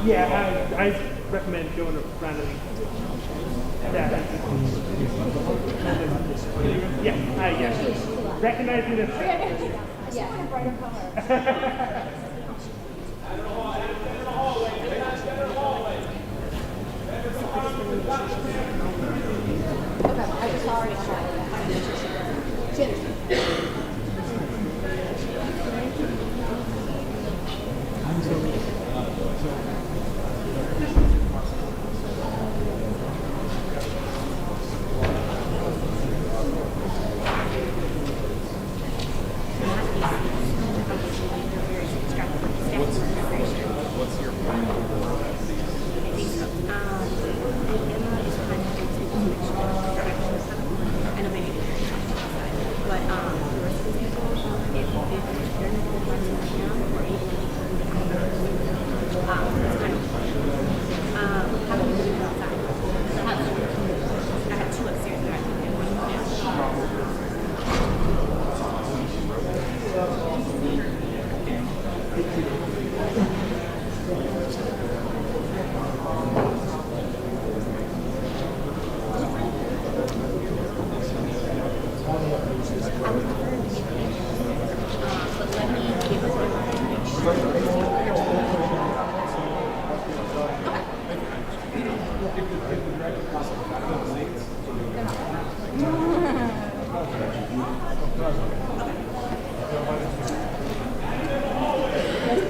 Yeah, I recommend going around the yeah. Recognizing the Yeah, brighter color. Okay, I just already tried that. Cheers. What's your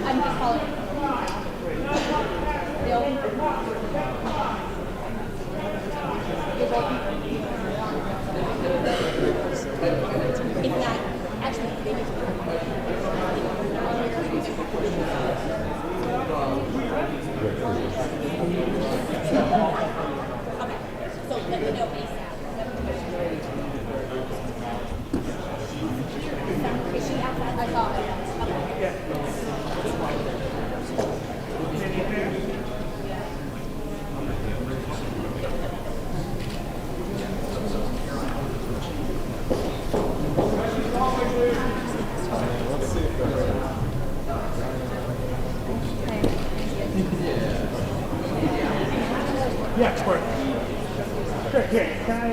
I'm just following. If not, actually, they okay, so let me know ASAP. Is she outside? I saw her. Okay. Yeah, of course. Sure, here. Can I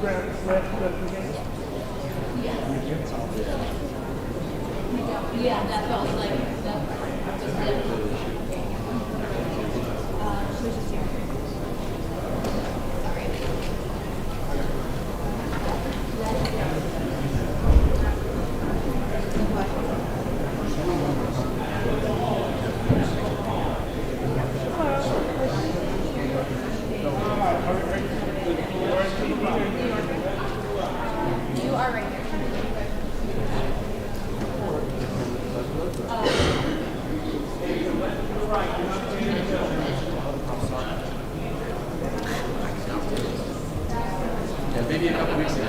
grab a slip again? Yeah, that felt like she was just here. You are right here. Yeah, maybe a couple weeks ago.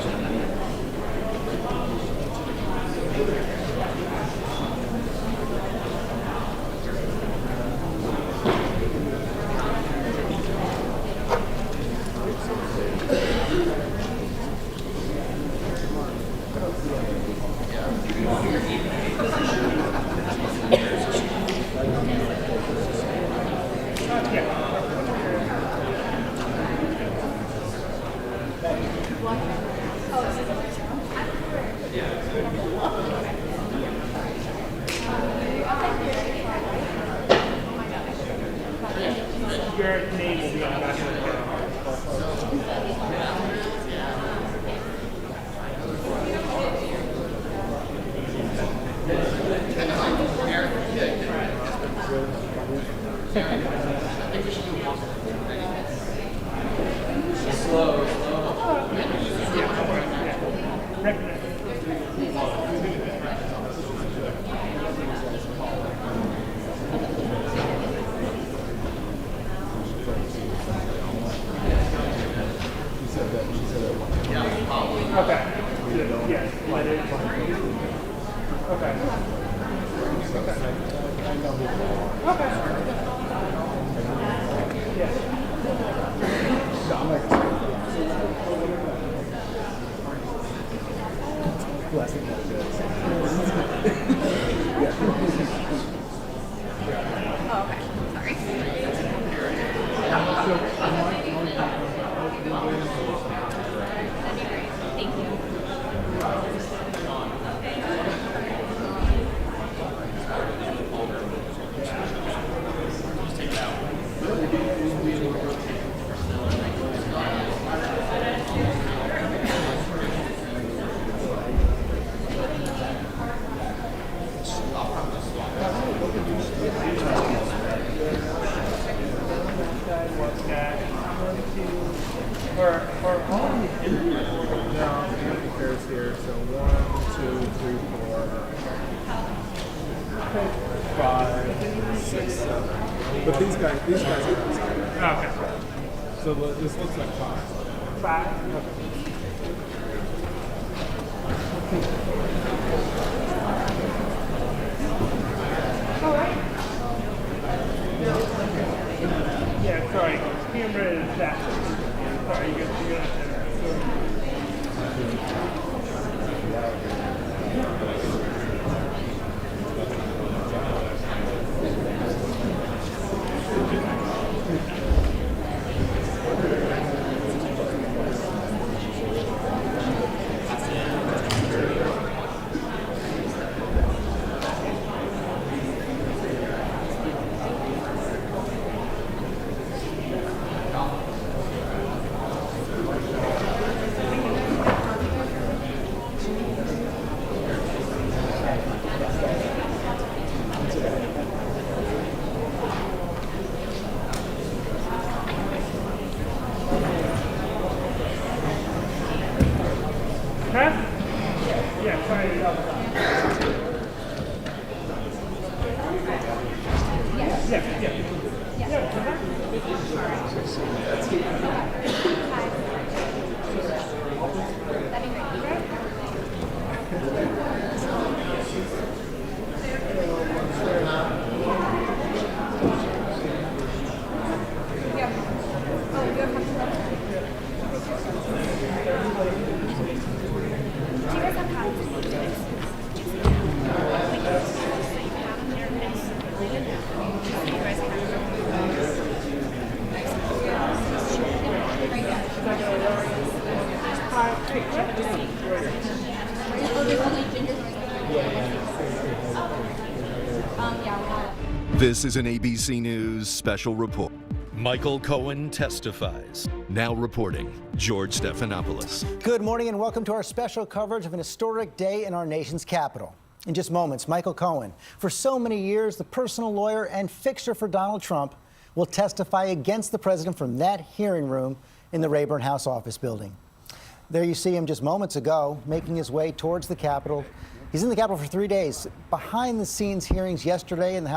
Your name will be on the back of the card. Slow. Okay. Yes. Let it. Okay. Okay. Yes. Oh, okay. Sorry. That'd be great. Thank you. Or all of the No, we have the pairs here. So 1, 2, 3, 4, 5, 6, 7. But these guys are Okay. so this looks like 5. 5. Okay. Yeah, sorry. Camera is that. Sorry, you're gonna have to. Huh? Yeah, sorry. This is an ABC News special report. Michael Cohen testifies. Now reporting, George Stephanopoulos. Good morning and welcome to our special coverage of an historic day in our nation's capital. In just moments, Michael Cohen, for so many years the personal lawyer and fixer for Donald Trump, will testify against the president from that hearing room in the Rayburn House Office building. There you see him just moments ago making his way towards the Capitol. He's in the Capitol for 3 days. Behind-the-scenes hearings yesterday in the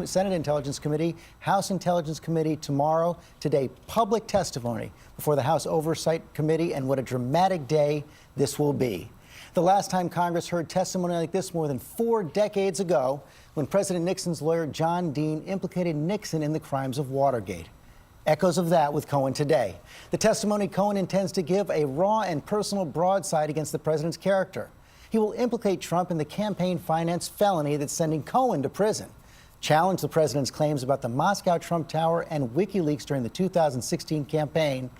Senate Intelligence Committee, House Intelligence Committee tomorrow. Today, public testimony before the House Oversight Committee, and what a dramatic day this will be. The last time Congress heard testimony like this more than 4 decades ago, when President Nixon's lawyer John Dean implicated Nixon in the crimes of Watergate. Echoes of that with Cohen today. The testimony Cohen intends to give a raw and personal broadside against the president's character. He will implicate Trump in the campaign finance felony that's sending Cohen to prison. challenge the president's claims about the Moscow Trump Tower and WikiLeaks during the 2016 campaign.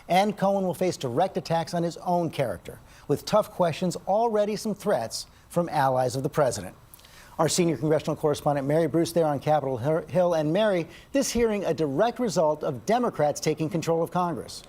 And Cohen will face direct attacks on his own character, with tough questions, already some threats from allies of the president. Our senior congressional correspondent Mary Bruce there on Capitol Hill. And Mary, this hearing a direct result of Democrats taking control of Congress.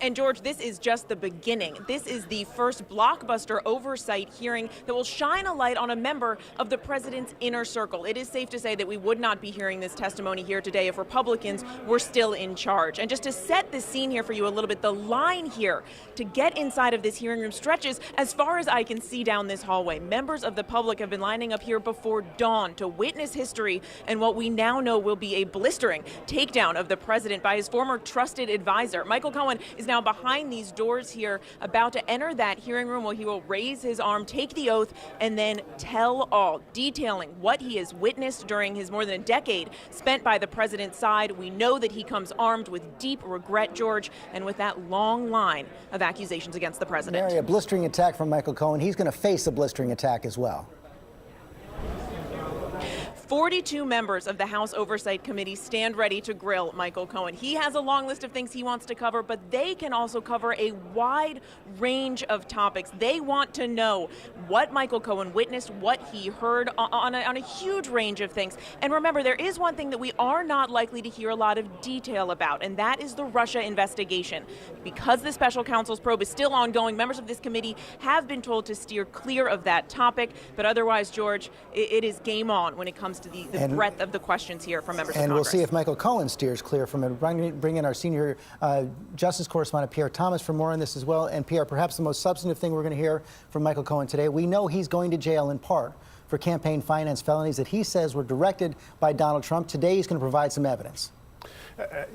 And George, this is just the beginning. This is the first blockbuster oversight hearing that will shine a light on a member of the president's inner circle. It is safe to say that we would not be hearing this testimony here today if Republicans were still in charge. And just to set the scene here for you a little bit, the line here to get inside of this hearing room stretches as far as I can see down this hallway. Members of the public have been lining up here before dawn to witness history and what we now know will be a blistering takedown of the president by his former trusted advisor. Michael Cohen is now behind these doors here, about to enter that hearing room where he will raise his arm, take the oath, and then tell all, detailing what he has witnessed during his more than a decade spent by the president's side. We know that he comes armed with deep regret, George, and with that long line of accusations against the president. Mary, a blistering attack from Michael Cohen. He's going to face a blistering attack as well. 42 members of the House Oversight Committee stand ready to grill Michael Cohen. He has a long list of things he wants to cover, but they can also cover a wide range of topics. They want to know what Michael Cohen witnessed, what he heard on a huge range of things. And remember, there is one thing that we are not likely to hear a lot of detail about, and that is the Russia investigation. Because the special counsel's probe is still ongoing, members of this committee have been told to steer clear of that topic. But otherwise, George, it is game on when it comes to the breadth of the questions here from members of Congress. And we'll see if Michael Cohen steers clear from it. Bring in our senior justice correspondent, Pierre Thomas, for more on this as well. And Pierre, perhaps the most substantive thing we're going to hear from Michael Cohen today, we know he's going to jail in part for campaign finance felonies that he says were directed by Donald Trump. Today he's going to provide some evidence.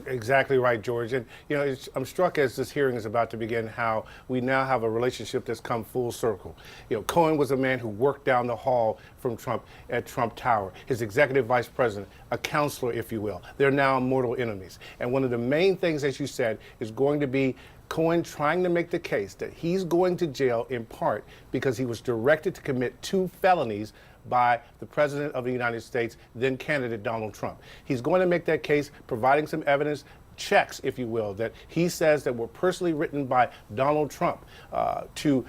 Exactly right, George. And, you know, I'm struck as this hearing is about to begin how we now have a relationship that's come full circle. You know, Cohen was a man who worked down the hall from Trump at Trump Tower, his executive vice president, a counselor, if you will. They're now mortal enemies. And one of the main things, as you said, is going to be Cohen trying to make the case that he's going to jail in part because he was directed to commit 2 felonies by the President of the United States, then candidate Donald Trump. He's going to make that case, providing some evidence, checks, if you will, that he says that were personally written by Donald Trump to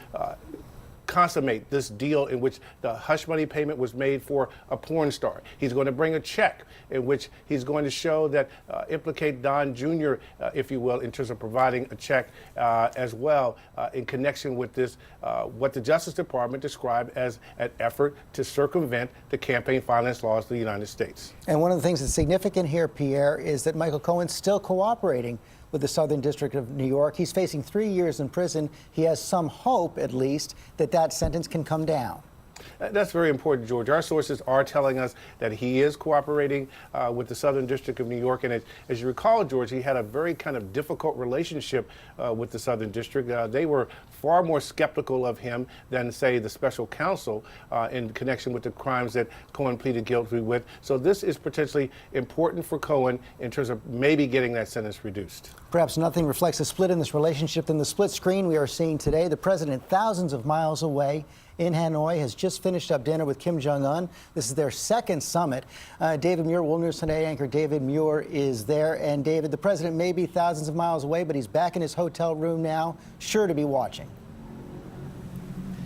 consummate this deal in which the hush money payment was made for a porn star. He's going to bring a check in which he's going to show that implicate Don Jr., if you will, in terms of providing a check as well in connection with this, what the Justice Department described as an effort to circumvent the campaign finance laws of the United States. And one of the things that's significant here, Pierre, is that Michael Cohen's still cooperating with the Southern District of New York. He's facing 3 years in prison. He has some hope, at least, that that sentence can come down. That's very important, George. Our sources are telling us that he is cooperating with the Southern District of New York. And as you recall, George, he had a very kind of difficult relationship with the Southern District. They were far more skeptical of him than, say, the special counsel in connection with the crimes that Cohen pleaded guilty with. So this is potentially important for Cohen in terms of maybe getting that sentence reduced. Perhaps nothing reflects a split in this relationship than the split screen we are seeing today. The president, thousands of miles away in Hanoi, has just finished up dinner with Kim Jong-un. This is their second summit. David Muir, World News Today anchor David Muir is there. And David, the president may be thousands of miles away, but he's back in his hotel room now, sure to be watching.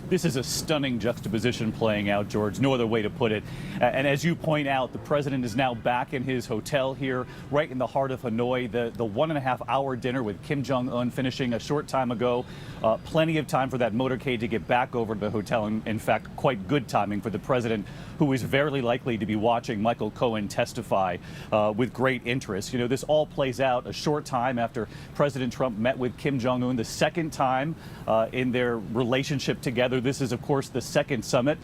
This is a stunning juxtaposition playing out, George. No other way to put it. And as you point out, the president is now back in his hotel here, right in the heart of Hanoi. The 1.5-hour dinner with Kim Jong-un finishing a short time ago. Plenty of time for that motorcade to get back over to the hotel. In fact, quite good timing for the president, who is very likely to be watching Michael Cohen testify with great interest. You know, this all plays out a short time after President Trump met with Kim Jong-un, the second time in their relationship together. This is, of course, the second summit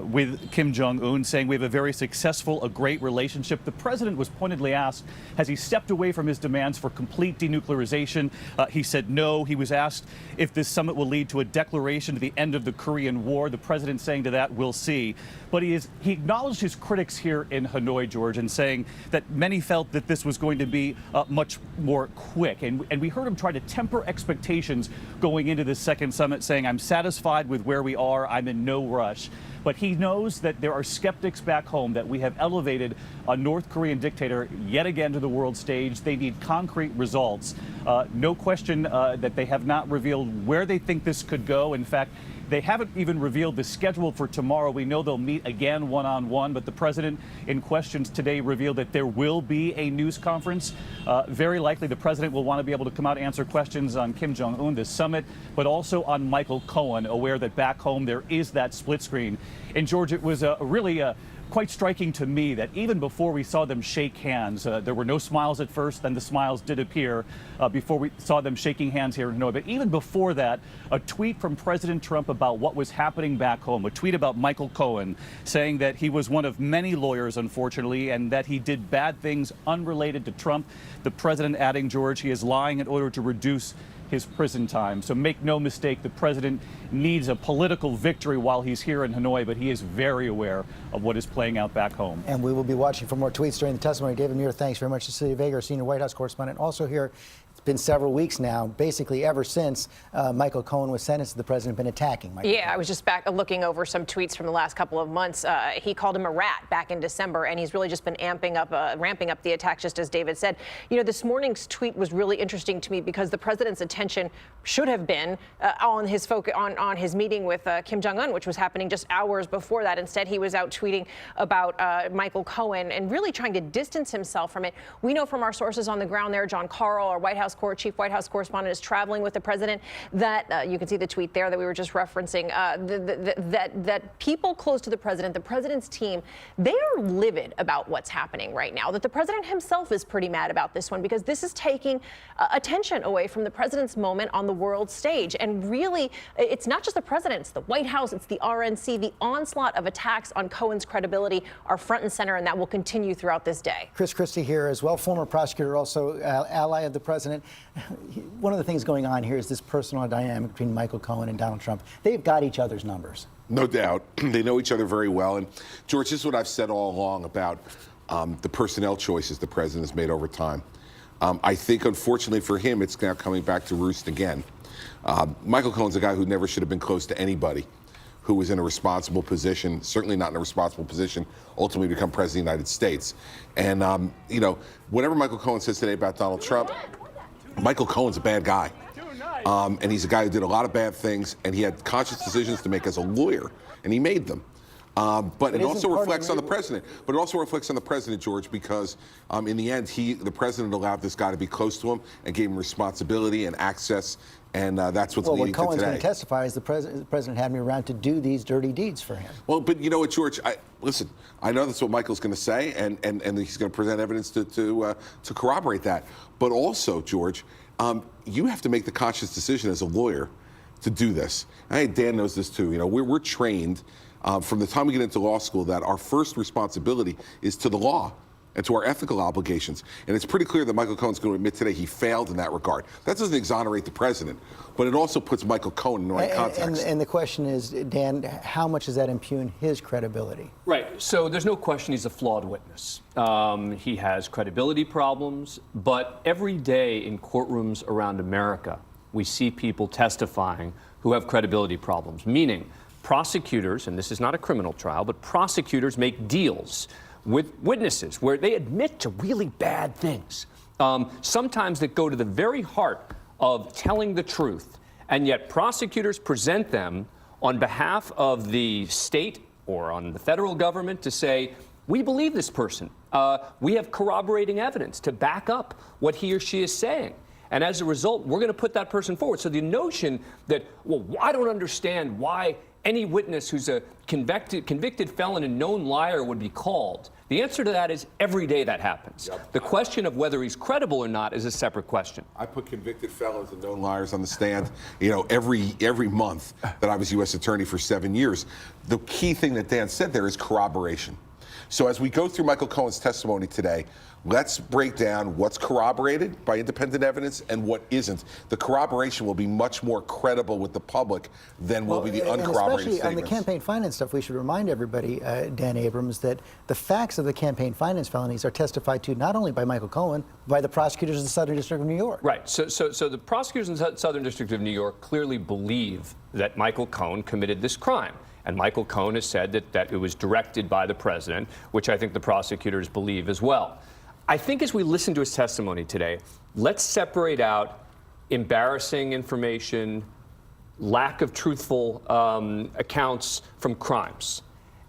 with Kim Jong-un, saying we have a very successful, a great relationship. The president was pointedly asked, has he stepped away from his demands for complete denuclearization? He said no. He was asked if this summit will lead to a declaration to the end of the Korean War. The president saying to that, we'll see. But he acknowledged his critics here in Hanoi, George, and saying that many felt that this was going to be much more quick. And we heard him try to temper expectations going into this second summit, saying, I'm satisfied with where we are. I'm in no rush. but he knows that there are skeptics back home that we have elevated a North Korean dictator yet again to the world stage. They need concrete results. No question that they have not revealed where they think this could go. In fact, they haven't even revealed the schedule for tomorrow. We know they'll meet again one-on-one, but the president in questions today revealed that there will be a news conference. Very likely the president will want to be able to come out and answer questions on Kim Jong-un, this summit, but also on Michael Cohen, aware that back home there is that split screen. And George, it was really quite striking to me that even before we saw them shake hands, there were no smiles at first, then the smiles did appear before we saw them shaking hands here in Hanoi. But even before that, a tweet from President Trump about what was happening back home, a tweet about Michael Cohen saying that he was one of many lawyers, unfortunately, and that he did bad things unrelated to Trump. The president adding, George, he is lying in order to reduce his prison time. So make no mistake, the president needs a political victory while he's here in Hanoi, but he is very aware of what is playing out back home. And we will be watching for more tweets during the testimony. David Muir, thanks very much. Cecilia Vega, our senior White House correspondent, also here. It's been several weeks now, basically ever since Michael Cohen was sentenced, the president been attacking Michael Cohen. I was just back looking over some tweets from the last couple of months. He called him a rat back in December, and he's really just been ramping up the attacks, just as David said. You know, this morning's tweet was really interesting to me because the president's attention should have been on his focus on his meeting with Kim Jong-un, which was happening just hours before that. Instead, he was out tweeting about Michael Cohen and really trying to distance himself from it. We know from our sources on the ground there, John Carl, our chief White House correspondent, is traveling with the president, that you can see the tweet there that we were just referencing, that people close to the president's team, they are livid about what's happening right now, that the president himself is pretty mad about this one because this is taking attention away from the president's moment on the world stage. And really, it's not just the president, it's the White House, it's the RNC. The onslaught of attacks on Cohen's credibility are front and center, and that will continue throughout this day. Chris Christie here as well, former prosecutor, also ally of the president. One of the things going on here is this personal dynamic between Michael Cohen and Donald Trump. They've got each other's numbers. No doubt. They know each other very well. And, George, this is what I've said all along about the personnel choices the president has made over time. I think, unfortunately for him, it's now coming back to roost again. Michael Cohen's a guy who never should have been close to anybody who was in a responsible position, certainly not in a responsible position, ultimately become president of the United States. And, you know, whatever Michael Cohen says today about Donald Trump, Michael Cohen's a bad guy. And he's a guy who did a lot of bad things, and he had conscious decisions to make as a lawyer, and he made them. But it also reflects on the president. But it also reflects on the president, George, because in the end, the president allowed this guy to be close to him and gave him responsibility and access, and that's what's leading to today. Well, what Cohen's going to testify is the president had me around to do these dirty deeds for him. Well, but you know what, George? Listen, I know that's what Michael's going to say, and he's going to present evidence to corroborate that. But also, George, you have to make the conscious decision as a lawyer to do this. I think Dan knows this too. You know, we're trained from the time we get into law school that our first responsibility is to the law and to our ethical obligations. And it's pretty clear that Michael Cohen's going to admit today he failed in that regard. That doesn't exonerate the president, but it also puts Michael Cohen in the right context. And the question is, Dan, how much does that impugn his credibility? Right. So there's no question he's a flawed witness. He has credibility problems, but every day in courtrooms around America, we see people testifying who have credibility problems, meaning prosecutors, and this is not a criminal trial, but prosecutors make deals with witnesses where they admit to really bad things, sometimes that go to the very heart of telling the truth, and yet prosecutors present them on behalf of the state or on the federal government to say, we believe this person. We have corroborating evidence to back up what he or she is saying. And as a result, we're going to put that person forward. So the notion that, well, I don't understand why any witness who's a convicted felon and known liar would be called. The answer to that is every day that happens. Yep. The question of whether he's credible or not is a separate question. I put convicted felons and known liars on the stand, you know, every month that I was U.S. attorney for 7 years. The key thing that Dan said there is corroboration. So as we go through Michael Cohen's testimony today, let's break down what's corroborated by independent evidence and what isn't. The corroboration will be much more credible with the public than will be the uncorroborated especially statements. on the campaign finance stuff, we should remind everybody, Dan Abrams, that the facts of the campaign finance felonies are testified to not only by Michael Cohen, but by the prosecutors of the Southern District of New York. Right. So the prosecutors in the Southern District of New York clearly believe that Michael Cohen committed this crime. And Michael Cohen has said that it was directed by the president, which I think the prosecutors believe as well. I think as we listen to his testimony today, let's separate out embarrassing information, lack of truthful accounts from crimes.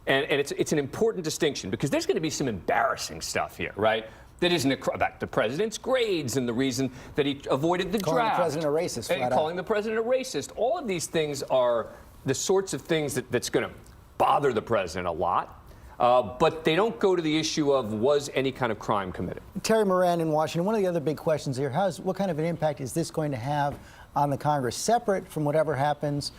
And it's an important distinction because there's going to be some embarrassing stuff here, right? That isn't about the president's grades and the reason that he avoided the calling draft. Calling the president a racist. And calling the president a racist. All of these things are the sorts of things that's going to bother the president a lot. But they don't go to the issue of was any kind of crime committed. Terry Moran in Washington, one of the other big questions here, what kind of an impact is this going to have on the Congress, separate from whatever happens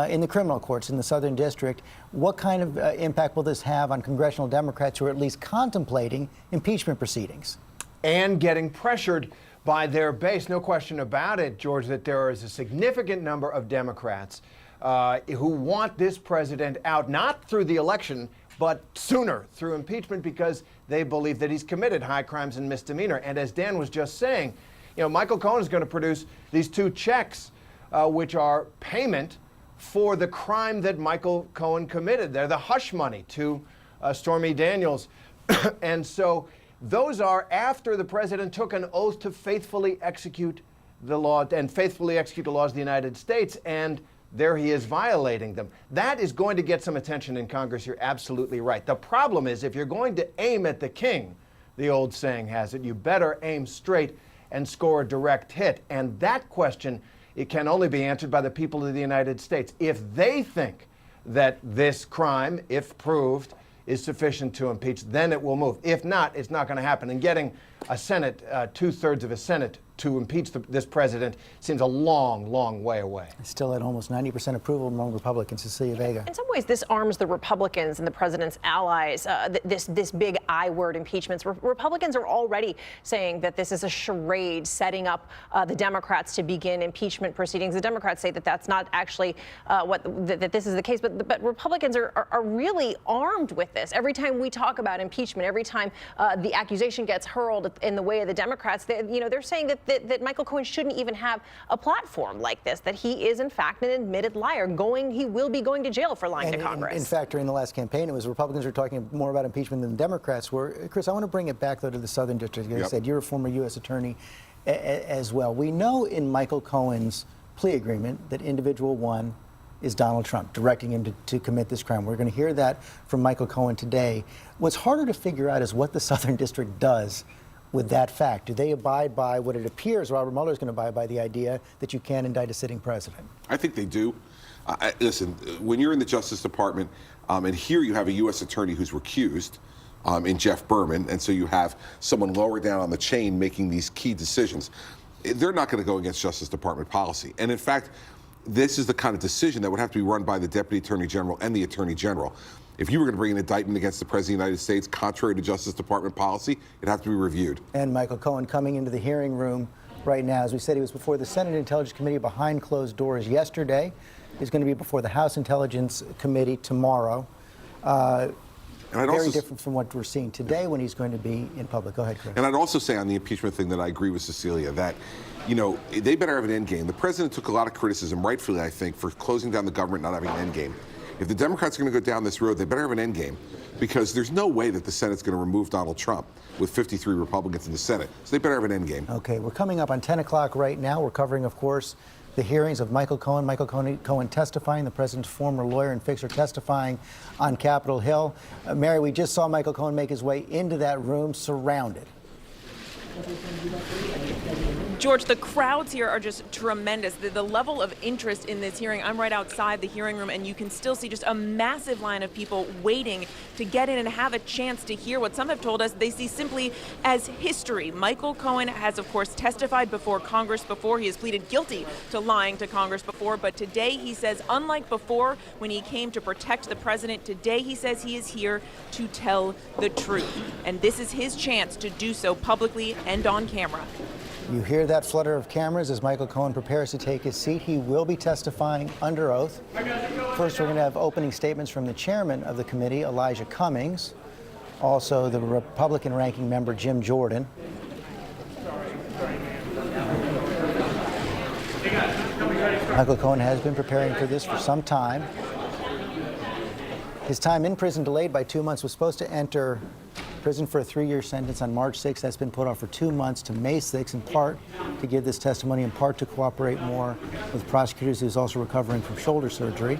in the criminal courts in the Southern District? What kind of impact will this have on congressional Democrats who are at least contemplating impeachment proceedings? And getting pressured by their base. No question about it, George, that there is a significant number of Democrats who want this president out, not through the election, but sooner through impeachment, because they believe that he's committed high crimes and misdemeanor. And as Dan was just saying, Michael Cohen is going to produce these 2 checks, which are payment for the crime that Michael Cohen committed. They're the hush money to Stormy Daniels. And so those are after the president took an oath to faithfully execute the law and faithfully execute the laws of the United States. And there he is violating them. That is going to get some attention in Congress. You're absolutely right. The problem is if you're going to aim at the king, the old saying has it, you better aim straight and score a direct hit. And that question, it can only be answered by the people of the United States. If they think that this crime, if proved, is sufficient to impeach, then it will move. If not, it's not going to happen. And getting a Senate, 2/3 of a Senate to impeach this president seems a long, long way away. Still at almost 90% approval among Republicans. Cecilia Vega. In some ways, this arms the Republicans and the president's allies. This big I word, impeachments. Republicans are already saying that this is a charade, setting up the Democrats to begin impeachment proceedings. The Democrats say that that's not actually that this is the case, but Republicans are really armed with this. Every time we talk about impeachment, every time the accusation gets hurled in the way of the Democrats, they're saying that Michael Cohen shouldn't even have a platform like this, that he is in fact an admitted liar. He will be going to jail for lying to Congress. In fact, during the last campaign, it was Republicans were talking more about impeachment than the Democrats were. Chris, I want to bring it back, though, to the Southern District. As I said, you're a former U.S. attorney as well. We know in Michael Cohen's plea agreement that individual one is Donald Trump, directing him to commit this crime. We're going to hear that from Michael Cohen today. What's harder to figure out is what the Southern District does with that fact. Do they abide by what it appears Robert Mueller is going to abide by, the idea that you can indict a sitting president? I think they do. Listen, when you're in the Justice Department, and here you have a U.S. attorney who's recused in Jeff Berman, and so you have someone lower down on the chain making these key decisions, they're not going to go against Justice Department policy. And in fact, this is the kind of decision that would have to be run by the Deputy Attorney General and the Attorney General. If you were going to bring an indictment against the President of the United States, contrary to Justice Department policy, it'd have to be reviewed. And Michael Cohen coming into the hearing room right now. As we said, he was before the Senate Intelligence Committee behind closed doors yesterday. He's going to be before the House Intelligence Committee tomorrow. Very different from what we're seeing today when he's going to be in public. Go ahead, Chris. And I'd also say on the impeachment thing that I agree with Cecilia that, they better have an end game. The president took a lot of criticism, rightfully, I think, for closing down the government, not having an end game. If the Democrats are going to go down this road, they better have an end game, because there's no way that the Senate's going to remove Donald Trump with 53 Republicans in the Senate. So they better have an end game. Okay, we're coming up on 10 o'clock right now. We're covering, of course, the hearings of Michael Cohen testifying, the president's former lawyer and fixer testifying on Capitol Hill. Mary, we just saw Michael Cohen make his way into that room, surrounded. George, the crowds here are just tremendous. The level of interest in this hearing, I'm right outside the hearing room, and you can still see just a massive line of people waiting to get in and have a chance to hear what some have told us they see simply as history. Michael Cohen has, of course, testified before Congress before. He has pleaded guilty to lying to Congress before, but today he says, unlike before when he came to protect the president, today he says he is here to tell the truth. And this is his chance to do so publicly and on camera. You hear that flutter of cameras as Michael Cohen prepares to take his seat. He will be testifying under oath. First, we're going to have opening statements from the chairman of the committee, Elijah Cummings, also the Republican ranking member, Jim Jordan. Michael Cohen has been preparing for this for some time. His time in prison delayed by 2 months. Was supposed to enter prison for a 3-year sentence on March 6th. That's been put off for 2 months to May 6th, in part to give this testimony, in part to cooperate more with prosecutors. Who's also recovering from shoulder surgery.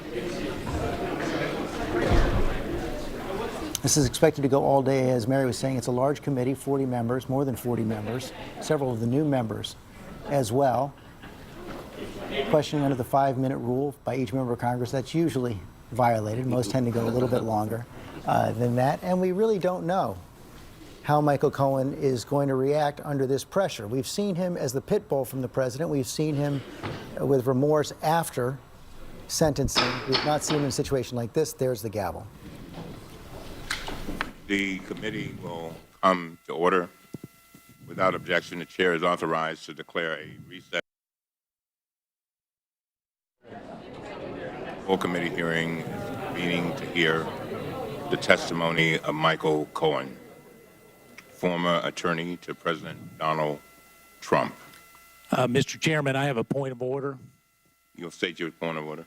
This is expected to go all day. As Mary was saying, it's a large committee, 40 members, more than 40 members, several of the new members as well. Questioning under the 5-minute rule by each member of Congress, that's usually violated. Most tend to go a little bit longer than that. And we really don't know how Michael Cohen is going to react under this pressure. We've seen him as the pit bull from the president. We've seen him with remorse after sentencing. We've not seen him in a situation like this. There's the gavel. The committee will come to order. Without objection, the chair is authorized to declare a recess. Full committee hearing is convening to hear the testimony of Michael Cohen, former attorney to President Donald Trump. Mr. Chairman, I have a point of order. You'll state your point of order.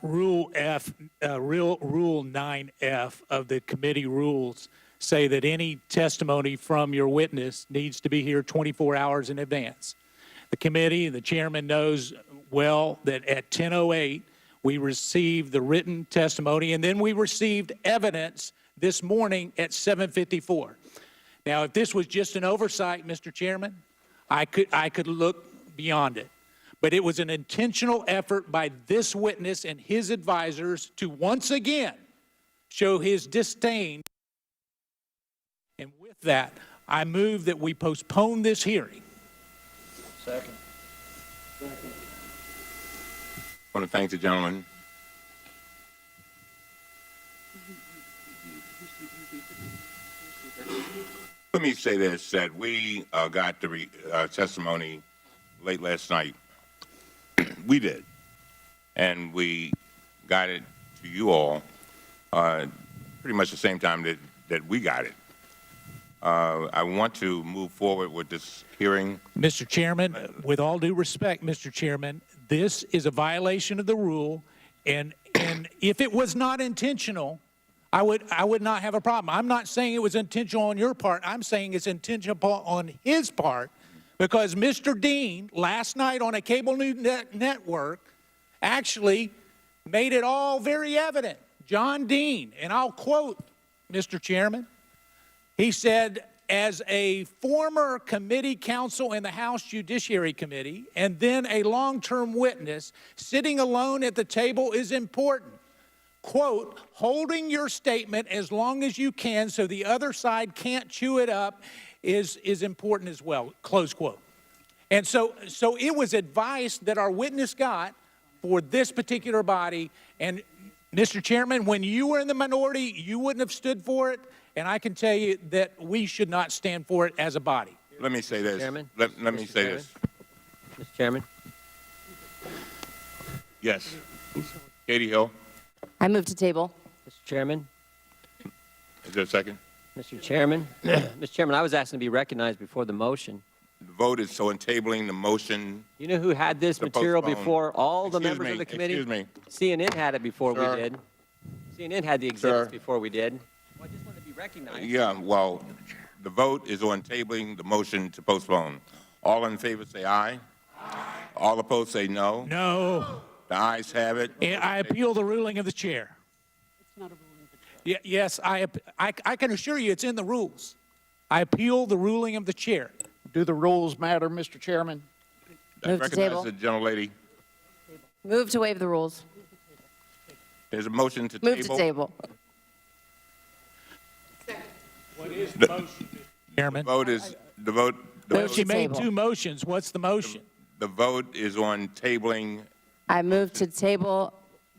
Rule 9F of the committee rules say that any testimony from your witness needs to be here 24 hours in advance. The committee, the chairman knows well that at 10:08 we received the written testimony, and then we received evidence this morning at 7:54. Now, if this was just an oversight, Mr. Chairman, I could look beyond it. But it was an intentional effort by this witness and his advisors to once again show his disdain. And with that, I move that we postpone this hearing. Second. I want to thank the gentleman. Let me say this, that we got the testimony late last night. We did. And we got it to you all pretty much the same time that we got it. I want to move forward with this hearing. Mr. Chairman, with all due respect, Mr. Chairman, this is a violation of the rule, and if it was not intentional, I would not have a problem. I'm not saying it was intentional on your part. I'm saying it's intentional on his part, because Mr. Dean, last night on a cable news network, actually made it all very evident. John Dean, and I'll quote, Mr. Chairman, he said, as a former committee counsel in the House Judiciary Committee and then a long-term witness, sitting alone at the table is important. Quote, holding your statement as long as you can so the other side can't chew it up is important as well, close quote. And so it was advice that our witness got for this particular body. And Mr. Chairman, when you were in the minority, you wouldn't have stood for it. And I can tell you that we should not stand for it as a body. Let me say this. Chairman? Let me say this. Mr. Chairman? Yes. Katie Hill. I move to table. Mr. Chairman? Is there a second? Mr. Chairman? Mr. Chairman, I was asking to be recognized before the motion. The vote is so in tabling the motion. You know who had this material postpone. before all the members of the committee? Excuse me. CNN had it before Sir. we did. CNN had the exhibits before we did. Well, I just wanted to be recognized. Yeah, well, the vote is on tabling the motion to postpone. All in favor say aye. All opposed say no. No. The ayes have it. I appeal the ruling of the chair. It's not a ruling of the chair. Yes, I can assure you it's in the rules. I appeal the ruling of the chair. Do the rules matter, Mr. Chairman? I Move to recognize table. the gentlelady. Move to waive the rules. There's a motion to Move table. to table. What is the motion, Chairman? The vote. She made two motions. What's the motion? The vote is on tabling. I move to table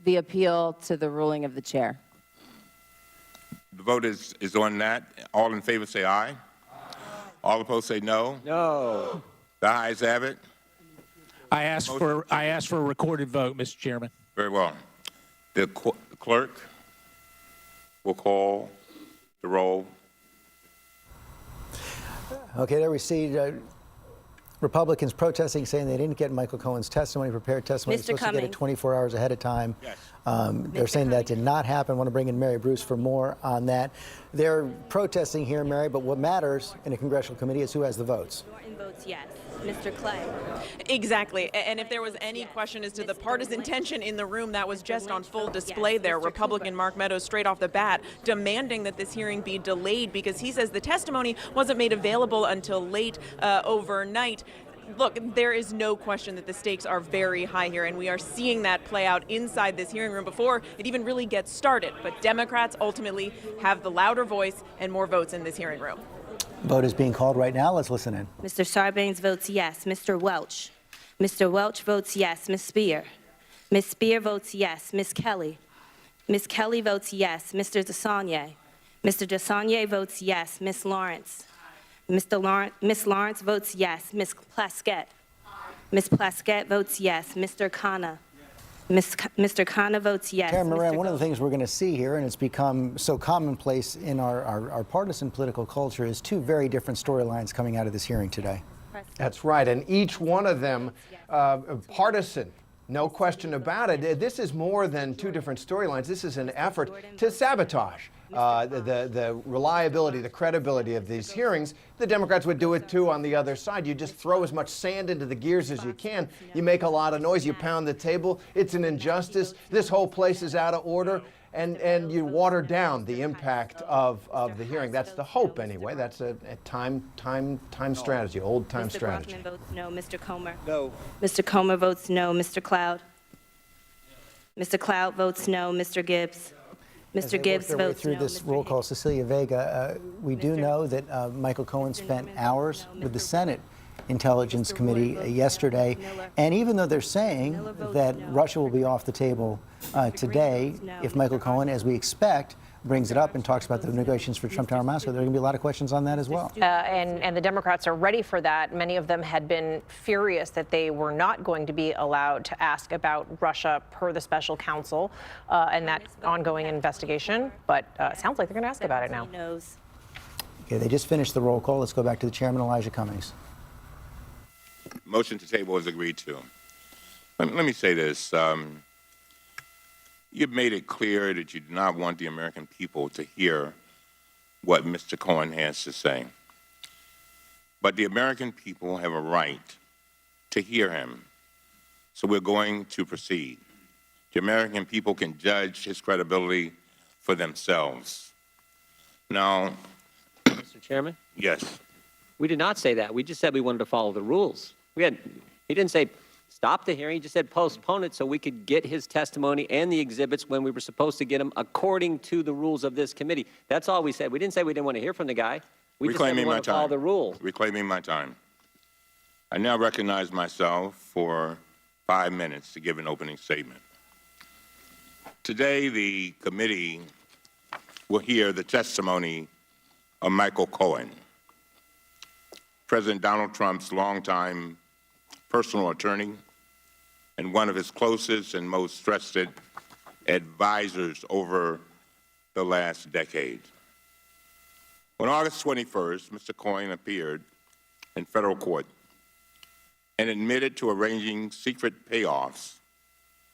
the appeal to the ruling of the chair. The vote is on that. All in favor say aye. All opposed say no. No. The ayes have it. I ask for a recorded vote, Mr. Chairman. Very well. The clerk will call the roll. Okay, there we see Republicans protesting, saying they didn't get Michael Cohen's testimony, prepared testimony. Mr. Supposed to get it 24 hours ahead of time. Yes. They're saying that did not happen. I want to bring in Mary Bruce for more on that. They're protesting here, Mary, but what matters in a congressional committee is who has the votes. Norton votes yes. Mr. Clay. Exactly. And if there was any question as to the partisan tension in the room, that was just on full display there. Republican Mark Meadows straight off the bat demanding that this hearing be delayed because he says the testimony wasn't made available until late overnight. Look, there is no question that the stakes are very high here, and we are seeing that play out inside this hearing room before it even really gets started. But Democrats ultimately have the louder voice and more votes in this hearing room. Vote is being called right now. Let's listen in. Mr. Sarbanes votes yes. Mr. Welch. Mr. Welch votes yes. Ms. Spear. Ms. Spear votes yes. Ms. Kelly. Ms. Kelly votes yes. Mr. DeSaulnier. Mr. DeSaulnier votes yes. Ms. Lawrence. Ms. Lawrence votes yes. Ms. Plaskett. Ms. Plaskett votes yes. Mr. Khanna. Mr. Khanna votes yes. Karen Moran, one of the things we're going to see here, and it's become so commonplace in our partisan political culture, is two very different storylines coming out of this hearing today. That's right, and each one of them partisan. No question about it. This is more than two different storylines. This is an effort to sabotage the reliability, the credibility of these hearings. The Democrats would do it too on the other side. You just throw as much sand into the gears as you can. You make a lot of noise. You pound the table. It's an injustice. This whole place is out of order. And you water down the impact of the hearing. That's the hope, anyway. That's a time strategy, old-time strategy. Mr. Brockman votes no. Mr. Comer. No. Mr. Comer votes no. Mr. Cloud. Mr. Cloud votes no. Mr. Gibbs. Mr. Gibbs votes through no. this roll call, Cecilia Vega, we do know that Michael Cohen spent hours with the Senate Intelligence Committee yesterday, and even though they're saying that Russia will be off the table today, if Michael Cohen, as we expect, brings it up and talks about the negotiations for Trump Tower Moscow, there are going to be a lot of questions on that as well. And the Democrats are ready for that. Many of them had been furious that they were not going to be allowed to ask about Russia per the special counsel and that ongoing investigation. But it sounds like they're going to ask about it now. Okay, they just finished the roll call. Let's go back to the chairman, Elijah Cummings. Motion to table is agreed to. Let me say this. You've made it clear that you do not want the American people to hear what Mr. Cohen has to say. But the American people have a right to hear him. So we're going to proceed. The American people can judge his credibility for themselves. Now, Mr. Chairman? Yes. We did not say that. We just said we wanted to follow the rules. He didn't say stop the hearing. He just said postpone it so we could get his testimony and the exhibits when we were supposed to get them according to the rules of this committee. That's all we said. We didn't say we didn't want to hear from the guy. We just said we want to follow the rules. Reclaiming my time. I now recognize myself for 5 minutes to give an opening statement. Today, the committee will hear the testimony of Michael Cohen, President Donald Trump's longtime personal attorney and one of his closest and most trusted advisors over the last decade. On August 21st, Mr. Cohen appeared in federal court and admitted to arranging secret payoffs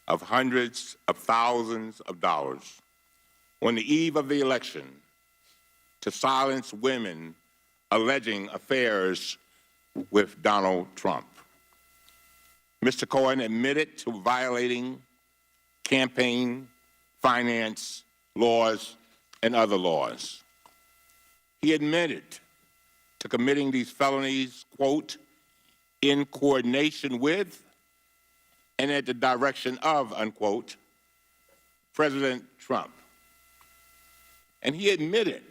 of hundreds of thousands of dollars on the eve of the election to silence women alleging affairs with Donald Trump. Mr. Cohen admitted to violating campaign finance laws and other laws. He admitted to committing these felonies, quote, in coordination with and at the direction of, unquote, President Trump. And he admitted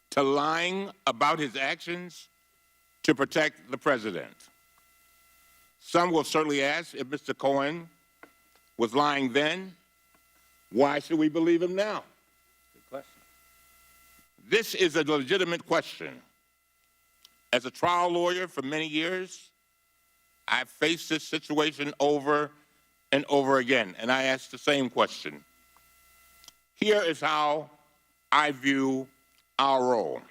to lying about his actions to protect the president. Some will certainly ask if Mr. Cohen was lying then, why should we believe him now? Good question. This is a legitimate question. As a trial lawyer for many years, I've faced this situation over and over again, and I ask the same question. Here is how I view our role.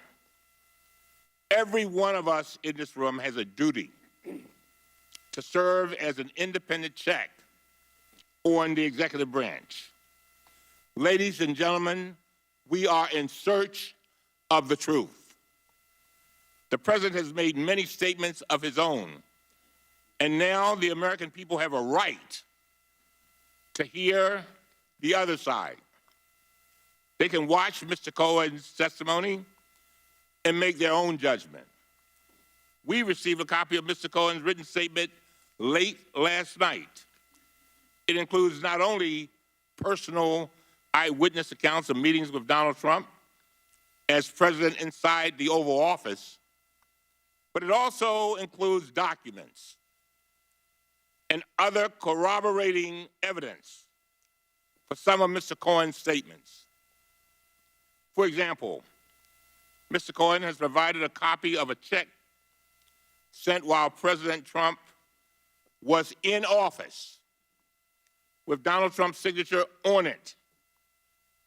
Every one of us in this room has a duty to serve as an independent check on the executive branch. Ladies and gentlemen, we are in search of the truth. The president has made many statements of his own, and now the American people have a right to hear the other side. They can watch Mr. Cohen's testimony and make their own judgment. We received a copy of Mr. Cohen's written statement late last night. It includes not only personal eyewitness accounts of meetings with Donald Trump as president inside the Oval Office, but it also includes documents and other corroborating evidence for some of Mr. Cohen's statements. For example, Mr. Cohen has provided a copy of a check sent while President Trump was in office with Donald Trump's signature on it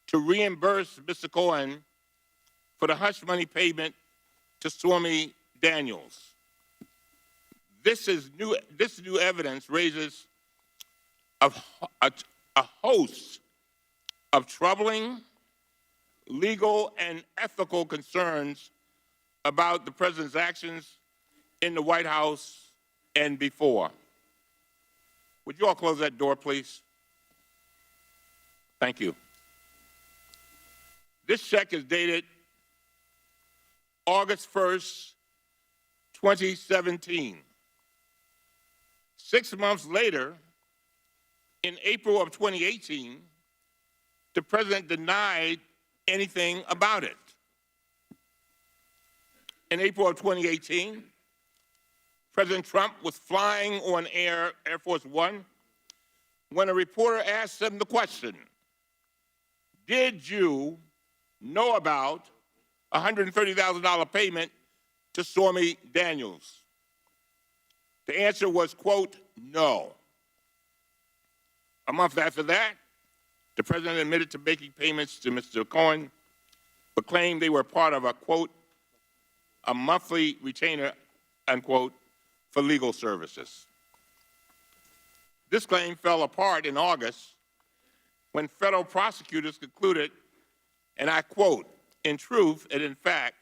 to reimburse Mr. Cohen for the hush money payment to Stormy Daniels. This new evidence raises a host of troubling legal and ethical concerns about the president's actions in the White House and before. Would you all close that door, please? Thank you. This check is dated August 1st, 2017. 6 months later, in April of 2018, the president denied anything about it. In April of 2018, President Trump was flying on Air Force One when a reporter asked him the question, did you know about a $130,000 payment to Stormy Daniels? The answer was, quote, no. A month after that, the president admitted to making payments to Mr. Cohen, but claimed they were part of a, quote, a monthly retainer, unquote, for legal services. This claim fell apart in August when federal prosecutors concluded, and I quote, in truth and in fact,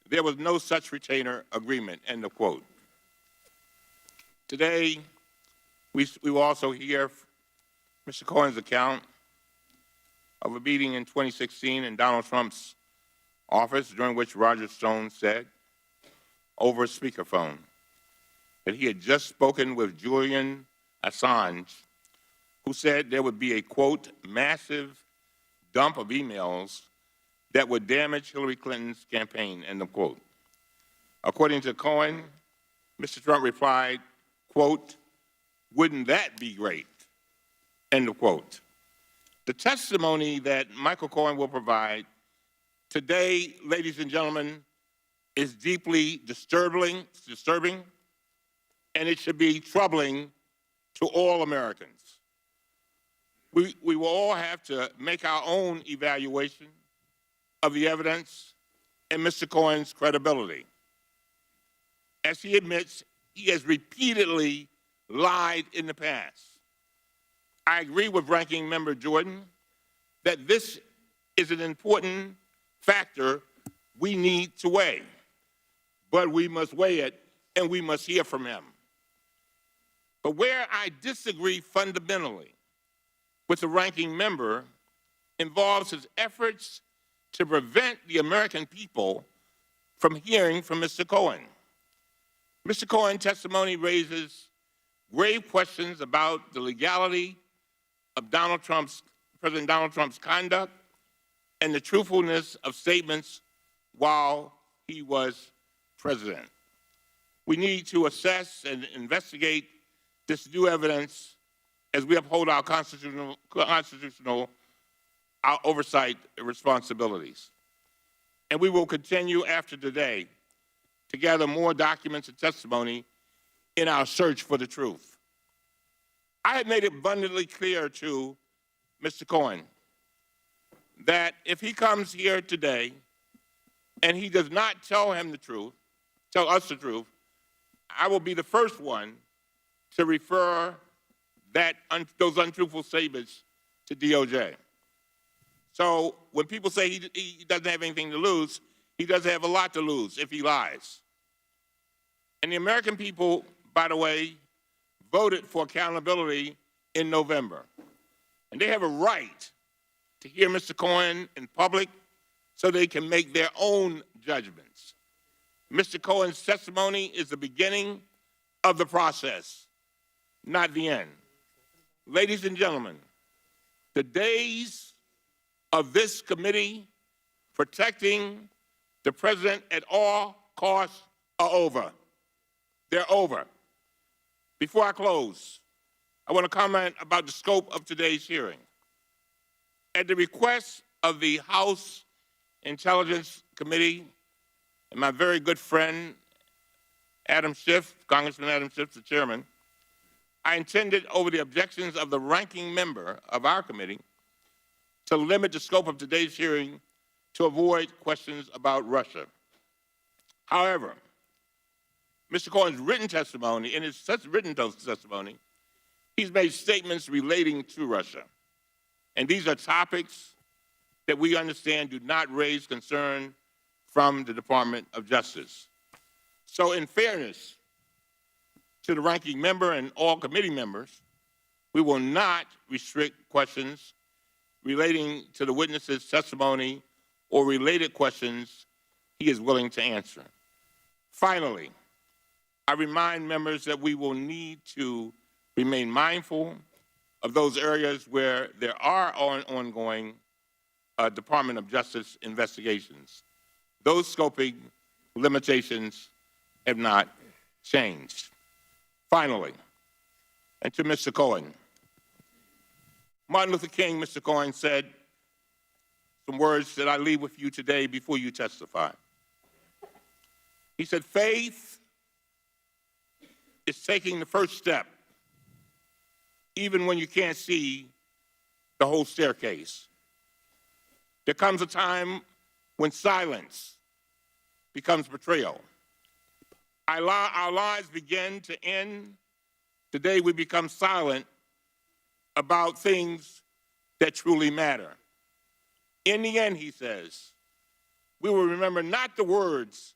there was no such retainer agreement, end of quote. Today, we will also hear Mr. Cohen's account of a meeting in 2016 in Donald Trump's office during which Roger Stone said over a speakerphone that he had just spoken with Julian Assange, who said there would be a, quote, massive dump of emails that would damage Hillary Clinton's campaign, end of quote. According to Cohen, Mr. Trump replied, quote, wouldn't that be great, end of quote. The testimony that Michael Cohen will provide today, ladies and gentlemen, is deeply disturbing, and it should be troubling to all Americans. We will all have to make our own evaluation of the evidence and Mr. Cohen's credibility. As he admits, he has repeatedly lied in the past. I agree with Ranking Member Jordan that this is an important factor we need to weigh, but we must weigh it and we must hear from him. But where I disagree fundamentally with the ranking member involves his efforts to prevent the American people from hearing from Mr. Cohen. Mr. Cohen's testimony raises grave questions about the legality of President Donald Trump's conduct and the truthfulness of statements while he was president. We need to assess and investigate this new evidence as we uphold our constitutional our oversight responsibilities. And we will continue after today to gather more documents and testimony in our search for the truth. I have made it abundantly clear to Mr. Cohen that if he comes here today and he does not tell us the truth, I will be the first one to refer those untruthful statements to DOJ. So when people say he doesn't have anything to lose, he does have a lot to lose if he lies. And the American people, by the way, voted for accountability in November. And they have a right to hear Mr. Cohen in public so they can make their own judgments. Mr. Cohen's testimony is the beginning of the process, not the end. Ladies and gentlemen, the days of this committee protecting the president at all costs are over. They're over. Before I close, I want to comment about the scope of today's hearing. At the request of the House Intelligence Committee and my very good friend, Adam Schiff, Congressman Adam Schiff, the chairman, I intended, over the objections of the ranking member of our committee, to limit the scope of today's hearing to avoid questions about Russia. However, Mr. Cohen's written testimony, in his written testimony, he's made statements relating to Russia. And these are topics that we understand do not raise concern from the Department of Justice. So in fairness to the ranking member and all committee members, we will not restrict questions relating to the witness's testimony or related questions he is willing to answer. Finally, I remind members that we will need to remain mindful of those areas where there are ongoing Department of Justice investigations. Those scoping limitations have not changed. Finally, and to Mr. Cohen, Martin Luther King, Mr. Cohen, said some words that I leave with you today before you testify. He said, faith is taking the first step, even when you can't see the whole staircase. There comes a time when silence becomes betrayal. Our lives begin to end the day we become silent about things that truly matter. In the end, he says, we will remember not the words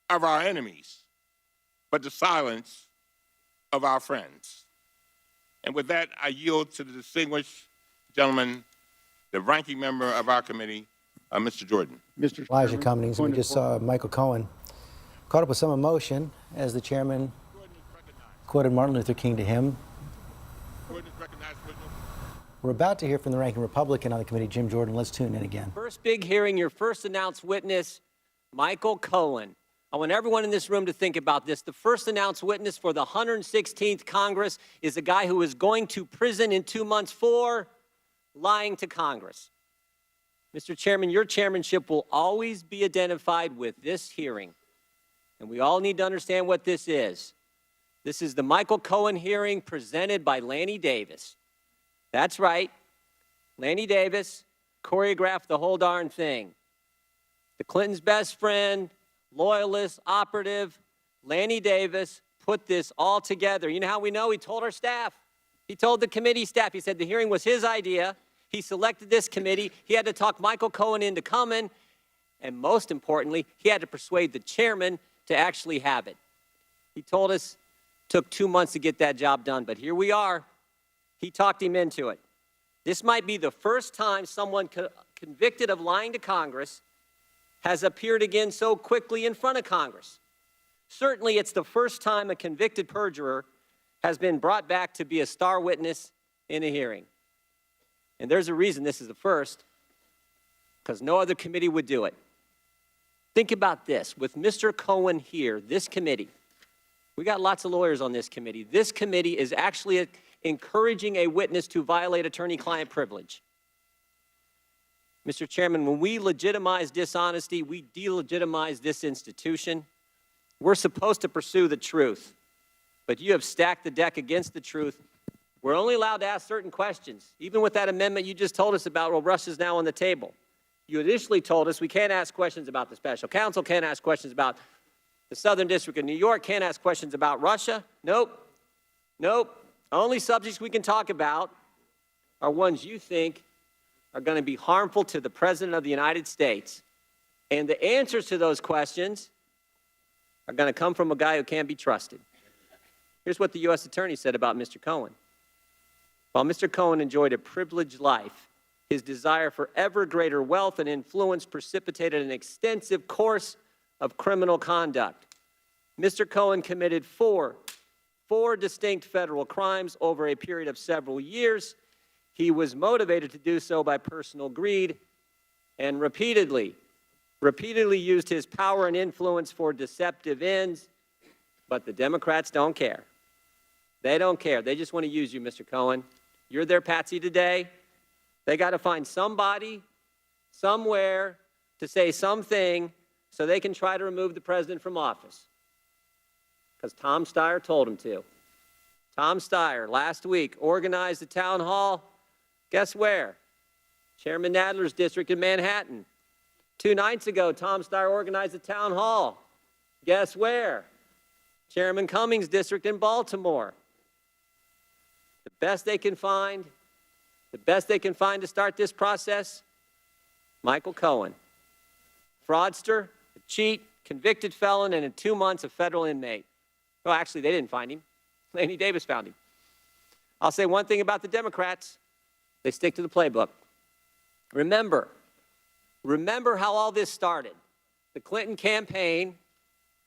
of our enemies, but the silence of our friends. And with that, I yield to the distinguished gentleman, the ranking member of our committee, Mr. Jordan. Mr. Elijah Cummings, we just saw Michael Cohen caught up with some emotion as the chairman quoted Martin Luther King to him. We're about to hear from the ranking Republican on the committee, Jim Jordan. Let's tune in again. First big hearing, your first announced witness, Michael Cohen. I want everyone in this room to think about this. The first announced witness for the 116th Congress is a guy who is going to prison in 2 months for lying to Congress. Mr. Chairman, your chairmanship will always be identified with this hearing. And we all need to understand what this is. This is the Michael Cohen hearing presented by Lanny Davis. That's right. Lanny Davis choreographed the whole darn thing. The Clintons' best friend, loyalist, operative, Lanny Davis put this all together. You know how we know? He told our staff. He told the committee staff. He said the hearing was his idea. He selected this committee. He had to talk Michael Cohen into coming. And most importantly, he had to persuade the chairman to actually have it. He told us it took 2 months to get that job done, but here we are. He talked him into it. This might be the first time someone convicted of lying to Congress has appeared again so quickly in front of Congress. Certainly, it's the first time a convicted perjurer has been brought back to be a star witness in a hearing. And there's a reason this is the first, because no other committee would do it. Think about this. With Mr. Cohen here, this committee, we got lots of lawyers on this committee. This committee is actually encouraging a witness to violate attorney-client privilege. Mr. Chairman, when we legitimize dishonesty, we delegitimize this institution. We're supposed to pursue the truth, but you have stacked the deck against the truth. We're only allowed to ask certain questions. Even with that amendment you just told us about, well, Russia's now on the table. You initially told us we can't ask questions about the special counsel, can't ask questions about the Southern District of New York, can't ask questions about Russia. Nope. Nope. Only subjects we can talk about are ones you think are going to be harmful to the President of the United States. And the answers to those questions are going to come from a guy who can't be trusted. Here's what the U.S. Attorney said about Mr. Cohen. While Mr. Cohen enjoyed a privileged life, his desire for ever greater wealth and influence precipitated an extensive course of criminal conduct. Mr. Cohen committed four distinct federal crimes over a period of several years. He was motivated to do so by personal greed and repeatedly used his power and influence for deceptive ends. But the Democrats don't care. They don't care. They just want to use you, Mr. Cohen. You're their patsy today. They got to find somebody, somewhere, to say something so they can try to remove the president from office. Because Tom Steyer told him to. Tom Steyer, last week, organized a town hall. Guess where? Chairman Nadler's district in Manhattan. 2 nights ago, Tom Steyer organized a town hall. Guess where? Chairman Cummings' district in Baltimore. The best they can find to start this process, Michael Cohen. Fraudster, a cheat, convicted felon, and in 2 months a federal inmate. Well, actually, they didn't find him. Laney Davis found him. I'll say one thing about the Democrats. They stick to the playbook. Remember how all this started. The Clinton campaign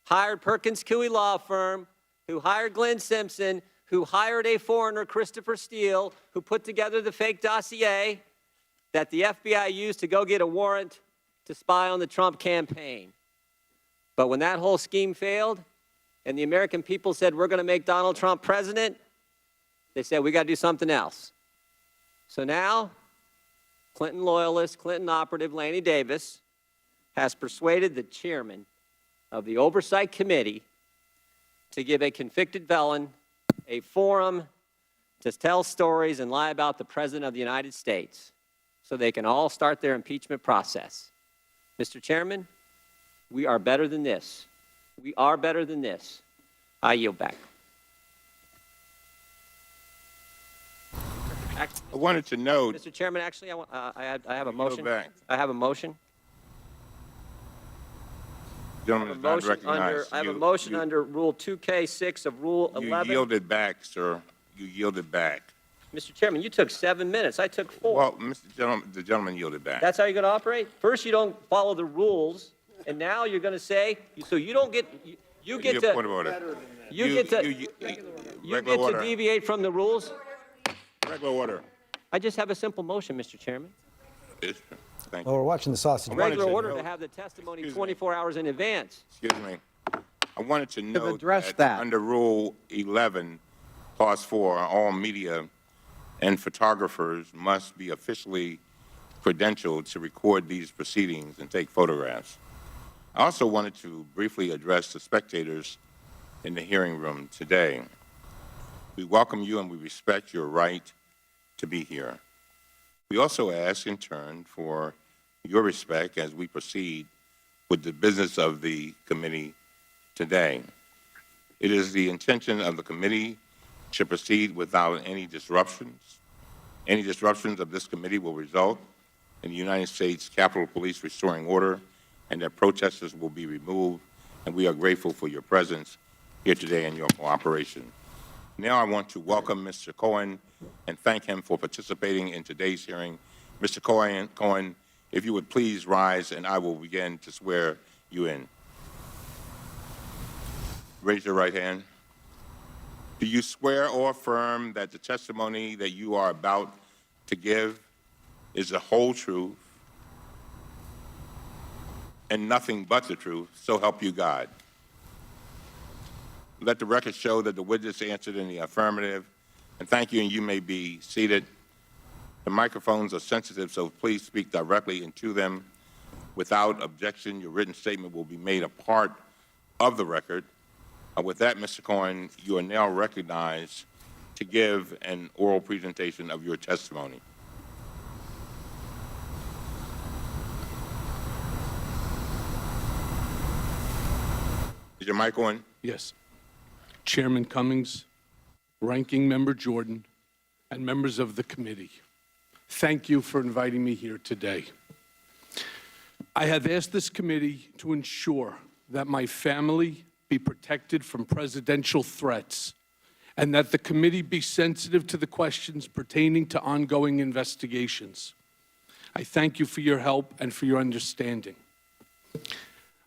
hired Perkins Coie law firm, who hired Glenn Simpson, who hired a foreigner, Christopher Steele, who put together the fake dossier that the FBI used to go get a warrant to spy on the Trump campaign. But when that whole scheme failed and the American people said, we're going to make Donald Trump president, they said, we got to do something else. So now, Clinton loyalist, Clinton operative Laney Davis has persuaded the chairman of the Oversight Committee to give a convicted felon a forum to tell stories and lie about the President of the United States so they can all start their impeachment process. Mr. Chairman, we are better than this. We are better than this. I yield back. I wanted to note, Mr. Chairman, actually, I have a motion. back. I have a motion. Gentleman is not recognized. I have a motion under Rule 2K6 of Rule 11. You yielded back, sir. You yielded back. Mr. Chairman, you took 7 minutes. I took 4. Well, the gentleman yielded back. That's how you're going to operate? First, you don't follow the rules, and now you're going to say, so you don't get, you get to, Point of order. you get to, you Regular get to order. deviate from the rules. Regular order. I just have a simple motion, Mr. Chairman. Thank Well, we're watching the sausage. Regular order to have the testimony 24 hours in advance. Excuse me. I wanted to note addressed that. under Rule 11, Clause 4, all media and photographers must be officially credentialed to record these proceedings and take photographs. I also wanted to briefly address the spectators in the hearing room today. We welcome you and we respect your right to be here. We also ask in turn for your respect as we proceed with the business of the committee today. It is the intention of the committee to proceed without any disruptions. Any disruptions of this committee will result in the United States Capitol Police restoring order, and that protesters will be removed, and we are grateful for your presence here today and your cooperation. Now I want to welcome Mr. Cohen and thank him for participating in today's hearing. Mr. Cohen, if you would please rise, and I will begin to swear you in. Raise your right hand. Do you swear or affirm that the testimony that you are about to give is the whole truth and nothing but the truth, so help you God? Let the record show that the witness answered in the affirmative. And thank you, and you may be seated. The microphones are sensitive, so please speak directly into them. Without objection, your written statement will be made a part of the record. With that, Mr. Cohen, you are now recognized to give an oral presentation of your testimony. Is your mic on? Yes. Chairman Cummings, Ranking Member Jordan, and members of the committee, thank you for inviting me here today. I have asked this committee to ensure that my family be protected from presidential threats and that the committee be sensitive to the questions pertaining to ongoing investigations. I thank you for your help and for your understanding.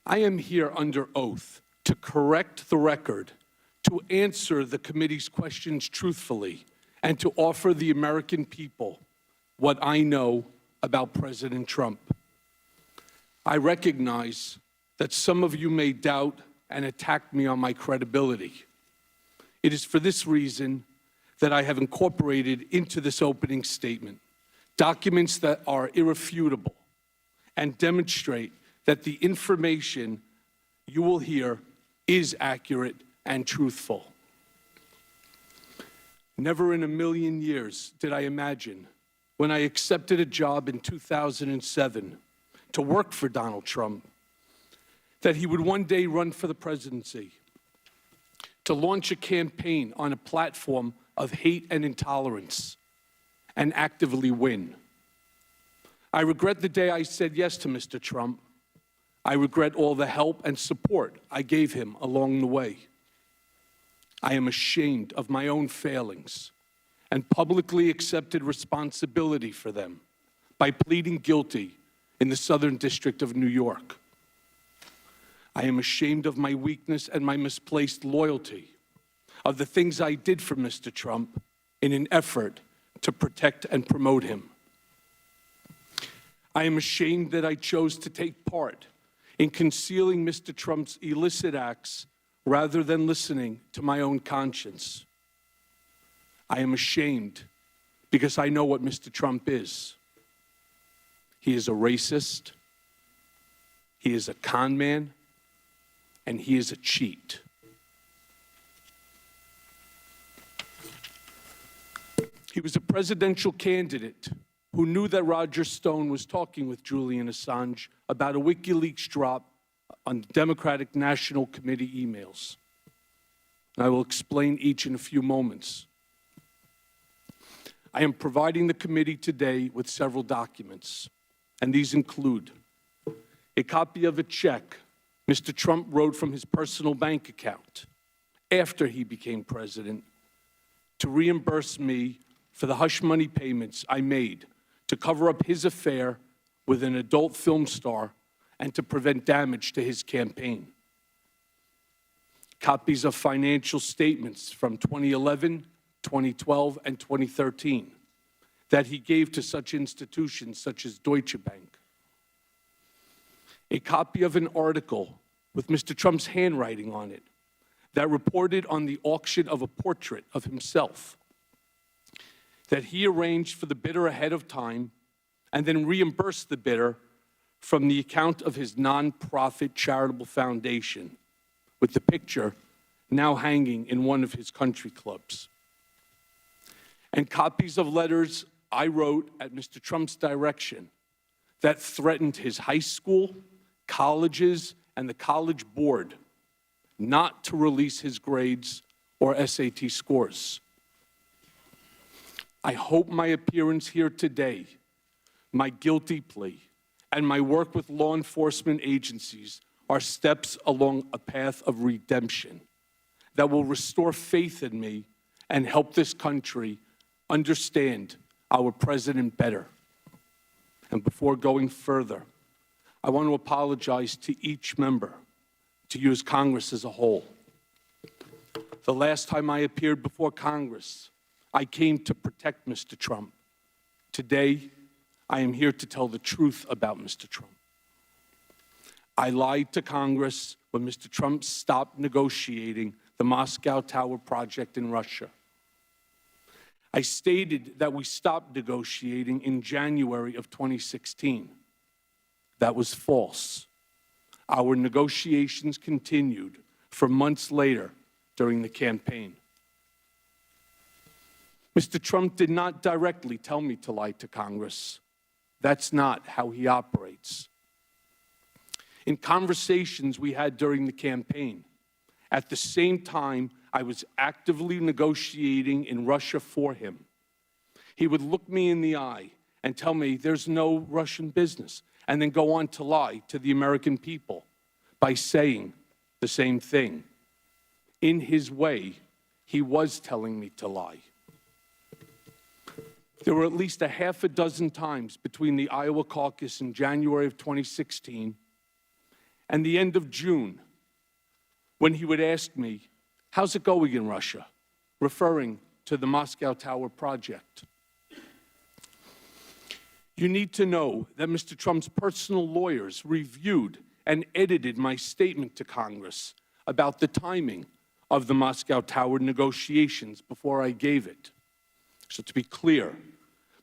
I am here under oath to correct the record, to answer the committee's questions truthfully, and to offer the American people what I know about President Trump. I recognize that some of you may doubt and attack me on my credibility. It is for this reason that I have incorporated into this opening statement documents that are irrefutable and demonstrate that the information you will hear is accurate and truthful. Never in a million years did I imagine, when I accepted a job in 2007 to work for Donald Trump, that he would one day run for the presidency, to launch a campaign on a platform of hate and intolerance, and actively win. I regret the day I said yes to Mr. Trump. I regret all the help and support I gave him along the way. I am ashamed of my own failings and publicly accepted responsibility for them by pleading guilty in the Southern District of New York. I am ashamed of my weakness and my misplaced loyalty, of the things I did for Mr. Trump in an effort to protect and promote him. I am ashamed that I chose to take part in concealing Mr. Trump's illicit acts rather than listening to my own conscience. I am ashamed because I know what Mr. Trump is. He is a racist, he is a con man, and he is a cheat. He was a presidential candidate who knew that Roger Stone was talking with Julian Assange about a WikiLeaks drop on Democratic National Committee emails. And I will explain each in a few moments. I am providing the committee today with several documents, and these include a copy of a check Mr. Trump wrote from his personal bank account after he became president to reimburse me for the hush money payments I made to cover up his affair with an adult film star and to prevent damage to his campaign. Copies of financial statements from 2011, 2012, and 2013 that he gave to such institutions such as Deutsche Bank. A copy of an article with Mr. Trump's handwriting on it that reported on the auction of a portrait of himself that he arranged for the bidder ahead of time and then reimbursed the bidder from the account of his nonprofit charitable foundation, with the picture now hanging in one of his country clubs. And copies of letters I wrote at Mr. Trump's direction that threatened his high school, colleges, and the college board not to release his grades or SAT scores. I hope my appearance here today, my guilty plea, and my work with law enforcement agencies are steps along a path of redemption that will restore faith in me and help this country understand our president better. And before going further, I want to apologize to each member, to you as Congress as a whole. The last time I appeared before Congress, I came to protect Mr. Trump. Today, I am here to tell the truth about Mr. Trump. I lied to Congress when Mr. Trump stopped negotiating the Moscow Tower project in Russia. I stated that we stopped negotiating in January of 2016. That was false. Our negotiations continued for months later during the campaign. Mr. Trump did not directly tell me to lie to Congress. That's not how he operates. In conversations we had during the campaign, At the same time, I was actively negotiating in Russia for him. He would look me in the eye and tell me there's no Russian business, and then go on to lie to the American people by saying the same thing. In his way, he was telling me to lie. There were at least a half a dozen times between the Iowa caucus in January of 2016 and the end of June when he would ask me, "How's it going in Russia?" referring to the Moscow Tower project. You need to know that Mr. Trump's personal lawyers reviewed and edited my statement to Congress about the timing of the Moscow Tower negotiations before I gave it. So to be clear,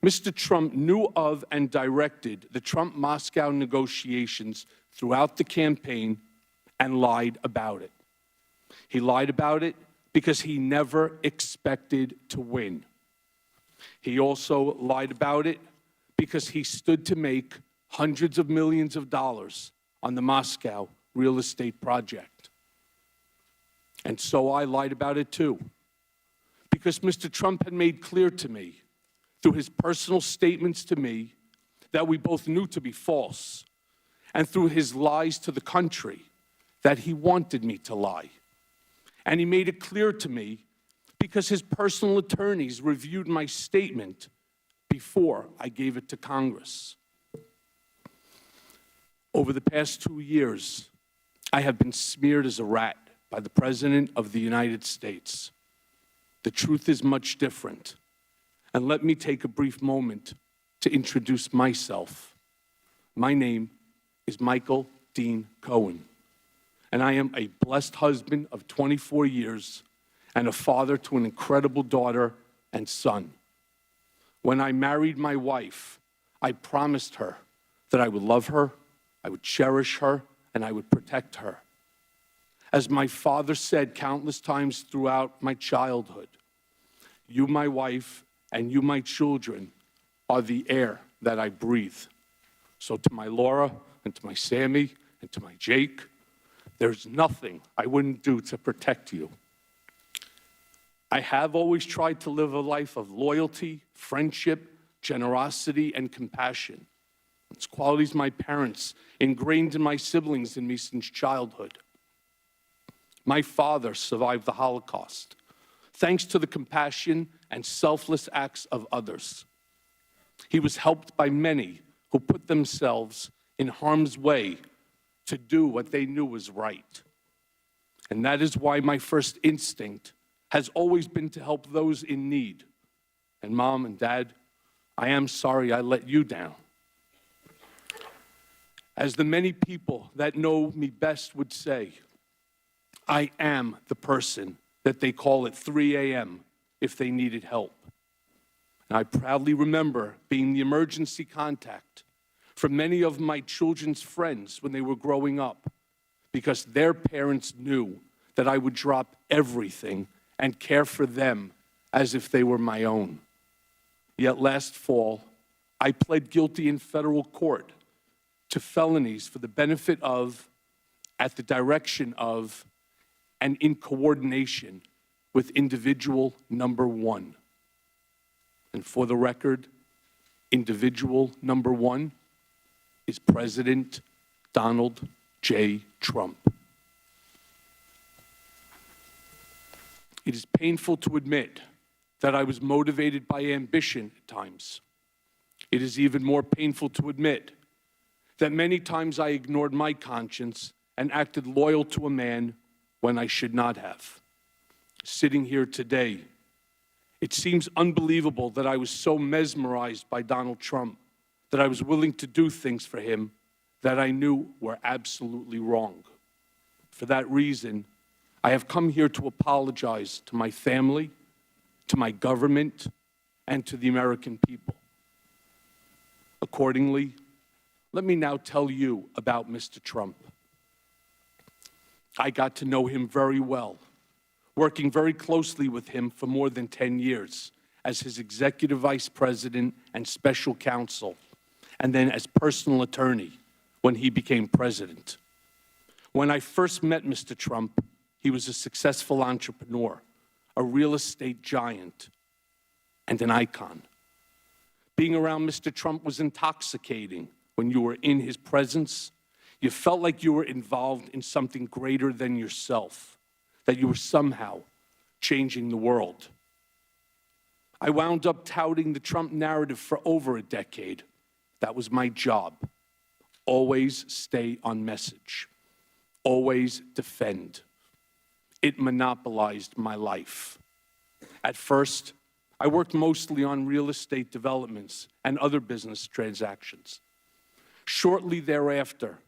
Mr. Trump knew of and directed the Trump-Moscow negotiations throughout the campaign and lied about it. He lied about it because he never expected to win. He also lied about it because he stood to make hundreds of millions of dollars on the Moscow real estate project. And so I lied about it too, because Mr. Trump had made clear to me through his personal statements to me that we both knew to be false, and through his lies to the country that he wanted me to lie. And he made it clear to me because his personal attorneys reviewed my statement before I gave it to Congress. Over the past 2 years, I have been smeared as a rat by the President of the United States. The truth is much different. And let me take a brief moment to introduce myself. My name is Michael Dean Cohen, and I am a blessed husband of 24 years and a father to an incredible daughter and son. When I married my wife, I promised her that I would love her, I would cherish her, and I would protect her. As my father said countless times throughout my childhood, you, my wife, and you, my children, are the air that I breathe. So to my Laura, and to my Sammy, and to my Jake, there's nothing I wouldn't do to protect you. I have always tried to live a life of loyalty, friendship, generosity, and compassion. It's qualities my parents ingrained in my siblings and me since childhood. My father survived the Holocaust, thanks to the compassion and selfless acts of others. He was helped by many who put themselves in harm's way to do what they knew was right. And that is why my first instinct has always been to help those in need. And Mom and Dad, I am sorry I let you down. As the many people that know me best would say, I am the person that they call at 3 a.m. if they needed help. And I proudly remember being the emergency contact for many of my children's friends when they were growing up, because their parents knew that I would drop everything and care for them as if they were my own. Yet last fall, I pled guilty in federal court to felonies for the benefit of, at the direction of, and in coordination with individual number one. And for the record, individual number one is President Donald J. Trump. It is painful to admit that I was motivated by ambition at times. It is even more painful to admit that many times I ignored my conscience and acted loyal to a man when I should not have. Sitting here today, it seems unbelievable that I was so mesmerized by Donald Trump that I was willing to do things for him that I knew were absolutely wrong. For that reason, I have come here to apologize to my family, to my government, and to the American people. Accordingly, let me now tell you about Mr. Trump. I got to know him very well, working very closely with him for more than 10 years as his executive vice president and special counsel, and then as personal attorney when he became president. When I first met Mr. Trump, he was a successful entrepreneur, a real estate giant, and an icon. Being around Mr. Trump was intoxicating. When you were in his presence, you felt like you were involved in something greater than yourself, that you were somehow changing the world. I wound up touting the Trump narrative for over a decade. That was my job. Always stay on message. Always defend. It monopolized my life. At first, I worked mostly on real estate developments and other business transactions. Shortly thereafter,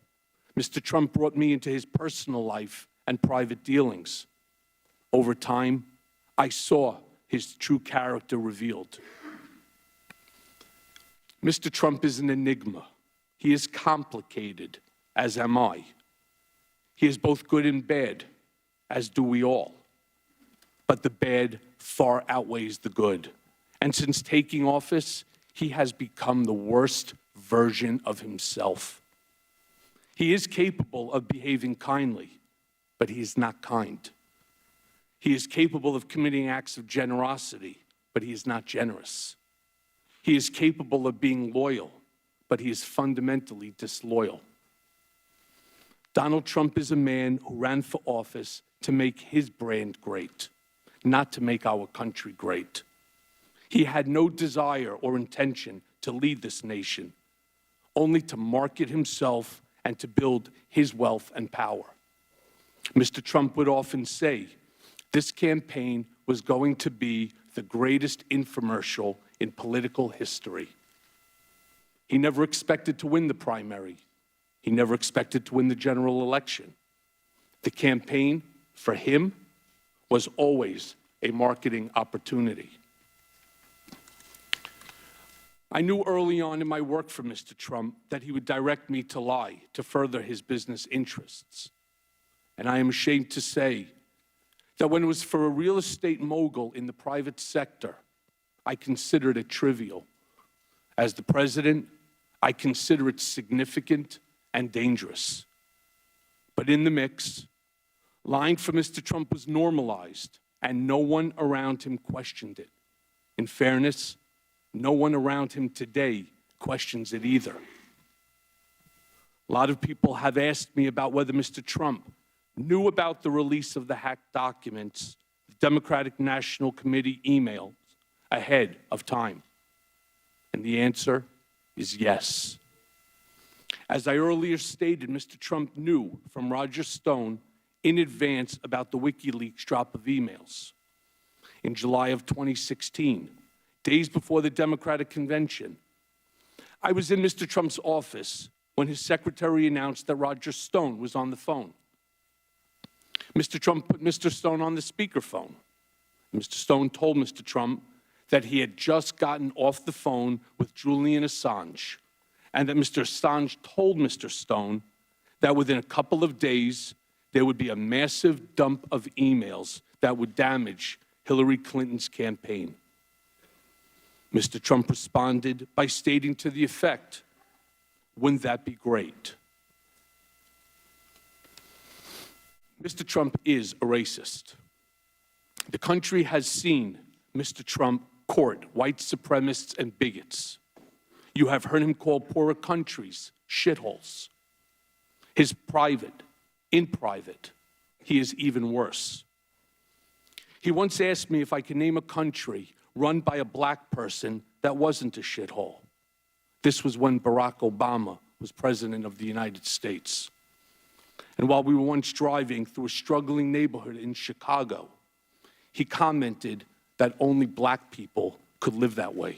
Mr. Trump brought me into his personal life and private dealings. Over time, I saw his true character revealed. Mr. Trump is an enigma. He is complicated, as am I. He is both good and bad, as do we all. But the bad far outweighs the good. And since taking office, he has become the worst version of himself. He is capable of behaving kindly, but he is not kind. He is capable of committing acts of generosity, but he is not generous. He is capable of being loyal, but he is fundamentally disloyal. Donald Trump is a man who ran for office to make his brand great, not to make our country great. He had no desire or intention to lead this nation, only to market himself and to build his wealth and power. Mr. Trump would often say, this campaign was going to be the greatest infomercial in political history. He never expected to win the primary. He never expected to win the general election. The campaign, for him, was always a marketing opportunity. I knew early on in my work for Mr. Trump that he would direct me to lie to further his business interests. And I am ashamed to say that when it was for a real estate mogul in the private sector, I considered it trivial. As the president, I consider it significant and dangerous. But in the mix, lying for Mr. Trump was normalized, and no one around him questioned it. In fairness, no one around him today questions it either. A lot of people have asked me about whether Mr. Trump knew about the release of the hacked documents, the Democratic National Committee emails, ahead of time. And the answer is yes. As I earlier stated, Mr. Trump knew from Roger Stone in advance about the WikiLeaks drop of emails. In July of 2016, days before the Democratic convention, I was in Mr. Trump's office when his secretary announced that Roger Stone was on the phone. Mr. Trump put Mr. Stone on the speakerphone. Mr. Stone told Mr. Trump that he had just gotten off the phone with Julian Assange, and that Mr. Assange told Mr. Stone that within a couple of days, there would be a massive dump of emails that would damage Hillary Clinton's campaign. Mr. Trump responded by stating to the effect, "Wouldn't that be great?" Mr. Trump is a racist. The country has seen Mr. Trump court white supremacists and bigots. You have heard him call poorer countries shitholes. In private, he is even worse. He once asked me if I could name a country run by a black person that wasn't a shithole. This was when Barack Obama was president of the United States. And while we were once driving through a struggling neighborhood in Chicago, he commented that only black people could live that way.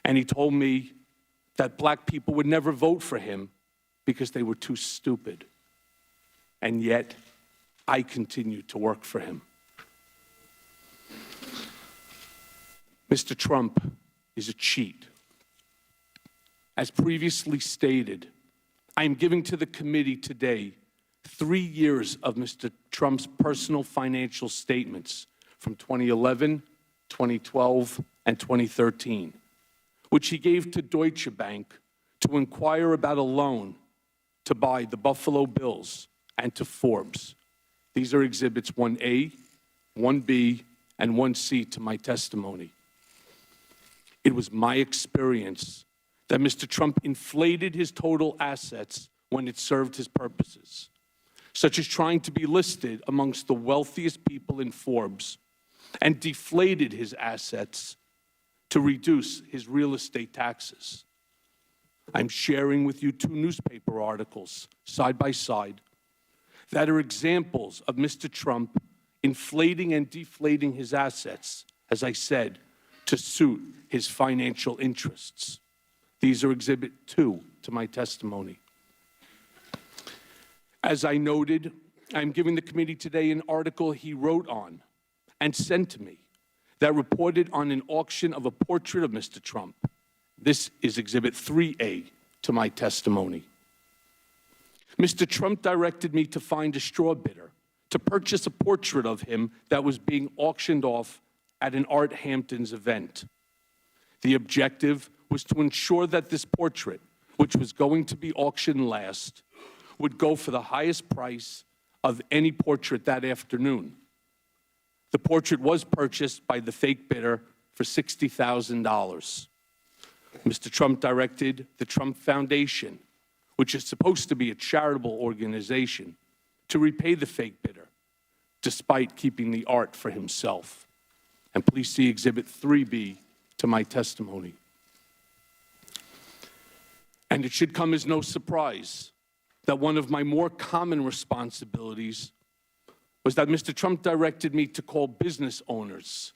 And he told me that black people would never vote for him because they were too stupid. And yet, I continued to work for him. Mr. Trump is a cheat. As previously stated, I am giving to the committee today 3 years of Mr. Trump's personal financial statements from 2011, 2012, and 2013, which he gave to Deutsche Bank to inquire about a loan to buy the Buffalo Bills and to Forbes. These are Exhibits 1A, 1B, and 1C to my testimony. It was my experience that Mr. Trump inflated his total assets when it served his purposes, such as trying to be listed amongst the wealthiest people in Forbes, and deflated his assets to reduce his real estate taxes. I'm sharing with you 2 newspaper articles, side by side, that are examples of Mr. Trump inflating and deflating his assets, as I said, to suit his financial interests. These are Exhibit 2 to my testimony. As I noted, I'm giving the committee today an article he wrote on and sent to me that reported on an auction of a portrait of Mr. Trump. This is Exhibit 3A to my testimony. Mr. Trump directed me to find a straw bidder to purchase a portrait of him that was being auctioned off at an Art Hamptons event. The objective was to ensure that this portrait, which was going to be auctioned last, would go for the highest price of any portrait that afternoon. The portrait was purchased by the fake bidder for $60,000. Mr. Trump directed the Trump Foundation, which is supposed to be a charitable organization, to repay the fake bidder, despite keeping the art for himself. And please see Exhibit 3B to my testimony. And it should come as no surprise that one of my more common responsibilities was that Mr. Trump directed me to call business owners,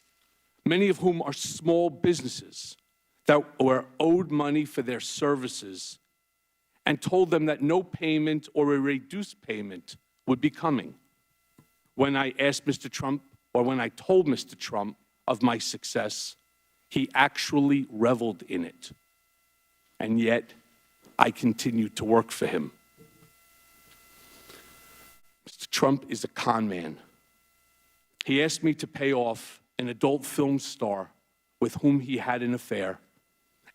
many of whom are small businesses that were owed money for their services, and told them that no payment or a reduced payment would be coming. When I asked Mr. Trump, or when I told Mr. Trump of my success, he actually reveled in it. And yet, I continued to work for him. Mr. Trump is a con man. He asked me to pay off an adult film star with whom he had an affair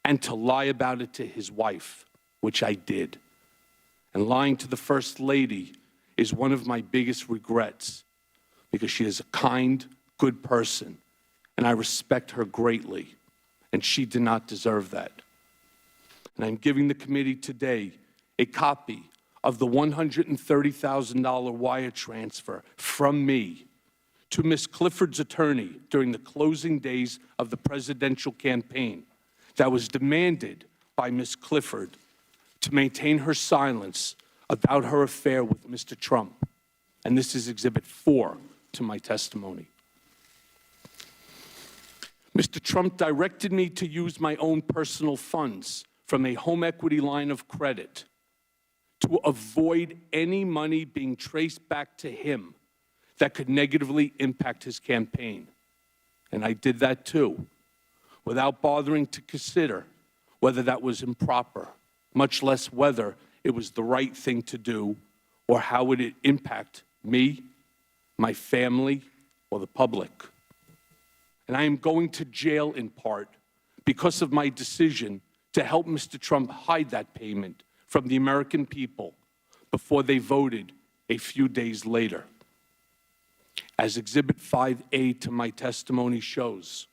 and to lie about it to his wife, which I did. And lying to the First Lady is one of my biggest regrets because she is a kind, good person, and I respect her greatly, and she did not deserve that. And I'm giving the committee today a copy of the $130,000 wire transfer from me to Ms. Clifford's attorney during the closing days of the presidential campaign that was demanded by Ms. Clifford to maintain her silence about her affair with Mr. Trump. And this is Exhibit 4 to my testimony. Mr. Trump directed me to use my own personal funds from a home equity line of credit to avoid any money being traced back to him that could negatively impact his campaign. And I did that too, without bothering to consider whether that was improper, much less whether it was the right thing to do or how would it impact me, my family, or the public. And I am going to jail in part because of my decision to help Mr. Trump hide that payment from the American people before they voted a few days later. As Exhibit 5A to my testimony shows,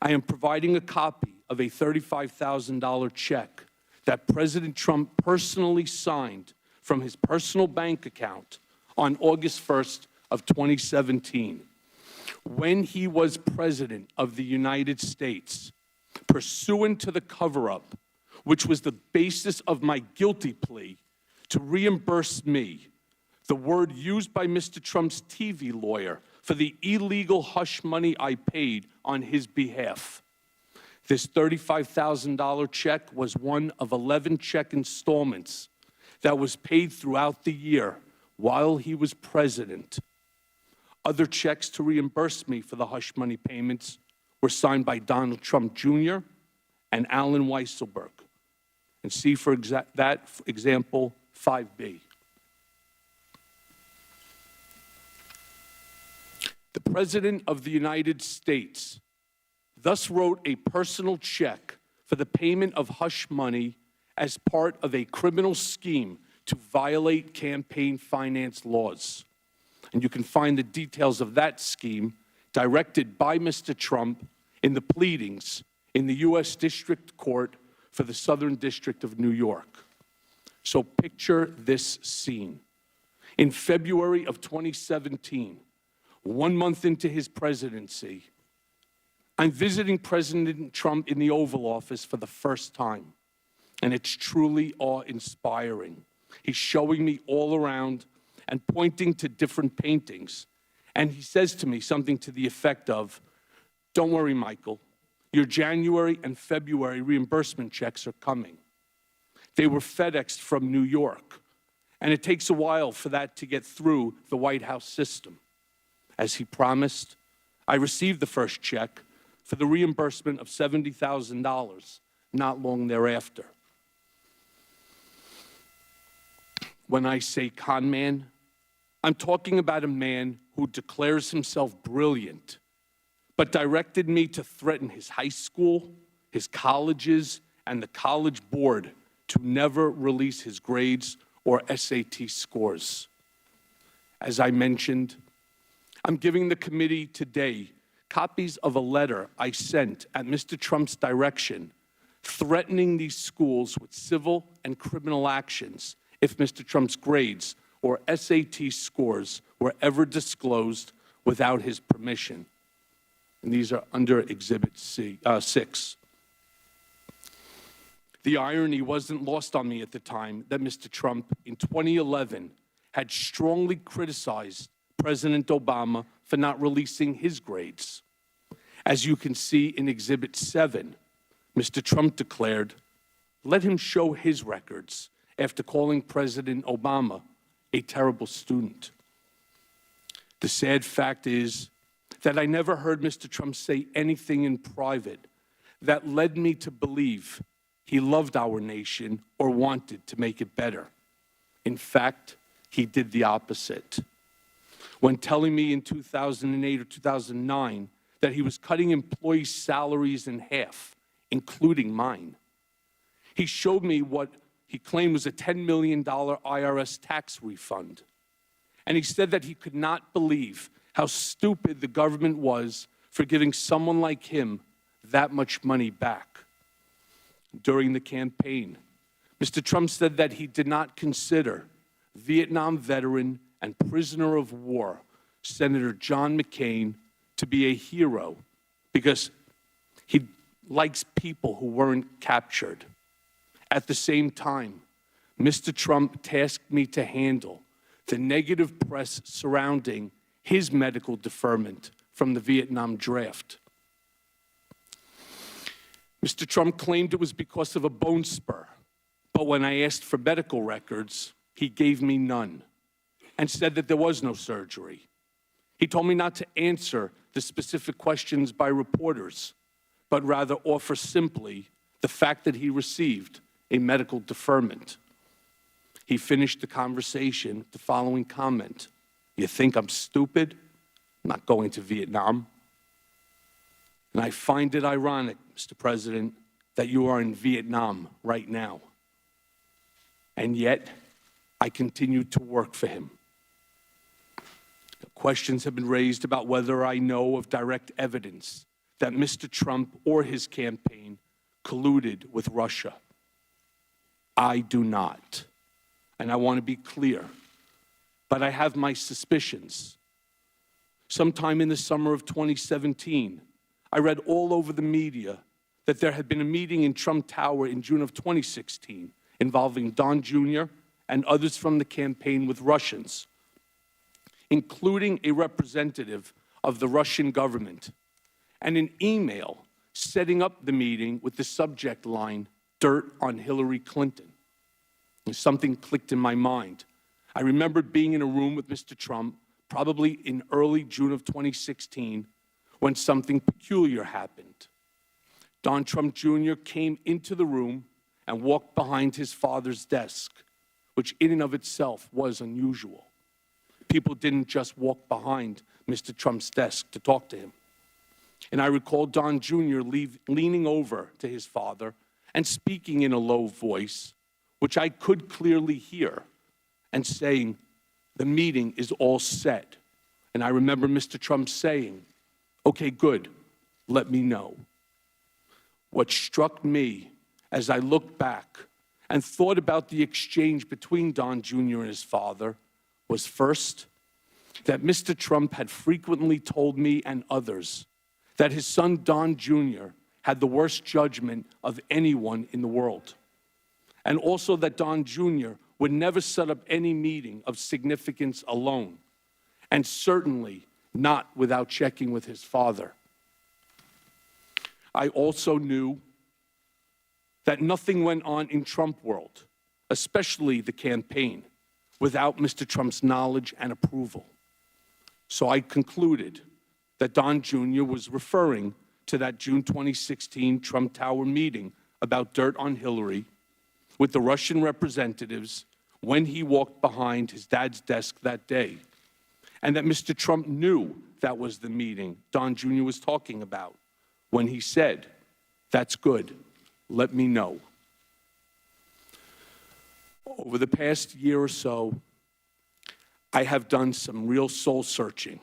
I am providing a copy of a $35,000 check that President Trump personally signed from his personal bank account on August 1st of 2017, when he was President of the United States, pursuant to the cover-up, which was the basis of my guilty plea, to reimburse me, the word used by Mr. Trump's TV lawyer, for the illegal hush money I paid on his behalf. This $35,000 check was one of 11 check installments that was paid throughout the year while he was president. Other checks to reimburse me for the hush money payments were signed by Donald Trump Jr. and Allen Weisselberg. And see for example 5B. The President of the United States thus wrote a personal check for the payment of hush money as part of a criminal scheme to violate campaign finance laws. And you can find the details of that scheme directed by Mr. Trump in the pleadings in the U.S. District Court for the Southern District of New York. So picture this scene. In February of 2017, 1 month into his presidency, I'm visiting President Trump in the Oval Office for the first time, and it's truly awe-inspiring. He's showing me all around and pointing to different paintings, and he says to me something to the effect of, "Don't worry, Michael, your January and February reimbursement checks are coming." They were FedExed from New York, and it takes a while for that to get through the White House system. As he promised, I received the first check for the reimbursement of $70,000 not long thereafter. When I say con man, I'm talking about a man who declares himself brilliant, but directed me to threaten his high school, his colleges, and the College Board to never release his grades or SAT scores. As I mentioned, I'm giving the committee today copies of a letter I sent at Mr. Trump's direction, threatening these schools with civil and criminal actions if Mr. Trump's grades or SAT scores were ever disclosed without his permission. And these are under Exhibit 6. The irony wasn't lost on me at the time that Mr. Trump, in 2011, had strongly criticized President Obama for not releasing his grades. As you can see in Exhibit 7, Mr. Trump declared, "Let him show his records," after calling President Obama a terrible student. The sad fact is that I never heard Mr. Trump say anything in private that led me to believe he loved our nation or wanted to make it better. In fact, he did the opposite. When telling me in 2008 or 2009 that he was cutting employees' salaries in half, including mine, he showed me what he claimed was a $10 million IRS tax refund. And he said that he could not believe how stupid the government was for giving someone like him that much money back. During the campaign, Mr. Trump said that he did not consider Vietnam veteran and prisoner of war Senator John McCain to be a hero because he likes people who weren't captured. At the same time, Mr. Trump tasked me to handle the negative press surrounding his medical deferment from the Vietnam draft. Mr. Trump claimed it was because of a bone spur, but when I asked for medical records, he gave me none and said that there was no surgery. He told me not to answer the specific questions by reporters, but rather offer simply the fact that he received a medical deferment. He finished the conversation with the following comment: "You think I'm stupid? I'm not going to Vietnam." And I find it ironic, Mr. President, that you are in Vietnam right now. And yet, I continue to work for him. Questions have been raised about whether I know of direct evidence that Mr. Trump or his campaign colluded with Russia. I do not. And I want to be clear, but I have my suspicions. Sometime in the summer of 2017, I read all over the media that there had been a meeting in Trump Tower in June of 2016 involving Don Jr. and others from the campaign with Russians, including a representative of the Russian government, and an email setting up the meeting with the subject line, "Dirt on Hillary Clinton." And something clicked in my mind. I remembered being in a room with Mr. Trump, probably in early June of 2016, when something peculiar happened. Don Trump Jr. came into the room and walked behind his father's desk, which in and of itself was unusual. People didn't just walk behind Mr. Trump's desk to talk to him. And I recall Don Jr. leaning over to his father and speaking in a low voice, which I could clearly hear, and saying, "The meeting is all set. And I remember Mr. Trump saying, okay, good, let me know. What struck me as I looked back and thought about the exchange between Don Jr. and his father was first, that Mr. Trump had frequently told me and others that his son Don Jr. had the worst judgment of anyone in the world. And also that Don Jr. would never set up any meeting of significance alone, and certainly not without checking with his father. I also knew that nothing went on in Trump world, especially the campaign, without Mr. Trump's knowledge and approval. So I concluded that Don Jr. was referring to that June 2016 Trump Tower meeting about dirt on Hillary with the Russian representatives when he walked behind his dad's desk that day, and that Mr. Trump knew that was the meeting Don Jr. was talking about when he said, "That's good, let me know." Over the past year or so, I have done some real soul searching,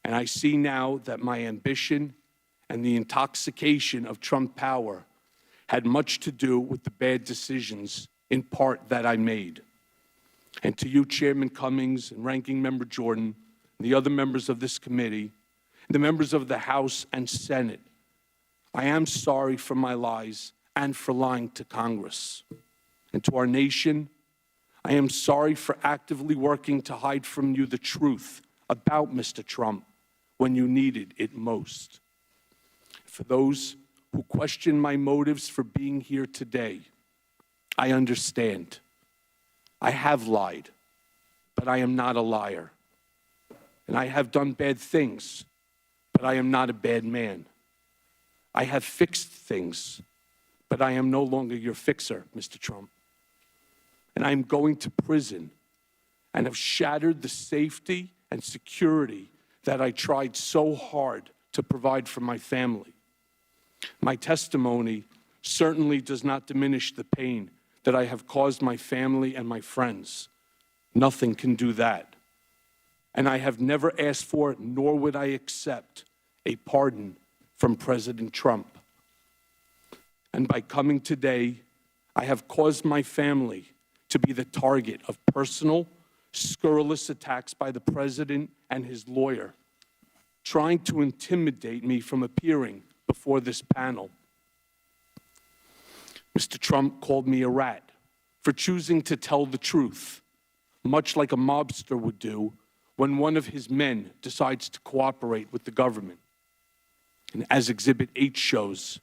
and I see now that my ambition and the intoxication of Trump power had much to do with the bad decisions, in part, that I made. And to you, Chairman Cummings and Ranking Member Jordan, and the other members of this committee, the members of the House and Senate, I am sorry for my lies and for lying to Congress. And to our nation, I am sorry for actively working to hide from you the truth about Mr. Trump when you needed it most. For those who question my motives for being here today, I understand. I have lied, but I am not a liar. And I have done bad things, but I am not a bad man. I have fixed things, but I am no longer your fixer, Mr. Trump. And I am going to prison and have shattered the safety and security that I tried so hard to provide for my family. My testimony certainly does not diminish the pain that I have caused my family and my friends. Nothing can do that. And I have never asked for, nor would I accept, a pardon from President Trump. And by coming today, I have caused my family to be the target of personal, scurrilous attacks by the president and his lawyer, trying to intimidate me from appearing before this panel. Mr. Trump called me a rat for choosing to tell the truth, much like a mobster would do when one of his men decides to cooperate with the government. And as Exhibit 8 shows,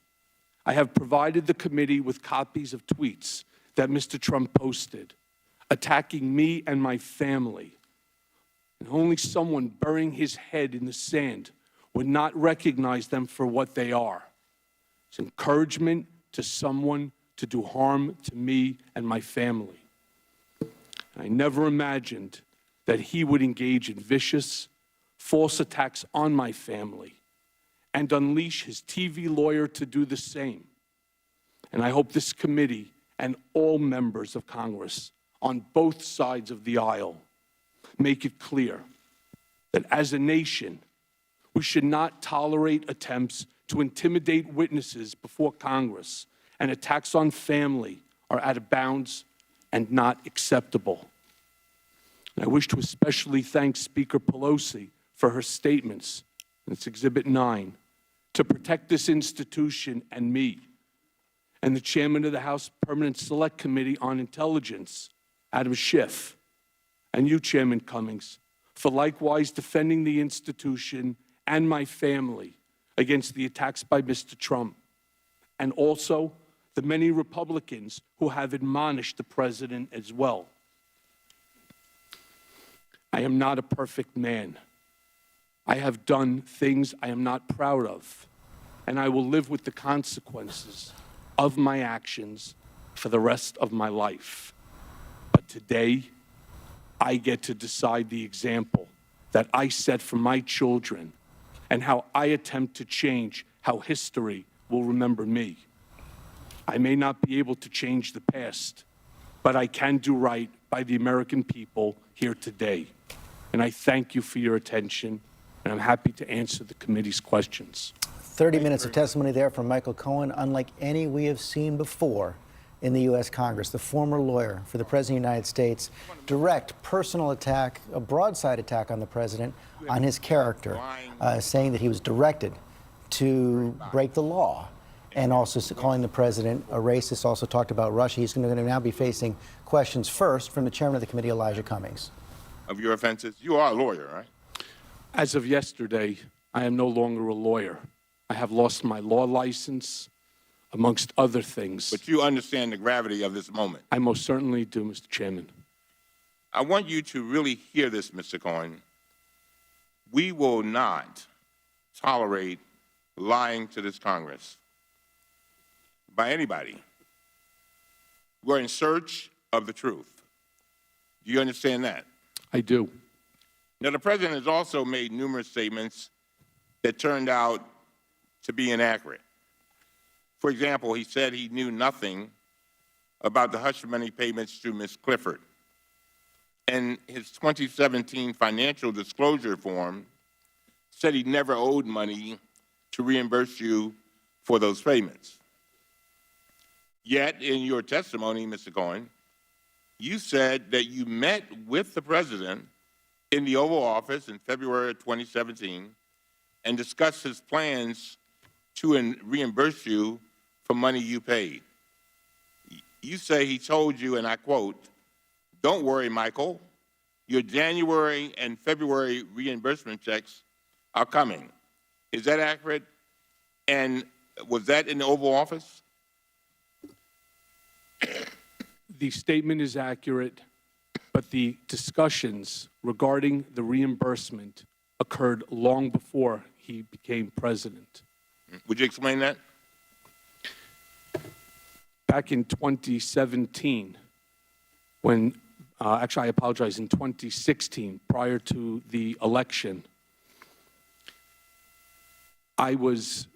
I have provided the committee with copies of tweets that Mr. Trump posted, attacking me and my family. And only someone burying his head in the sand would not recognize them for what they are. It's encouragement to someone to do harm to me and my family. And I never imagined that he would engage in vicious, false attacks on my family and unleash his TV lawyer to do the same. And I hope this committee and all members of Congress on both sides of the aisle make it clear that as a nation, we should not tolerate attempts to intimidate witnesses before Congress, and attacks on family are out of bounds and not acceptable. And I wish to especially thank Speaker Pelosi for her statements, and it's Exhibit 9, to protect this institution and me, and the chairman of the House Permanent Select Committee on Intelligence, Adam Schiff, and you, Chairman Cummings, for likewise defending the institution and my family against the attacks by Mr. Trump, and also the many Republicans who have admonished the president as well. I am not a perfect man. I have done things I am not proud of, and I will live with the consequences of my actions for the rest of my life. But today, I get to decide the example that I set for my children and how I attempt to change how history will remember me. I may not be able to change the past, but I can do right by the American people here today. And I thank you for your attention, and I'm happy to answer the committee's questions. 30 minutes of testimony there from Michael Cohen, unlike any we have seen before in the U.S. Congress. The former lawyer for the President of the United States, direct personal attack, a broadside attack on the President, on his character, saying that he was directed to break the law, and also calling the President a racist, also talked about Russia. He's going to now be facing questions first from the chairman of the committee, Elijah Cummings. Of your offenses? You are a lawyer, right? As of yesterday, I am no longer a lawyer. I have lost my law license, amongst other things. But you understand the gravity of this moment. I most certainly do, Mr. Chairman. I want you to really hear this, Mr. Cohen. We will not tolerate lying to this Congress by anybody. We're in search of the truth. Do you understand that? I do. Now, the President has also made numerous statements that turned out to be inaccurate. For example, he said he knew nothing about the hush money payments to Ms. Clifford. And his 2017 financial disclosure form said he never owed money to reimburse you for those payments. Yet, in your testimony, Mr. Cohen, you said that you met with the President in the Oval Office in February of 2017 and discussed his plans to reimburse you for money you paid. You say he told you, and I quote, "Don't worry, Michael, your January and February reimbursement checks are coming." Is that accurate? And was that in the Oval Office? The statement is accurate, but the discussions regarding the reimbursement occurred long before he became president. Would you explain that? Back in 2017, when, actually I apologize, in 2016, prior to the election, I was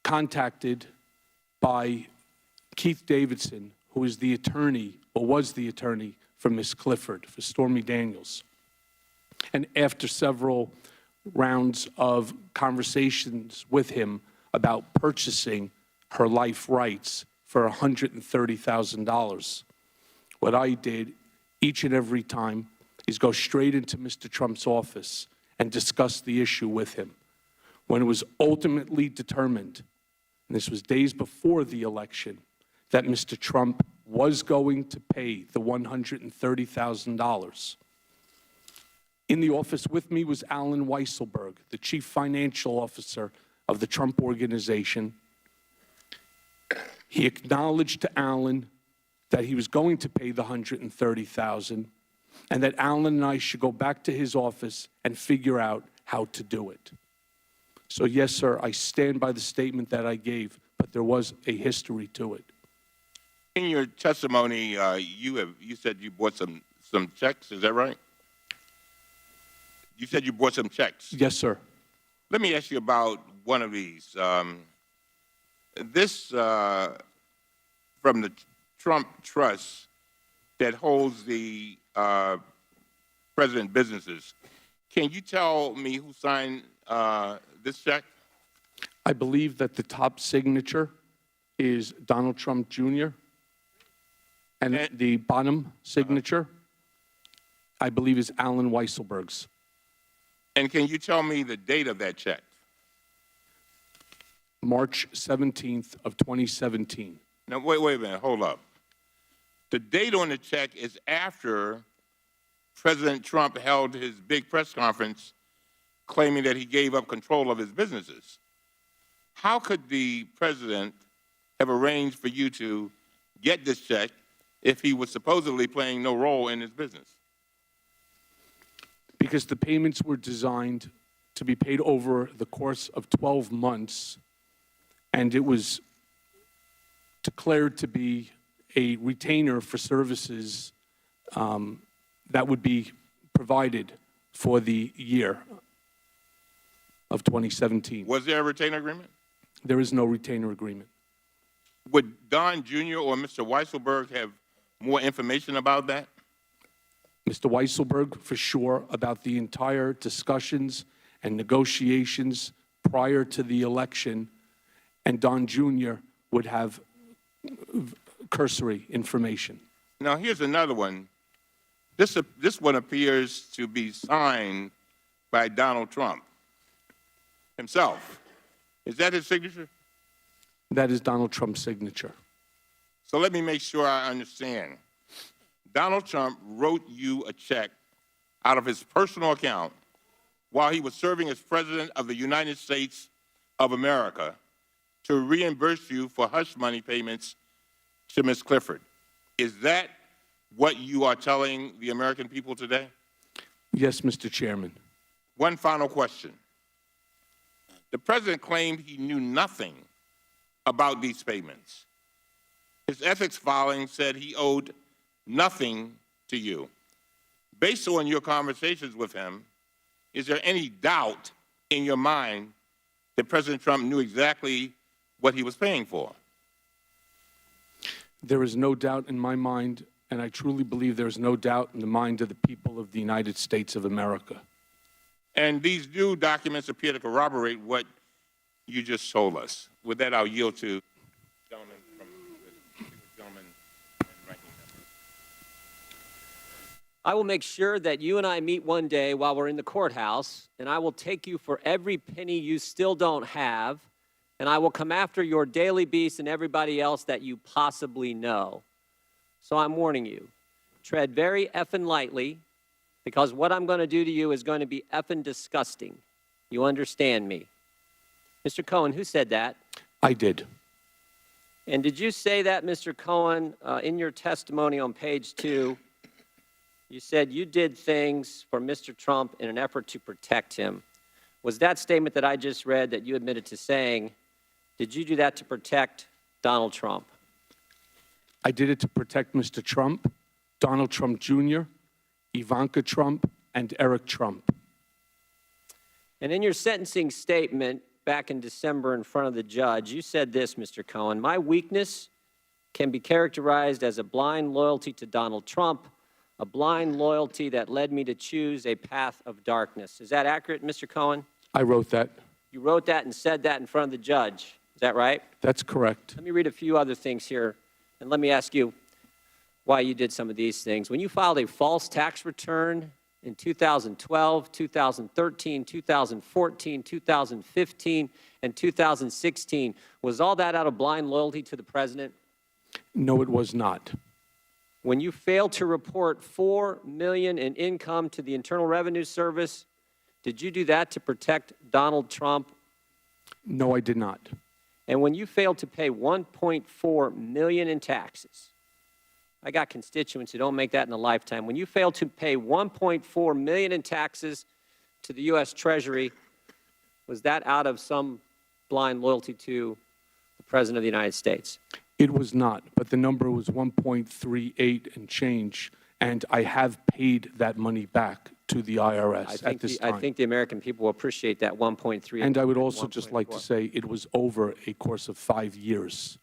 contacted by Keith Davidson, who is the attorney, or was the attorney for Ms. Clifford, for Stormy Daniels. And after several rounds of conversations with him about purchasing her life rights for $130,000, what I did each and every time is go straight into Mr. Trump's office and discuss the issue with him. When it was ultimately determined, and this was days before the election, that Mr. Trump was going to pay the $130,000. In the office with me was Alan Weisselberg, the chief financial officer of the Trump Organization. He acknowledged to Alan that he was going to pay the $130,000 and that Alan and I should go back to his office and figure out how to do it. So yes, sir, I stand by the statement that I gave, but there was a history to it. In your testimony, you said you bought some checks. Is that right? You said you bought some checks. Yes, sir. Let me ask you about one of these. This from the Trump Trust that holds the president businesses. Can you tell me who signed this check? I believe that the top signature is Donald Trump Jr. And the bottom signature, I believe, is Alan Weisselberg's. And can you tell me the date of that check? March 17th of 2017. Now, wait a minute, hold up. The date on the check is after President Trump held his big press conference claiming that he gave up control of his businesses. How could the president have arranged for you to get this check if he was supposedly playing no role in his business? Because the payments were designed to be paid over the course of 12 months, and it was declared to be a retainer for services that would be provided for the year of 2017. Was there a retainer agreement? There is no retainer agreement. Would Don Jr. or Mr. Weisselberg have more information about that? Mr. Weisselberg, for sure, about the entire discussions and negotiations prior to the election, and Don Jr. would have cursory information. Now, here's another one. This one appears to be signed by Donald Trump himself. Is that his signature? That is Donald Trump's signature. So let me make sure I understand. Donald Trump wrote you a check out of his personal account while he was serving as President of the United States of America to reimburse you for hush money payments to Ms. Clifford. Is that what you are telling the American people today? Yes, Mr. Chairman. One final question. The President claimed he knew nothing about these payments. His ethics filing said he owed nothing to you. Based on your conversations with him, is there any doubt in your mind that President Trump knew exactly what he was paying for? There is no doubt in my mind, and I truly believe there is no doubt in the mind of the people of the United States of America. And these new documents appear to corroborate what you just told us. With that, I'll yield to the gentleman from the gentleman and ranking member. I will make sure that you and I meet one day while we're in the courthouse, and I will take you for every penny you still don't have, and I will come after your Daily Beast and everybody else that you possibly know. So I'm warning you, tread very effing lightly, because what I'm going to do to you is going to be effing disgusting. You understand me? Mr. Cohen, who said that? I did. And did you say that, Mr. Cohen, in your testimony on page 2? You said you did things for Mr. Trump in an effort to protect him. Was that statement that I just read that you admitted to saying, did you do that to protect Donald Trump? I did it to protect Mr. Trump, Donald Trump Jr., Ivanka Trump, and Eric Trump. And in your sentencing statement back in December in front of the judge, you said this, Mr. Cohen, my weakness can be characterized as a blind loyalty to Donald Trump, a blind loyalty that led me to choose a path of darkness. Is that accurate, Mr. Cohen? I wrote that. You wrote that and said that in front of the judge. Is that right? That's correct. Let me read a few other things here, and let me ask you why you did some of these things. When you filed a false tax return in 2012, 2013, 2014, 2015, and 2016, was all that out of blind loyalty to the president? No, it was not. When you failed to report $4 million in income to the Internal Revenue Service, did you do that to protect Donald Trump? No, I did not. And when you failed to pay $1.4 million in taxes, I got constituents who don't make that in a lifetime. When you failed to pay $1.4 million in taxes to the U.S. Treasury, was that out of some blind loyalty to the President of the United States? It was not, but the number was 1.38 and change, and I have paid that money back to the IRS at this time. I think the American people will appreciate that 1.3. And I would also just like to say it was over a course of 5 years,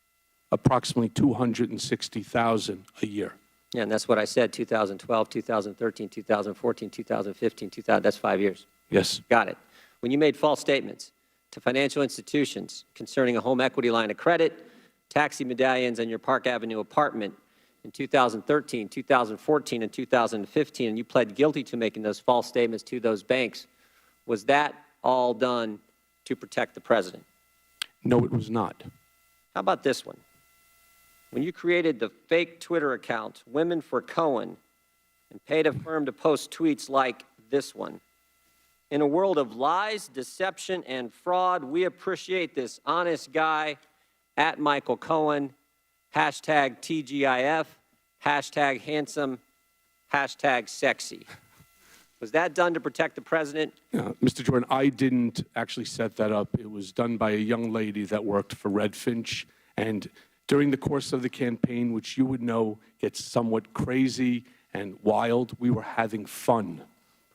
approximately $260,000 a year. Yeah, and that's what I said, 2012, 2013, 2014, 2015, 2000, that's 5 years. Yes. Got it. When you made false statements to financial institutions concerning a home equity line of credit, taxi medallions, and your Park Avenue apartment in 2013, 2014, and 2015, and you pled guilty to making those false statements to those banks, was that all done to protect the president? No, it was not. How about this one? When you created the fake Twitter account, Women for Cohen, and paid a firm to post tweets like this one, in a world of lies, deception, and fraud, we appreciate this honest guy at Michael Cohen, hashtag TGIF, hashtag handsome, hashtag sexy. Was that done to protect the president? Mr. Jordan, I didn't actually set that up. It was done by a young lady that worked for Red Finch. And during the course of the campaign, which you would know gets somewhat crazy and wild, we were having fun.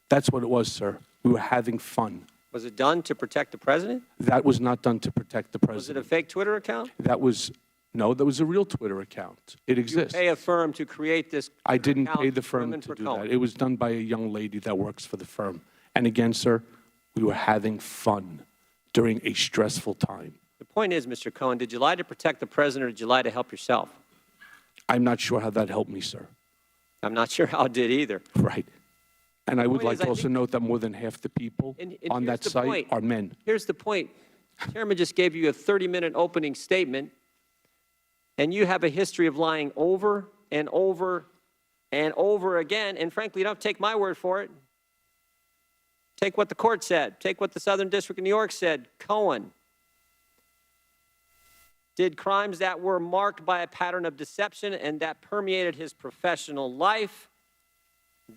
That's what it was, sir. We were having fun. Was it done to protect the president? That was not done to protect the president. Was it a fake Twitter account? That was No, that was a real Twitter account. It exists. You pay a firm to create this I didn't account pay the for firm women to for do Cohen. that. It was done by a young lady that works for the firm. And again, sir, we were having fun during a stressful time. The point is, Mr. Cohen, did you lie to protect the president or did you lie to help yourself? I'm not sure how that helped me, sir. I'm not sure how it did either. Right. And I would point like is, to I also think- note that more than half the people And on here's that the site point. are men. Here's the point. Chairman just gave you a 30-minute opening statement, and you have a history of lying over and over and over again. And frankly, you don't have to take my word for it. Take what the court said. Take what the Southern District of New York said. Cohen did crimes that were marked by a pattern of deception and that permeated his professional life.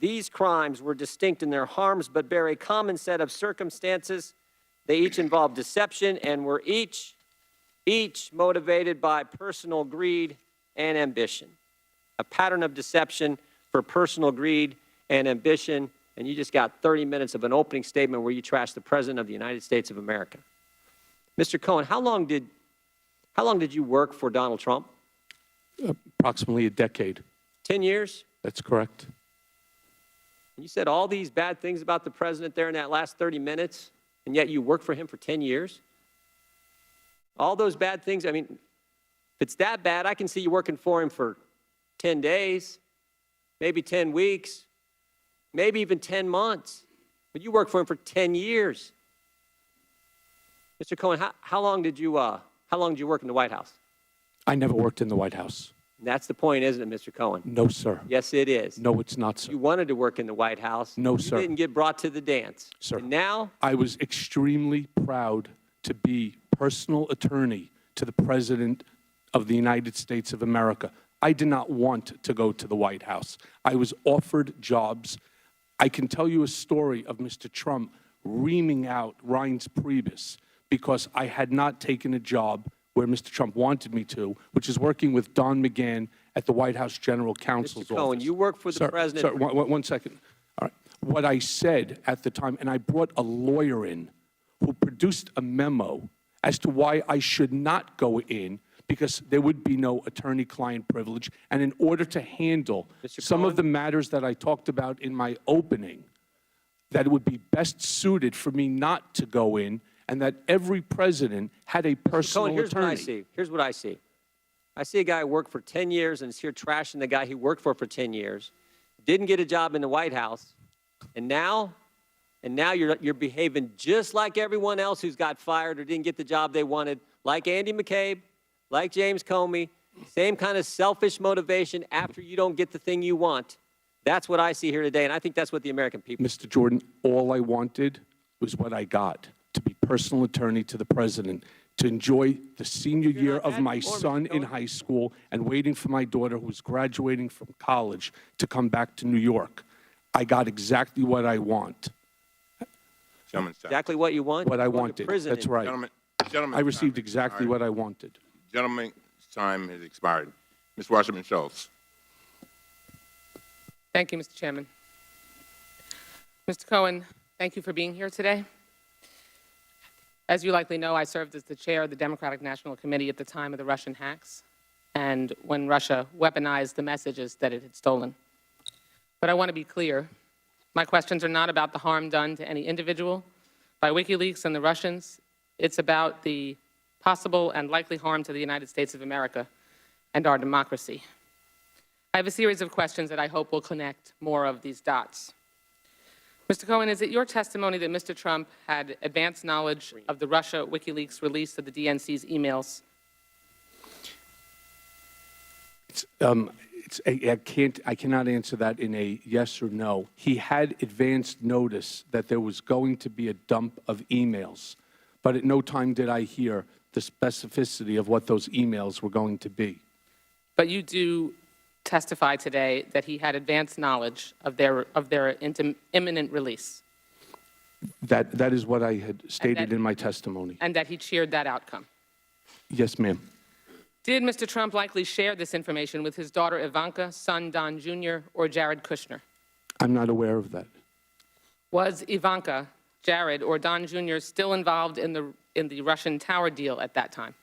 These crimes were distinct in their harms, but bear a common set of circumstances. They each involved deception and were each motivated by personal greed and ambition. A pattern of deception for personal greed and ambition, and you just got 30 minutes of an opening statement where you trashed the President of the United States of America. Mr. Cohen, how long did you work for Donald Trump? Approximately a decade. 10 years? That's correct. And you said all these bad things about the President there in that last 30 minutes, and yet you worked for him for 10 years? All those bad things, I mean, if it's that bad, I can see you working for him for 10 days, maybe 10 weeks, maybe even 10 months. But you worked for him for 10 years. Mr. Cohen, how long did you work in the White House? I never worked in the White House. And that's the point, isn't it, Mr. Cohen? No, sir. Yes, it is. No, it's not, sir. You wanted to work in the White House. No, sir. You didn't get brought to the dance. Sir. And now, I was extremely proud to be personal attorney to the President of the United States of America. I did not want to go to the White House. I was offered jobs. I can tell you a story of Mr. Trump reaming out Reince Priebus because I had not taken a job where Mr. Trump wanted me to, which is working with Don McGahn at the White House General Counsel's Mr. Cohen, office. you work for the President. Sir, one second. All right. What I said at the time, and I brought a lawyer in who produced a memo as to why I should not go in because there would be no attorney-client privilege. And in order to handle some of the matters that I talked about in my opening, that it would be best suited for me not to go in, and that every president had a personal Cohen, here's attorney. what I see. Here's what I see. I see a guy who worked for 10 years and is here trashing the guy he worked for 10 years, didn't get a job in the White House, and now you're behaving just like everyone else who's got fired or didn't get the job they wanted, like Andy McCabe, like James Comey, same kind of selfish motivation after you don't get the thing you want. That's what I see here today, and I think that's what the American people. Mr. Jordan, all I wanted was what I got, to be personal attorney to the president, to enjoy the senior year of my son in high school and waiting for my daughter who was graduating from college to come back to New York. I got exactly what I want. Exactly what you want? What I Going to wanted. prison That's and- right. Gentlemen, I received exactly what I wanted. Gentlemen's time has expired. Ms. Wasserman Schultz. Thank you, Mr. Chairman. Mr. Cohen, thank you for being here today. As you likely know, I served as the chair of the Democratic National Committee at the time of the Russian hacks and when Russia weaponized the messages that it had stolen. But I want to be clear. My questions are not about the harm done to any individual by WikiLeaks and the Russians. It's about the possible and likely harm to the United States of America and our democracy. I have a series of questions that I hope will connect more of these dots. Mr. Cohen, is it your testimony that Mr. Trump had advanced knowledge of the Russia WikiLeaks release of the DNC's emails? I cannot answer that in a yes or no. He had advanced notice that there was going to be a dump of emails, but at no time did I hear the specificity of what those emails were going to be. But you do testify today that he had advanced knowledge of their imminent release, That is what I had stated in my testimony. and that he cheered that outcome. Yes, ma'am. Did Mr. Trump likely share this information with his daughter Ivanka, son Don Jr., or Jared Kushner? I'm not aware of that. Was Ivanka, Jared, or Don Jr. still involved in the Russian tower deal at that time?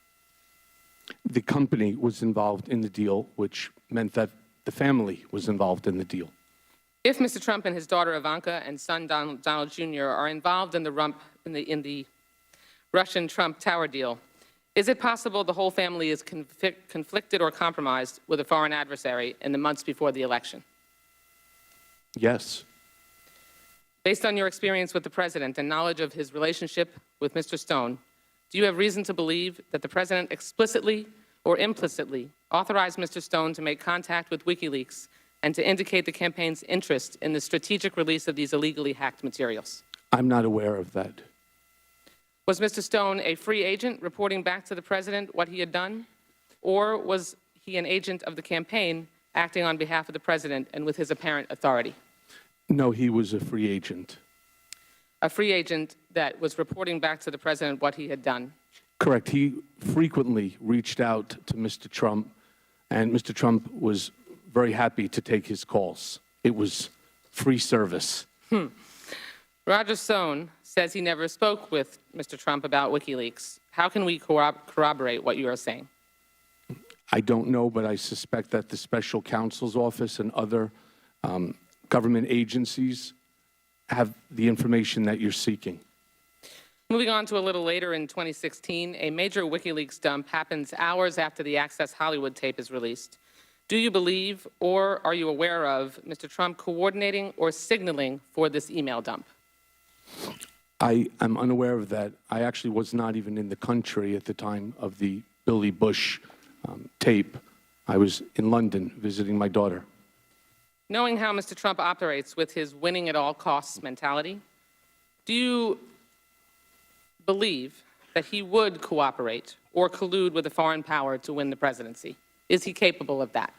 The company was involved in the deal, which meant that the family was involved in the deal. If Mr. Trump and his daughter Ivanka and son Donald Jr. are involved in the Russian Trump Tower deal, is it possible the whole family is conflicted or compromised with a foreign adversary in the months before the election? Yes. Based on your experience with the president and knowledge of his relationship with Mr. Stone, do you have reason to believe that the president explicitly or implicitly authorized Mr. Stone to make contact with WikiLeaks and to indicate the campaign's interest in the strategic release of these illegally hacked materials? I'm not aware of that. Was Mr. Stone a free agent reporting back to the president what he had done? Or was he an agent of the campaign acting on behalf of the president and with his apparent authority? No, he was a free agent. A free agent that was reporting back to the president what he had done? Correct. He frequently reached out to Mr. Trump, and Mr. Trump was very happy to take his calls. It was free service. Roger Stone says he never spoke with Mr. Trump about WikiLeaks. How can we corroborate what you are saying? I don't know, but I suspect that the special counsel's office and other government agencies have the information that you're seeking. Moving on to a little later in 2016, a major WikiLeaks dump happens hours after the Access Hollywood tape is released. Do you believe or are you aware of Mr. Trump coordinating or signaling for this email dump? I am unaware of that. I actually was not even in the country at the time of the Billy Bush tape. I was in London visiting my daughter. Knowing how Mr. Trump operates with his winning at all costs mentality, do you believe that he would cooperate or collude with a foreign power to win the presidency? Is he capable of that?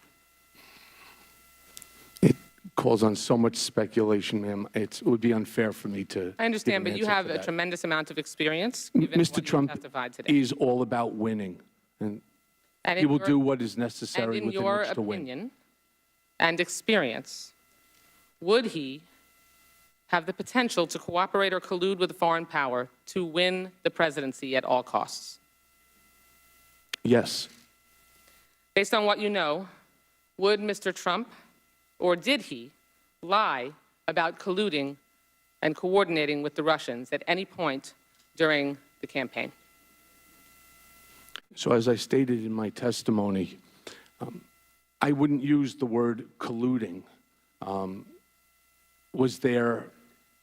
It calls on so much speculation, ma'am. It would be unfair for me to. I understand, but you have a tremendous amount of experience, given Mr. what Trump you testified today. is all about winning, and And he in will your- do what is necessary And in within your which to win. opinion and experience, would he have the potential to cooperate or collude with a foreign power to win the presidency at all costs? Yes. Based on what you know, would Mr. Trump, or did he, lie about colluding and coordinating with the Russians at any point during the campaign? So as I stated in my testimony, I wouldn't use the word colluding. Was there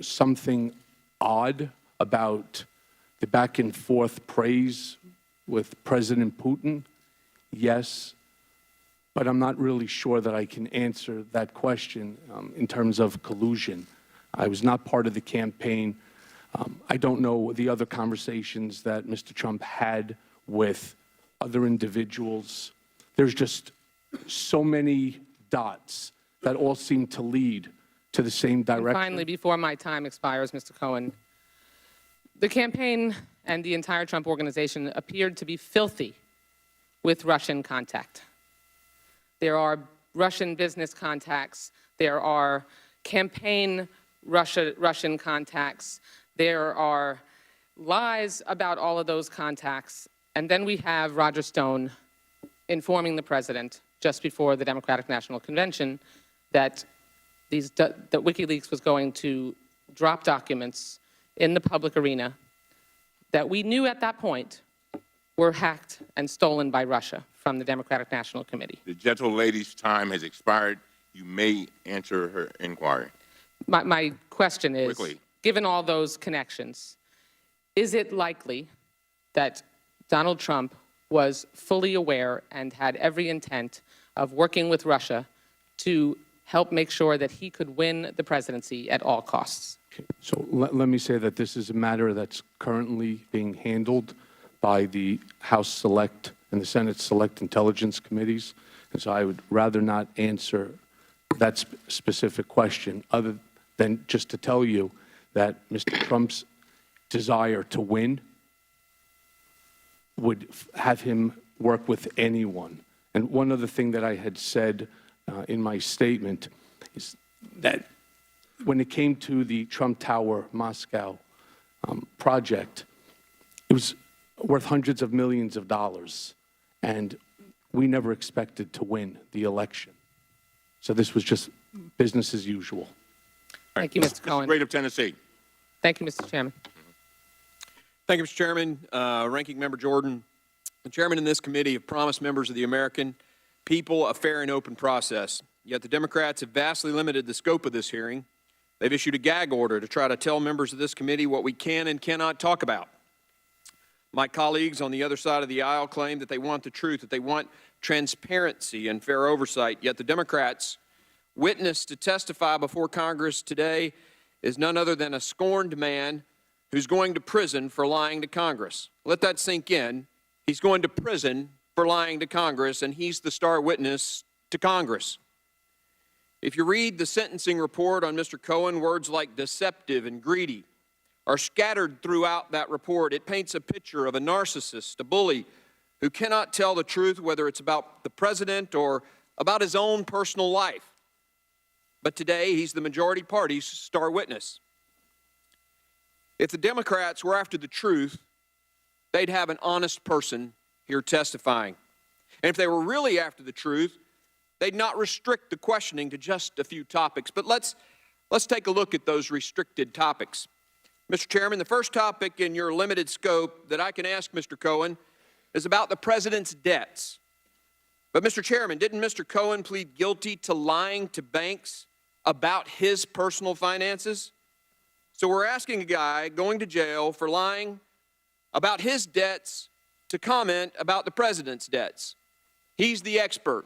something odd about the back and forth praise with President Putin? Yes, but I'm not really sure that I can answer that question in terms of collusion. I was not part of the campaign. I don't know the other conversations that Mr. Trump had with other individuals. There's just so many dots that all seem to lead to the same direction. And finally, before my time expires, Mr. Cohen, the campaign and the entire Trump organization appeared to be filthy with Russian contact. There are Russian business contacts. There are campaign Russian contacts. There are lies about all of those contacts. And then we have Roger Stone informing the president just before the Democratic National Convention that that WikiLeaks was going to drop documents in the public arena that we knew at that point were hacked and stolen by Russia from the Democratic National Committee. The gentle lady's time has expired. You may answer her inquiry. My question is, Quickly. given all those connections, is it likely that Donald Trump was fully aware and had every intent of working with Russia to help make sure that he could win the presidency at all costs? So let me say that this is a matter that's currently being handled by the House Select and the Senate Select Intelligence Committees. And so I would rather not answer that specific question other than just to tell you that Mr. Trump's desire to win would have him work with anyone. And one other thing that I had said in my statement is that when it came to the Trump Tower Moscow project, it was worth hundreds of millions of dollars. and we never expected to win the election. So this was just business as usual. Thank you, Mr. Cohen. Great of Tennessee. Thank you, Mr. Chairman. Thank you, Mr. Chairman. Ranking Member Jordan, the chairman and this committee have promised members of the American people a fair and open process. Yet the Democrats have vastly limited the scope of this hearing. They've issued a gag order to try to tell members of this committee what we can and cannot talk about. My colleagues on the other side of the aisle claim that they want the truth, that they want transparency and fair oversight. Yet the Democrats' witness to testify before Congress today is none other than a scorned man who's going to prison for lying to Congress. Let that sink in. He's going to prison for lying to Congress, and he's the star witness to Congress. If you read the sentencing report on Mr. Cohen, words like deceptive and greedy are scattered throughout that report. It paints a picture of a narcissist, a bully, who cannot tell the truth, whether it's about the president or about his own personal life. But today, he's the majority party's star witness. If the Democrats were after the truth, they'd have an honest person here testifying. And if they were really after the truth, they'd not restrict the questioning to just a few topics. But let's take a look at those restricted topics. Mr. Chairman, the first topic in your limited scope that I can ask Mr. Cohen is about the president's debts. But, Mr. Chairman, didn't Mr. Cohen plead guilty to lying to banks about his personal finances? So we're asking a guy going to jail for lying about his debts to comment about the president's debts. He's the expert.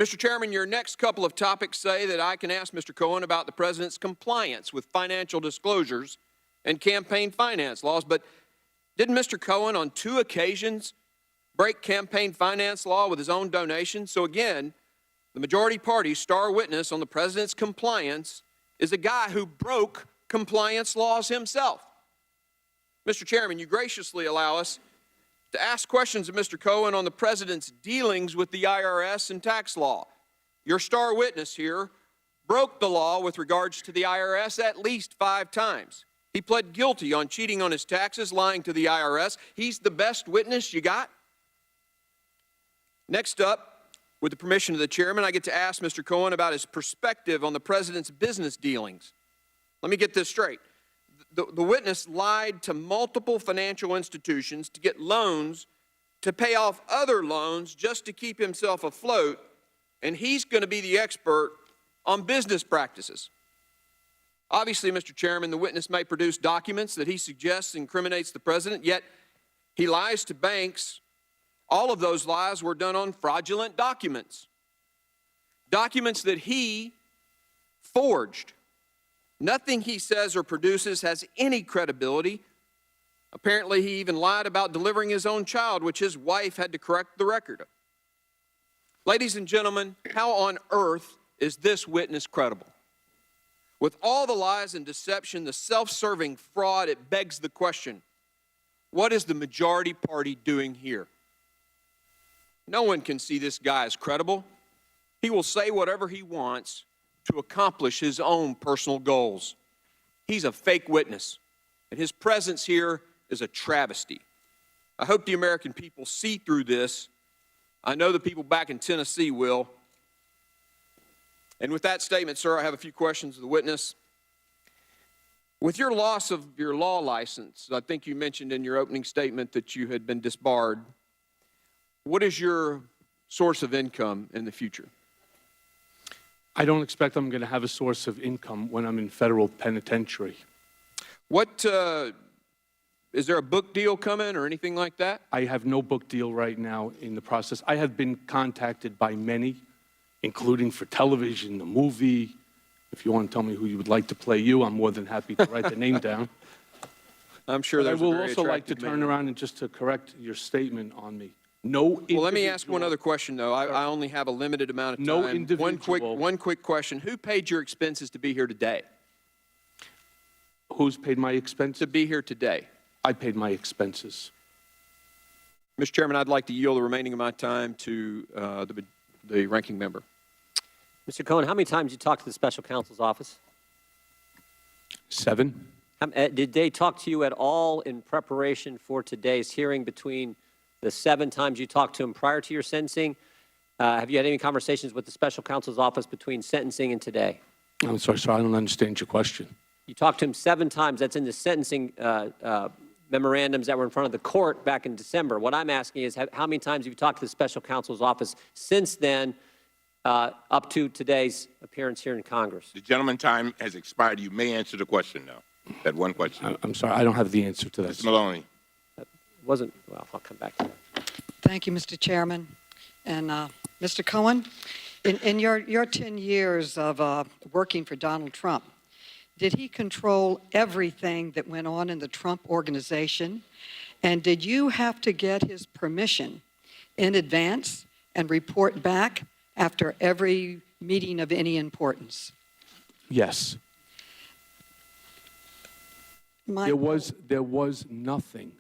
Mr. Chairman, your next couple of topics say that I can ask Mr. Cohen about the president's compliance with financial disclosures and campaign finance laws, but didn't Mr. Cohen on 2 occasions break campaign finance law with his own donations? So again, the majority party's star witness on the president's compliance is a guy who broke compliance laws himself. Mr. Chairman, you graciously allow us to ask questions of Mr. Cohen on the president's dealings with the IRS and tax law. Your star witness here broke the law with regards to the IRS at least 5 times. He pled guilty on cheating on his taxes, lying to the IRS. He's the best witness you got. Next up, with the permission of the chairman, I get to ask Mr. Cohen about his perspective on the president's business dealings. Let me get this straight. The witness lied to multiple financial institutions to get loans to pay off other loans just to keep himself afloat, and he's going to be the expert on business practices. Obviously, Mr. Chairman, the witness may produce documents that he suggests incriminates the president, yet he lies to banks. All of those lies were done on fraudulent documents, documents that he forged. Nothing he says or produces has any credibility. Apparently, he even lied about delivering his own child, which his wife had to correct the record of. Ladies and gentlemen, how on earth is this witness credible? With all the lies and deception, the self-serving fraud, it begs the question, what is the majority party doing here? No one can see this guy as credible. He will say whatever he wants to accomplish his own personal goals. He's a fake witness, and his presence here is a travesty. I hope the American people see through this. I know the people back in Tennessee will. And with that statement, sir, I have a few questions of the witness. With your loss of your law license, I think you mentioned in your opening statement that you had been disbarred. What is your source of income in the future? I don't expect I'm going to have a source of income when I'm in federal penitentiary. What, is there a book deal coming or anything like that? I have no book deal right now in the process. I have been contacted by many, including for television, a movie. If you want to tell me who you would like to play you, I'm more than happy to write the name down. I'm sure there's a very I would also like to attractive turn man. around and just to correct your statement on me. No Well, let me ask one other question, though. I only have a limited amount of time. No individual. One quick question. Who paid your expenses to be here today? Who's paid my expenses? To be here today. I paid my expenses. Mr. Chairman, I'd like to yield the remaining of my time to the ranking member. Mr. Cohen, how many times did you talk to the special counsel's office? 7. Did they talk to you at all in preparation for today's hearing between the 7 times you talked to him prior to your sentencing? Have you had any conversations with the special counsel's office between sentencing and today? I'm sorry, sir, I don't understand your question. You talked to him 7 times. That's in the sentencing memorandums that were in front of the court back in December. What I'm asking is how many times have you talked to the special counsel's office since then, up to today's appearance here in Congress? The gentleman's time has expired. You may answer the question now. That one question. I'm sorry, I don't have the answer to that. Mr. Maloney. Well, I'll come back to that. Thank you, Mr. Chairman. And Mr. Cohen, in your 10 years of working for Donald Trump, did he control everything that went on in the Trump organization? And did you have to get his permission in advance and report back after every meeting of any importance? Yes. There was nothing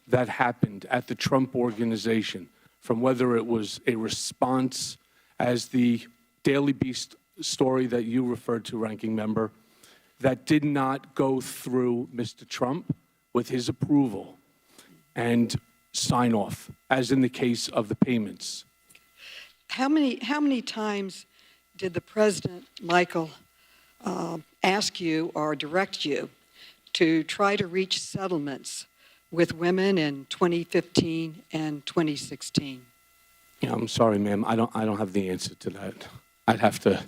that happened at the Trump organization, from whether it was a response as the Daily Beast story that you referred to, Ranking Member, that did not go through Mr. Trump with his approval and sign off, as in the case of the payments. How many times did the President, Michael, ask you or direct you to try to reach settlements with women in 2015 and 2016? Yeah, I'm sorry, ma'am. I don't have the answer to that. I'd have to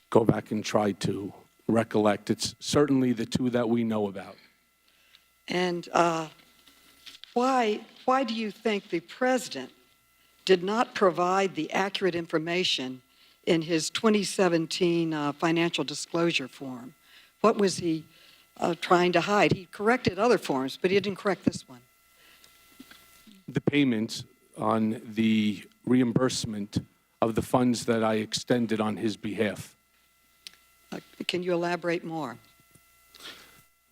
go back and try to recollect. It's certainly the 2 that we know about. And why do you think the President did not provide the accurate information in his 2017 financial disclosure form? What was he trying to hide? He corrected other forms, but he didn't correct this one. The payment on the reimbursement of the funds that I extended on his behalf. Can you elaborate more?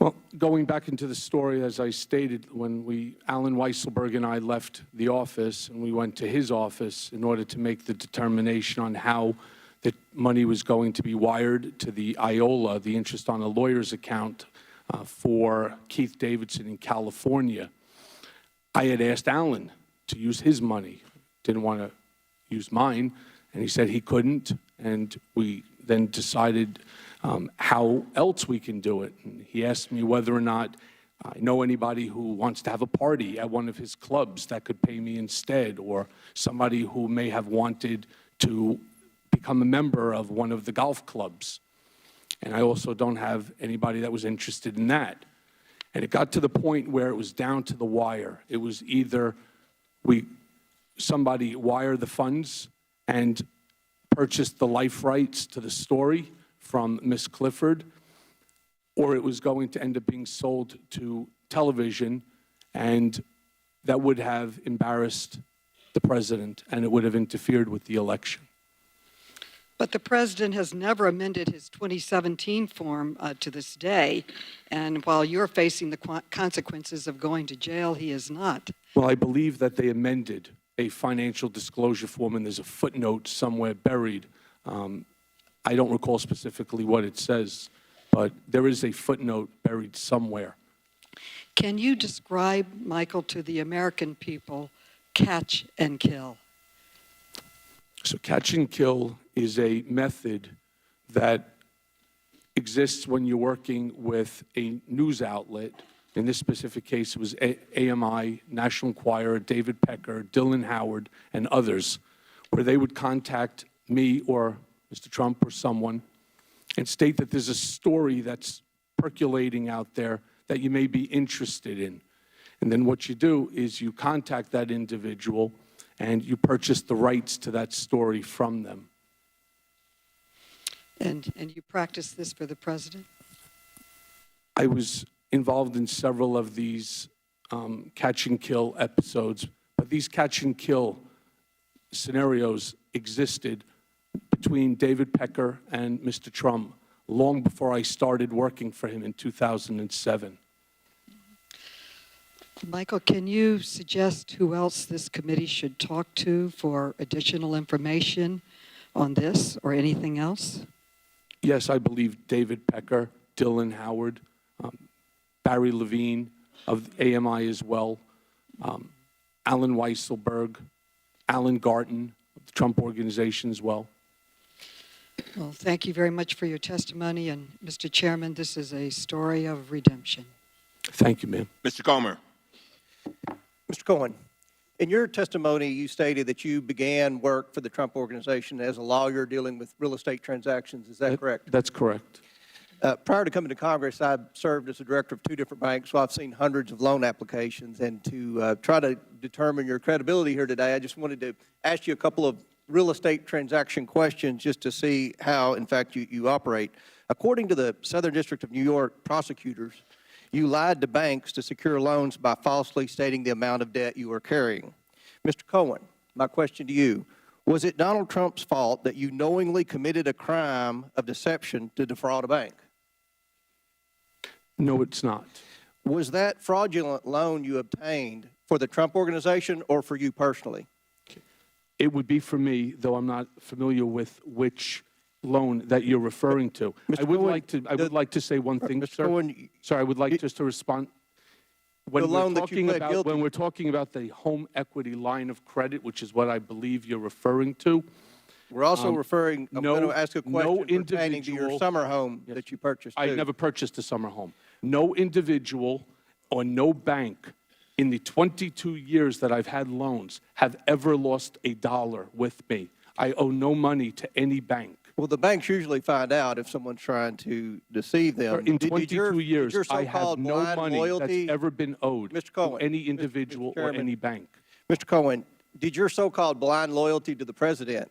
Well, going back into the story, as I stated, when Alan Weisselberg and I left the office and we went to his office in order to make the determination on how the money was going to be wired to the IOLA, the interest on a lawyer's account for Keith Davidson in California, I had asked Alan to use his money. Didn't want to use mine, and he said he couldn't, and we then decided how else we can do it. And he asked me whether or not I know anybody who wants to have a party at one of his clubs that could pay me instead, or somebody who may have wanted to become a member of one of the golf clubs. And I also don't have anybody that was interested in that. And it got to the point where it was down to the wire. It was either somebody wire the funds and purchase the life rights to the story from Miss Clifford, or it was going to end up being sold to television, and that would have embarrassed the president, and it would have interfered with the election. But the president has never amended his 2017 form to this day, and while you're facing the consequences of going to jail, he is not. Well, I believe that they amended a financial disclosure form, and there's a footnote somewhere buried. I don't recall specifically what it says, but there is a footnote buried somewhere. Can you describe, Michael, to the American people, catch and kill? So catch and kill is a method that exists when you're working with a news outlet. In this specific case, it was AMI, National Enquirer, David Pecker, Dylan Howard, and others, where they would contact me or Mr. Trump or someone and state that there's a story that's percolating out there that you may be interested in. And then what you do is you contact that individual and you purchase the rights to that story from them. And you practice this for the president? I was involved in several of these catch and kill episodes, but these catch and kill scenarios existed between David Pecker and Mr. Trump long before I started working for him in 2007. Michael, can you suggest who else this committee should talk to for additional information on this or anything else? Yes, I believe David Pecker, Dylan Howard, Barry Levine of AMI as well, Alan Weisselberg, Alan Garten, of the Trump Organization as well. Well, thank you very much for your testimony. And, Mr. Chairman, this is a story of redemption. Thank you, ma'am. Mr. Comer. Mr. Cohen, in your testimony, you stated that you began work for the Trump Organization as a lawyer dealing with real estate transactions. Is that correct? That's correct. Prior to coming to Congress, I served as a director of 2 different banks, so I've seen hundreds of loan applications. And to try to determine your credibility here today, I just wanted to ask you a couple of real estate transaction questions just to see how, in fact, you operate. According to the Southern District of New York prosecutors, you lied to banks to secure loans by falsely stating the amount of debt you were carrying. Mr. Cohen, my question to you, was it Donald Trump's fault that you knowingly committed a crime of deception to defraud a bank? No, it's not. Was that fraudulent loan you obtained for the Trump Organization or for you personally? It would be for me, though I'm not familiar with which loan that you're referring to. I would like to say one thing, sir. Cohen, Sorry, I would like just to respond. When we're talking about the home equity line of credit, which is what I believe you're referring to. We're also referring, I'm going to ask a question pertaining to your summer home that you purchased too. I never purchased a summer home. No individual or no bank in the 22 years that I've had loans have ever lost a dollar with me. I owe no money to any bank. Well, the banks usually find out if someone's trying to deceive them. In 22 years, your I have no money loyalty, that's ever been owed to any individual or any bank. Mr. Cohen, did your so-called blind loyalty to the president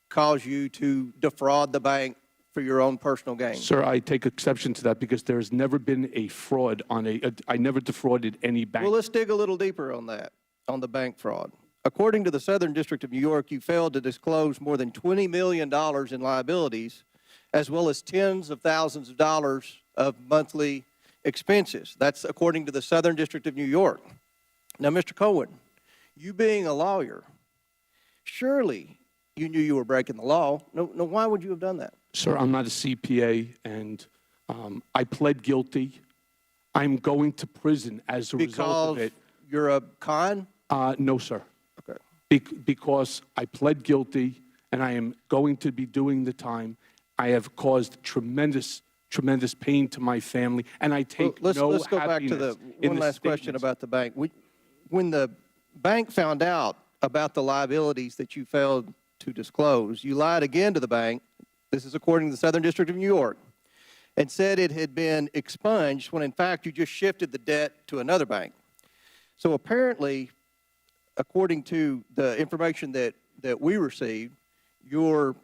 cause you to defraud the bank for your own personal gain? Sir, I take exception to that because there has never been a fraud on I never defrauded any bank. Well, let's dig a little deeper on that, on the bank fraud. According to the Southern District of New York, you failed to disclose more than $20 million in liabilities, as well as tens of thousands of dollars of monthly expenses. That's according to the Southern District of New York. Now, Mr. Cohen, you being a lawyer, surely you knew you were breaking the law. No, why would you have done that? Sir, I'm not a CPA, and I pled guilty. I'm going to prison as a result of it. Because you're a con? No, sir. Okay. Because I pled guilty, and I am going to be doing the time. I have caused tremendous pain to my family, and I take let's go back to the one last question about the bank. When the bank found out about the liabilities that you failed to disclose, you lied again to the bank. This is according to the Southern District of New York, and said it had been expunged when in fact you just shifted the debt to another bank. So apparently, according to the information that we received, your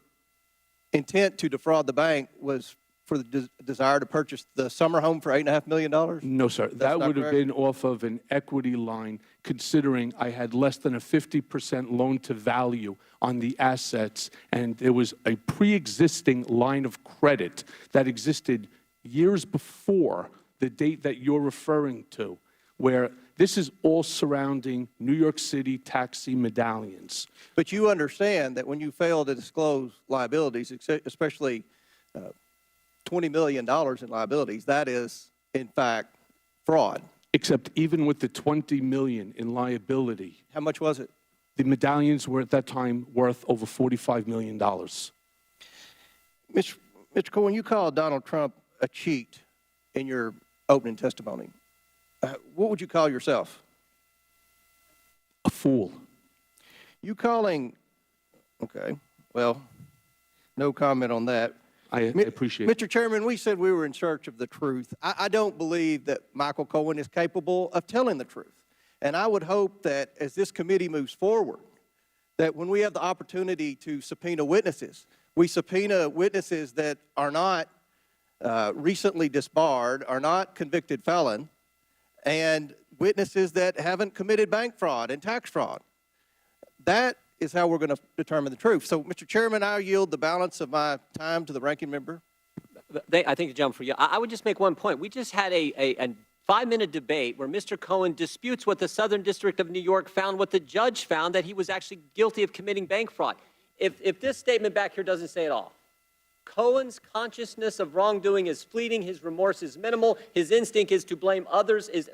intent to defraud the bank was for the desire to purchase the summer home for $8.5 million? No, sir. That would have been off of an equity line, considering I had less than a 50% loan to value on the assets, and there was a pre-existing line of credit that existed years before the date that you're referring to, where this is all surrounding New York City taxi medallions. But you understand that when you fail to disclose liabilities, especially $20 million in liabilities, that is, in fact, fraud. Except even with the $20 million in liability. How much was it? The medallions were at that time worth over $45 million. Mr. Cohen, you called Donald Trump a cheat in your opening testimony. What would you call yourself? A fool. You calling, okay, well, no comment on that. I appreciate it. Mr. Chairman, we said we were in search of the truth. I don't believe that Michael Cohen is capable of telling the truth. And I would hope that as this committee moves forward, that when we have the opportunity to subpoena witnesses, we subpoena witnesses that are not recently disbarred, are not convicted felon, and witnesses that haven't committed bank fraud and tax fraud. That is how we're going to determine the truth. So, Mr. Chairman, I yield the balance of my time to the ranking member. I think the jump for you. I would just make one point. We just had a 5-minute debate where Mr. Cohen disputes what the Southern District of New York found, what the judge found, that he was actually guilty of committing bank fraud. If this statement back here doesn't say it all, Cohen's consciousness of wrongdoing is fleeting, his remorse is minimal, his instinct is to blame others is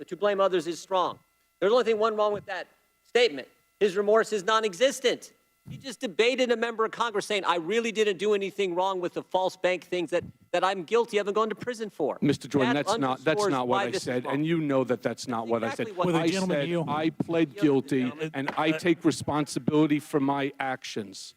strong. There's only one thing wrong with that statement. His remorse is non-existent. He just debated a member of Congress saying, I really didn't do anything wrong with the false bank things that I'm guilty of and going to prison for. Mr. Jordan, That that's underscores not why what I this is said, wrong. and you know that that's not what I said. exactly what With a I gentleman said you- I pled guilty, and I take responsibility for my actions.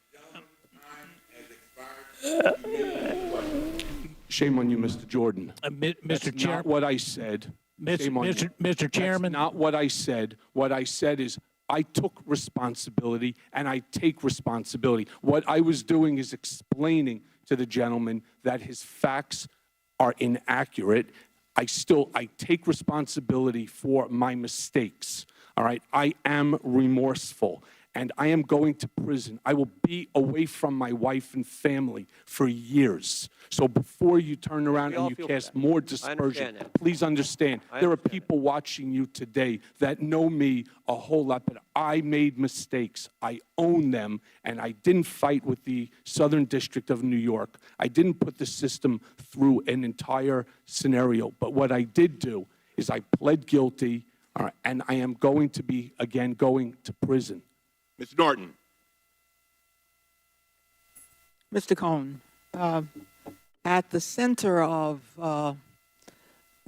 Shame on you, Mr. Jordan. Mr. That's Chair, not what I said. Shame on you. Mr. Chairman. That's not what I said. What I said is I took responsibility and I take responsibility. What I was doing is explaining to the gentleman that his facts are inaccurate. I take responsibility for my mistakes. All right. I am remorseful and I am going to prison. I will be away from my wife and family for years. So before you turn around We and all you feel cast that. more I dispersion, understand that. please understand, there are people watching you today that know me a whole lot, but I made mistakes. I own them, and I didn't fight with the Southern District of New York. I didn't put the system through an entire scenario. But what I did do is I pled guilty, and I am going to be, again, going to prison. Mr. Norton. Mr. Cohen, at the center of the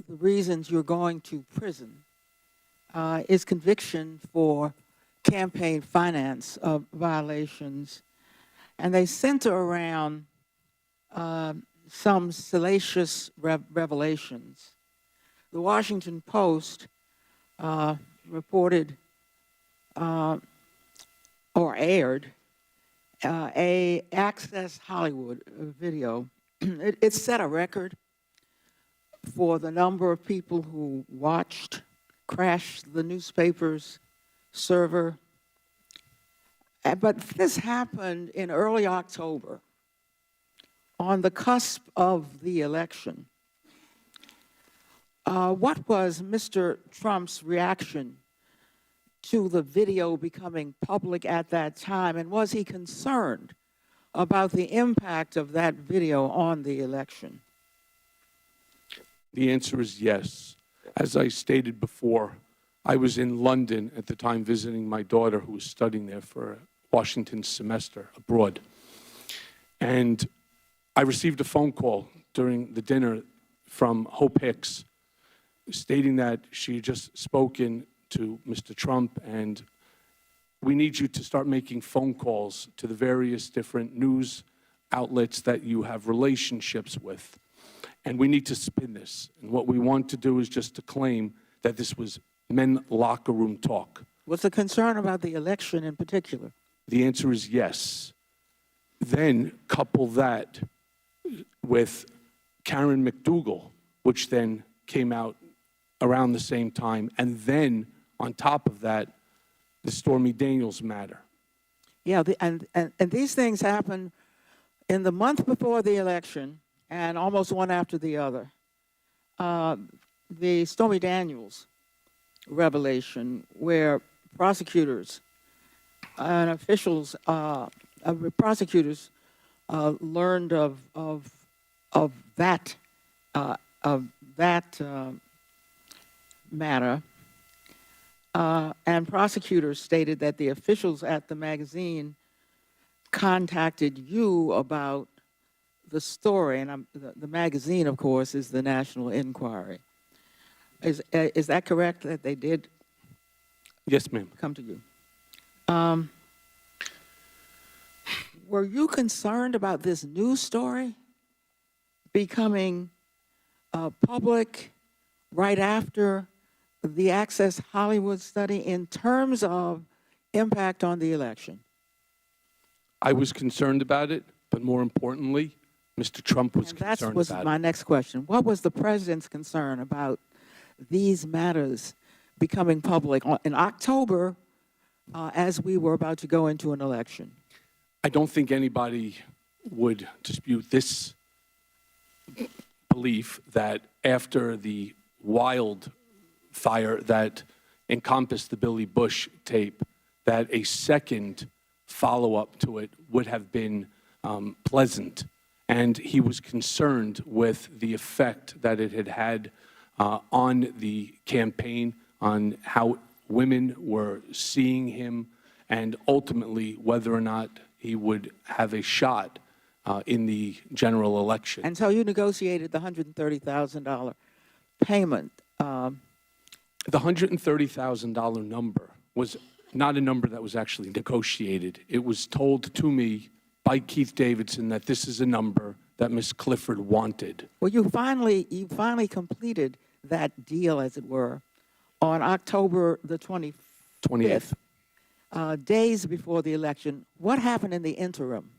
reasons you're going to prison is conviction for campaign finance violations, and they center around some salacious revelations. The Washington Post reported or aired a Access Hollywood video. It set a record for the number of people who watched, crashed the newspaper's server. But this happened in early October, on the cusp of the election. What was Mr. Trump's reaction to the video becoming public at that time, and was he concerned about the impact of that video on the election? The answer is yes. As I stated before, I was in London at the time visiting my daughter who was studying there for a Washington semester abroad. And I received a phone call during the dinner from Hope Hicks stating that she had just spoken to Mr. Trump, and we need you to start making phone calls to the various different news outlets that you have relationships with. And we need to spin this. And what we want to do is just to claim that this was men locker room talk. Was the concern about the election in particular? The answer is yes. Then couple that with Karen McDougal, which then came out around the same time, and then on top of that, the Stormy Daniels matter. Yeah, and these things happen in the month before the election and almost one after the other. The Stormy Daniels revelation, where prosecutors and officials, prosecutors learned of that matter. And prosecutors stated that the officials at the magazine contacted you about the story, and the magazine, of course, is the National Enquiry. Is that correct, that they did? Yes, ma'am. Come to you. Were you concerned about this news story becoming public right after the Access Hollywood study in terms of impact on the election? I was concerned about it, but more importantly, Mr. Trump was concerned That was about my it. next question. What was the president's concern about these matters becoming public in October as we were about to go into an election? I don't think anybody would dispute this belief that after the wildfire that encompassed the Billy Bush tape, that a second follow-up to it would have been pleasant. And he was concerned with the effect that it had had on the campaign, on how women were seeing him, and ultimately whether or not he would have a shot in the general election. And so you negotiated the $130,000 payment. The $130,000 number was not a number that was actually negotiated. It was told to me by Keith Davidson that this is a number that Ms. Clifford wanted. Well, you finally completed that deal, as it were, on October the 28th. Days before the election. What happened in the interim?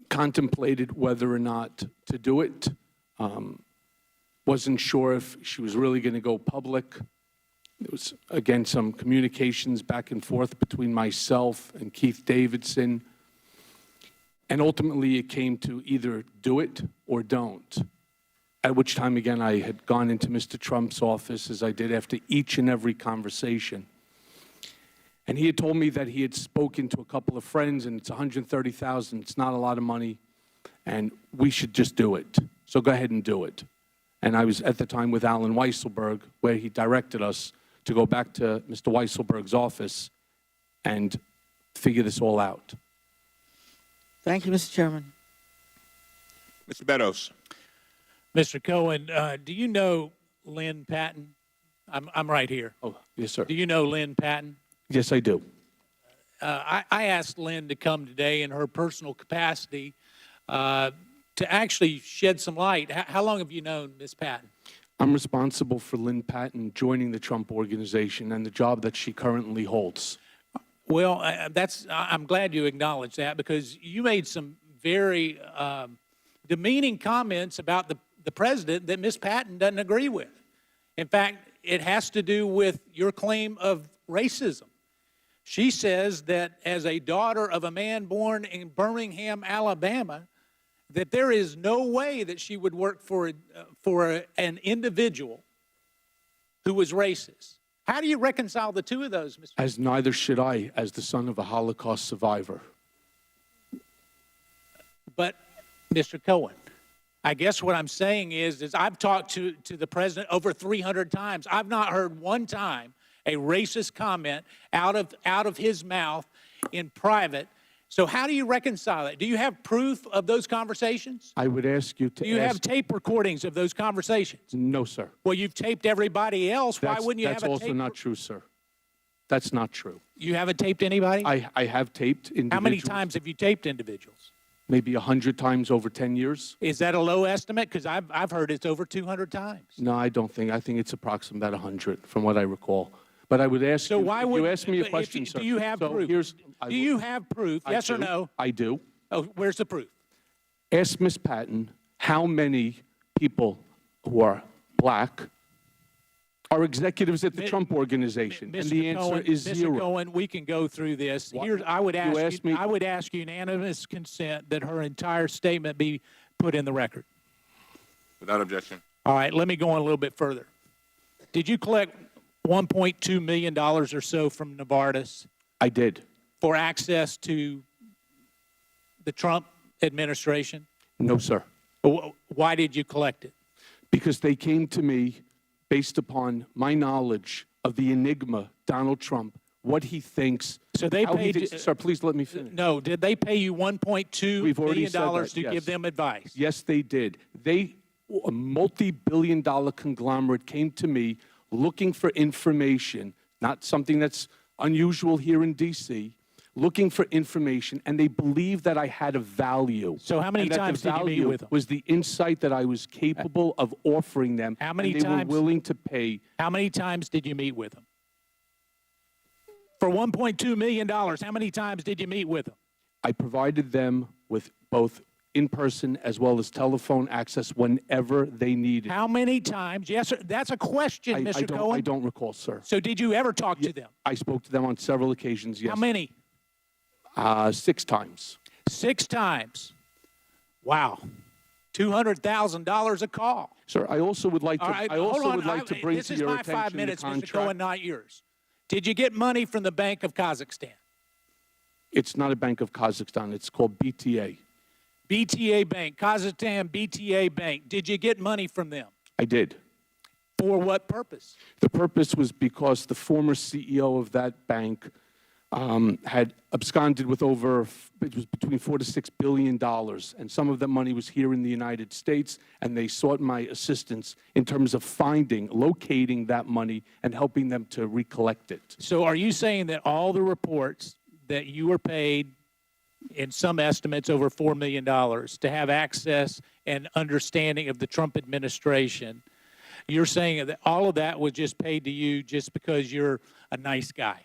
Contemplated whether or not to do it. Wasn't sure if she was really going to go public. There was, again, some communications back and forth between myself and Keith Davidson. And ultimately, it came to either do it or don't. At which time, again, I had gone into Mr. Trump's office, as I did after each and every conversation. And he had told me that he had spoken to a couple of friends, and it's $130,000. It's not a lot of money, and we should just do it. So go ahead and do it. And I was at the time with Alan Weisselberg, where he directed us to go back to Mr. Weisselberg's office and figure this all out. Thank you, Mr. Chairman. Mr. Beddoes. Mr. Cohen, do you know Lynn Patton? I'm right here. Oh, yes, sir. Do you know Lynn Patton? Yes, I do. I asked Lynn to come today in her personal capacity to actually shed some light. How long have you known Ms. Patton? I'm responsible for Lynn Patton joining the Trump Organization and the job that she currently holds. Well, I'm glad you acknowledged that, because you made some very demeaning comments about the president that Ms. Patton doesn't agree with. In fact, it has to do with your claim of racism. She says that as a daughter of a man born in Birmingham, Alabama, that there is no way that she would work for an individual who was racist. How do you reconcile the two of those, Mr. As neither should I, as the son of a Holocaust survivor. But, Mr. Cohen, I guess what I'm saying is I've talked to the president over 300 times. I've not heard one time a racist comment out of his mouth in private. So how do you reconcile it? Do you have proof of those conversations? I would ask you to Do you have tape recordings of those conversations? No, sir. Well, you've taped everybody else. Why wouldn't you have a tape? That's also not true, sir. That's not true. You haven't taped anybody? I have taped individuals. How many times have you taped individuals? Maybe 100 times over 10 years. Is that a low estimate? Because I've heard it's over 200 times. No, I don't think. I think it's approximately about 100 from what I recall. But I would ask So you, why if would you ask me a question, sir. Do you have so proof? Do you have proof? Yes or no? I do. Oh, where's the proof? Ask Ms. Patton how many people who are black are executives at the Trump Organization, and the answer is zero. Mr. Cohen, we can go through this. I would ask unanimous consent that her entire statement be put in the record. Without objection. All right, let me go on a little bit further. Did you collect $1.2 million or so from Novartis I did. for access to the Trump administration? No, sir. Why did you collect it? Because they came to me based upon my knowledge of the enigma, Donald Trump, what he thinks. So they how he paid thinks- you- Sir, please let me finish. No, did they pay you $1.2 We've already million said that, to yes. give them advice? Yes, they did. A multi-billion-dollar conglomerate came to me looking for information, not something that's unusual here in D.C., looking for information, and they believed that I had a value. So how many and that the times did you meet value with them? was the insight that I was capable of offering them. How many and they times? were willing to pay. How many times did you meet with them? For $1.2 million, how many times did you meet with them? I provided them with both in-person as well as telephone access whenever they needed. How many times? Yes, sir. That's a question, Mr. Cohen. I don't recall, sir. So did you ever talk to them? I spoke to them on several occasions, yes. How many? 6 times. 6 times. Wow. $200,000 a call. Sir, I also would like to. All right, I also hold on. would like to bring to your This is my 5 attention minutes, the Mr. contract. Cohen, not yours. Did you get money from the Bank of Kazakhstan? It's not a Bank of Kazakhstan. It's called BTA. BTA Bank, Kazakhstan BTA Bank. Did you get money from them? I did. For what purpose? The purpose was because the former CEO of that bank had absconded with it was between $4 to $6 billion, and some of that money was here in the United States, and they sought my assistance in terms of locating that money and helping them to recollect it. So are you saying that all the reports that you were paid, in some estimates over $4 million, to have access and understanding of the Trump administration, you're saying that all of that was just paid to you just because you're a nice guy?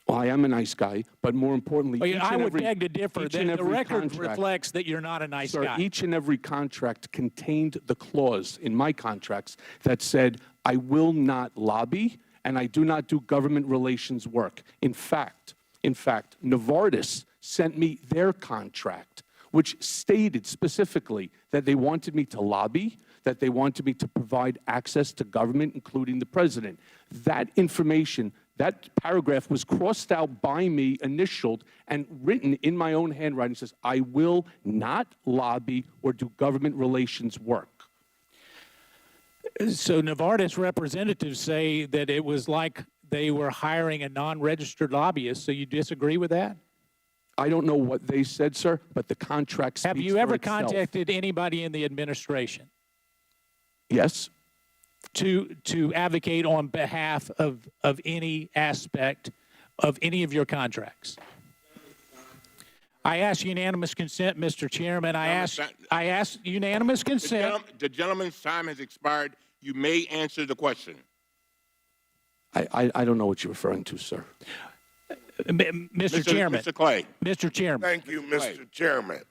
Well, I am a nice guy, but more importantly, I would beg to differ. The record reflects that you're not a nice guy. Each and every contract contained the clause in my contracts that said, I will not lobby and I do not do government relations work. In fact, Novartis sent me their contract, which stated specifically that they wanted me to lobby, that they wanted me to provide access to government, including the president. That information, that paragraph was crossed out by me, initialed, and written in my own handwriting. It says, I will not lobby or do government relations work. So Novartis representatives say that it was like they were hiring a non-registered lobbyist. So you disagree with that? I don't know what they said, sir, but the contract speaks for itself. Have you ever contacted anybody in the administration? Yes. To advocate on behalf of any aspect of any of your contracts? I ask unanimous consent, Mr. Chairman. I ask unanimous consent. The gentleman's time has expired. You may answer the question. I don't know what you're referring to, sir. Mr. Chairman. Mr. Clay. Mr. Chairman. Thank you, Mr. Chairman.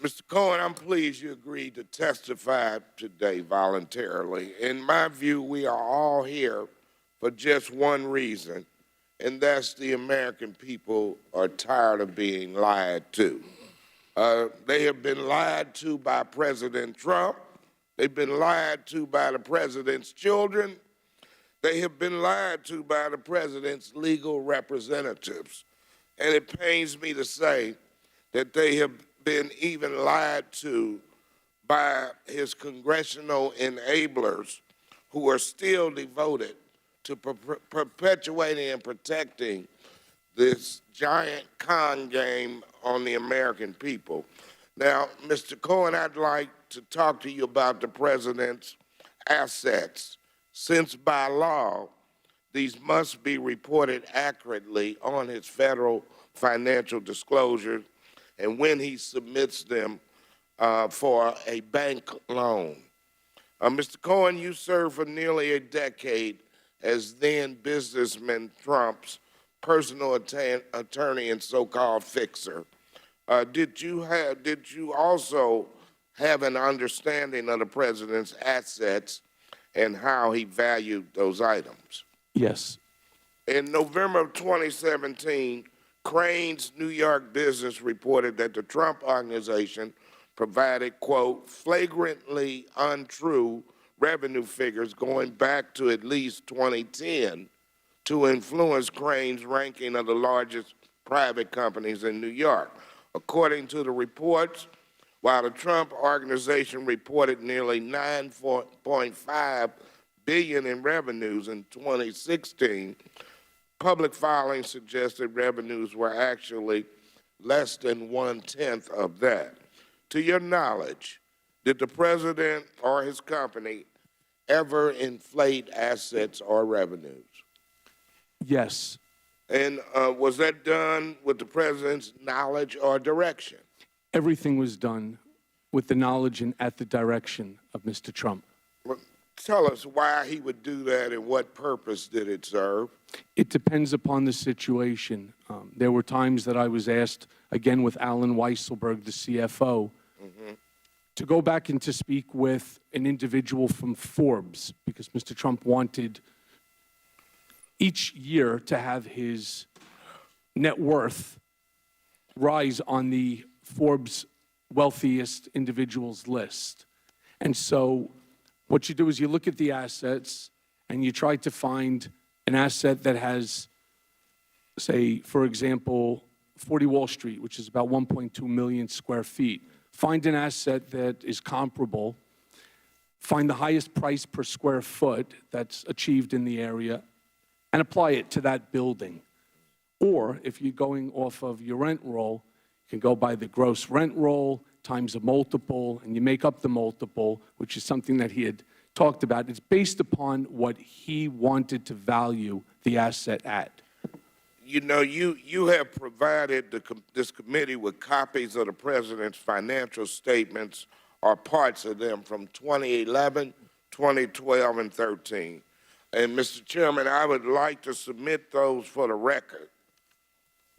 Mr. Cohen, I'm pleased you agreed to testify today voluntarily. In my view, we are all here for just one reason, and that's the American people are tired of being lied to. They have been lied to by President Trump. They've been lied to by the president's children. They have been lied to by the president's legal representatives. And it pains me to say that they have been even lied to by his congressional enablers who are still devoted to perpetuating and protecting this giant con game on the American people. Now, Mr. Cohen, I'd like to talk to you about the president's assets. Since by law, these must be reported accurately on his federal financial disclosures and when he submits them for a bank loan. Mr. Cohen, you served for nearly a decade as then businessman Trump's personal attorney and so-called fixer. Did you also have an understanding of the president's assets and how he valued those items? Yes. In November of 2017, Crain's New York Business reported that the Trump Organization provided, quote, flagrantly untrue revenue figures going back to at least 2010 to influence Crain's ranking of the largest private companies in New York. According to the reports, while the Trump Organization reported nearly $9.5 billion in revenues in 2016, public filings suggested revenues were actually less than 1/10 of that. To your knowledge, did the president or his company ever inflate assets or revenues? Yes. And was that done with the president's knowledge or direction? Everything was done with the knowledge and at the direction of Mr. Trump. Well, tell us why he would do that and what purpose did it serve? It depends upon the situation. There were times that I was asked, again with Alan Weisselberg, the CFO, to go back and to speak with an individual from Forbes, because Mr. Trump wanted each year to have his net worth rise on the Forbes wealthiest individuals list. And so what you do is you look at the assets and you try to find an asset that has, say, for example, 40 Wall Street, which is about 1.2 million square feet. Find an asset that is comparable find the highest price per square foot that's achieved in the area, and apply it to that building. Or if you're going off of your rent roll, you can go by the gross rent roll times a multiple, and you make up the multiple, which is something that he had talked about. It's based upon what he wanted to value the asset at. You know, you have provided this committee with copies of the president's financial statements or parts of them from 2011, 2012, and 13. And, Mr. Chairman, I would like to submit those for the record.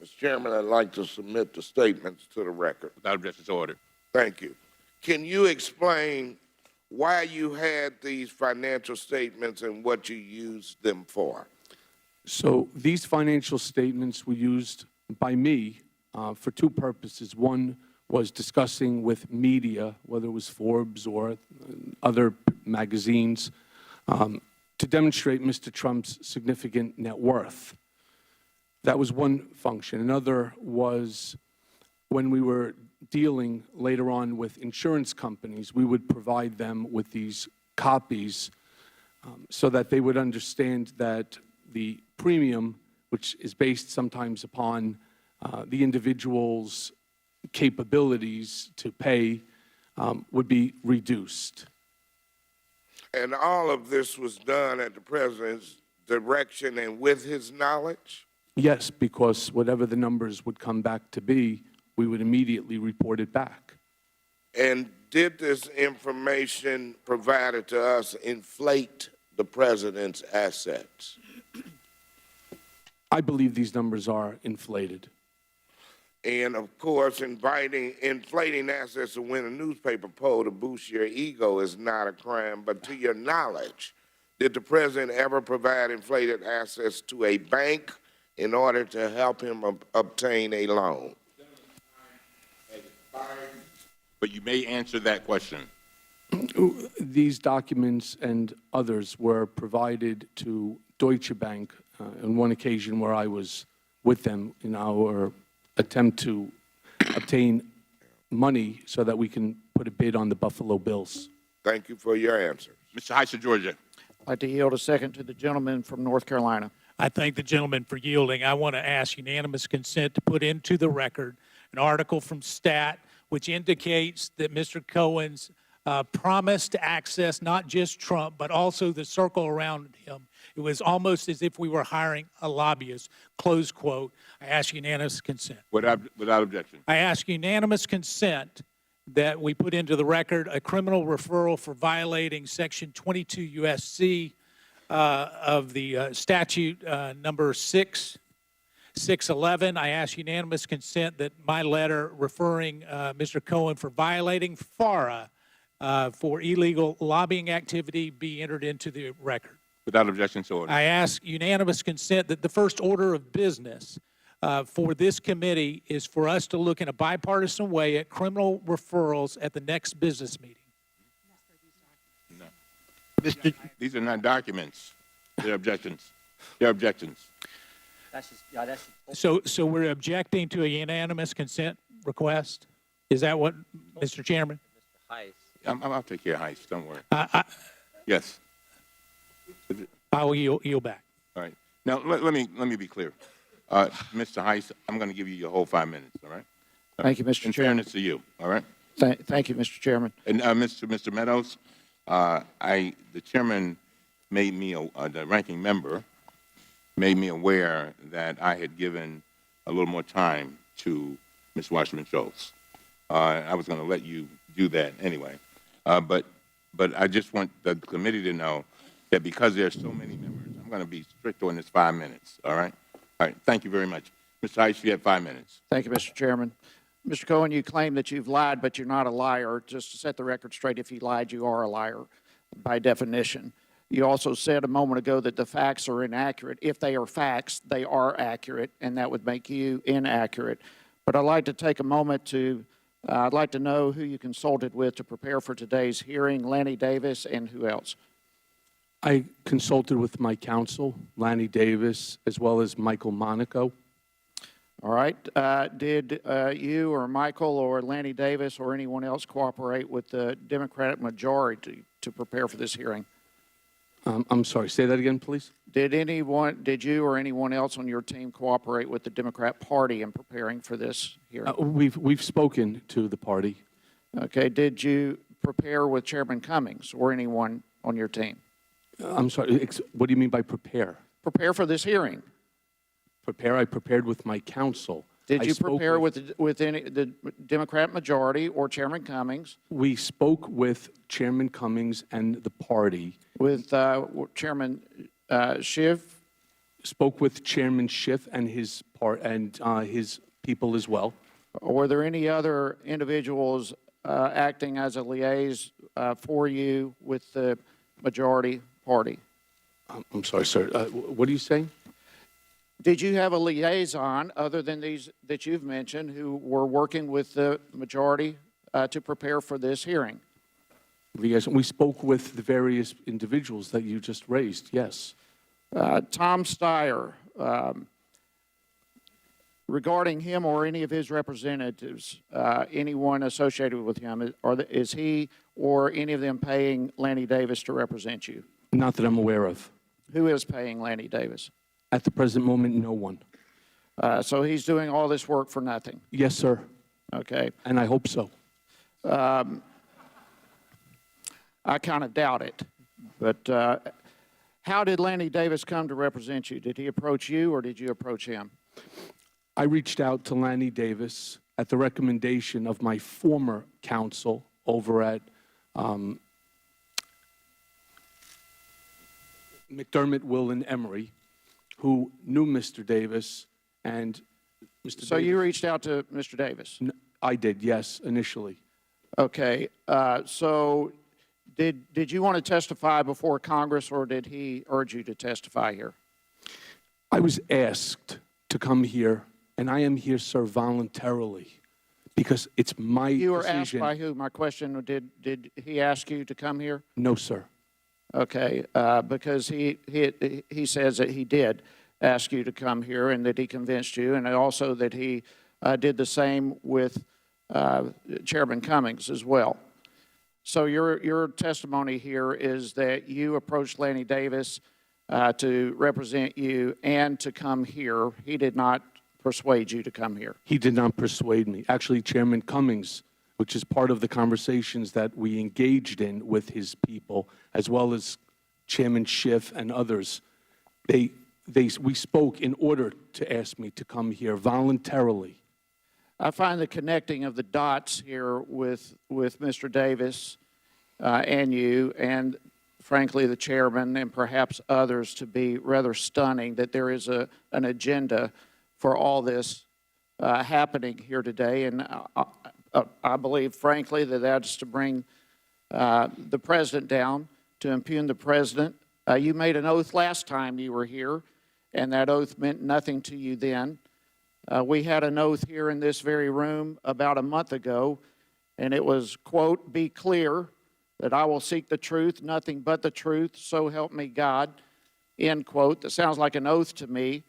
Mr. Chairman, I'd like to submit the statements to the record. Without objection to order. Thank you. Can you explain why you had these financial statements and what you used them for? So these financial statements were used by me for two purposes. One was discussing with media, whether it was Forbes or other magazines, to demonstrate Mr. Trump's significant net worth. That was one function. Another was when we were dealing later on with insurance companies, we would provide them with these copies so that they would understand that the premium, which is based sometimes upon the individual's capabilities to pay, would be reduced. And all of this was done at the president's direction and with his knowledge? Yes, because whatever the numbers would come back to be, we would immediately report it back. And did this information provided to us inflate the president's assets? I believe these numbers are inflated. And, of course, inflating assets to win a newspaper poll to boost your ego is not a crime. But to your knowledge, did the president ever provide inflated assets to a bank in order to help him obtain a loan? But you may answer that question. These documents and others were provided to Deutsche Bank on one occasion where I was with them in our attempt to obtain money so that we can put a bid on the Buffalo Bills. Thank you for your answer. Mr. Heiss of Georgia. I'd like to yield a second to the gentleman from North Carolina. I thank the gentleman for yielding. I want to ask unanimous consent to put into the record an article from STAT which indicates that Mr. Cohen's promised to access not just Trump, but also the circle around him. It was almost as if we were hiring a lobbyist, close quote. I ask unanimous consent. Without objection. I ask unanimous consent that we put into the record a criminal referral for violating Section 22 U.S.C. Of the statute number 611. I ask unanimous consent that my letter referring Mr. Cohen for violating FARA for illegal lobbying activity be entered into the record. Without objection to order. I ask unanimous consent that the first order of business for this committee is for us to look in a bipartisan way at criminal referrals at the next business meeting. No. These are not documents. They're objections. They're objections. So we're objecting to a unanimous consent request? Is that what, Mr. Chairman? I'll take care of Heiss. Don't worry. Yes. I will yield back. All right. Now, let me be clear. Mr. Heiss, I'm going to give you your whole 5 minutes, all right? Thank you, Mr. In Chairman. fairness to you, all right? Thank you, Mr. Chairman. And Mr. Meadows, the chairman made me, the ranking member, made me aware that I had given a little more time to Ms. Wasserman Schultz. I was going to let you do that anyway. But I just want the committee to know that because there are so many members, I'm going to be strict on this 5 minutes, all right? All right, thank you very much. Mr. Heiss, you have 5 minutes. Thank you, Mr. Chairman. Mr. Cohen, you claim that you've lied, but you're not a liar. Just to set the record straight, if you lied, you are a liar by definition. You also said a moment ago that the facts are inaccurate. If they are facts, they are accurate, and that would make you inaccurate. But I'd like to take a moment to, I'd like to know who you consulted with to prepare for today's hearing, Lanny Davis and who else? I consulted with my counsel, Lanny Davis, as well as Michael Monaco. All right. Did you or Michael or Lanny Davis or anyone else cooperate with the Democratic majority to prepare for this hearing? I'm sorry, say that again, please. Did you or anyone else on your team cooperate with the Democrat Party in preparing for this hearing? We've spoken to the party. Okay. Did you prepare with Chairman Cummings or anyone on your team? I'm sorry, what do you mean by prepare? Prepare for this hearing. Prepare, I prepared with my counsel. Did I you spoke prepare with the Democrat majority or Chairman Cummings? We spoke with Chairman Cummings and the party. With Chairman Schiff? Spoke with Chairman Schiff and his people as well. Were there any other individuals acting as a liaison for you with the majority party? I'm sorry, sir. What are you saying? Did you have a liaison other than these that you've mentioned who were working with the majority to prepare for this hearing? Liaison. We spoke with the various individuals that you just raised, yes. Tom Steyer, regarding him or any of his representatives, anyone associated with him, is he or any of them paying Lanny Davis to represent you? Not that I'm aware of. Who is paying Lanny Davis? At the present moment, no one. So he's doing all this work for nothing? Yes, sir. Okay. And I hope so. I kind of doubt it. But how did Lanny Davis come to represent you? Did he approach you or did you approach him? I reached out to Lanny Davis at the recommendation of my former counsel over at McDermott, Will, and Emery, who knew Mr. Davis and Mr. So you reached out to Mr. Davis? I did, yes, initially. Okay. So did you want to testify before Congress, or did he urge you to testify here? I was asked to come here, and I am here, sir, voluntarily, because it's my decision. You were asked by who? My question, did he ask you to come here? No, sir. Okay, because he says that he did ask you to come here and that he convinced you, and also that he did the same with Chairman Cummings as well. So your testimony here is that you approached Lanny Davis to represent you and to come here. He did not persuade you to come here. He did not persuade me. Actually, Chairman Cummings, which is part of the conversations that we engaged in with his people, as well as Chairman Schiff and others, we spoke in order to ask me to come here voluntarily. I find the connecting of the dots here with Mr. Davis and you, and frankly the chairman and perhaps others, to be rather stunning that there is an agenda for all this happening here today. And I believe, frankly, that that's to bring the president down, to impugn the president. You made an oath last time you were here, and that oath meant nothing to you then. We had an oath here in this very room about a month ago, and it was, quote, "Be clear that I will seek the truth, nothing but the truth, so help me God," end quote. That sounds like an oath to me.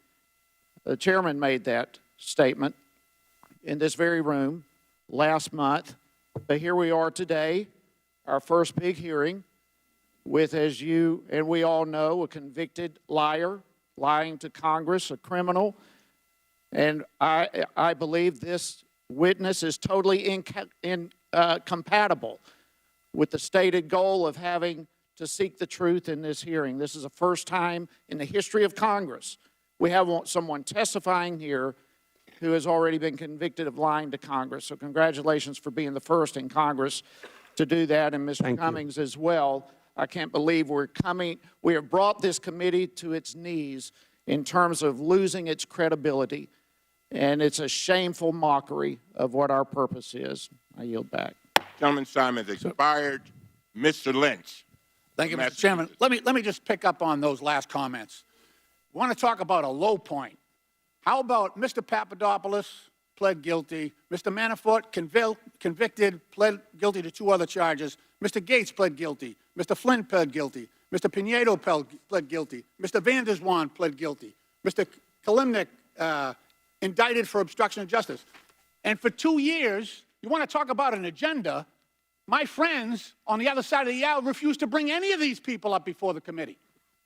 The chairman made that statement in this very room last month, but here we are today, our first big hearing with, as you and we all know, a convicted liar, lying to Congress, a criminal. And I believe this witness is totally incompatible with the stated goal of having to seek the truth in this hearing. This is the first time in the history of Congress we have someone testifying here who has already been convicted of lying to Congress. So congratulations for being the first in Congress to do that, and Mr. Cummings as well. I can't believe we have brought this committee to its knees in terms of losing its credibility, and it's a shameful mockery of what our purpose is. I yield back. Gentleman's time has expired. Mr. Lynch. Thank you, Mr. Chairman. Let me just pick up on those last comments. We want to talk about a low point. How about Mr. Papadopoulos pled guilty, Mr. Manafort convicted, pled guilty to 2 other charges, Mr. Gates pled guilty, Mr. Flynn pled guilty, Mr. Pinedo pled guilty, Mr. Van der Zwaan pled guilty, Mr. Kalimnik indicted for obstruction of justice. And for 2 years, you want to talk about an agenda, my friends on the other side of the aisle refused to bring any of these people up before the committee.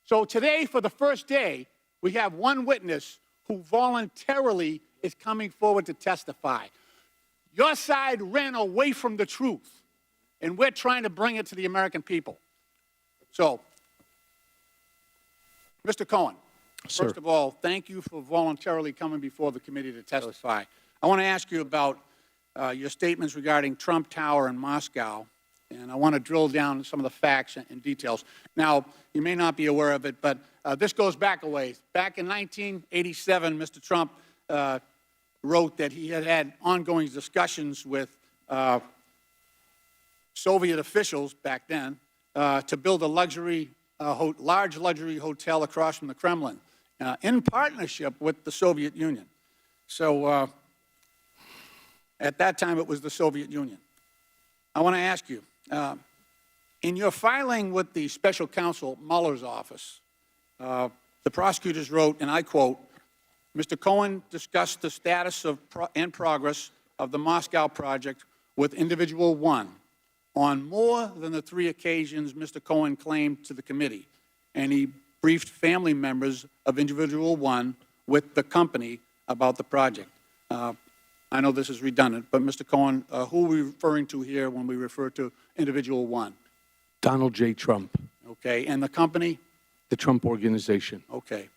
So today, for the first day, we have one witness who voluntarily is coming forward to testify. Your side ran away from the truth, and we're trying to bring it to the American people. So, Mr. Cohen, Sir. first of all, thank you for voluntarily coming before the committee to testify. I want to ask you about your statements regarding Trump Tower in Moscow, and I want to drill down some of the facts and details. Now, you may not be aware of it, but this goes back a ways. Back in 1987, Mr. Trump wrote that he had had ongoing discussions with Soviet officials back then to build a large luxury hotel across from the Kremlin in partnership with the Soviet Union. So at that time, it was the Soviet Union. I want to ask you, in your filing with the special counsel Mueller's office, the prosecutors wrote, and I quote, Mr. Cohen discussed the status and progress of the Moscow project with Individual 1 on more than the 3 occasions Mr. Cohen claimed to the committee, and he briefed family members of Individual 1 with the company about the project. I know this is redundant, but Mr. Cohen, who are we referring to here when we refer to Individual 1? Donald J. Trump, Okay, and the company? the Trump Organization, Okay.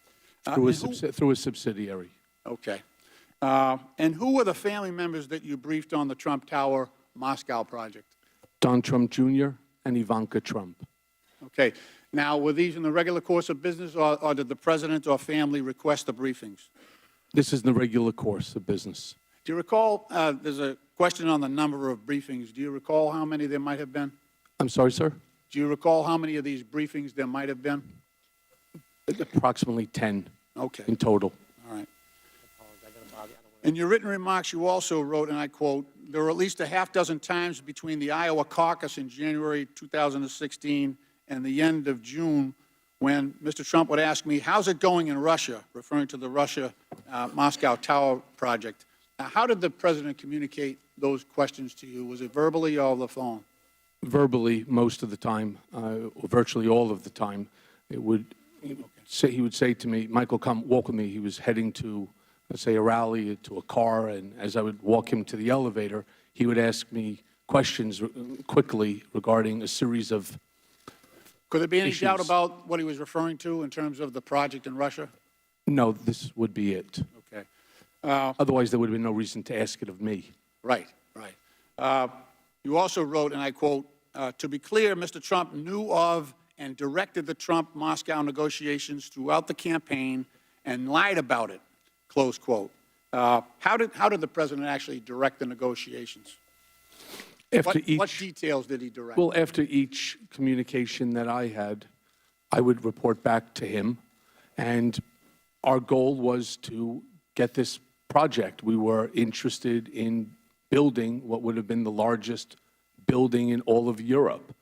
through And through a subsidiary. Okay. And who were the family members that you briefed on the Trump Tower Moscow project? Don Trump Jr. and Ivanka Trump. Okay. Now, were these in the regular course of business, or did the president or family request the briefings? This is the regular course of business. Do you recall, there's a question on the number of briefings. Do you recall how many there might have been? I'm sorry, sir? Do you recall how many of these briefings there might have been? Approximately 10 Okay. in total. All right. In your written remarks, you also wrote, and I quote, there were at least a half dozen times between the Iowa caucus in January 2016 and the end of June when Mr. Trump would ask me, how's it going in Russia, referring to the Russia Moscow Tower project. How did the president communicate those questions to you? Was it verbally or the phone? Verbally, most of the time, virtually all of the time. He would say to me, Michael, come walk with me. He was heading to, let's say, a rally, to a car, and as I would walk him to the elevator, he would ask me questions quickly regarding a series of Could there be any issues. doubt about what he was referring to in terms of the project in Russia? No, this would be it. Okay. Otherwise, there would have been no reason to ask it of me. Right, right. You also wrote, and I quote, to be clear, Mr. Trump knew of and directed the Trump-Moscow negotiations throughout the campaign and lied about it, close quote. How did the president actually direct the negotiations? What details did he direct? Well, after each communication that I had, I would report back to him, and our goal was to get this project. We were interested in building what would have been the largest building in all of Europe.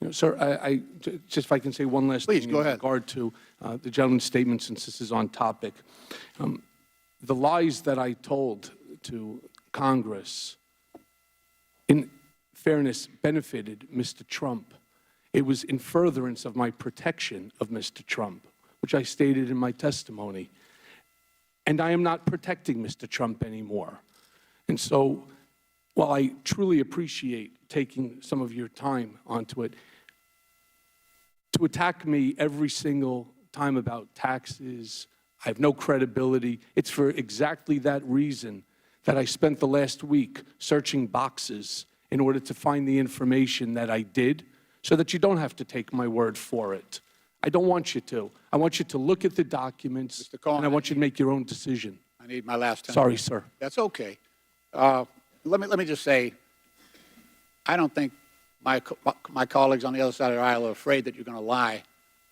You know, sir, just if I can say one last Please, thing go in ahead. regard to the gentleman's statement, since this is on topic. The lies that I told to Congress, in fairness, benefited Mr. Trump. It was in furtherance of my protection of Mr. Trump, which I stated in my testimony. And I am not protecting Mr. Trump anymore. And so, while I truly appreciate taking some of your time onto it, to attack me every single time about taxes, I have no credibility. It's for exactly that reason that I spent the last week searching boxes in order to find the information that I did, so that you don't have to take my word for it. I don't want you to. I want you to look at the documents, Mr. Cohen, and I want you to make your own decision. I need my last 10 Sorry, minutes. sir. That's okay. Let me just say, I don't think my colleagues on the other side of the aisle are afraid that you're going to lie.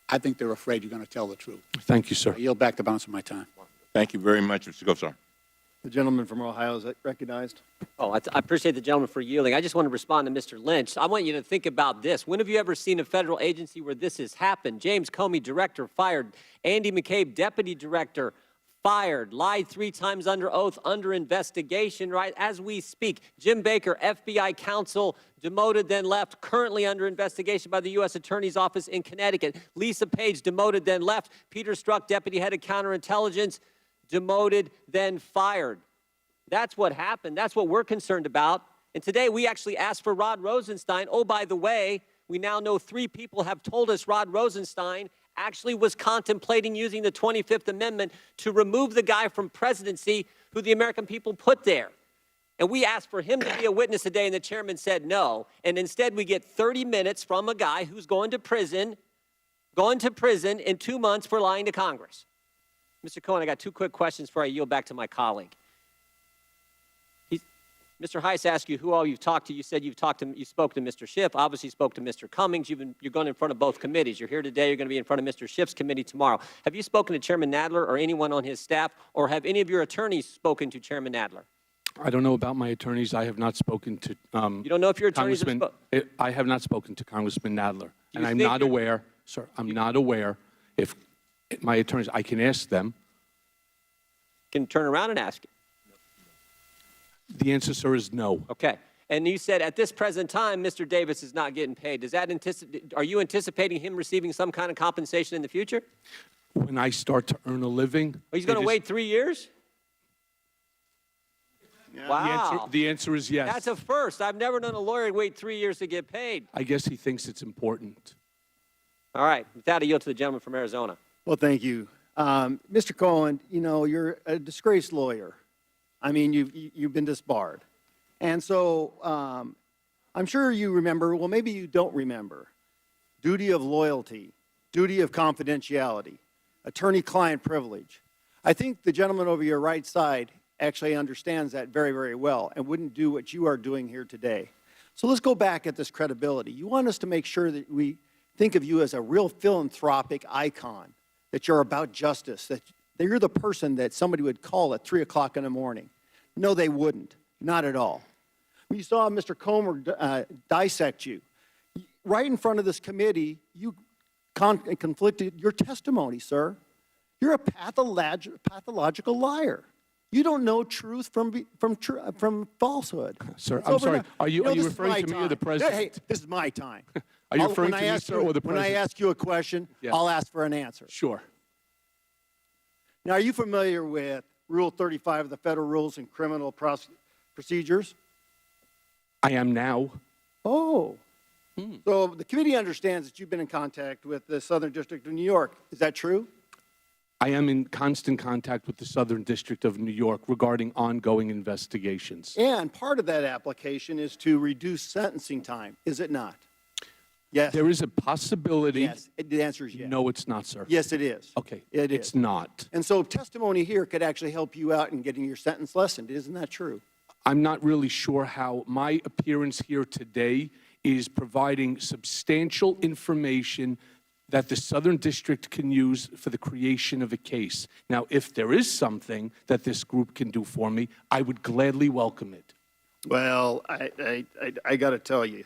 I think they're afraid you're going to tell the truth. Thank you, sir. I yield back the balance of my time. Thank you very much, Mr. Gosar. The gentleman from Ohio is recognized. Oh, I appreciate the gentleman for yielding. I just want to respond to Mr. Lynch. I want you to think about this. When have you ever seen a federal agency where this has happened? James Comey, director, fired. Andy McCabe, deputy director, fired, lied 3 times under oath, under investigation, right, as we speak. Jim Baker, FBI counsel, demoted, then left, currently under investigation by the U.S. Attorney's Office in Connecticut. Lisa Page, demoted, then left. Peter Strzok, deputy head of counterintelligence, demoted, then fired. That's what happened. That's what we're concerned about. And today we actually asked for Rod Rosenstein. Oh, by the way, we now know 3 people have told us Rod Rosenstein actually was contemplating using the 25th Amendment to remove the guy from presidency who the American people put there. And we asked for him to be a witness today, and the chairman said no. And instead we get 30 minutes from a guy who's going to prison in 2 months for lying to Congress. Mr. Cohen, I got 2 quick questions before I yield back to my colleague. Mr. Heiss asked you who all you've talked to. You said you spoke to Mr. Schiff, obviously spoke to Mr. Cummings. You're going in front of both committees. You're here today. You're going to be in front of Mr. Schiff's committee tomorrow. Have you spoken to Chairman Nadler or anyone on his staff, or have any of your attorneys spoken to Chairman Nadler? I don't know about my attorneys. I have not spoken to You don't know if your attorneys have spoken? I have not spoken to Congressman Nadler. And I'm not aware, sir, I'm not aware if my attorneys, I can ask them. Can turn around and ask it. The answer, sir, is no. Okay. And you said at this present time, Mr. Davis is not getting paid. Does that are you anticipating him receiving some kind of compensation in the future? When I start to earn a living. He's going to wait 3 years? Yeah. Wow. The answer is yes. That's a first. I've never known a lawyer wait 3 years to get paid. I guess he thinks it's important. All right. With that, I yield to the gentleman from Arizona. Well, thank you. Mr. Cohen, you know, you're a disgraced lawyer. I mean, you've been disbarred. And so I'm sure you remember, well, maybe you don't remember, duty of loyalty, duty of confidentiality, attorney-client privilege. I think the gentleman over your right side actually understands that very, very well and wouldn't do what you are doing here today. So let's go back at this credibility. You want us to make sure that we think of you as a real philanthropic icon, that you're about justice, that you're the person that somebody would call at 3 o'clock in the morning. No, they wouldn't. Not at all. We saw Mr. Comer dissect you. Right in front of this committee, you conflicted your testimony, sir. You're a pathological liar. You don't know truth from falsehood. Sir, It's I'm over sorry. now. Are you this is referring my to me or time. the president? Hey, this is my time. Are you referring to me, sir, or the When I president? ask you a question, Yes. I'll ask for an answer. Sure. Now, are you familiar with Rule 35 of the Federal Rules and Criminal Procedures? I am now. Oh. So the committee understands that you've been in contact with the Southern District of New York. Is that true? I am in constant contact with the Southern District of New York regarding ongoing investigations. And part of that application is to reduce sentencing time, is it not? Yes. There is a possibility. Yes. The answer is yes. No, it's not, sir. Yes, it is. Okay. It It's is. not. And so testimony here could actually help you out in getting your sentence lessened. Isn't that true? I'm not really sure how my appearance here today is providing substantial information that the Southern District can use for the creation of a case. Now, if there is something that this group can do for me, I would gladly welcome it. Well, I got to tell you,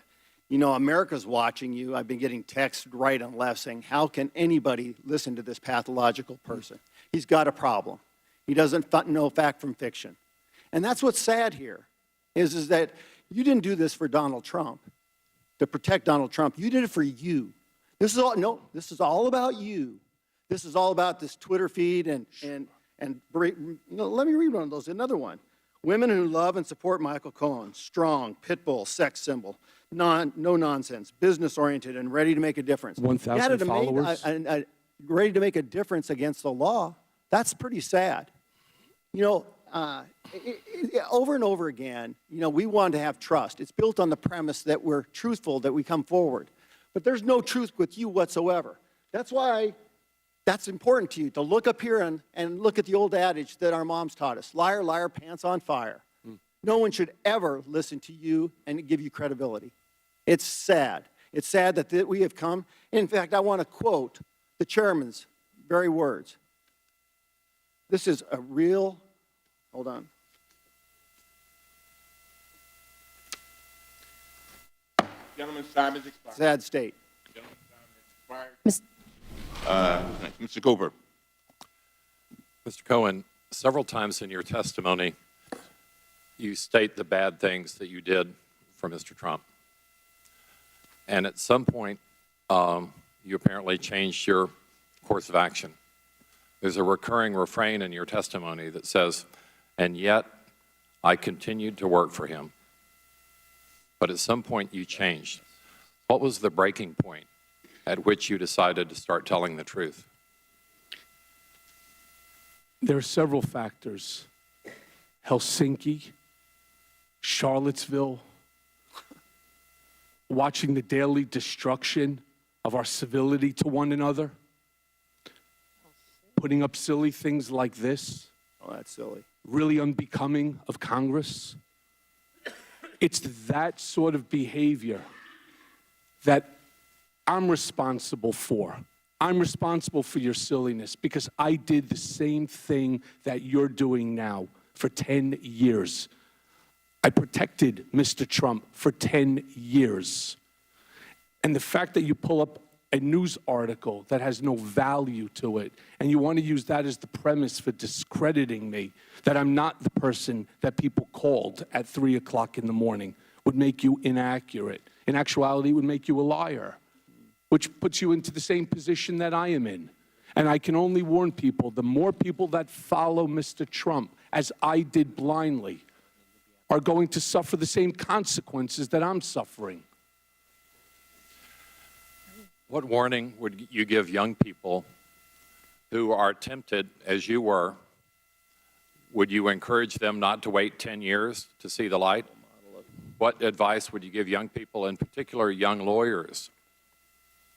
you know, America's watching you. I've been getting texts right and left saying, how can anybody listen to this pathological person? He's got a problem. He doesn't know fact from fiction. And that's what's sad here, is that you didn't do this for Donald Trump, to protect Donald Trump. You did it for you. This is all about you. This is all about this Twitter feed and let me read one of those, another one. Women who love and support Michael Cohen, strong, pit bull, sex symbol, no nonsense, business-oriented, and ready to make a difference. 1,000 followers? Ready to make a difference against the law. That's pretty sad. You know, over and over again, you know, we want to have trust. It's built on the premise that we're truthful, that we come forward. But there's no truth with you whatsoever. That's why that's important to you, to look up here and look at the old adage that our moms taught us, liar, liar, pants on fire. No one should ever listen to you and give you credibility. It's sad. It's sad that we have come. In fact, I want to quote the chairman's very words. This is a real, hold on. Gentleman's time is expired. Sad state. Mr. Cooper. Mr. Cohen, Several times in your testimony, you state the bad things that you did for Mr. Trump. And at some point, you apparently changed your course of action. There's a recurring refrain in your testimony that says, and yet I continued to work for him. But at some point you changed. What was the breaking point at which you decided to start telling the truth? There are several factors. Helsinki, Charlottesville, watching the daily destruction of our civility to one another, putting up silly things like this. Oh, that's silly. Really unbecoming of Congress. It's that sort of behavior that I'm responsible for. I'm responsible for your silliness because I did the same thing that you're doing now for 10 years. I protected Mr. Trump for 10 years. And the fact that you pull up a news article that has no value to it, and you want to use that as the premise for discrediting me, that I'm not the person that people called at 3 o'clock in the morning, would make you inaccurate. In actuality, it would make you a liar, which puts you into the same position that I am in. And I can only warn people, the more people that follow Mr. Trump, as I did blindly, are going to suffer the same consequences that I'm suffering. What warning would you give young people who are tempted, as you were? Would you encourage them not to wait 10 years to see the light? What advice would you give young people, in particular young lawyers,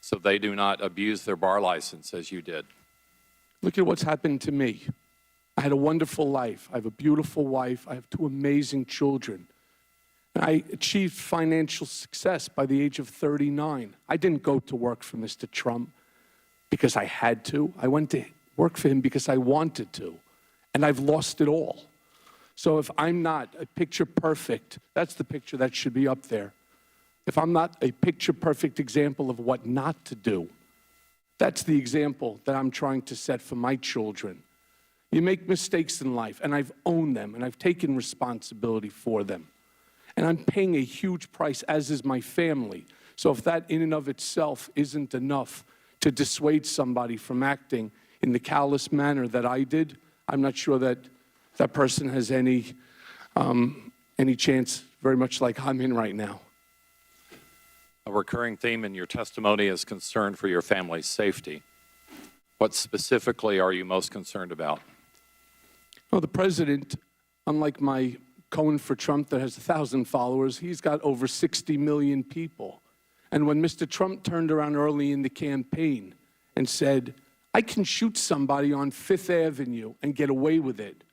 so they do not abuse their bar license as you did? Look at what's happened to me. I had a wonderful life. I have a beautiful wife. I have 2 amazing children. I achieved financial success by the age of 39. I didn't go to work for Mr. Trump because I had to. I went to work for him because I wanted to. And I've lost it all. So if I'm not a picture perfect, that's the picture that should be up there. If I'm not a picture perfect example of what not to do, that's the example that I'm trying to set for my children. You make mistakes in life, and I've owned them, and I've taken responsibility for them. And I'm paying a huge price, as is my family. So if that in and of itself isn't enough to dissuade somebody from acting in the callous manner that I did, I'm not sure that that person has any chance, very much like I'm in right now. A recurring theme in your testimony is concern for your family's safety. What specifically are you most concerned about? Well, the president, unlike my Cohen for Trump that has 1,000 followers, he's got over 60 million people. And when Mr. Trump turned around early in the campaign and said, I can shoot somebody on Fifth Avenue and get away with it,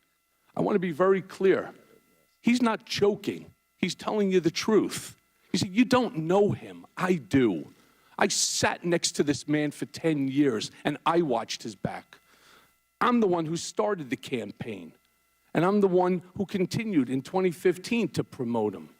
I want to be very clear. He's not joking. He's telling you the truth. You see, you don't know him. I do. I sat next to this man for 10 years, and I watched his back. I'm the one who started the campaign, and I'm the one who continued in 2015 to promote him.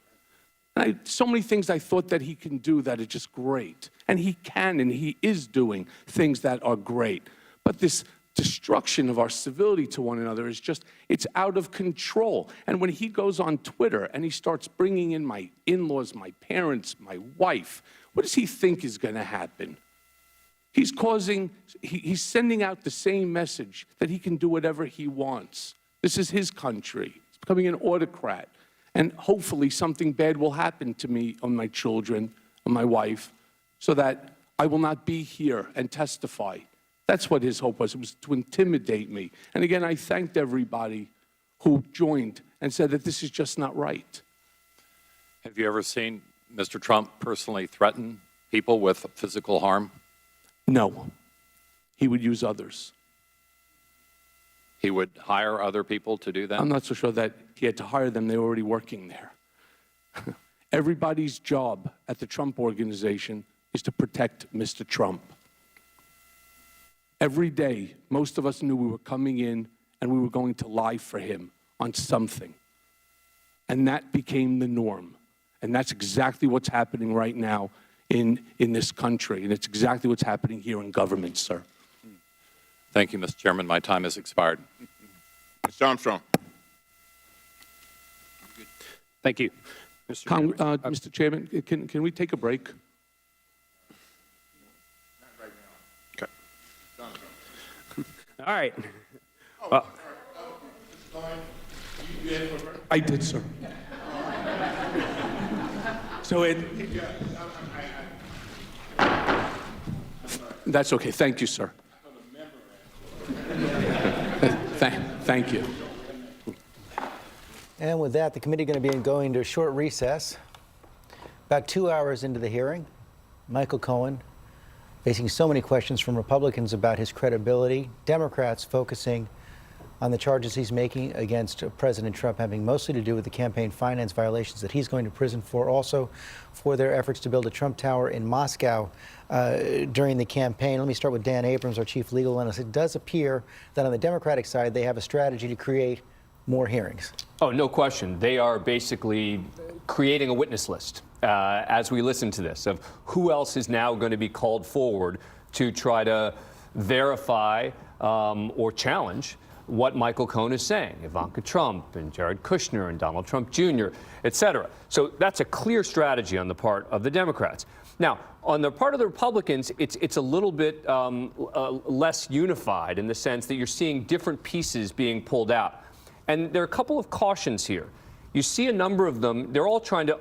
And so many things I thought that he can do that are just great. And he can, and he is doing things that are great. But this destruction of our civility to one another is just, it's out of control. And when he goes on Twitter and he starts bringing in my in-laws, my parents, my wife, what does he think is going to happen? He's sending out the same message that he can do whatever he wants. This is his country. He's becoming an autocrat. And hopefully something bad will happen to me and my children and my wife so that I will not be here and testify. That's what his hope was. It was to intimidate me. And again, I thanked everybody who joined and said that this is just not right. Have you ever seen Mr. Trump personally threaten people with physical harm? No. He would use others. He would hire other people to do that? I'm not so sure that he had to hire them. They were already working there. Everybody's job at the Trump Organization is to protect Mr. Trump. Every day, most of us knew we were coming in and we were going to lie for him on something. And that became the norm. And that's exactly what's happening right now in this country. And it's exactly what's happening here in government, sir. Thank you, Mr. Chairman. My time has expired. Mr. Armstrong. Thank you. Mr. Chairman, can we take a break? Okay. All right. I did, sir. So that's okay. Thank you, sir. Thank you. And with that, the committee going to be going to a short recess. About 2 hours into the hearing, Michael Cohen facing so many questions from Republicans about his credibility, Democrats focusing on the charges he's making against President Trump, having mostly to do with the campaign finance violations that he's going to prison for, also for their efforts to build a Trump Tower in Moscow during the campaign. Let me start with Dan Abrams, our chief legal analyst. It does appear that on the Democratic side, they have a strategy to create more hearings. Oh, no question. They are basically creating a witness list as we listen to this of who else is now going to be called forward to try to verify or challenge what Michael Cohen is saying, Ivanka Trump and Jared Kushner and Donald Trump Jr., et cetera. So that's a clear strategy on the part of the Democrats. Now, on the part of the Republicans, it's a little bit less unified in the sense that you're seeing different pieces being pulled out. And there are a couple of cautions here. You see a number of them, they're all trying to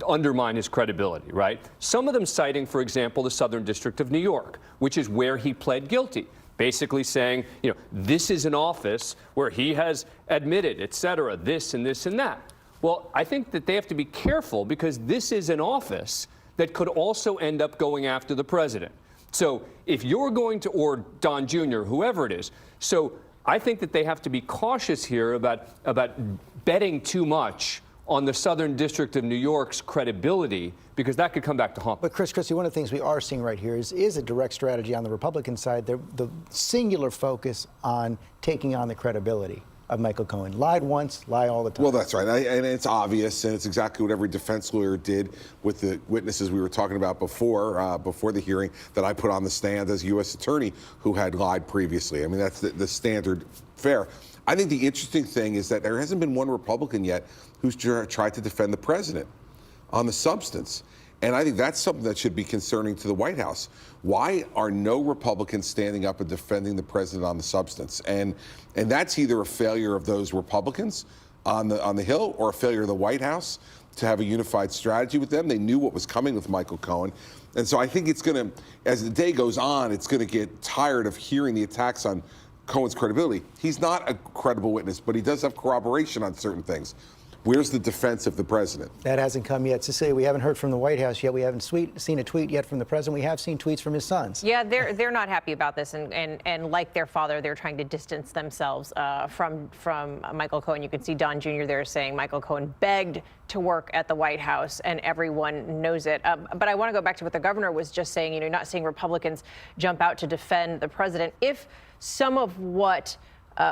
undermine his credibility, right? Some of them citing, for example, the Southern District of New York, which is where he pled guilty. Basically saying, you know, this is an office where he has admitted, et cetera, this and this and that. Well, I think that they have to be careful because this is an office that could also end up going after the president. So if you're going to, or Don Jr., whoever it is, so I think that they have to be cautious here about betting too much on the Southern District of New York's credibility, because that could come back to haunt them. But Chris Christie, one of the things we are seeing right here is a direct strategy on the Republican side, the singular focus on taking on the credibility of Michael Cohen. Lied once, lie all the time. Well, that's right. And it's obvious, and it's exactly what every defense lawyer did with the witnesses we were talking about before the hearing that I put on the stand as U.S. attorney who had lied previously. I mean, that's the standard fare. I think the interesting thing is that there hasn't been one Republican yet who's tried to defend the president on the substance. And I think that's something that should be concerning to the White House. Why are no Republicans standing up and defending the president on the substance? And that's either a failure of those Republicans on the Hill or a failure of the White House to have a unified strategy with them. They knew what was coming with Michael Cohen. And so I think it's going to, as the day goes on, it's going to get tired of hearing the attacks on Cohen's credibility. He's not a credible witness, but he does have corroboration on certain things. Where's the defense of the president? That hasn't come yet. Cecilia, we haven't heard from the White House yet. We haven't seen a tweet yet from the president. We have seen tweets from his sons. Yeah, they're not happy about this, and like their father, they're trying to distance themselves from Michael Cohen. You can see Don Jr. there saying Michael Cohen begged to work at the White House, and everyone knows it. But I want to go back to what the governor was just saying. You know, not seeing Republicans jump out to defend the president. If some of what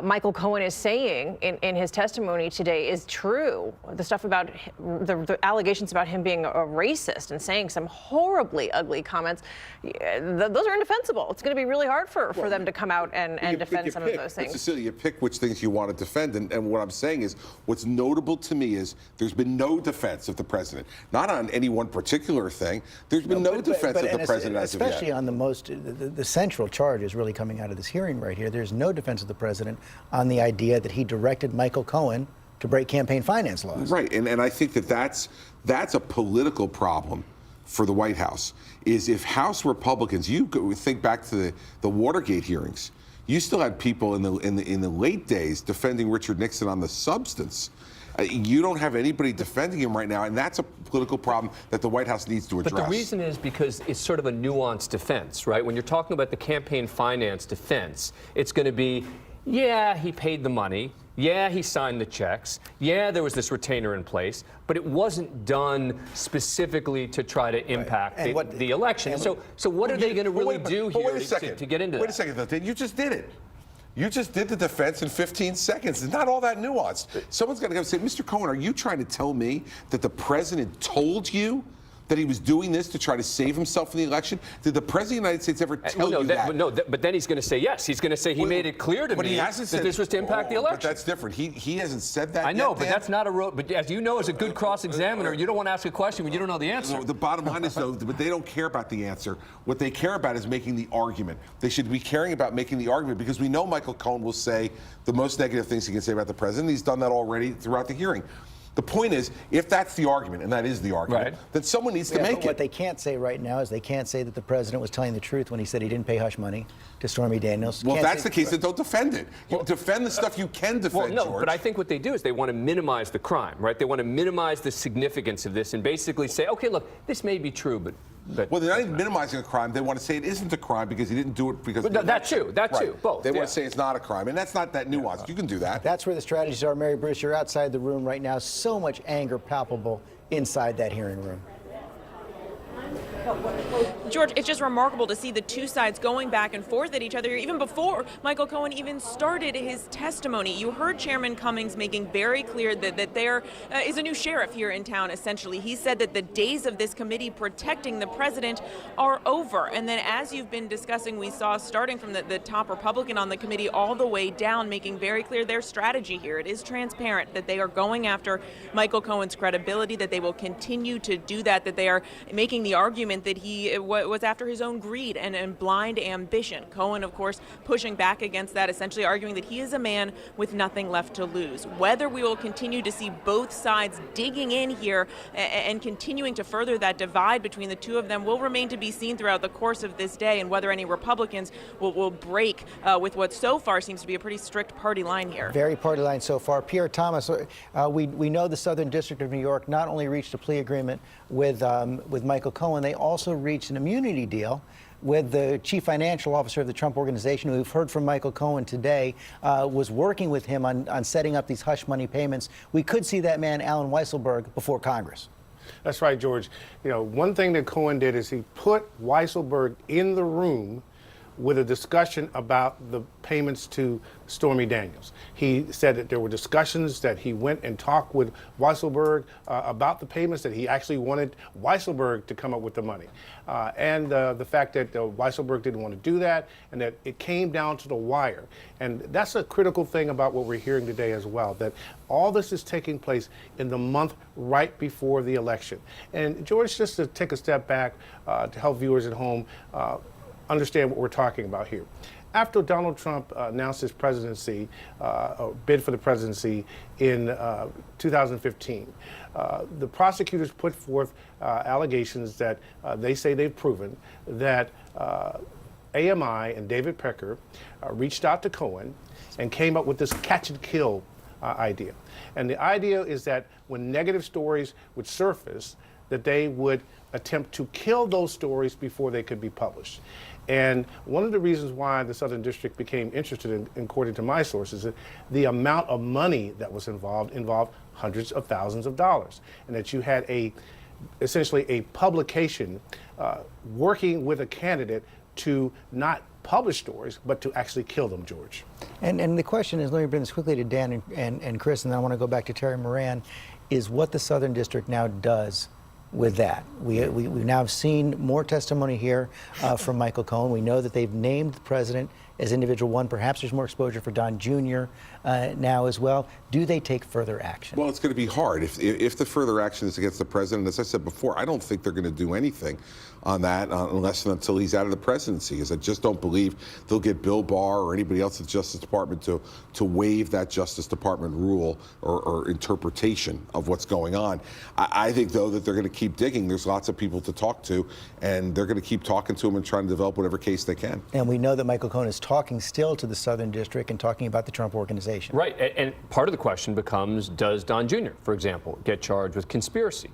Michael Cohen is saying in his testimony today is true, the stuff about the allegations about him being a racist and saying some horribly ugly comments, those are indefensible. It's going to be really hard for them to come out and defend some of those things. Cecilia, you pick which things you want to defend. And what I'm saying is, what's notable to me is there's been no defense of the president. Not on any one particular thing. There's been no defense of the president as of yet. Especially on the central charge is really coming out of this hearing right here. There's no defense of the president on the idea that he directed Michael Cohen to break campaign finance laws. Right, and I think that's a political problem for the White House, is if House Republicans, you think back to the Watergate hearings, you still had people in the late days defending Richard Nixon on the substance. You don't have anybody defending him right now, and that's a political problem that the White House needs to address. But the reason is because it's sort of a nuanced defense, right? When you're talking about the campaign finance defense, it's going to be, yeah, he paid the money. Yeah, he signed the checks. Yeah, there was this retainer in place, but it wasn't done specifically to try to impact the election. So what are they going to really do here to get into that? Wait a second, though. You just did it. You just did the defense in 15 seconds. It's not all that nuanced. Someone's got to go say, Mr. Cohen, are you trying to tell me that the president told you that he was doing this to try to save himself in the election? Did the President of the United States ever tell you that? But then he's going to say yes. He's going to say he made it clear to me that this was to impact the election. But that's different. He hasn't said that I know, yet, but Dan. that's not a road. But as you know, as a good cross-examiner, you don't want to ask a question when you don't know the answer. No, the bottom line is, though, but they don't care about the answer. What they care about is making the argument. They should be caring about making the argument, because we know Michael Cohen will say the most negative things he can say about the president. He's done that already throughout the hearing. The point is, if that's the argument, and that is the argument, then someone needs to make What it. they can't say right now is they can't say that the president was telling the truth when he said he didn't pay hush money to Stormy Daniels. Well, if Can't that's say- the case, then don't defend it. You defend the stuff you can defend, Well, no, George. but I think what they do is they want to minimize the crime, right? They want to minimize the significance of this and basically say, okay, look, this may be true, but well, they're not even minimizing a crime. They want to say it isn't a crime because he didn't do it because... Well, that too, both. They want to say it's not a crime, and that's not that nuanced. You can do that. That's where the strategies are, Mary Bruce. You're outside the room right now. So much anger palpable inside that hearing room. George, it's just remarkable to see the two sides going back and forth at each other, even before Michael Cohen even started his testimony. You heard Chairman Cummings making very clear that there is a new sheriff here in town, essentially. He said that the days of this committee protecting the president are over. And then as you've been discussing, we saw starting from the top Republican on the committee all the way down, making very clear their strategy here. It is transparent that they are going after Michael Cohen's credibility, that they will continue to do that they are making the argument that he was after his own greed and blind ambition. Cohen, of course, pushing back against that, essentially arguing that he is a man with nothing left to lose. Whether we will continue to see both sides digging in here and continuing to further that divide between the two of them will remain to be seen throughout the course of this day, and whether any Republicans will break with what so far seems to be a pretty strict party line here. Very party line so far. Pierre Thomas, we know the Southern District of New York not only reached a plea agreement with Michael Cohen, they also reached an immunity deal with the chief financial officer of the Trump Organization, who we've heard from Michael Cohen today, was working with him on setting up these hush money payments. We could see that man, Alan Weisselberg, before Congress. That's right, George. You know, one thing that Cohen did is he put Weisselberg in the room with a discussion about the payments to Stormy Daniels. He said that there were discussions that he went and talked with Weisselberg about the payments, that he actually wanted Weisselberg to come up with the money. And the fact that Weisselberg didn't want to do that, and that it came down to the wire. And that's a critical thing about what we're hearing today as well, that all this is taking place in the month right before the election. And George, just to take a step back to help viewers at home understand what we're talking about here. After Donald Trump announced his presidency, or bid for the presidency in 2015, the prosecutors put forth allegations that they say they've proven that AMI and David Pecker reached out to Cohen and came up with this catch and kill idea. And the idea is that when negative stories would surface, that they would attempt to kill those stories before they could be published. And one of the reasons why the Southern District became interested in, according to my sources, is the amount of money that was involved hundreds of thousands of dollars, and that you had essentially a publication working with a candidate to not publish stories, but to actually kill them, George. And the question is, let me bring this quickly to Dan and Chris, and then I want to go back to Terry Moran, is what the Southern District now does with that. We now have seen more testimony here from Michael Cohen. We know that they've named the president as individual one. Perhaps there's more exposure for Don Jr. Now as well. Do they take further action? Well, it's going to be hard. If the further action is against the president, as I said before, I don't think they're going to do anything on that unless and until he's out of the presidency, because I just don't believe they'll get Bill Barr or anybody else at the Justice Department to waive that Justice Department rule or interpretation of what's going on. I think, though, that they're going to keep digging. There's lots of people to talk to, and they're going to keep talking to him and trying to develop whatever case they can. And we know that Michael Cohen is talking still to the Southern District and talking about the Trump Organization. Right, and part of the question becomes, does Don Jr., for example, get charged with conspiracy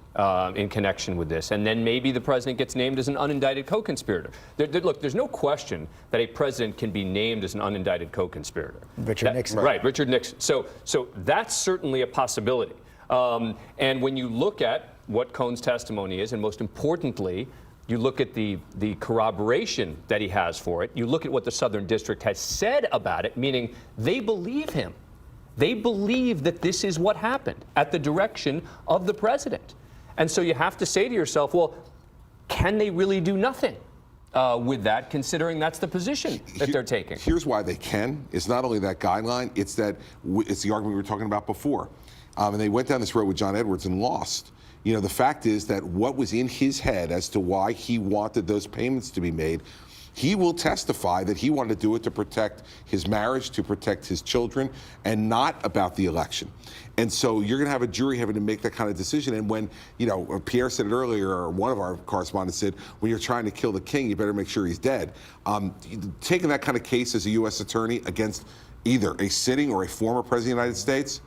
in connection with this? And then maybe the president gets named as an unindicted co-conspirator. Look, there's no question that a president can be named as an unindicted co-conspirator. Richard Nixon. Right, Richard Nixon. So that's certainly a possibility. And when you look at what Cohen's testimony is, and most importantly, you look at the corroboration that he has for it, you look at what the Southern District has said about it, meaning they believe him. They believe that this is what happened at the direction of the president. And so you have to say to yourself, well, can they really do nothing with that, considering that's the position that they're taking? Here's why they can. It's not only that guideline, it's that it's the argument we were talking about before. And they went down this road with John Edwards and lost. You know, the fact is that what was in his head as to why he wanted those payments to be made, he will testify that he wanted to do it to protect his marriage, to protect his children, and not about the election. And so you're going to have a jury having to make that kind of decision. And when, you know, Pierre said it earlier, or one of our correspondents said, when you're trying to kill the king, you better make sure he's dead. Taking that kind of case as a U.S. attorney against either a sitting or a former president of the United States,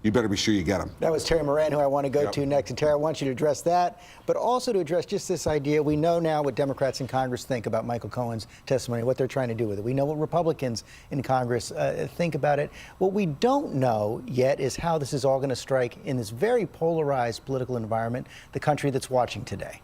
you better be sure you get him. That was Terry Moran, who I want to go to next. And Terry, I want you to address that, but also to address just this idea. We know now what Democrats in Congress think about Michael Cohen's testimony, what they're trying to do with it. We know what Republicans in Congress think about it. What we don't know yet is how this is all going to strike in this very polarized political environment, the country that's watching today.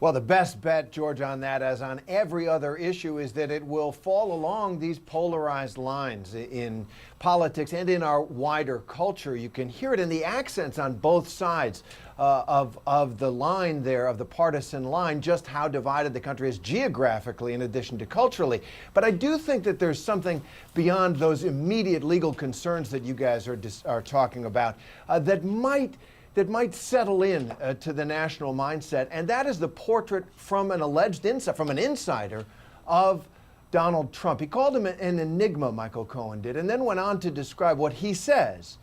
Well, the best bet, George, on that, as on every other issue, is that it will fall along these polarized lines in politics and in our wider culture. You can hear it in the accents on both sides of the line there, of the partisan line, just how divided the country is geographically in addition to culturally. But I do think that there's something beyond those immediate legal concerns that you guys are talking about that might settle in to the national mindset, and that is the portrait from an alleged insider of Donald Trump. He called him an enigma, Michael Cohen did, and then went on to describe what he says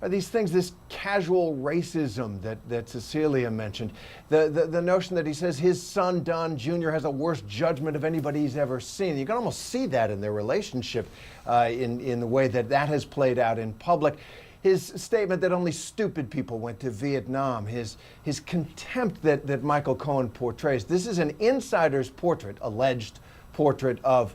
are these things, this casual racism that Cecilia mentioned, the notion that he says his son, Don Jr., has a worse judgment of anybody he's ever seen. You can almost see that in their relationship in the way that has played out in public. His statement that only stupid people went to Vietnam, his contempt that Michael Cohen portrays. This is an insider's portrait, alleged portrait of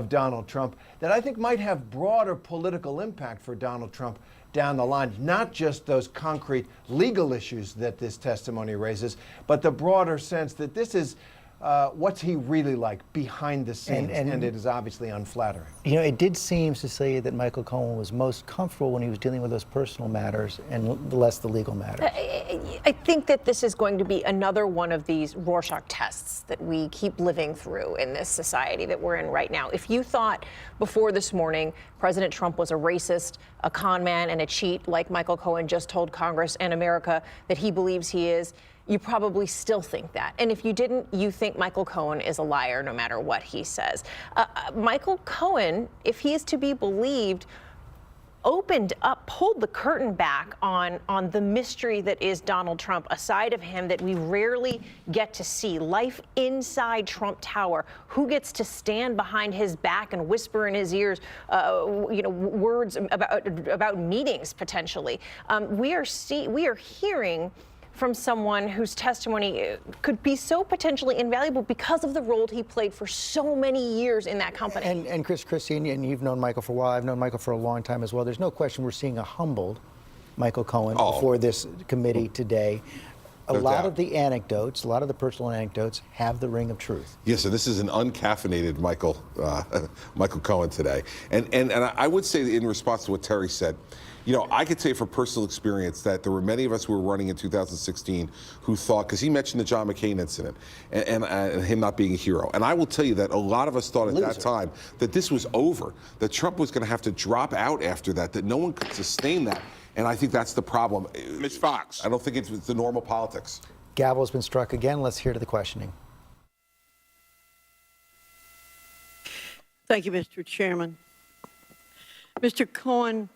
Donald Trump, that I think might have broader political impact for Donald Trump down the line, not just those concrete legal issues that this testimony raises, but the broader sense that this is what's he really like behind the scenes, and it is obviously unflattering. You know, it did seem, Cecilia, that Michael Cohen was most comfortable when he was dealing with those personal matters and less the legal matters. I think that this is going to be another one of these Rorschach tests that we keep living through in this society that we're in right now. If you thought before this morning President Trump was a racist, a con man, and a cheat, like Michael Cohen just told Congress and America that he believes he is, you probably still think that. And if you didn't, you think Michael Cohen is a liar no matter what he says. Michael Cohen, if he is to be believed, opened up, pulled the curtain back on the mystery that is Donald Trump, a side of him that we rarely get to see. Life inside Trump Tower. Who gets to stand behind his back and whisper in his ears, words about meetings potentially. We are hearing from someone whose testimony could be so potentially invaluable because of the role he played for so many years in that company. And Christine, and you've known Michael for a while. I've known Michael for a long time as well. There's no question we're seeing a humbled Michael Cohen before this committee today. A lot of the anecdotes, a lot of the personal anecdotes have the ring of truth. Yes, and this is an uncaffeinated Michael Cohen today. And I would say in response to what Terry said, you know, I could tell you from personal experience that there were many of us who were running in 2016 who thought, because he mentioned the John McCain incident and him not being a hero. And I will tell you that a lot of us thought at that time that this was over, that Trump was going to have to drop out after that no one could sustain that. And I think that's the problem. Ms. Fox. I don't think it's the normal politics. Gavel has been struck again. Let's hear to the questioning. Thank you, Mr. Chairman. Mr. Cohen,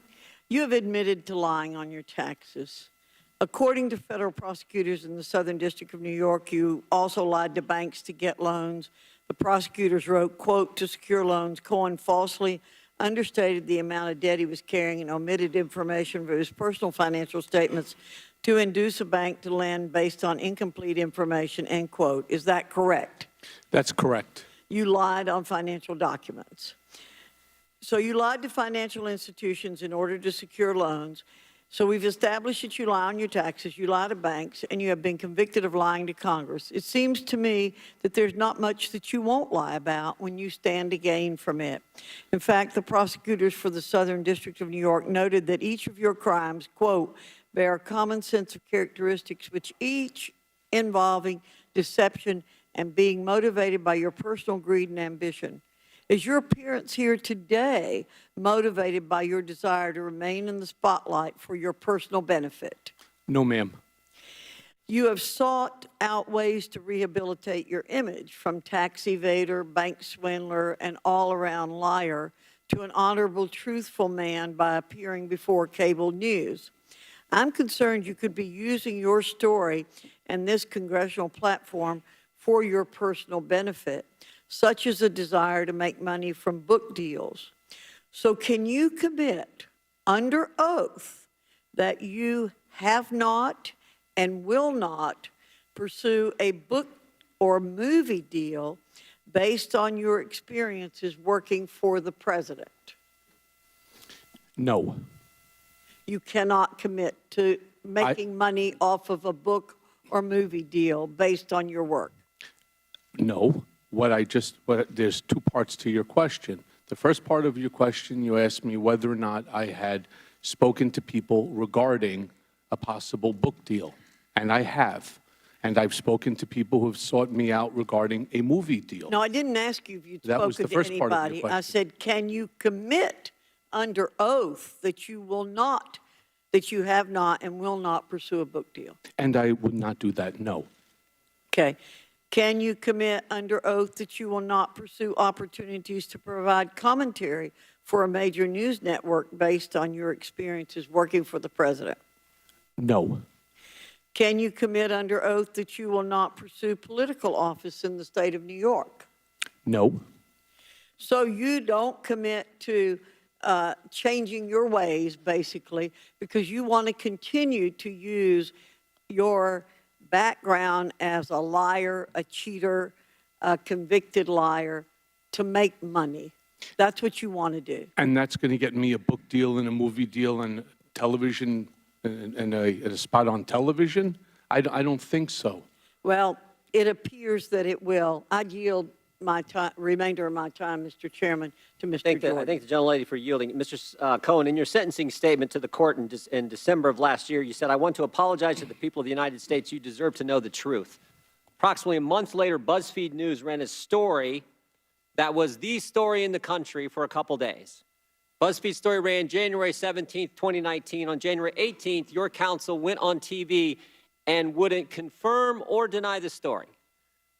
you have admitted to lying on your taxes. According to federal prosecutors in the Southern District of New York, you also lied to banks to get loans. The prosecutors wrote, quote, to secure loans, Cohen falsely understated the amount of debt he was carrying and omitted information from his personal financial statements to induce a bank to lend based on incomplete information, end quote. Is that correct? That's correct. You lied on financial documents. So you lied to financial institutions in order to secure loans. So we've established that you lie on your taxes, you lie to banks, and you have been convicted of lying to Congress. It seems to me that there's not much that you won't lie about when you stand to gain from it. In fact, the prosecutors for the Southern District of New York noted that each of your crimes, quote, bear common sense of characteristics which each involving deception and being motivated by your personal greed and ambition. Is your appearance here today motivated by your desire to remain in the spotlight for your personal benefit? No, ma'am. You have sought out ways to rehabilitate your image, from tax evader, bank swindler, and all-around liar to an honorable, truthful man by appearing before cable news. I'm concerned you could be using your story and this congressional platform for your personal benefit, such as a desire to make money from book deals. So can you commit under oath that you have not and will not pursue a book or movie deal based on your experiences working for the president? No. You cannot commit to making money off of a book or movie deal based on your work. No. There's two parts to your question. The first part of your question, you asked me whether or not I had spoken to people regarding a possible book deal. And I have. And I've spoken to people who have sought me out regarding a movie deal. No, I didn't ask you if you'd That was spoken the to first part of your anybody. I question. said, can you commit under oath that you will not, that you have not and will not pursue a book deal? And I would not do that, no. Okay. Can you commit under oath that you will not pursue opportunities to provide commentary for a major news network based on your experiences working for the president? No. Can you commit under oath that you will not pursue political office in the state of New York? No. So you don't commit to changing your ways, basically, because you want to continue to use your background as a liar, a cheater, a convicted liar to make money. That's what you want to do. And that's going to get me a book deal and a movie deal and television and a spot on television? I don't think so. Well, it appears that it will. I yield my time, remainder of my time, Mr. Chairman, to Mr. Jordan. I thank the gentlelady for yielding. Mr. Cohen, in your sentencing statement to the court in December of last year, you said, "I want to apologize to the people of the United States. You deserve to know the truth." Approximately a month later, BuzzFeed News ran a story that was the story in the country for a couple days. BuzzFeed story ran January 17th, 2019. On January 18th, your counsel went on TV and wouldn't confirm or deny the story.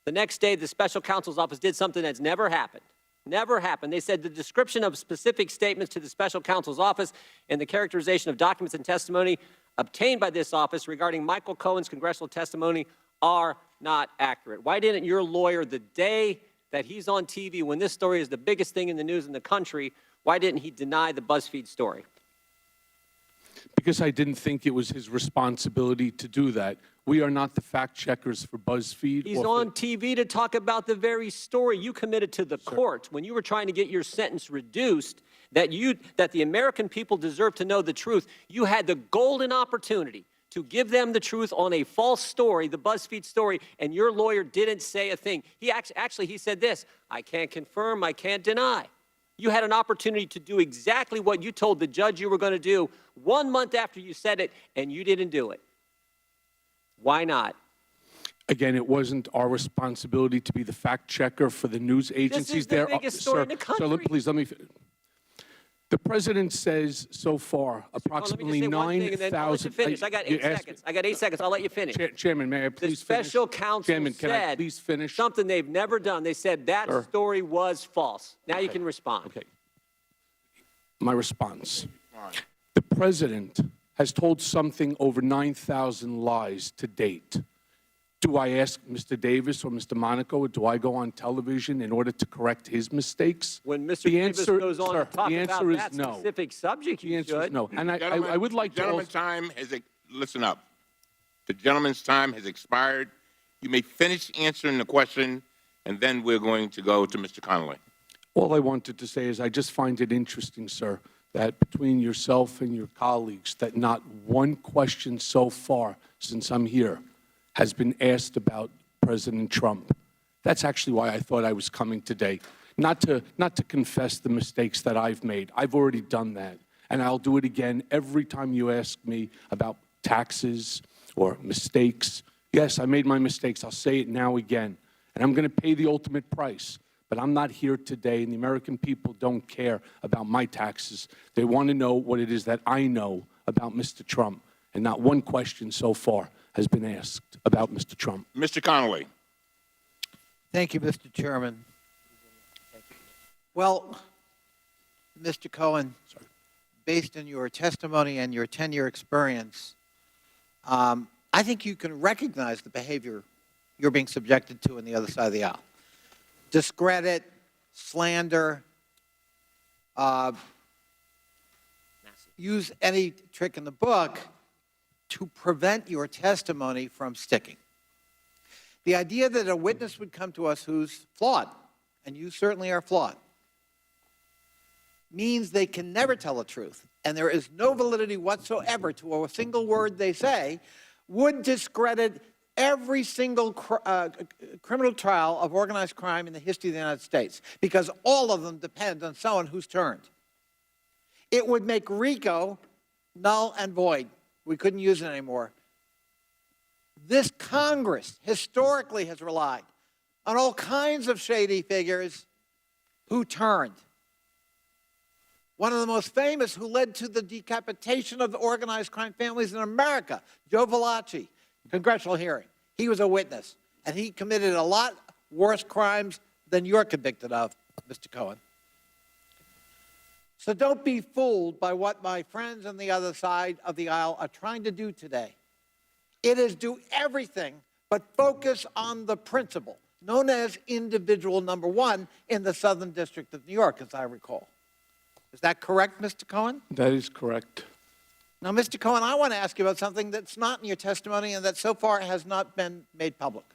The next day, the special counsel's office did something that's never happened. Never happened. They said the description of specific statements to the special counsel's office and the characterization of documents and testimony obtained by this office regarding Michael Cohen's congressional testimony are not accurate. Why didn't your lawyer, the day that he's on TV, when this story is the biggest thing in the news in the country, why didn't he deny the BuzzFeed story? Because I didn't think it was his responsibility to do that. We are not the fact checkers for BuzzFeed. He's on TV to talk about the very story you committed to the court when you were trying to get your sentence reduced, that the American people deserve to know the truth. You had the golden opportunity to give them the truth on a false story, the BuzzFeed story, and your lawyer didn't say a thing. He actually he said this: "I can't confirm, I can't deny." You had an opportunity to do exactly what you told the judge you were going to do 1 month after you said it, and you didn't do it. Why not? Again, it wasn't our responsibility to be the fact checker for the news agencies. This is the biggest story in the country. Sir, please let me. The president says so far approximately 9,000. Finish. I got 8 seconds. I got 8 seconds. I'll let you finish. Chairman, may I please finish? The special counsel can I please finish? Something they've never done. They said that story was false. Now you can respond. Okay. My response. The president has told something over 9,000 lies to date. Do I ask Mr. Davis or Mr. Monaco, or do I go on television in order to correct his mistakes? When Mr. Davis goes on to talk about that specific subject, the answer is no. And I would like to gentleman's time has, listen up. The gentleman's time has expired. You may finish answering the question, and then we're going to go to Mr. Connolly. All I wanted to say is I just find it interesting, sir, that between yourself and your colleagues, that not one question so far since I'm here has been asked about President Trump. That's actually why I thought I was coming today, not to confess the mistakes that I've made. I've already done that, and I'll do it again every time you ask me about taxes or mistakes. Yes, I made my mistakes. I'll say it now again. And I'm going to pay the ultimate price. But I'm not here today, and the American people don't care about my taxes. They want to know what it is that I know about Mr. Trump. And not one question so far has been asked about Mr. Trump. Mr. Connolly. Thank you, Mr. Chairman. Well, Mr. Cohen, based on your testimony and your 10-year experience, I think you can recognize the behavior you're being subjected to on the other side of the aisle. Discredit, slander, use any trick in the book to prevent your testimony from sticking. The idea that a witness would come to us who's flawed, and you certainly are flawed, means they can never tell the truth, and there is no validity whatsoever to a single word they say, would discredit every single criminal trial of organized crime in the history of the United States, because all of them depend on someone who's turned. It would make RICO null and void. We couldn't use it anymore. This Congress historically has relied on all kinds of shady figures who turned. One of the most famous who led to the decapitation of the organized crime families in America, Joe Valachi, congressional hearing. He was a witness, and he committed a lot worse crimes than you're convicted of, Mr. Cohen. So don't be fooled by what my friends on the other side of the aisle are trying to do today. It is do everything but focus on the principle, known as individual number one in the Southern District of New York, as I recall. Is that correct, Mr. Cohen? That is correct. Now, Mr. Cohen, I want to ask you about something that's not in your testimony and that so far has not been made public.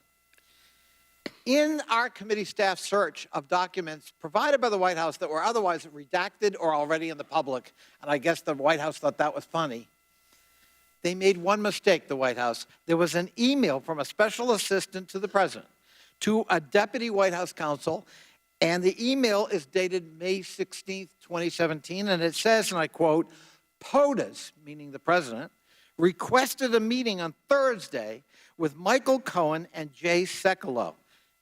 In our committee staff search of documents provided by the White House that were otherwise redacted or already in the public, and I guess the White House thought that was funny, they made one mistake, the White House. There was an email from a special assistant to the president to a deputy White House counsel, and the email is dated May 16th, 2017, and it says, and I quote, POTUS, meaning the president, requested a meeting on Thursday with Michael Cohen and Jay Sekulow.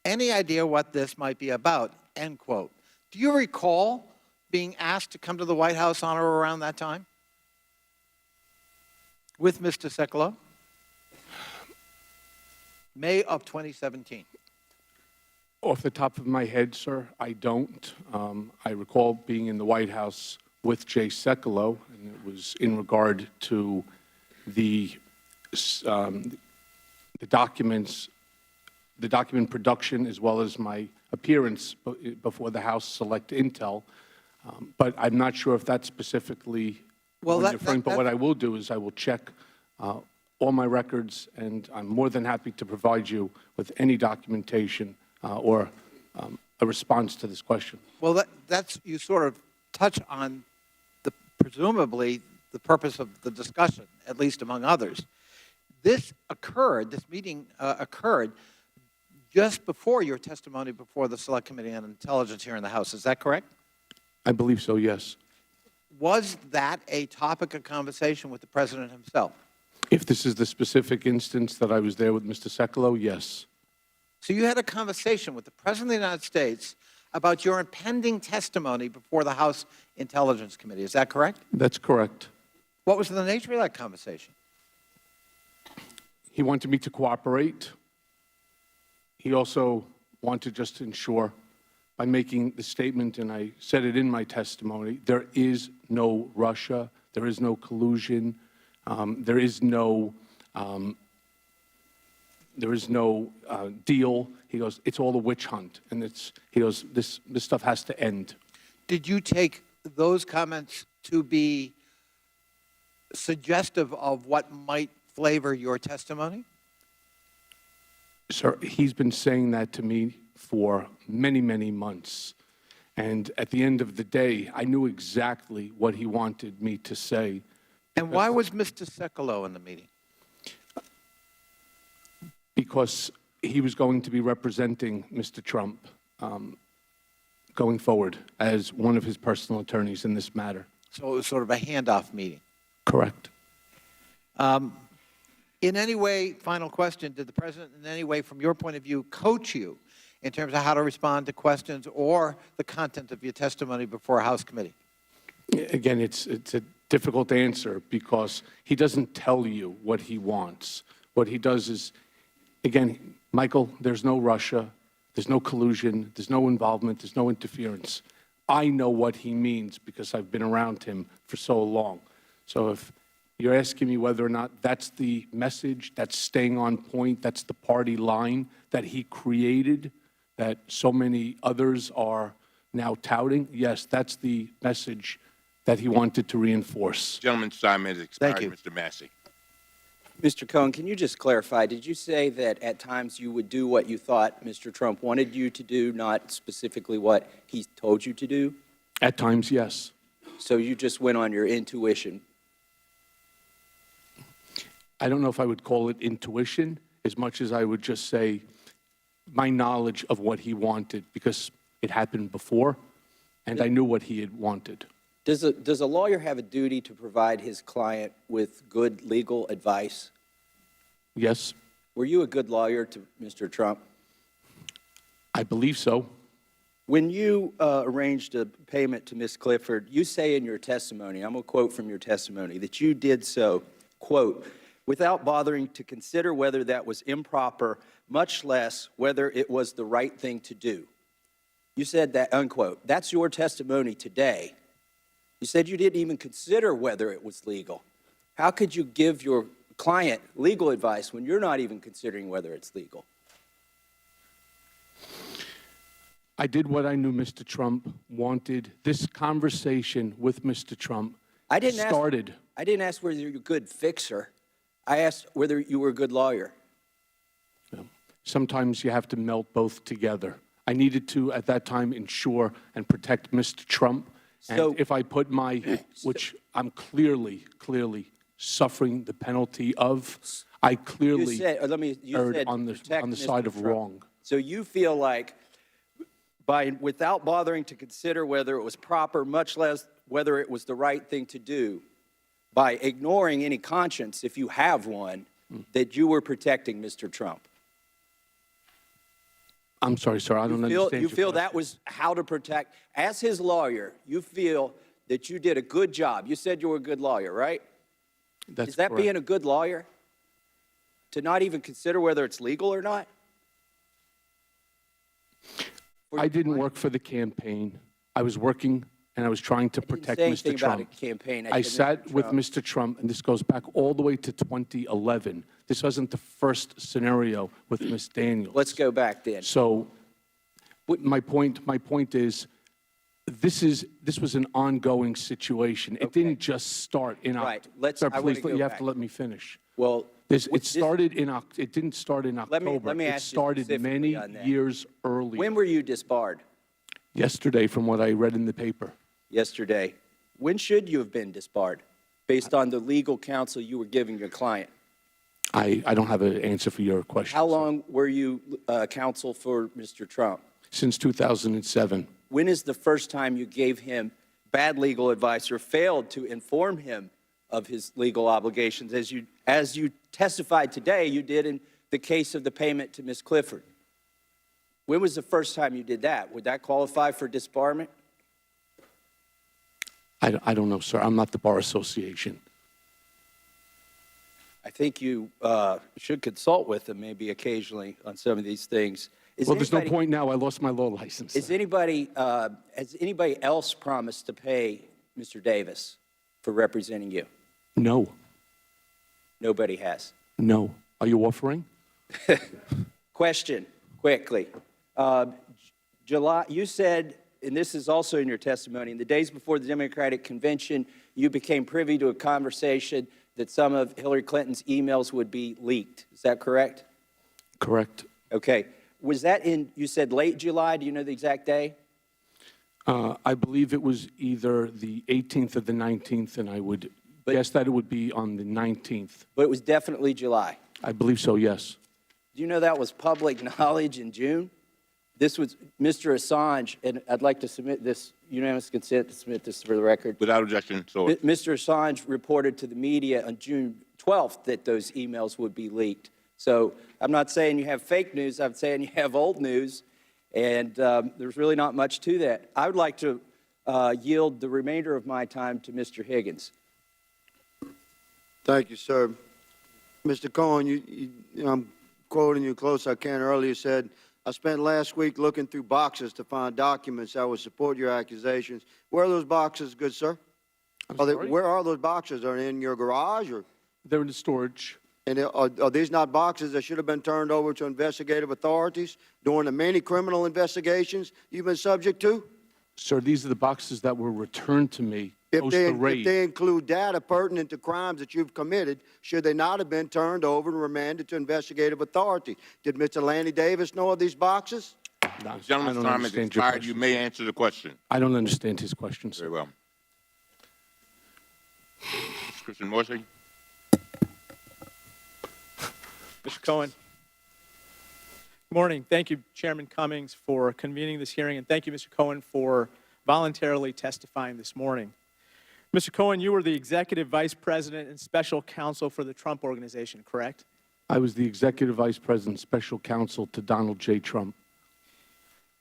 Any idea what this might be about? End quote. Do you recall being asked to come to the White House on or around that time with Mr. Sekulow? May of 2017. Off the top of my head, sir, I don't. I recall being in the White House with Jay Sekulow, and it was in regard to the documents, the document production, as well as my appearance before the House Select Intel. But I'm not sure if that's specifically what you're referring. But what I will do is I will check all my records, and I'm more than happy to provide you with any documentation or a response to this question. Well, that's you sort of touch on presumably the purpose of the discussion, at least among others. This meeting occurred just before your testimony before the Select Committee on Intelligence here in the House. Is that correct? I believe so, yes. Was that a topic of conversation with the President himself? If this is the specific instance that I was there with Mr. Sekulow, yes. So you had a conversation with the President of the United States about your impending testimony before the House Intelligence Committee. Is that correct? That's correct. What was the nature of that conversation? He wanted me to cooperate. He also wanted just to ensure, by making the statement, and I said it in my testimony, there is no Russia, there is no collusion, there is no deal. He goes, it's all a witch hunt, and he goes, this stuff has to end. Did you take those comments to be suggestive of what might flavor your testimony? Sir, he's been saying that to me for many, many months. And at the end of the day, I knew exactly what he wanted me to say. And why was Mr. Sekulow in the meeting? Because he was going to be representing Mr. Trump going forward as one of his personal attorneys in this matter. So it was sort of a handoff meeting. Correct. In any way, final question, did the president in any way, from your point of view, coach you in terms of how to respond to questions or the content of your testimony before a House committee? Again, it's a difficult answer because he doesn't tell you what he wants. What he does is, again, Michael, there's no Russia, there's no collusion, there's no involvement, there's no interference. I know what he means because I've been around him for so long. So if you're asking me whether or not that's the message, that's staying on point, that's the party line that he created, that so many others are now touting, yes, that's the message that he wanted to reinforce. Gentleman's time has expired. Thank you. Mr. Massey. Mr. Cohen, can you just clarify, did you say that at times you would do what you thought Mr. Trump wanted you to do, not specifically what he told you to do? At times, yes. So you just went on your intuition? I don't know if I would call it intuition as much as I would just say my knowledge of what he wanted, because it happened before, and I knew what he had wanted. Does a lawyer have a duty to provide his client with good legal advice? Yes, Were you a good lawyer to Mr. Trump? I believe so. When you arranged a payment to Ms. Clifford, you say in your testimony, I'm going to quote from your testimony, that you did so, quote, without bothering to consider whether that was improper, much less whether it was the right thing to do. You said that, unquote. That's your testimony today. You said you didn't even consider whether it was legal. How could you give your client legal advice when you're not even considering whether it's legal? I did what I knew Mr. Trump wanted. This conversation with Mr. Trump started. I didn't ask whether you're a good fixer. I asked whether you were a good lawyer. Sometimes you have to melt both together. I needed to, at that time, ensure and protect Mr. Trump. So- And if I put which I'm clearly suffering the penalty of, I clearly You said erred on the protect side Mr. of Trump. wrong. So you feel like without bothering to consider whether it was proper, much less whether it was the right thing to do, by ignoring any conscience, if you have one, that you were protecting Mr. Trump. I'm sorry, sir, I don't understand. You feel that was how to protect, as his lawyer, you feel that you did a good job. You said you were a good lawyer, right? That's Is that correct. being a good lawyer? To not even consider whether it's legal or not? I didn't work for the campaign. I was working and I was trying to protect say Mr. anything about Trump. a campaign. I I said sat Mr. with Trump. Mr. Trump, and this goes back all the way to 2011. This wasn't the first scenario with Ms. Daniels. Let's go back then. So my point is, this was an ongoing situation. It didn't just start in Right. October. Sir, I wanna please, go you have back. to let me finish. Well, It started in it didn't start in Let me October. It ask you started specifically many on that. years earlier. when were you disbarred? Yesterday, from what I read in the paper. Yesterday. When should you have been disbarred, based on the legal counsel you were giving your client? I don't have an answer for your question. How long were you counsel for Mr. Trump? Since 2007. When is the first time you gave him bad legal advice or failed to inform him of his legal obligations, as you testified today you did in the case of the payment to Ms. Clifford? When was the first time you did that? Would that qualify for disbarment? I don't know, sir. I'm not the Bar Association. I think you should consult with him maybe occasionally on some of these things. Well, there's no point now. I lost my law license. Has anybody else promised to pay Mr. Davis for representing you? No. Nobody has. No. Are you offering? Question, quickly. July, you said, and this is also in your testimony, in the days before the Democratic Convention, you became privy to a conversation that some of Hillary Clinton's emails would be leaked. Is that correct? Correct. Okay. Was that you said late July? Do you know the exact day? I believe it was either the 18th or the 19th, and I would guess that it would be on the 19th. But it was definitely July. I believe so, yes. Do you know that was public knowledge in June? This was Mr. Assange, and I'd like to submit this, unanimous consent to submit this for the record. Without objection, so Mr. Assange reported to the media on June 12th that those emails would be leaked. So I'm not saying you have fake news, I'm saying you have old news, and there's really not much to that. I would like to yield the remainder of my time to Mr. Higgins. Thank you, sir. Mr. Cohen, I'm quoting you close I can. Earlier said, I spent last week looking through boxes to find documents that would support your accusations. Where are those boxes, good sir? Where are those boxes? Are they in your garage? Or? They're in the storage. And are these not boxes that should have been turned over to investigative authorities during the many criminal investigations you've been subject to? Sir, these are the boxes that were returned to me post the raid. If they include data pertinent to crimes that you've committed, should they not have been turned over and remanded to investigative authority? Did Mr. Lanny Davis know of these boxes? The gentleman's time has expired. You may answer the question. I don't understand his question, sir. Very well. Christian Morsi. Mr. Cohen. Good morning. Thank you, Chairman Cummings, for convening this hearing, and thank you, Mr. Cohen, for voluntarily testifying this morning. Mr. Cohen, you were the Executive Vice President and Special Counsel for the Trump Organization, correct? I was the Executive Vice President, Special Counsel to Donald J. Trump.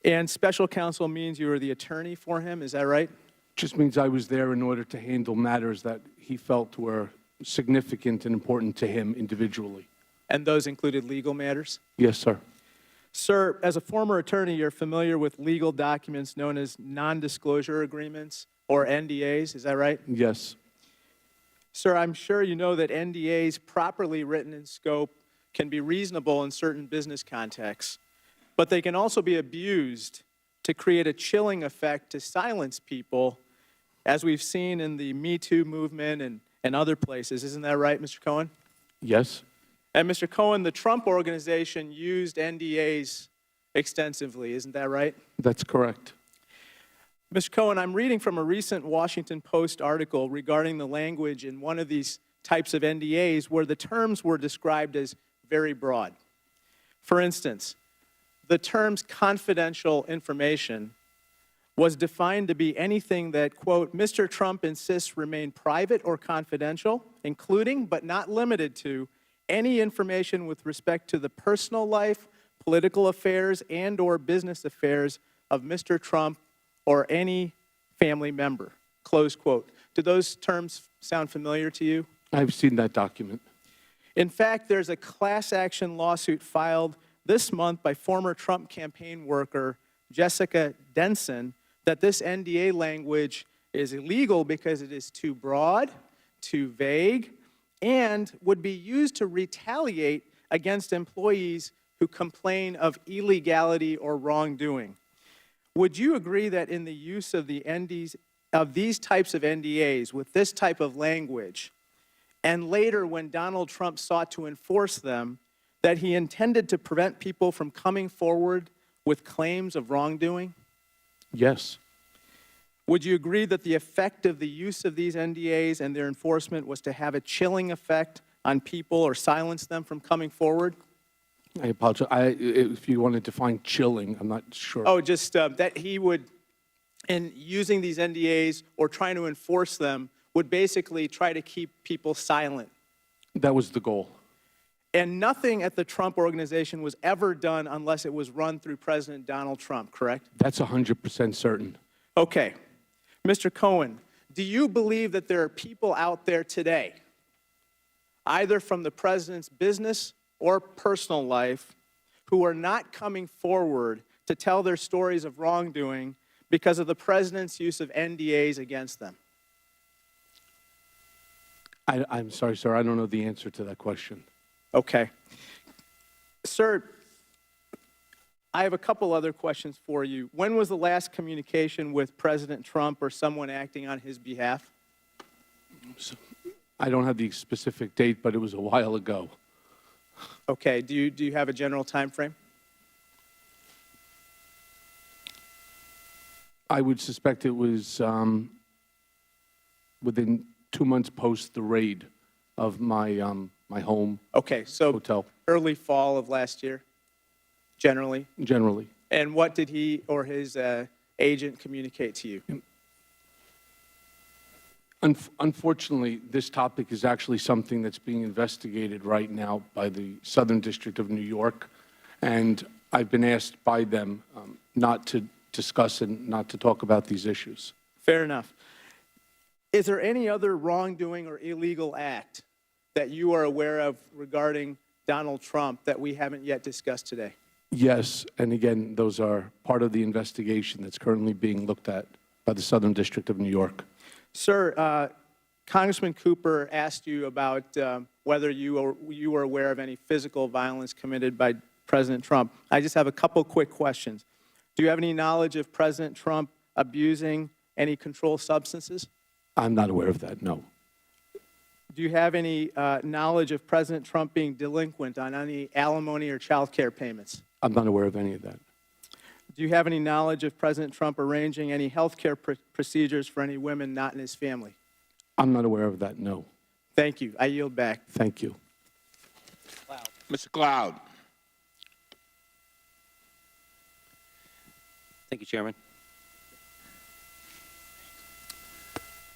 And Special Counsel means you were the attorney for him, is that right? Just means I was there in order to handle matters that he felt were significant and important to him individually. And those included legal matters? Yes, sir. Sir, as a former attorney, you're familiar with legal documents known as non-disclosure agreements, or NDAs, is that right? Yes. Sir, I'm sure you know that NDAs properly written in scope can be reasonable in certain business contexts, but they can also be abused to create a chilling effect to silence people, as we've seen in the Me Too movement and other places. Isn't that right, Mr. Cohen? Yes. And Mr. Cohen, the Trump Organization used NDAs extensively, isn't that right? That's correct. Mr. Cohen, I'm reading from a recent Washington Post article regarding the language in one of these types of NDAs where the terms were described as very broad. For instance, the terms confidential information was defined to be anything that, quote, Mr. Trump insists remain private or confidential, including but not limited to any information with respect to the personal life, political affairs, and or business affairs of Mr. Trump or any family member, close quote. Do those terms sound familiar to you? I've seen that document. In fact, there's a class action lawsuit filed this month by former Trump campaign worker Jessica Denson that this NDA language is illegal because it is too broad, too vague, and would be used to retaliate against employees who complain of illegality or wrongdoing. Would you agree that in the use of these types of NDAs with this type of language, and later when Donald Trump sought to enforce them, that he intended to prevent people from coming forward with claims of wrongdoing? Yes. Would you agree that the effect of the use of these NDAs and their enforcement was to have a chilling effect on people or silence them from coming forward? I apologize. If you want to define chilling, I'm not sure. Oh, just that he would, in using these NDAs or trying to enforce them, would basically try to keep people silent. That was the goal. And nothing at the Trump Organization was ever done unless it was run through President Donald Trump, correct? That's 100% certain. Okay. Mr. Cohen, do you believe that there are people out there today, either from the president's business or personal life, who are not coming forward to tell their stories of wrongdoing because of the president's use of NDAs against them? I'm sorry, sir. I don't know the answer to that question. Okay. Sir, I have a couple other questions for you. When was the last communication with President Trump or someone acting on his behalf? I don't have the specific date, but it was a while ago. Okay. Do you have a general time frame? I would suspect it was within 2 months post the raid of my my home. Okay, so hotel. Early fall of last year, generally? Generally. And what did he or his agent communicate to you? Unfortunately, this topic is actually something that's being investigated right now by the Southern District of New York, and I've been asked by them not to discuss and not to talk about these issues. Fair enough. Is there any other wrongdoing or illegal act that you are aware of regarding Donald Trump that we haven't yet discussed today? Yes, and again, those are part of the investigation that's currently being looked at by the Southern District of New York. Sir, Congressman Cooper asked you about whether you were aware of any physical violence committed by President Trump. I just have a couple quick questions. Do you have any knowledge of President Trump abusing any controlled substances? I'm not aware of that, no. Do you have any knowledge of President Trump being delinquent on any alimony or child care payments? I'm not aware of any of that. Do you have any knowledge of President Trump arranging any health care procedures for any women not in his family? I'm not aware of that, no. Thank you. I yield back. Thank you. Mr. Cloud. Thank you, Chairman.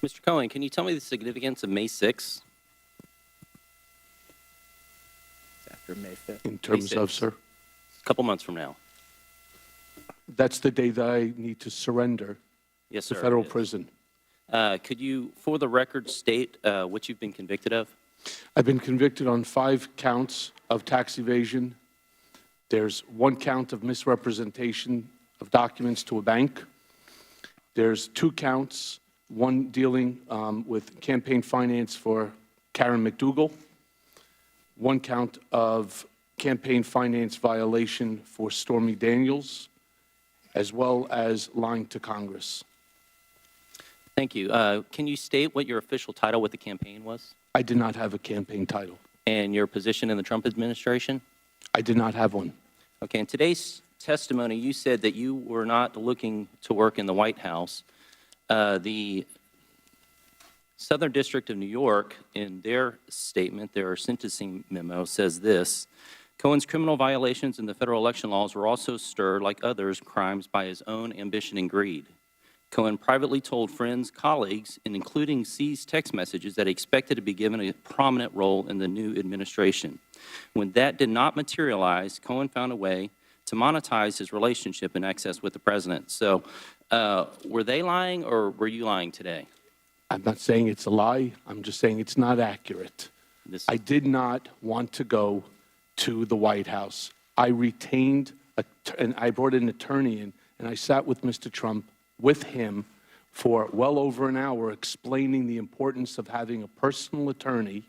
Mr. Cohen, can you tell me the significance of May 6th? After May 5th. In terms of, sir? A couple months from now. That's the day that I need to surrender Yes, to sir. federal prison. Could you, for the record, state what you've been convicted of? I've been convicted on 5 counts of tax evasion. There's 1 count of misrepresentation of documents to a bank. There's 2 counts, one dealing with campaign finance for Karen McDougal, 1 count of campaign finance violation for Stormy Daniels, as well as lying to Congress. Thank you. Can you state what your official title with the campaign was? I did not have a campaign title. And your position in the Trump administration? I did not have one. Okay, in today's testimony, you said that you were not looking to work in the White House. The Southern District of New York, in their statement, their sentencing memo, says this: Cohen's criminal violations in the federal election laws were also stirred, like others' crimes, by his own ambition and greed. Cohen privately told friends, colleagues, and including seized text messages, that he expected to be given a prominent role in the new administration. When that did not materialize, Cohen found a way to monetize his relationship and access with the president. So were they lying, or were you lying today? I'm not saying it's a lie. I'm just saying it's not accurate. I did not want to go to the White House. I retained, and I brought an attorney in, and I sat with Mr. Trump, with him, for well over an hour, explaining the importance of having a personal attorney,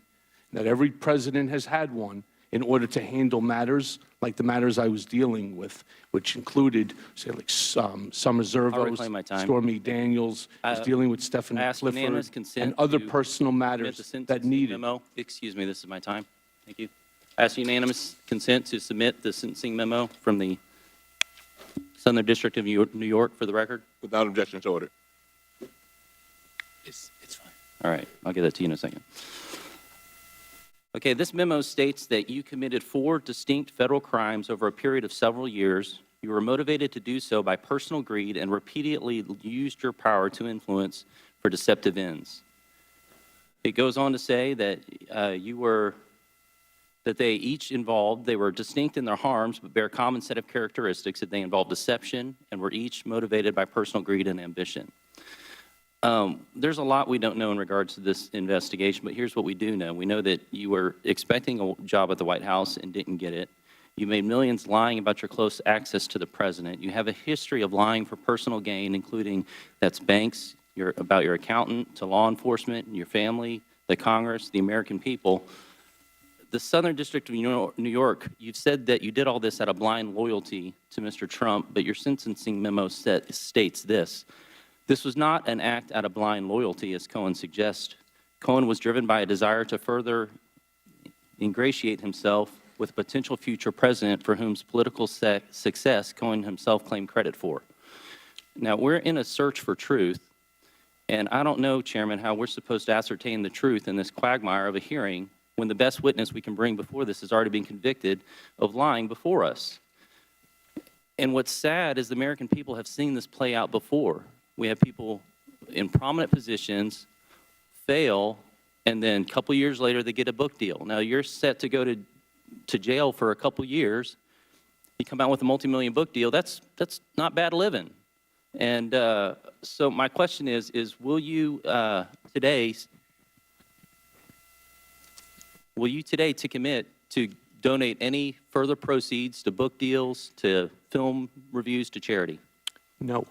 that every president has had one, in order to handle matters like the matters I was dealing with, which included, say, like Summer Zervos, Stormy Daniels, I was dealing with Stephanie Clifford, and other personal matters that needed. Memo. Excuse me, this is my time. Thank you. I ask unanimous consent to submit the sentencing memo from the Southern District of New York for the record. Without objection, to order. It's fine. All right, I'll get that to you in a second. Okay, this memo states that you committed 4 distinct federal crimes over a period of several years. You were motivated to do so by personal greed and repeatedly used your power to influence for deceptive ends. It goes on to say that they each involved, they were distinct in their harms, but bear a common set of characteristics, that they involved deception and were each motivated by personal greed and ambition. There's a lot we don't know in regards to this investigation, but here's what we do know. We know that you were expecting a job at the White House and didn't get it. You made millions lying about your close access to the president. You have a history of lying for personal gain, including that's banks, about your accountant, to law enforcement, your family, the Congress, the American people. The Southern District of New York, you've said that you did all this out of blind loyalty to Mr. Trump, but your sentencing memo states this: this was not an act out of blind loyalty, as Cohen suggests. Cohen was driven by a desire to further ingratiate himself with a potential future president for whose political success Cohen himself claimed credit for. Now, we're in a search for truth, and I don't know, Chairman, how we're supposed to ascertain the truth in this quagmire of a hearing when the best witness we can bring before this has already been convicted of lying before us. And what's sad is the American people have seen this play out before. We have people in prominent positions fail, and then a couple years later they get a book deal. Now you're set to go to jail for a couple years. You come out with a multi-million book deal. That's not bad living. And so my question is will you today to commit to donate any further proceeds to book deals, to film reviews, to charity? No.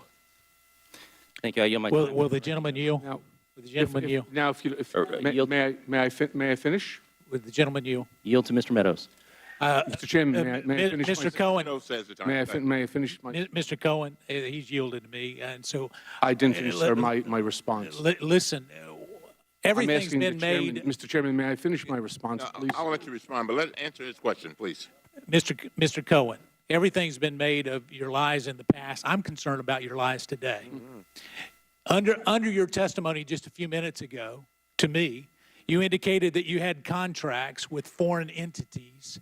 Thank you. I yield my time. Will the gentleman yield? Now, Will the gentleman yield? now, may I finish? Will the gentleman yield? Yield to Mr. Meadows. Mr. Chairman, may I finish? Mr. Cohen, May I finish my? Mr. Cohen, he's yielded to me, and so I didn't finish, sir, my response. Listen, everything's been made. Mr. Chairman, may I finish my response, please? I'll let you respond, but answer his question, please. Mr. Cohen, everything's been made of your lies in the past. I'm concerned about your lies today. Under your testimony just a few minutes ago, to me, you indicated that you had contracts with foreign entities,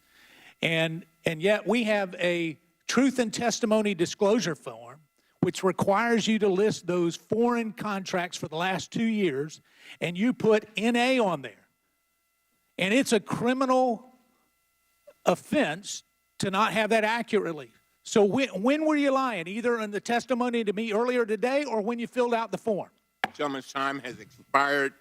and yet we have a truth and testimony disclosure form which requires you to list those foreign contracts for the last 2 years, and you put NA on there. And it's a criminal offense to not have that accurately. So when were you lying? Either in the testimony to me earlier today or when you filled out the form? Gentleman's time has expired.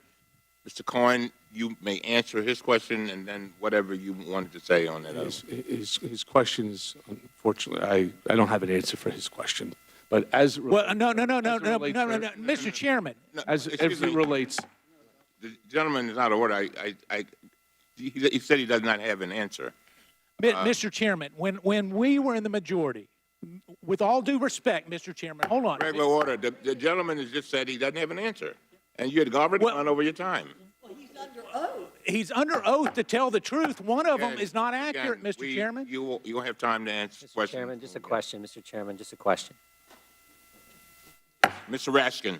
Mr. Cohen, you may answer his question and then whatever you wanted to say on that. His question is, unfortunately, I don't have an answer for his question. But as it Well, no, relates- Mr. Chairman. As it relates, The gentleman is out of order. He said he does not have an answer. Mr. Chairman, when we were in the majority, with all due respect, Mr. Chairman, hold on. Regular order. The gentleman has just said he doesn't have an answer. And you had already gone over your time. He's under oath to tell the truth. One of them is not accurate, Mr. Chairman. You will have time to answer Mr. questions. Chairman, just a question. Mr. Chairman, just a question. Mr. Raskin.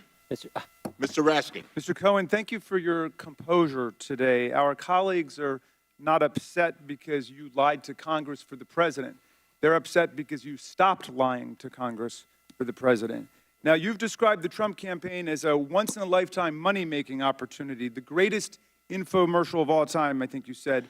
Mr. Raskin. Mr. Cohen, thank you for your composure today. Our colleagues are not upset because you lied to Congress for the president. They're upset because you stopped lying to Congress for the president. Now, you've described the Trump campaign as a once-in-a-lifetime money-making opportunity, the greatest infomercial of all time, I think you said,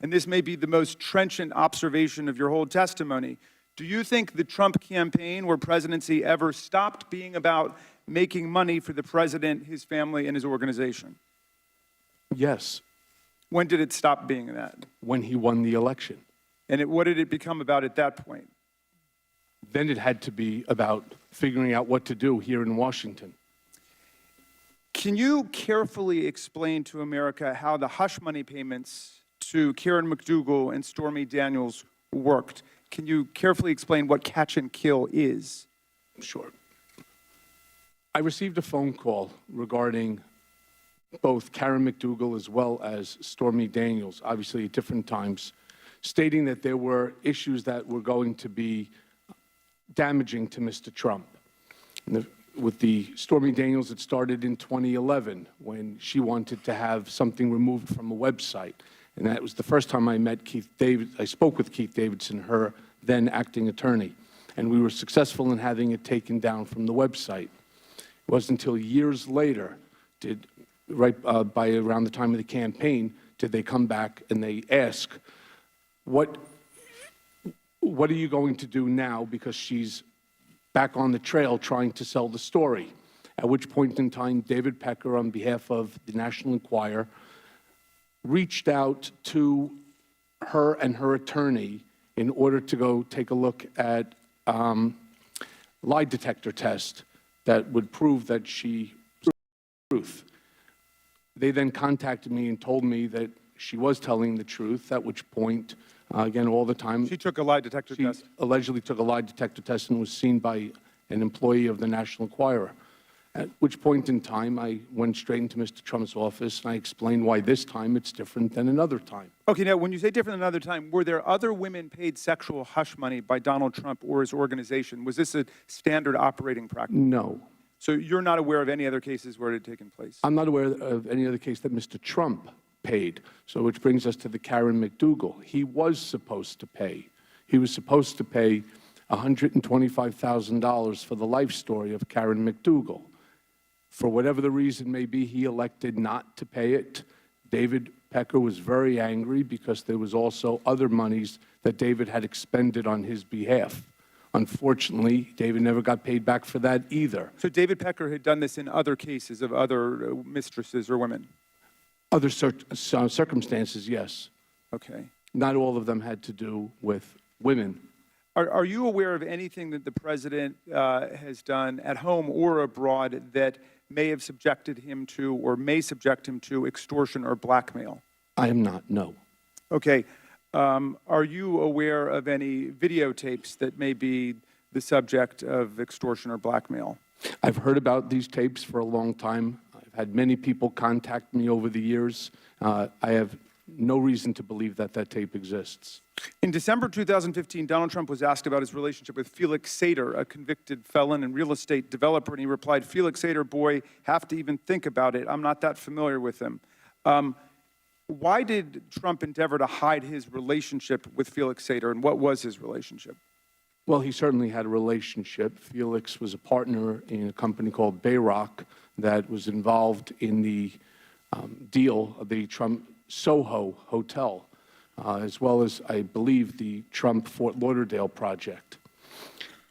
and this may be the most trenchant observation of your whole testimony. Do you think the Trump campaign or presidency ever stopped being about making money for the president, his family, and his organization? yes, When did it stop being that? when he won the election. And what did it become about at that point? Then it had to be about figuring out what to do here in Washington. Can you carefully explain to America how the hush money payments to Karen McDougal and Stormy Daniels worked? Can you carefully explain what catch and kill is? Sure. I received a phone call regarding both Karen McDougal as well as Stormy Daniels, obviously at different times, stating that there were issues that were going to be damaging to Mr. Trump. With the Stormy Daniels, it started in 2011 when she wanted to have something removed from a website. And that was the first time I met Keith Davidson. I spoke with Keith Davidson, her then acting attorney, and we were successful in having it taken down from the website. It wasn't until years later, by around the time of the campaign, did they come back and they ask, what are you going to do now, because she's back on the trail trying to sell the story? At which point in time, David Pecker, on behalf of the National Enquirer, reached out to her and her attorney in order to go take a look at lie detector test that would prove that she was telling the truth. They then contacted me and told me that she was telling the truth, at which point, again, all the time. She took a lie detector test. She allegedly took a lie detector test and was seen by an employee of the National Enquirer. At which point in time, I went straight into Mr. Trump's office and I explained why this time it's different than another time. Okay, now when you say different than another time, were there other women paid sexual hush money by Donald Trump or his organization? Was this a standard operating practice? No. So you're not aware of any other cases where it had taken place? I'm not aware of any other case that Mr. Trump paid. So which brings us to the Karen McDougal. He was supposed to pay. He was supposed to pay $125,000 for the life story of Karen McDougal. For whatever the reason may be, he elected not to pay it. David Pecker was very angry because there was also other monies that David had expended on his behalf. Unfortunately, David never got paid back for that either. So David Pecker had done this in other cases of other mistresses or women? Other circumstances, yes. Okay. Not all of them had to do with women. Are you aware of anything that the president has done at home or abroad that may have subjected him to or may subject him to extortion or blackmail? I am not, no. Okay. Are you aware of any videotapes that may be the subject of extortion or blackmail? I've heard about these tapes for a long time. I've had many people contact me over the years. I have no reason to believe that that tape exists. In December 2015, Donald Trump was asked about his relationship with Felix Sater, a convicted felon and real estate developer, and he replied, "Felix Sater, boy, have to even think about it. I'm not that familiar with him." Why did Trump endeavor to hide his relationship with Felix Sater, and what was his relationship? Well, he certainly had a relationship. Felix was a partner in a company called Bayrock that was involved in the deal of the Trump Soho Hotel, as well as, I believe, the Trump Fort Lauderdale project.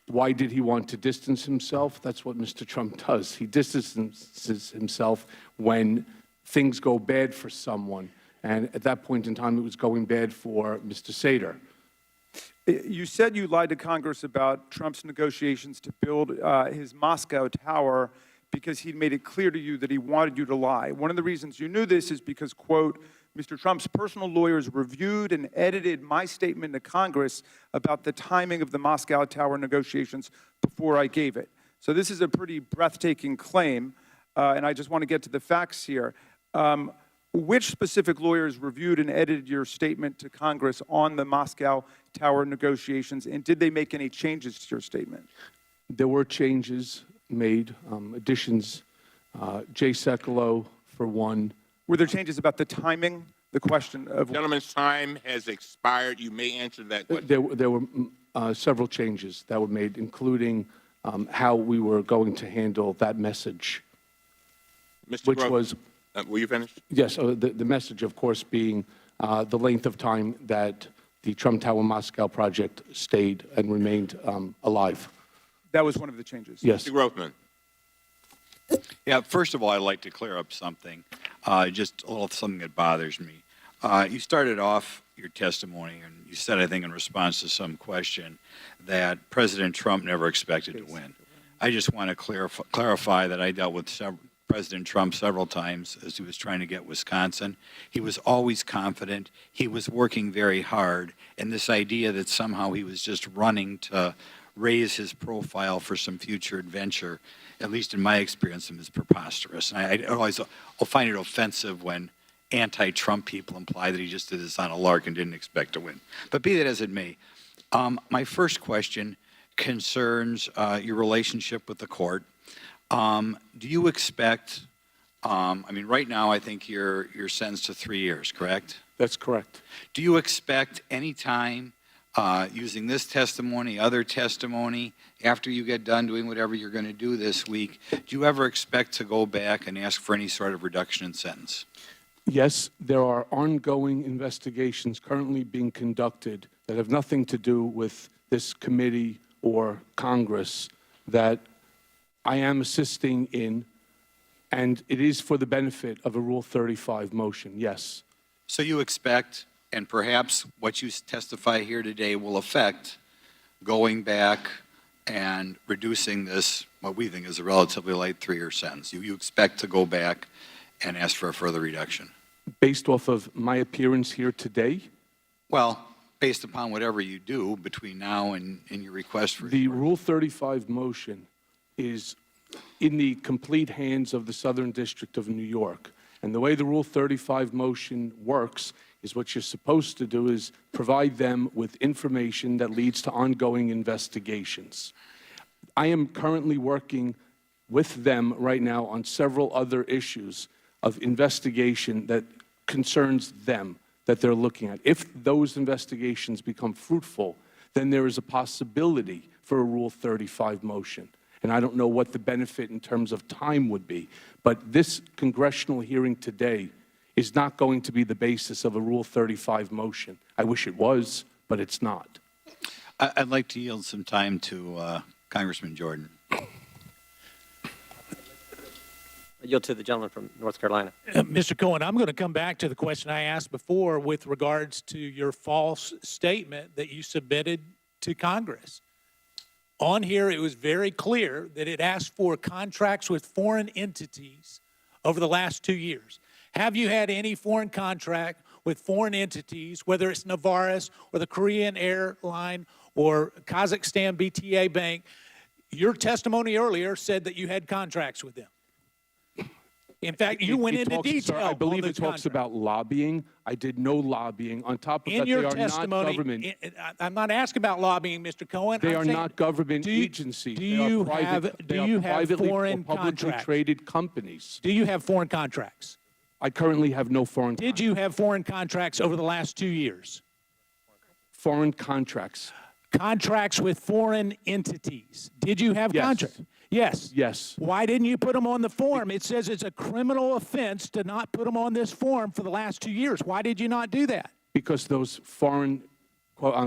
Why did he want to distance himself? That's what Mr. Trump does. He distances himself when things go bad for someone. And at that point in time, it was going bad for Mr. Sater. You said you lied to Congress about Trump's negotiations to build his Moscow tower because he'd made it clear to you that he wanted you to lie. One of the reasons you knew this is because, quote, Mr. Trump's personal lawyers reviewed and edited my statement to Congress about the timing of the Moscow tower negotiations before I gave it. So this is a pretty breathtaking claim, and I just want to get to the facts here. Which specific lawyers reviewed and edited your statement to Congress on the Moscow tower negotiations, and did they make any changes to your statement? There were changes made, additions. Jay Sekulow, for one. Were there changes about the timing? The question of... Gentleman's time has expired. You may answer that question. There were several changes that were made, including how we were going to handle that message, Mr. which Grover, was... were you finished? Yes, the message, of course, being the length of time that the Trump Tower Moscow project stayed and remained alive. That was one of the changes. Yes. Mr. Grothman. Yeah, first of all, I'd like to clear up something, just a little something that bothers me. You started off your testimony, and you said, I think in response to some question, that President Trump never expected to win. I just want to clarify that I dealt with President Trump several times as he was trying to get Wisconsin. He was always confident. He was working very hard. And this idea that somehow he was just running to raise his profile for some future adventure, at least in my experience, is preposterous. And I'll find it offensive when anti-Trump people imply that he just did this on a lark and didn't expect to win. But be that as it may, my first question concerns your relationship with the court. Do you expect, I mean, right now I think you're sentenced to 3 years, correct? That's correct. Do you expect any time using this testimony, other testimony, after you get done doing whatever you're going to do this week, do you ever expect to go back and ask for any sort of reduction in sentence? Yes, there are ongoing investigations currently being conducted that have nothing to do with this committee or Congress that I am assisting in, and it is for the benefit of a Rule 35 motion, yes. So you expect, and perhaps what you testify here today will affect, going back and reducing this, what we think is a relatively light 3-year sentence. You expect to go back and ask for a further reduction? Based off of my appearance here today? Well, based upon whatever you do between now and your request for... The Rule 35 motion is in the complete hands of the Southern District of New York. And the way the Rule 35 motion works is what you're supposed to do is provide them with information that leads to ongoing investigations. I am currently working with them right now on several other issues of investigation that concerns them that they're looking at. If those investigations become fruitful, then there is a possibility for a Rule 35 motion. and I don't know what the benefit in terms of time would be. But this congressional hearing today is not going to be the basis of a Rule 35 motion. I wish it was, but it's not. I'd like to yield some time to Congressman Jordan. I yield to the gentleman from North Carolina. Mr. Cohen, I'm going to come back to the question I asked before with regards to your false statement that you submitted to Congress. On here, it was very clear that it asked for contracts with foreign entities over the last 2 years. Have you had any foreign contract with foreign entities, whether it's Novartis or the Korean Airline or Kazakhstan BTA Bank? Your testimony earlier said that you had contracts with them. In fact, you went into detail. I believe on it talks about lobbying. I did no lobbying. On top of in that, your they are testimony, not government. I'm not asking about lobbying, Mr. Cohen. They I'm are saying, not government agencies. Do They are you private- have they are privately or publicly traded companies. Do you have foreign contracts? I currently have no foreign. Did you have foreign contracts over the last 2 years? Foreign contracts? Contracts with foreign entities. Did you have Yes. contracts? Yes. Yes. Why didn't you put them on the form? It says it's a criminal offense to not put them on this form for the last 2 years. Why did you not do that? Because those foreign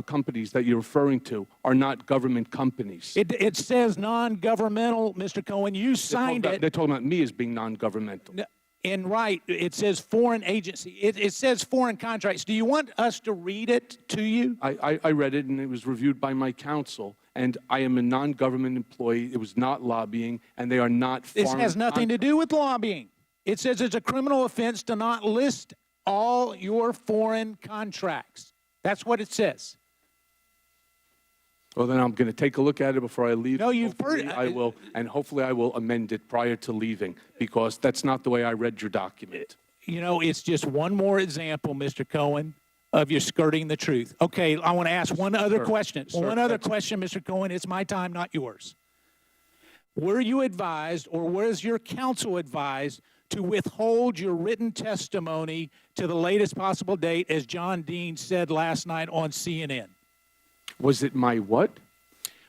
companies that you're referring to are not government companies. It says non-governmental, Mr. Cohen. You signed it. They're talking about me as being non-governmental. And right, it says foreign agency. It says foreign contracts. Do you want us to read it to you? I read it, and it was reviewed by my counsel, and I am a non-government employee. It was not lobbying, and they are not foreign. This has nothing to do with lobbying. It says it's a criminal offense to not list all your foreign contracts. That's what it says. Well, then I'm going to take a look at it before I leave. No, you've heard Hopefully it. I will, and hopefully I will amend it prior to leaving, because that's not the way I read your document. You know, it's just one more example, Mr. Cohen, of you skirting the truth. Okay, I want to ask one other question. One other question, Mr. Cohen. It's my time, not yours. Were you advised, or was your counsel advised, to withhold your written testimony to the latest possible date, as John Dean said last night on CNN? Was it my what?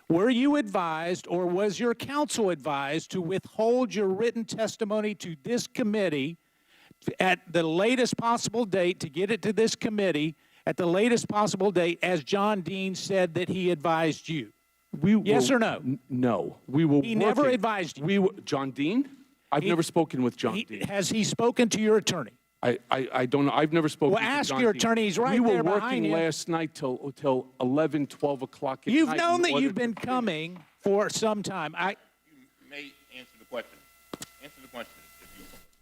Were you advised, or was your counsel advised, to withhold your written testimony to this committee at the latest possible date, to get it to this committee at the latest possible date, as John Dean said that he advised you? Yes or no? No. We will. He never advised you. John Dean? I've never spoken with John Dean. Has he spoken to your attorney? I don't know. I've never spoken Well, to ask John your Dean. attorney. He's right we there were behind working you. last night till 11, 12 o'clock at You've night. known in that order you've been coming for some time. You may answer the question. Answer the question.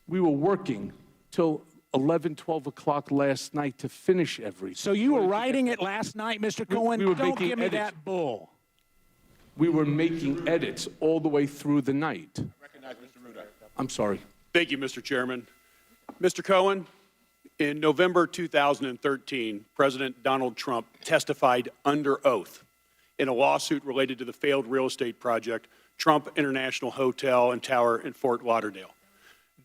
We were working till 11, 12 o'clock last night to finish everything. So you were writing it last night, Mr. Cohen? we were Don't making give me edits. that bull. We were making edits all the way through the night. Recognize Mr. Ruda. I'm sorry. Thank you, Mr. Chairman. Mr. Cohen, in November 2013, President Donald Trump testified under oath in a lawsuit related to the failed real estate project, Trump International Hotel and Tower in Fort Lauderdale.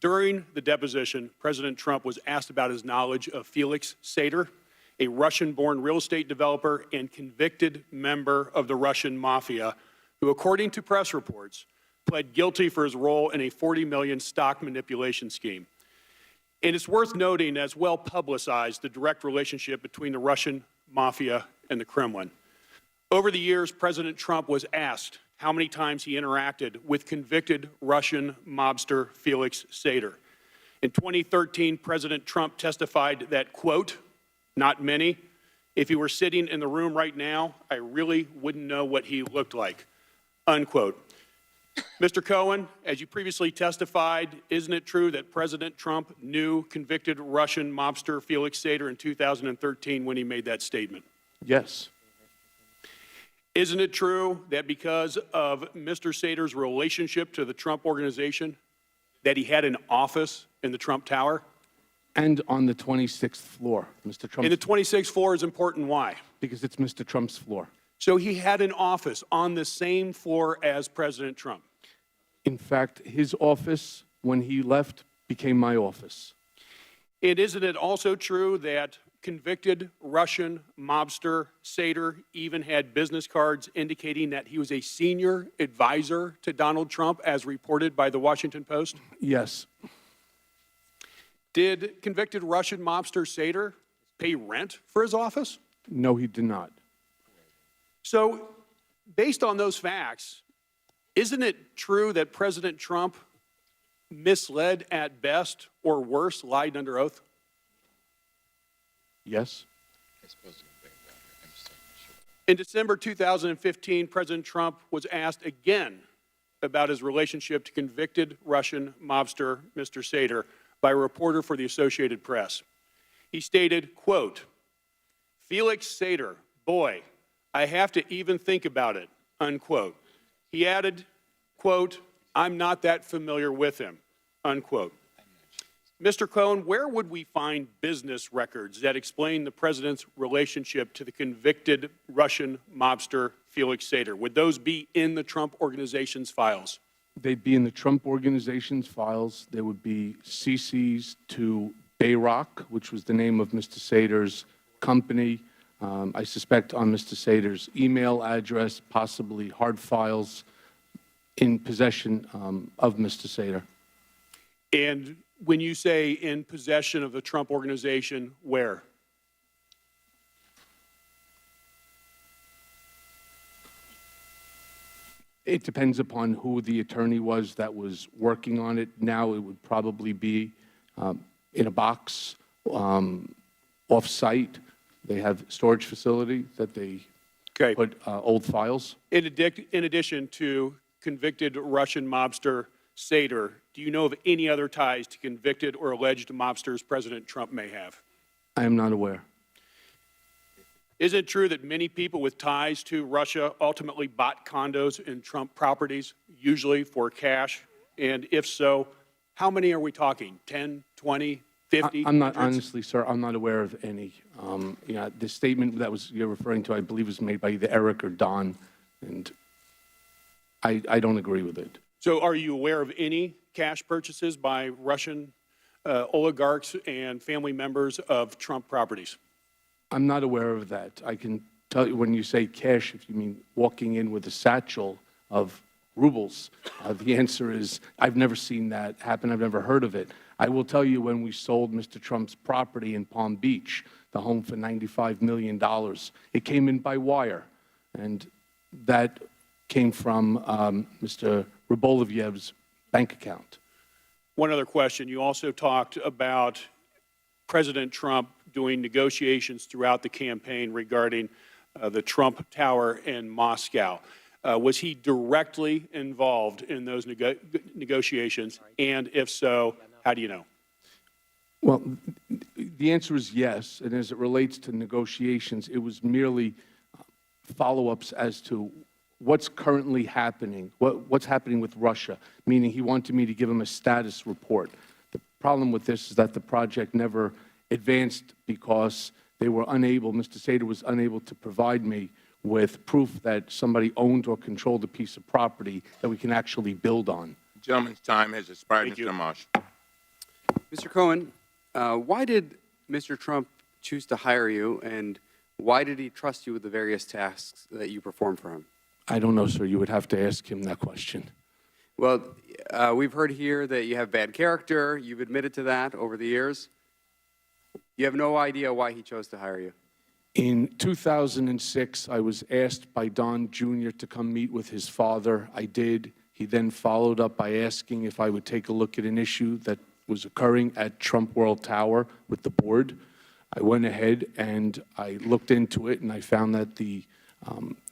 During the deposition, President Trump was asked about his knowledge of Felix Sater, a Russian-born real estate developer and convicted member of the Russian mafia, who, according to press reports, pled guilty for his role in a $40 million stock manipulation scheme. And it's worth noting, as well publicized, the direct relationship between the Russian mafia and the Kremlin. Over the years, President Trump was asked how many times he interacted with convicted Russian mobster Felix Sater. In 2013, President Trump testified that, quote, "Not many. If he were sitting in the room right now, I really wouldn't know what he looked like," unquote. Mr. Cohen, as you previously testified, isn't it true that President Trump knew convicted Russian mobster Felix Sater in 2013 when he made that statement? Yes. Isn't it true that because of Mr. Sater's relationship to the Trump Organization, that he had an office in the Trump Tower? And on the 26th floor, Mr. Trump. And the 26th floor is important. Why? Because it's Mr. Trump's floor. So he had an office on the same floor as President Trump. In fact, his office, when he left, became my office. And isn't it also true that convicted Russian mobster Sater even had business cards indicating that he was a senior advisor to Donald Trump, as reported by the Washington Post? Yes. Did convicted Russian mobster Sater pay rent for his office? No, he did not. So, based on those facts, isn't it true that President Trump misled at best, or worse, lied under oath? Yes. In December 2015, President Trump was asked again about his relationship to convicted Russian mobster Mr. Sater by a reporter for the Associated Press. He stated, quote, "Felix Sater, boy, I have to even think about it," unquote. He added, quote, "I'm not that familiar with him," unquote. Mr. Cohen, where would we find business records that explain the president's relationship to the convicted Russian mobster Felix Sater? Would those be in the Trump Organization's files? They'd be in the Trump Organization's files. There would be CCs to Bayrock, which was the name of Mr. Sater's company. I suspect on Mr. Sater's email address, possibly hard files in possession of Mr. Sater. And when you say in possession of the Trump Organization, where? It depends upon who the attorney was that was working on it. Now it would probably be in a box, off-site. They have storage facility that they put old files. In addition to convicted Russian mobster Sater, do you know of any other ties to convicted or alleged mobsters President Trump may have? I am not aware. Is it true that many people with ties to Russia ultimately bought condos in Trump properties, usually for cash? And if so, how many are we talking? 10, 20, 50? I'm not, hundreds? honestly, sir, I'm not aware of any. The statement that you're referring to, I believe, was made by either Eric or Don, and I don't agree with it. So are you aware of any cash purchases by Russian oligarchs and family members of Trump properties? I'm not aware of that. I can tell you, when you say cash, if you mean walking in with a satchel of rubles, the answer is I've never seen that happen. I've never heard of it. I will tell you, when we sold Mr. Trump's property in Palm Beach, the home for $95 million, it came in by wire, and that came from Mr. Rybolovlev's bank account. One other question. You also talked about President Trump doing negotiations throughout the campaign regarding the Trump Tower in Moscow. Was he directly involved in those negotiations? And if so, how do you know? Well, the answer is yes. And as it relates to negotiations, it was merely follow-ups as to what's currently happening, what's happening with Russia, meaning he wanted me to give him a status report. The problem with this is that the project never advanced because they were unable, Mr. Sater was unable to provide me with proof that somebody owned or controlled a piece of property that we can actually build on. The gentleman's time has expired, Mr. Marsh. Mr. Cohen, why did Mr. Trump choose to hire you, and why did he trust you with the various tasks that you perform for him? I don't know, sir. You would have to ask him that question. Well, we've heard here that you have bad character. You've admitted to that over the years. You have no idea why he chose to hire you. In 2006, I was asked by Don Jr. to come meet with his father. I did. He then followed up by asking if I would take a look at an issue that was occurring at Trump World Tower with the board. I went ahead and I looked into it, and I found that the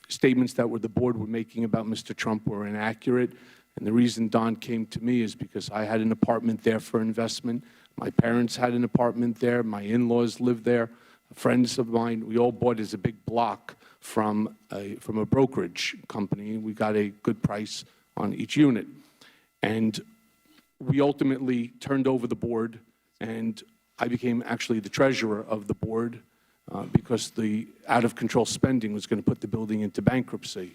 statements that the board were making about Mr. Trump were inaccurate. And the reason Don came to me is because I had an apartment there for investment. My parents had an apartment there. My in-laws lived there. Friends of mine, we all bought as a big block from a brokerage company. We got a good price on each unit. And we ultimately turned over the board, and I became actually the treasurer of the board because the out-of-control spending was going to put the building into bankruptcy.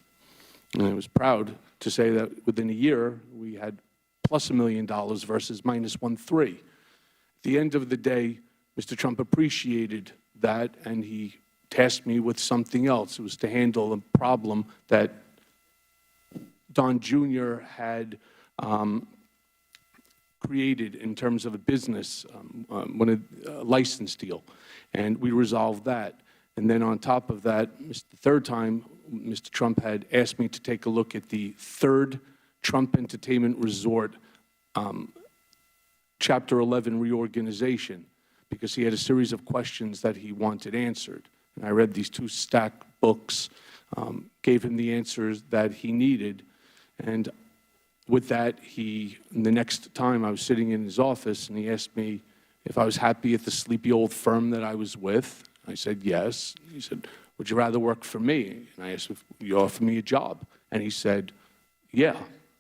And I was proud to say that within a year, we had plus $1 million versus minus 1.3. At the end of the day, Mr. Trump appreciated that, and he tasked me with something else. It was to handle a problem that Don Jr. had created in terms of a business, a license deal, and we resolved that. And then on top of that, the third time, Mr. Trump had asked me to take a look at the third Trump Entertainment Resort Chapter 11 reorganization, because he had a series of questions that he wanted answered. And I read these 2 stacked books, gave him the answers that he needed, and with that, the next time I was sitting in his office, and he asked me if I was happy at the sleepy old firm that I was with. I said, yes. He said, would you rather work for me? And I asked if you offer me a job. And he said, yeah.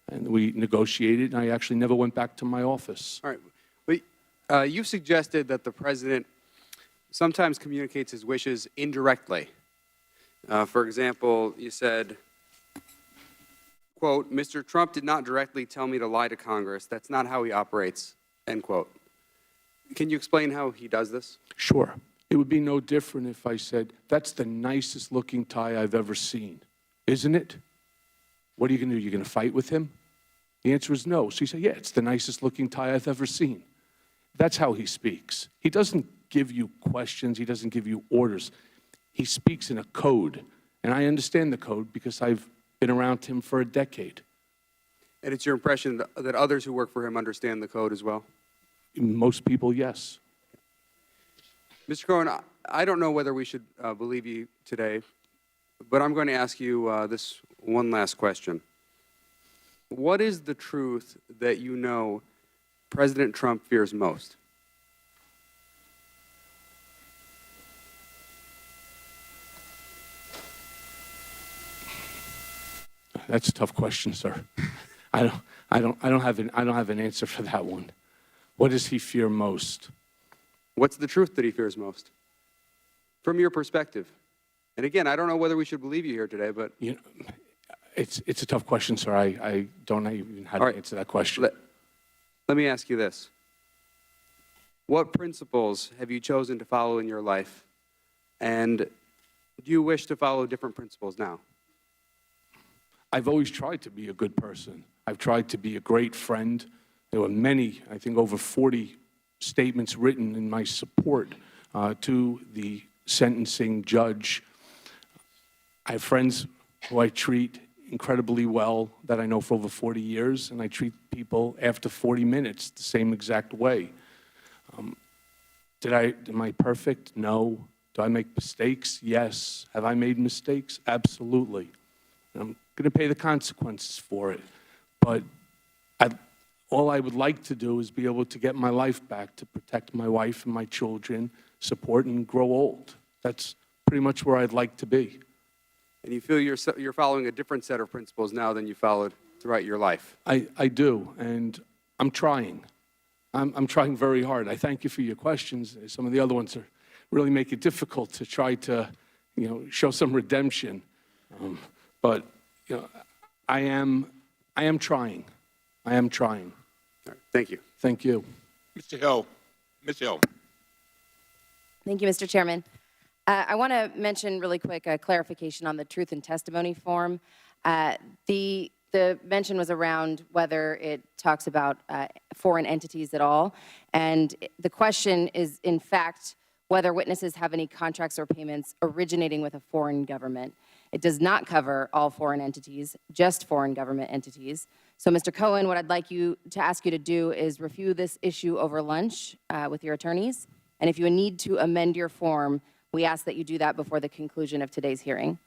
And we negotiated, and I actually never went back to my office. All right. But you suggested that the president sometimes communicates his wishes indirectly. For example, you said, quote, Mr. Trump did not directly tell me to lie to Congress. That's not how he operates, end quote. Can you explain how he does this? Sure. It would be no different if I said, that's the nicest looking tie I've ever seen, isn't it? What are you going to do? You're going to fight with him? The answer is no. So you say, yeah, it's the nicest looking tie I've ever seen. That's how he speaks. He doesn't give you questions. He doesn't give you orders. He speaks in a code. And I understand the code because I've been around him for a decade. And it's your impression that others who work for him understand the code as well? Most people, yes. Mr. Cohen, I don't know whether we should believe you today, but I'm going to ask you this one last question. What is the truth that you know President Trump fears most? That's a tough question, sir. I don't have an answer for that one. What does he fear most? What's the truth that he fears most? From your perspective. And again, I don't know whether we should believe you here today, but it's a tough question, sir. I don't know even how to answer that question. Let me ask you this. What principles have you chosen to follow in your life? And do you wish to follow different principles now? I've always tried to be a good person. I've tried to be a great friend. There were many, I think over 40 statements written in my support to the sentencing judge. I have friends who I treat incredibly well that I know for over 40 years, and I treat people after 40 minutes the same exact way. Am I perfect? No. Do I make mistakes? Yes. Have I made mistakes? Absolutely. And I'm going to pay the consequences for it. But all I would like to do is be able to get my life back to protect my wife and my children, support and grow old. That's pretty much where I'd like to be. And you feel you're following a different set of principles now than you followed throughout your life? I do, and I'm trying. I'm trying very hard. I thank you for your questions. Some of the other ones really make it difficult to try to, show some redemption. But I am trying. I am trying. All right, thank you. Thank you. Mr. Hill. Ms. Hill. Thank you, Mr. Chairman. I want to mention really quick a clarification on the truth and testimony form. The mention was around whether it talks about foreign entities at all. And the question is, in fact, whether witnesses have any contracts or payments originating with a foreign government. It does not cover all foreign entities, just foreign government entities. So, Mr. Cohen, what I'd like to ask you to do is review this issue over lunch with your attorneys. And if you need to amend your form, we ask that you do that before the conclusion of today's hearing.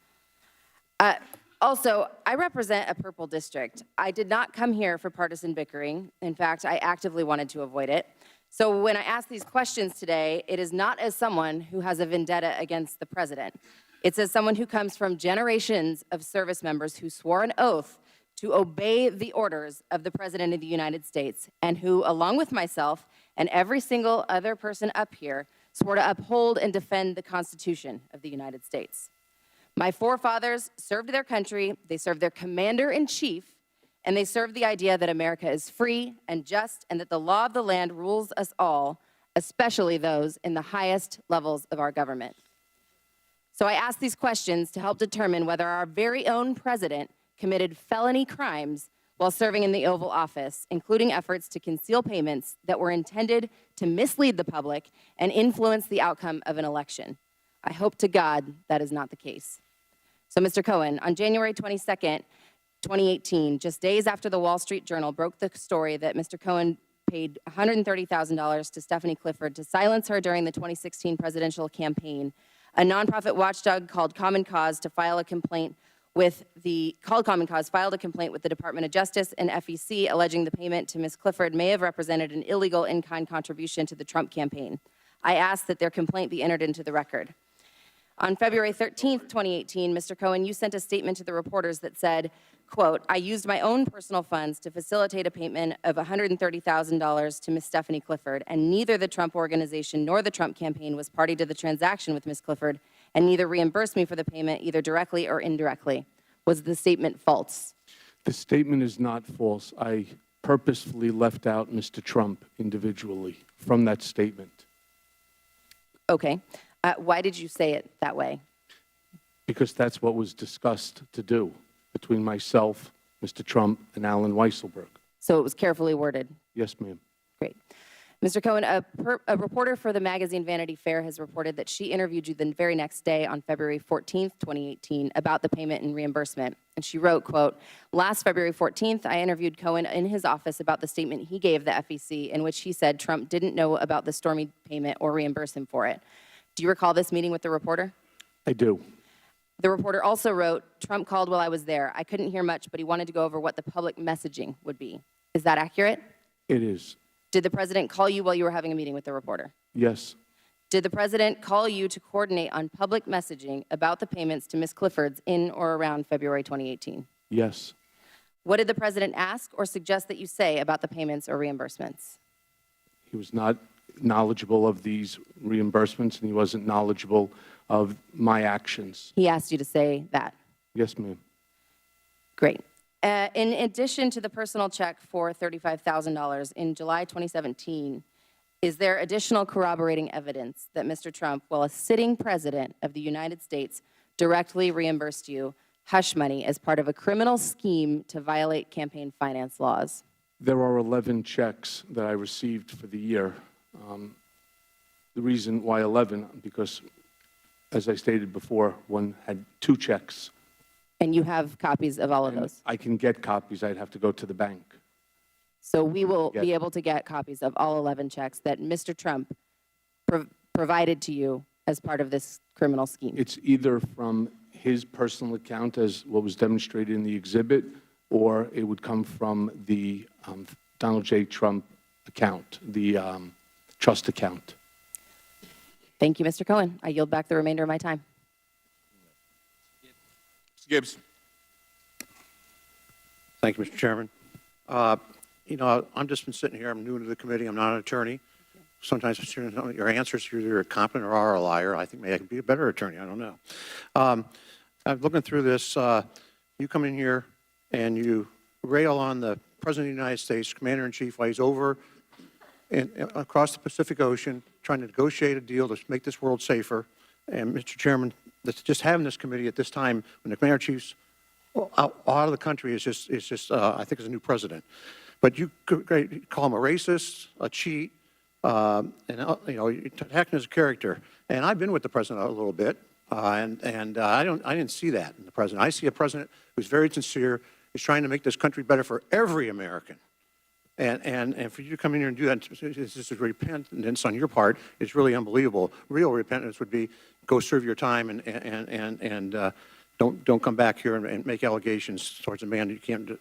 Also, I represent a purple district. I did not come here for partisan bickering. In fact, I actively wanted to avoid it. So when I ask these questions today, it is not as someone who has a vendetta against the president. It's as someone who comes from generations of service members who swore an oath to obey the orders of the President of the United States, and who, along with myself and every single other person up here, swore to uphold and defend the Constitution of the United States. My forefathers served their country, they served their commander-in-chief, and they served the idea that America is free and just, and that the law of the land rules us all, especially those in the highest levels of our government. So I ask these questions to help determine whether our very own president committed felony crimes while serving in the Oval Office, including efforts to conceal payments that were intended to mislead the public and influence the outcome of an election. I hope to God that is not the case. So, Mr. Cohen, on January 22nd, 2018, just days after the Wall Street Journal broke the story that Mr. Cohen paid $130,000 to Stephanie Clifford to silence her during the 2016 presidential campaign, a nonprofit watchdog called Common Cause filed a complaint with the Department of Justice and FEC, alleging the payment to Ms. Clifford may have represented an illegal in-kind contribution to the Trump campaign. I ask that their complaint be entered into the record. On February 13th, 2018, Mr. Cohen, you sent a statement to the reporters that said, quote, I used my own personal funds to facilitate a payment of $130,000 to Ms. Stephanie Clifford, and neither the Trump Organization nor the Trump campaign was party to the transaction with Ms. Clifford, and neither reimbursed me for the payment either directly or indirectly. Was the statement false? The statement is not false. I purposefully left out Mr. Trump individually from that statement. Okay. Why did you say it that way? Because that's what was discussed to do between myself, Mr. Trump, and Alan Weisselberg. So it was carefully worded. Yes, ma'am. Great. Mr. Cohen, a reporter for the magazine Vanity Fair has reported that she interviewed you the very next day on February 14th, 2018, about the payment and reimbursement. And she wrote, quote, last February 14th, I interviewed Cohen in his office about the statement he gave the FEC in which he said Trump didn't know about the Stormy payment or reimburse him for it. Do you recall this meeting with the reporter? I do. The reporter also wrote, Trump called while I was there. I couldn't hear much, but he wanted to go over what the public messaging would be. Is that accurate? It is. Did the president call you while you were having a meeting with the reporter? Yes. Did the president call you to coordinate on public messaging about the payments to Ms. Clifford's in or around February 2018? Yes. What did the president ask or suggest that you say about the payments or reimbursements? He was not knowledgeable of these reimbursements, and he wasn't knowledgeable of my actions. He asked you to say that. Yes, ma'am. Great. In addition to the personal check for $35,000 in July 2017, is there additional corroborating evidence that Mr. Trump, while a sitting president of the United States, directly reimbursed you hush money as part of a criminal scheme to violate campaign finance laws? There are 11 checks that I received for the year. The reason why 11, because, as I stated before, one had 2 checks. And you have copies of all of those? I can get copies. I'd have to go to the bank. So we will be able to get copies of all 11 checks that Mr. Trump provided to you as part of this criminal scheme? It's either from his personal account, as what was demonstrated in the exhibit, or it would come from the Donald J. Trump account, the trust account. Thank you, Mr. Cohen. I yield back the remainder of my time. Mr. Gibbs. Thank you, Mr. Chairman. You know, I've just been sitting here. I'm new to the committee. I'm not an attorney. Sometimes your answers, you're either competent or are a liar. I think maybe I could be a better attorney. I don't know. I'm looking through this. You come in here and you rail on the President of the United States, Commander-in-Chief, while he's over across the Pacific Ocean trying to negotiate a deal to make this world safer. And, Mr. Chairman, just having this committee at this time when the Commander-in-Chief's out of the country is just I think, is a new president. But you could call him a racist, a cheat, and you know, attacking his character. And I've been with the president a little bit, and I didn't see that in the president. I see a president who's very sincere. He's trying to make this country better for every American. And for you to come in here and do that, this is repentance on your part. It's really unbelievable. Real repentance would be go serve your time and don't come back here and make allegations towards a man that you can't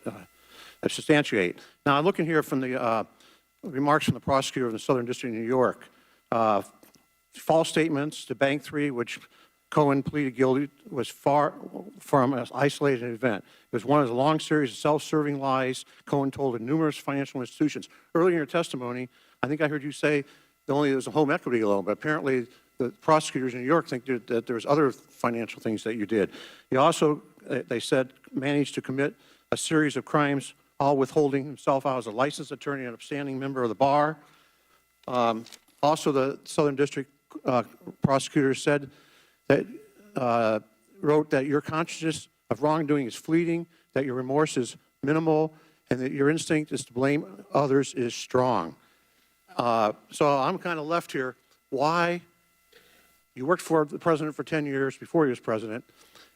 substantiate. Now, I'm looking here from the remarks from the prosecutor of the Southern District of New York. False statements to Bank 3, which Cohen pleaded guilty, was far from an isolated event. It was one of a long series of self-serving lies Cohen told in numerous financial institutions. Earlier in your testimony, I think I heard you say that only there was a home equity loan, but apparently the prosecutors in New York think that there was other financial things that you did. You also, they said, managed to commit a series of crimes, all withholding himself out as a licensed attorney and upstanding member of the bar. Also, the Southern District prosecutor said that, wrote that your consciousness of wrongdoing is fleeting, that your remorse is minimal, and that your instinct is to blame others is strong. So I'm kind of left here. Why? You worked for the president for 10 years before he was president.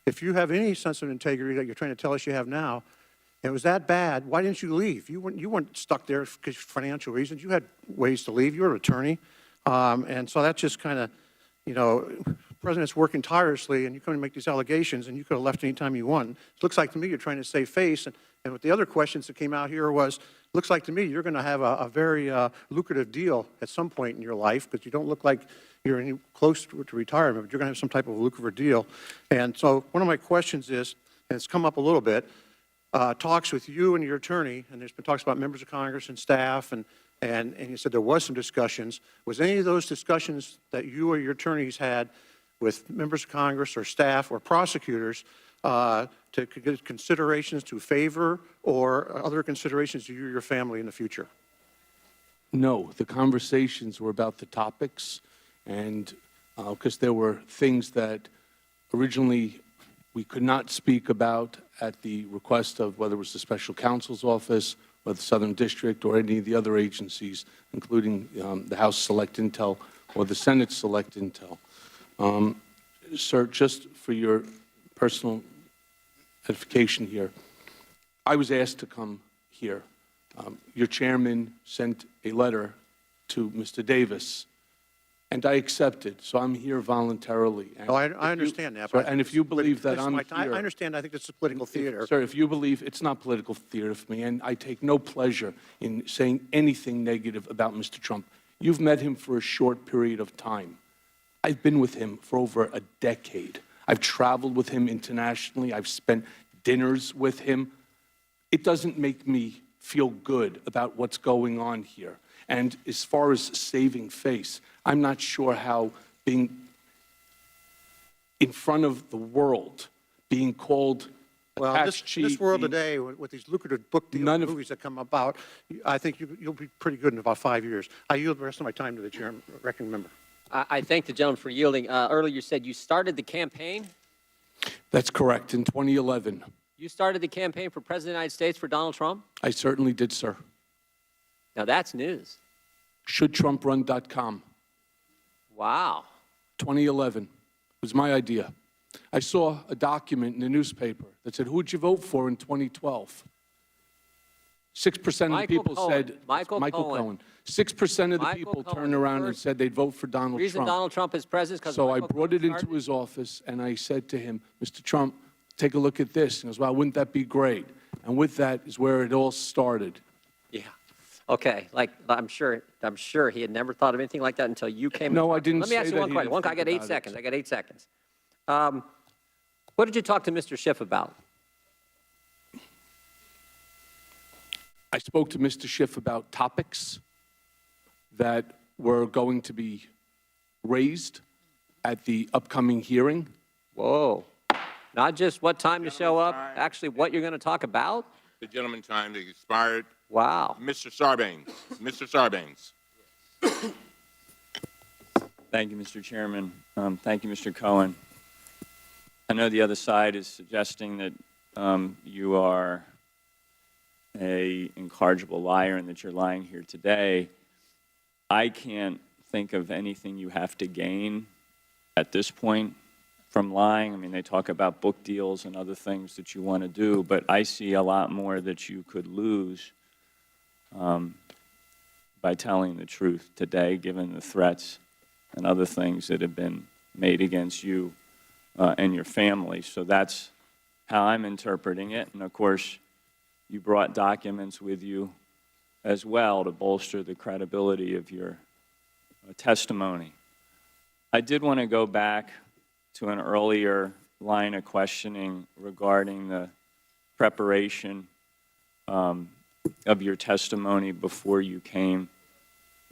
If you have any sense of integrity that you're trying to tell us you have now, and it was that bad, why didn't you leave? You weren't stuck there because of financial reasons. You had ways to leave. You were an attorney. And so that's just kind of, you know, the president's working tirelessly, and you come and make these allegations, and you could have left any time you want. It looks like to me you're trying to save face. And with the other questions that came out here was, looks like to me you're going to have a very lucrative deal at some point in your life, because you don't look like you're any close to retirement, but you're going to have some type of lucrative deal. And so one of my questions is, and it's come up a little bit, talks with you and your attorney, and there's been talks about members of Congress and staff, and you said there was some discussions. Was any of those discussions that you or your attorneys had with members of Congress or staff or prosecutors to get considerations to favor or other considerations to you or your family in the future? No, the conversations were about the topics, and because there were things that originally we could not speak about at the request of whether it was the special counsel's office or the Southern District or any of the other agencies, including the House Select Intel or the Senate Select Intel. Sir, just for your personal edification here, I was asked to come here. Your chairman sent a letter to Mr. Davis, and I accepted, so I'm here voluntarily. Oh, I understand that. But and if you believe that I'm here... I understand. I think this is political theater. Sir, if you believe it's not political theater for me, and I take no pleasure in saying anything negative about Mr. Trump. You've met him for a short period of time. I've been with him for over a decade. I've traveled with him internationally. I've spent dinners with him. It doesn't make me feel good about what's going on here. And as far as saving face, I'm not sure how being in front of the world, being called a tax cheat. This world today, with these lucrative book deal movies that come about, I think you'll be pretty good in about 5 years. I yield the rest of my time to the chairman, ranking member. I thank the gentleman for yielding. Earlier you said you started the campaign. That's correct, in 2011. You started the campaign for President of the United States for Donald Trump? I certainly did, sir. Now that's news. ShouldTrumpRun.com. Wow. 2011. It was my idea. I saw a document in the newspaper that said, who'd you vote for in 2012? 6% of the people said, Michael Cohen. 6% of the people turned around and said they'd vote for Donald Trump. The reason Donald Trump is president because So I brought it into his office, and I said to him, Mr. Trump, take a look at this. He goes, well, wouldn't that be great? And with that is where it all started. Yeah. Okay. Like, I'm sure he had never thought of anything like that until you came. No, I didn't Let me ask say you that one he question. didn't I got think 8 about seconds. it. I got 8 seconds. What did you talk to Mr. Schiff about? I spoke to Mr. Schiff about topics that were going to be raised at the upcoming hearing. Whoa. Not just what time to show up, actually what you're going to talk about? The gentleman's time has expired. Wow. Mr. Sarbanes. Mr. Sarbanes. Thank you, Mr. Chairman. Thank you, Mr. Cohen. I know the other side is suggesting that you are an incorrigible liar and that you're lying here today. I can't think of anything you have to gain at this point from lying. I mean, they talk about book deals and other things that you want to do, but I see a lot more that you could lose by telling the truth today, given the threats and other things that have been made against you and your family. So that's how I'm interpreting it. And of course, you brought documents with you as well to bolster the credibility of your testimony. I did want to go back to an earlier line of questioning regarding the preparation of your testimony before you came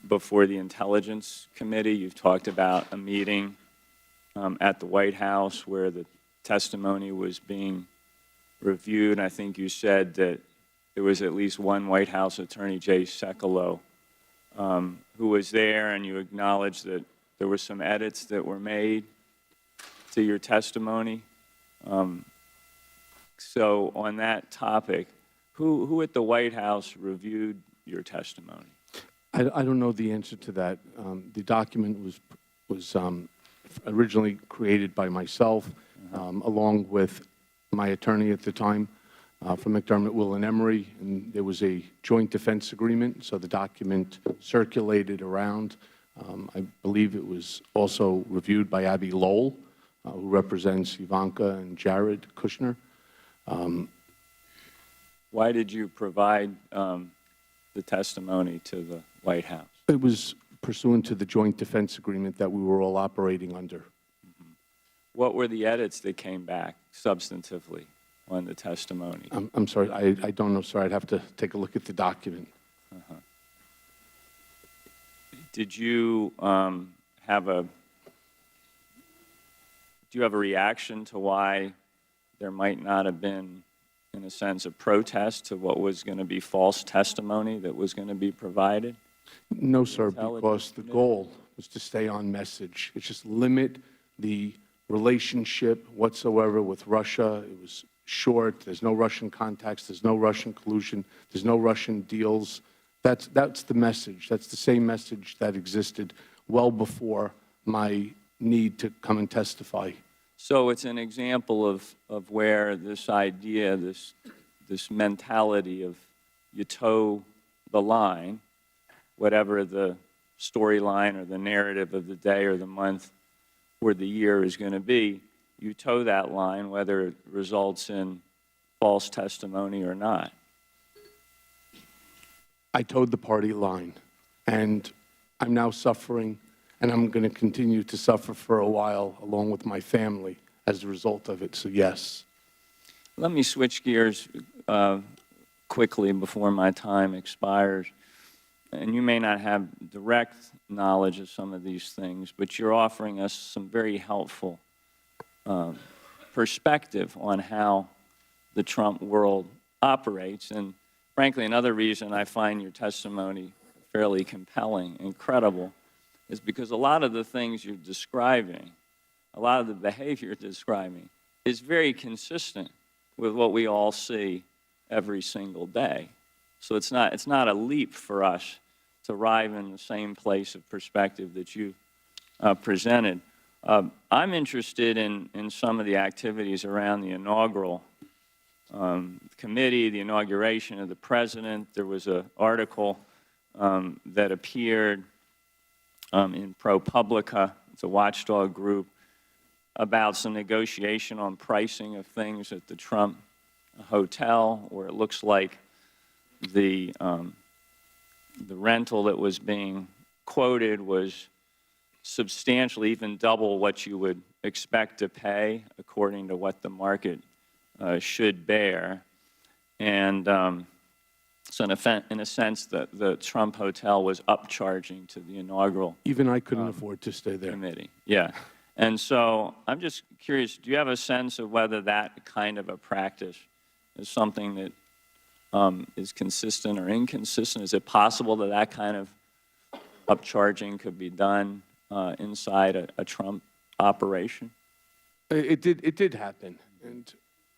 before the Intelligence Committee. You've talked about a meeting at the White House where the testimony was being reviewed. I think you said that there was at least one White House attorney, Jay Sekulow, who was there, and you acknowledged that there were some edits that were made to your testimony. So on that topic, who at the White House reviewed your testimony? I don't know the answer to that. The document was originally created by myself, along with my attorney at the time, from McDermott, Will and Emery, and there was a joint defense agreement, so the document circulated around. I believe it was also reviewed by Abby Lowell, who represents Ivanka and Jared Kushner. Why did you provide the testimony to the White House? It was pursuant to the joint defense agreement that we were all operating under. What were the edits that came back substantively on the testimony? I'm sorry, I don't know, sir. I'd have to take a look at the document. Did you have a reaction to why there might not have been, in a sense, a protest to what was going to be false testimony that was going to be provided? No, sir, because the goal was to stay on message. It's just limit the relationship whatsoever with Russia. It was short. There's no Russian contacts. There's no Russian collusion. There's no Russian deals. That's the message. That's the same message that existed well before my need to come and testify. So it's an example of where this idea, this mentality of you toe the line, whatever the storyline or the narrative of the day or the month or the year is going to be, you toe that line whether it results in false testimony or not. I towed the party line, and I'm now suffering, and I'm going to continue to suffer for a while along with my family as a result of it, so yes. Let me switch gears quickly before my time expires. And you may not have direct knowledge of some of these things, but you're offering us some very helpful perspective on how the Trump world operates. And frankly, another reason I find your testimony fairly compelling and credible is because a lot of the things you're describing, a lot of the behavior you're describing, is very consistent with what we all see every single day. So it's not a leap for us to arrive in the same place of perspective that you presented. I'm interested in some of the activities around the inaugural committee, the inauguration of the president. There was an article that appeared in ProPublica, it's a watchdog group, about some negotiation on pricing of things at the Trump hotel, where it looks like the rental that was being quoted was substantially, even double what you would expect to pay according to what the market should bear. And so in a sense, the Trump hotel was upcharging to the inaugural Even I couldn't afford to stay there. committee. Yeah. And so I'm just curious, do you have a sense of whether that kind of a practice is something that is consistent or inconsistent? Is it possible that that kind of upcharging could be done inside a Trump operation? It did happen. And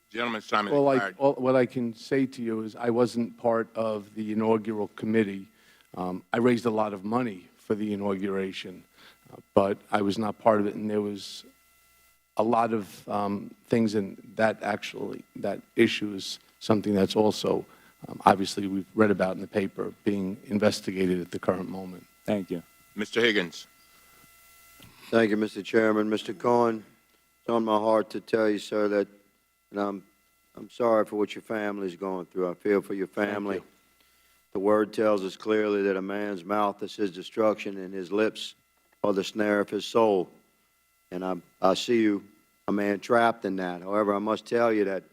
Gentleman's time is all expired. what I can say to you is I wasn't part of the inaugural committee. I raised a lot of money for the inauguration, but I was not part of it, and there was a lot of things in that that issue is something that's also, obviously, we've read about in the paper, being investigated at the current moment. Thank you. Mr. Higgins. Thank you, Mr. Chairman. Mr. Cohen, it's on my heart to tell you, sir, that I'm sorry for what your family is going through. I feel for your family. The word tells us clearly that a man's mouth is his destruction and his lips are the snare of his soul. And I see you, a man trapped in that. However, I must tell you that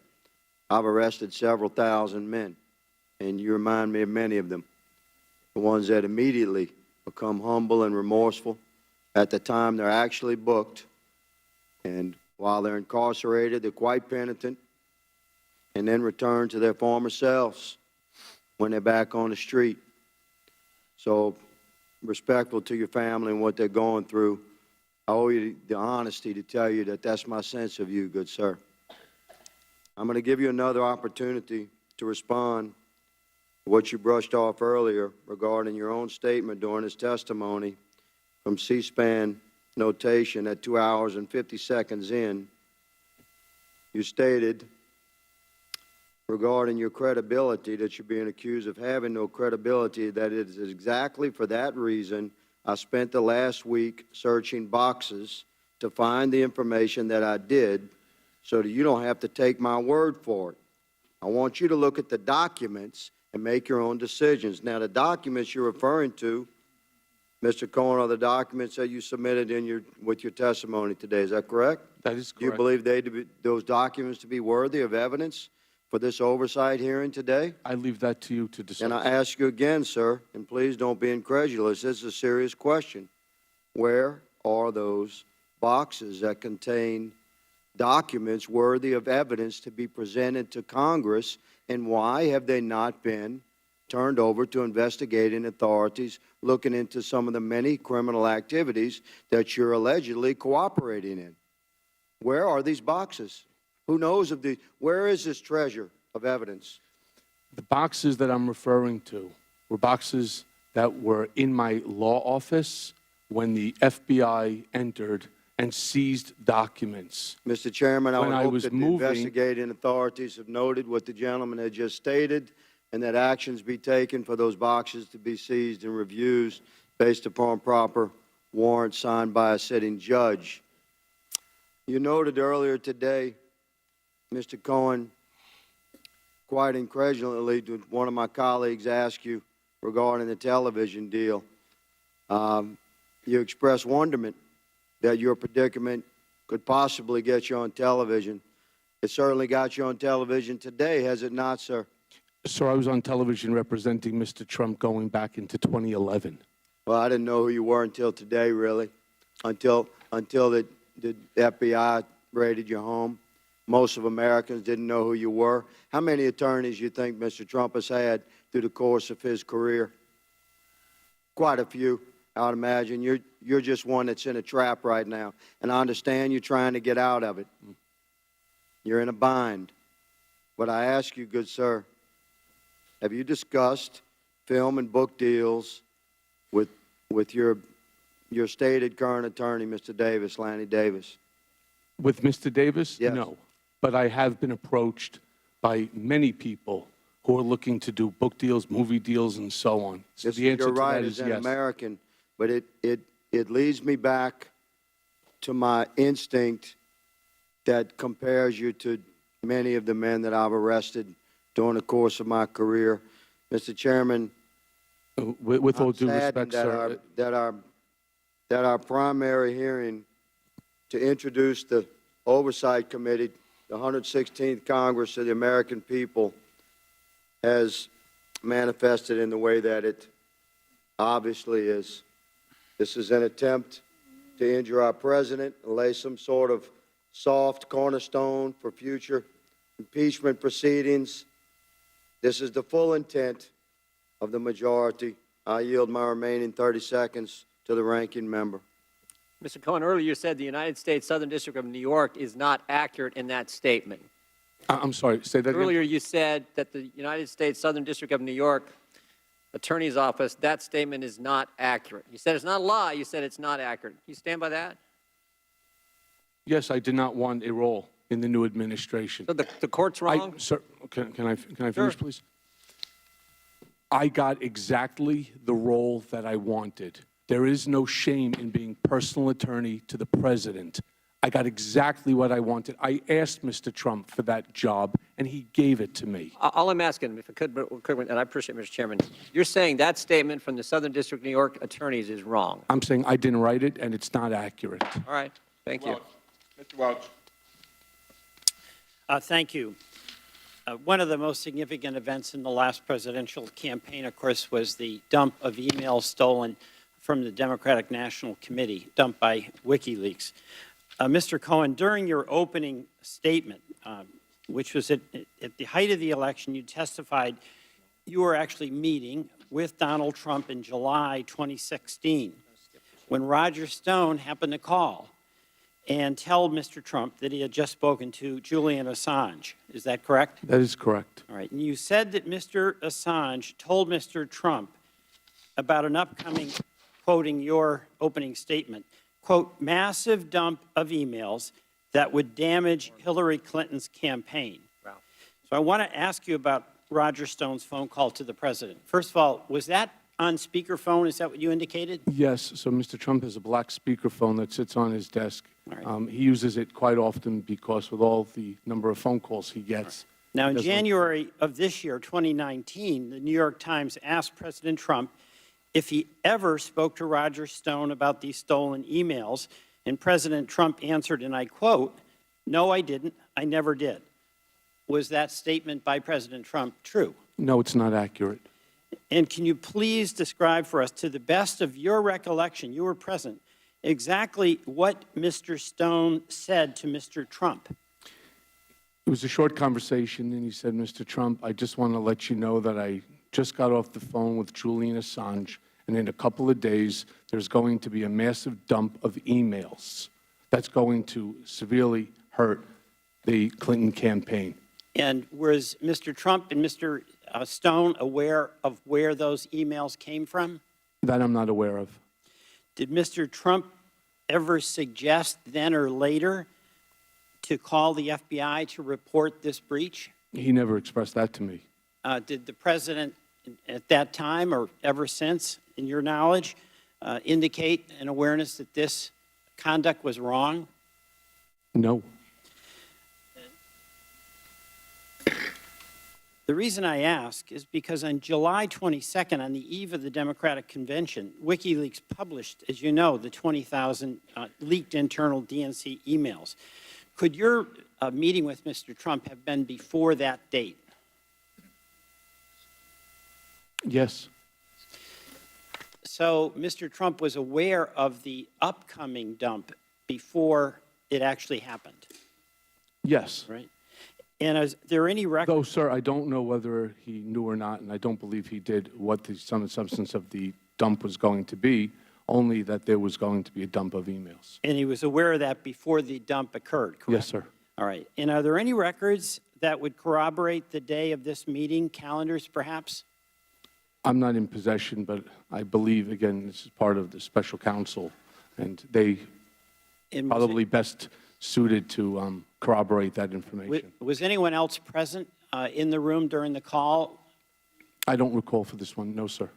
I've arrested several thousand men, and you remind me of many of them. The ones that immediately become humble and remorseful at the time they're actually booked, and while they're incarcerated, they're quite penitent, and then return to their former selves when they're back on the street. So respectful to your family and what they're going through, I owe you the honesty to tell you that that's my sense of you, good sir. I'm going to give you another opportunity to respond to what you brushed off earlier regarding your own statement during his testimony from C-SPAN notation at 2 hours and 50 seconds in. You stated regarding your credibility, that you're being accused of having no credibility, that it is exactly for that reason I spent the last week searching boxes to find the information that I did so that you don't have to take my word for it. I want you to look at the documents and make your own decisions. Now, the documents you're referring to, Mr. Cohen, are the documents that you submitted with your testimony today. Is that correct? That is correct. Do you believe those documents to be worthy of evidence for this oversight hearing today? I leave that to you to decide. And I ask you again, sir, and please don't be incredulous, this is a serious question. Where are those boxes that contain documents worthy of evidence to be presented to Congress, and why have they not been turned over to investigating authorities looking into some of the many criminal activities that you're allegedly cooperating in? Where are these boxes? Who knows of these? Where is this treasure of evidence? The boxes that I'm referring to were boxes that were in my law office when the FBI entered and seized documents. Mr. Chairman, I When would I hope was that the moving- investigating authorities have noted what the gentleman had just stated, and that actions be taken for those boxes to be seized and reviewed based upon proper warrants signed by a sitting judge. You noted earlier today, Mr. Cohen, quite incredulously, one of my colleagues asked you regarding the television deal. You expressed wonderment that your predicament could possibly get you on television. It certainly got you on television today, has it not, sir? So I was on television representing Mr. Trump going back into 2011. Well, I didn't know who you were until today, really, until the FBI raided your home. Most of Americans didn't know who you were. How many attorneys do you think Mr. Trump has had through the course of his career? Quite a few, I would imagine. You're just one that's in a trap right now, and I understand you're trying to get out of it. You're in a bind. But I ask you, good sir, have you discussed film and book deals with your stated current attorney, Mr. Davis, Lanny Davis? With Mr. Davis? Yes. No. But I have been approached by many people who are looking to do book deals, movie deals, and so on. So the answer You're to right, that as is an yes. American, but it leads me back to my instinct that compares you to many of the men that I've arrested during the course of my career. Mr. Chairman, With all I'm due saddened respect, sir, that our primary hearing to introduce the Oversight Committee, the 116th Congress of the American people, has manifested in the way that it obviously is. This is an attempt to injure our president and lay some sort of soft cornerstone for future impeachment proceedings. This is the full intent of the majority. I yield my remaining 30 seconds to the ranking member. Mr. Cohen, earlier you said the United States Southern District of New York is not accurate in that statement. I'm sorry, say that again. Earlier you said that the United States Southern District of New York Attorney's Office, that statement is not accurate. You said it's not a lie, you said it's not accurate. You stand by that? Yes, I did not want a role in the new administration. So the court's wrong? Sir, can I finish, please? I got exactly the role that I wanted. There is no shame in being personal attorney to the president. I got exactly what I wanted. I asked Mr. Trump for that job, and he gave it to me. All I'm asking, if I could, and I appreciate, Mr. Chairman, you're saying that statement from the Southern District of New York attorneys is wrong. I'm saying I didn't write it, and it's not accurate. All right, thank you. Mr. Welch. Thank you. One of the most significant events in the last presidential campaign, of course, was the dump of emails stolen from the Democratic National Committee, dumped by WikiLeaks. Mr. Cohen, during your opening statement, which was at the height of the election, you testified you were actually meeting with Donald Trump in July 2016, when Roger Stone happened to call and tell Mr. Trump that he had just spoken to Julian Assange. Is that correct? That is correct. All right. And you said that Mr. Assange told Mr. Trump about an upcoming, quoting your opening statement, quote, massive dump of emails that would damage Hillary Clinton's campaign. Wow. So I want to ask you about Roger Stone's phone call to the president. First of all, was that on speakerphone? Is that what you indicated? Yes, so Mr. Trump has a black speakerphone that sits on his desk. He uses it quite often because with all the number of phone calls he gets. Now, in That's one- January of this year, 2019, the New York Times asked President Trump if he ever spoke to Roger Stone about these stolen emails, and President Trump answered, and I quote, "No, I didn't. I never did." Was that statement by President Trump true? No, it's not accurate. And can you please describe for us, to the best of your recollection, you were present, exactly what Mr. Stone said to Mr. Trump? It was a short conversation, and he said, Mr. Trump, I just want to let you know that I just got off the phone with Julian Assange, and in a couple of days, there's going to be a massive dump of emails that's going to severely hurt the Clinton campaign. And was Mr. Trump and Mr. Stone aware of where those emails came from? That I'm not aware of. Did Mr. Trump ever suggest then or later to call the FBI to report this breach? He never expressed that to me. Did the president at that time or ever since, in your knowledge, indicate an awareness that this conduct was wrong? No. The reason I ask is because on July 22nd, on the eve of the Democratic Convention, WikiLeaks published, as you know, the 20,000 leaked internal DNC emails. Could your meeting with Mr. Trump have been before that date? Yes. So Mr. Trump was aware of the upcoming dump before it actually happened, Yes. right? And is there any record? Though, sir, I don't know whether he knew or not, and I don't believe he did, what the sum and substance of the dump was going to be, only that there was going to be a dump of emails. And he was aware of that before the dump occurred, correct? Yes, sir. All right. And are there any records that would corroborate the day of this meeting, calendars perhaps? I'm not in possession, but I believe, again, this is part of the special counsel, and they And probably best suited to corroborate that information. was anyone else present in the room during the call? I don't recall for this one, no, sir.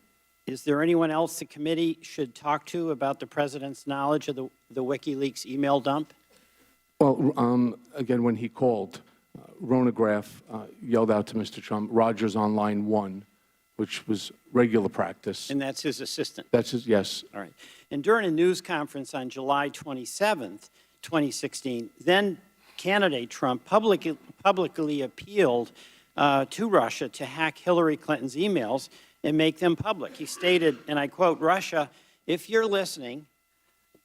Is there anyone else the committee should talk to about the president's knowledge of the WikiLeaks email dump? Well, again, when he called, Rona Graff yelled out to Mr. Trump, Rogers on line 1, which was regular practice. And that's his assistant? That's his, yes. All right. And during a news conference on July 27th, 2016, then candidate Trump publicly appealed to Russia to hack Hillary Clinton's emails and make them public. He stated, and I quote, "Russia, if you're listening,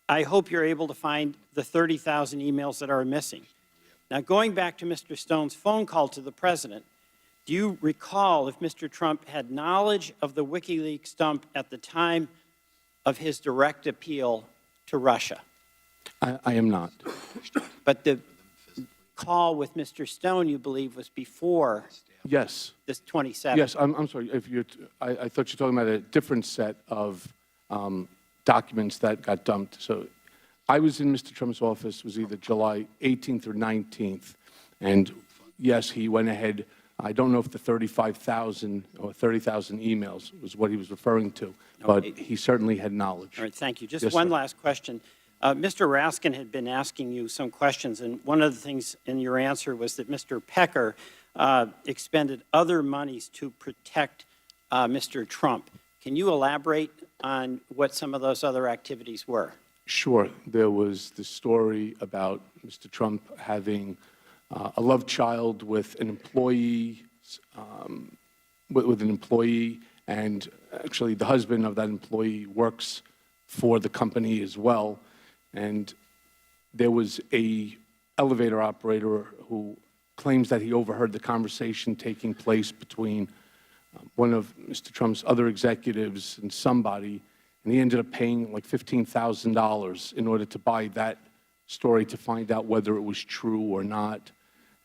I hope you're able to find the 30,000 emails that are missing." Now, going back to Mr. Stone's phone call to the president, do you recall if Mr. Trump had knowledge of the WikiLeaks dump at the time of his direct appeal to Russia? I am not. But the call with Mr. Stone, you believe, was before Yes. this 27th? Yes, I'm sorry. If you're, I thought you were talking about a different set of documents that got dumped. So I was in Mr. Trump's office, it was either July 18th or 19th, and yes, he went ahead. I don't know if the 35,000 or 30,000 emails was what he was referring to, but he certainly had knowledge. All right, thank you. Just Yes, one sir. last question. Mr. Raskin had been asking you some questions, and one of the things in your answer was that Mr. Pecker expended other monies to protect Mr. Trump. Can you elaborate on what some of those other activities were? Sure. There was the story about Mr. Trump having a love child with an employee, and actually the husband of that employee works for the company as well. And there was a elevator operator who claims that he overheard the conversation taking place between one of Mr. Trump's other executives and somebody, and he ended up paying like $15,000 in order to buy that story to find out whether it was true or not.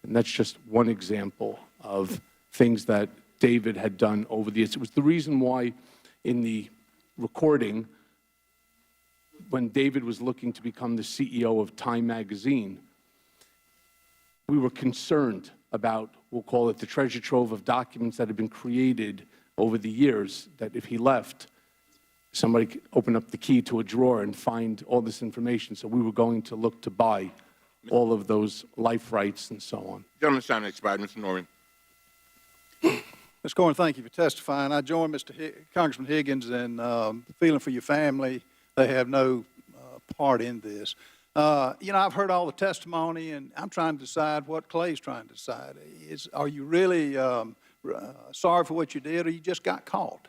And that's just one example of things that David had done over the years. It was the reason why in the recording, when David was looking to become the CEO of Time Magazine, we were concerned about, we'll call it the treasure trove of documents that had been created over the years, that if he left, somebody could open up the key to a drawer and find all this information. So we were going to look to buy all of those life rights and so on. Gentleman's time expired. Mr. Norman. Mr. Cohen, thank you for testifying. I join Congressman Higgins in feeling for your family. They have no part in this. You know, I've heard all the testimony, and I'm trying to decide what Clay's trying to decide. Are you really sorry for what you did, or you just got caught?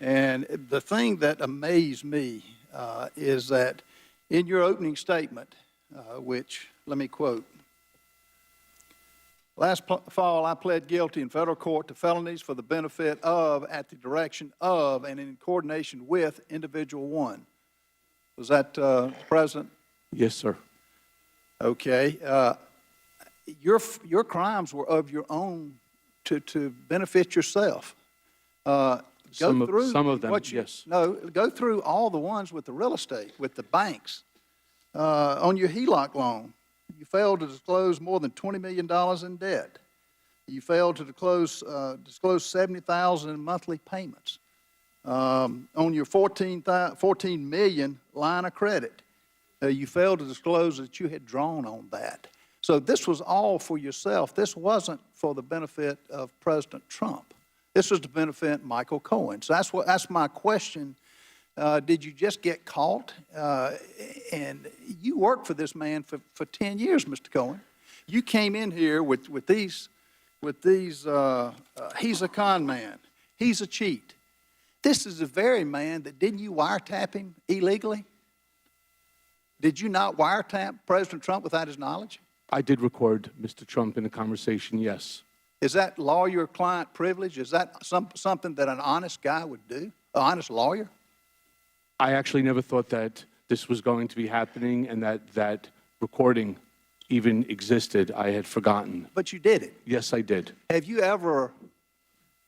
And the thing that amazed me is that in your opening statement, which, let me quote, last fall, I pled guilty in federal court to felonies for the benefit of, at the direction of, and in coordination with individual one. Was that President? Yes, sir. Okay. Your crimes were of your own to benefit yourself. Some of them, yes. No, go through all the ones with the real estate, with the banks. On your HELOC loan, you failed to disclose more than $20 million in debt. You failed to disclose $70,000 in monthly payments. On your $14 million line of credit, you failed to disclose that you had drawn on that. So this was all for yourself. This wasn't for the benefit of President Trump. This was to benefit Michael Cohen. So that's my question. Did you just get caught? And you worked for this man for 10 years, Mr. Cohen. You came in here with these, he's a con man. He's a cheat. This is the very man that, didn't you wiretap him illegally? Did you not wiretap President Trump without his knowledge? I did record Mr. Trump in a conversation, yes. Is that lawyer-client privilege? Is that something that an honest guy would do, an honest lawyer? I actually never thought that this was going to be happening and that recording even existed. I had forgotten. But you did it. Yes, I did. Have you ever...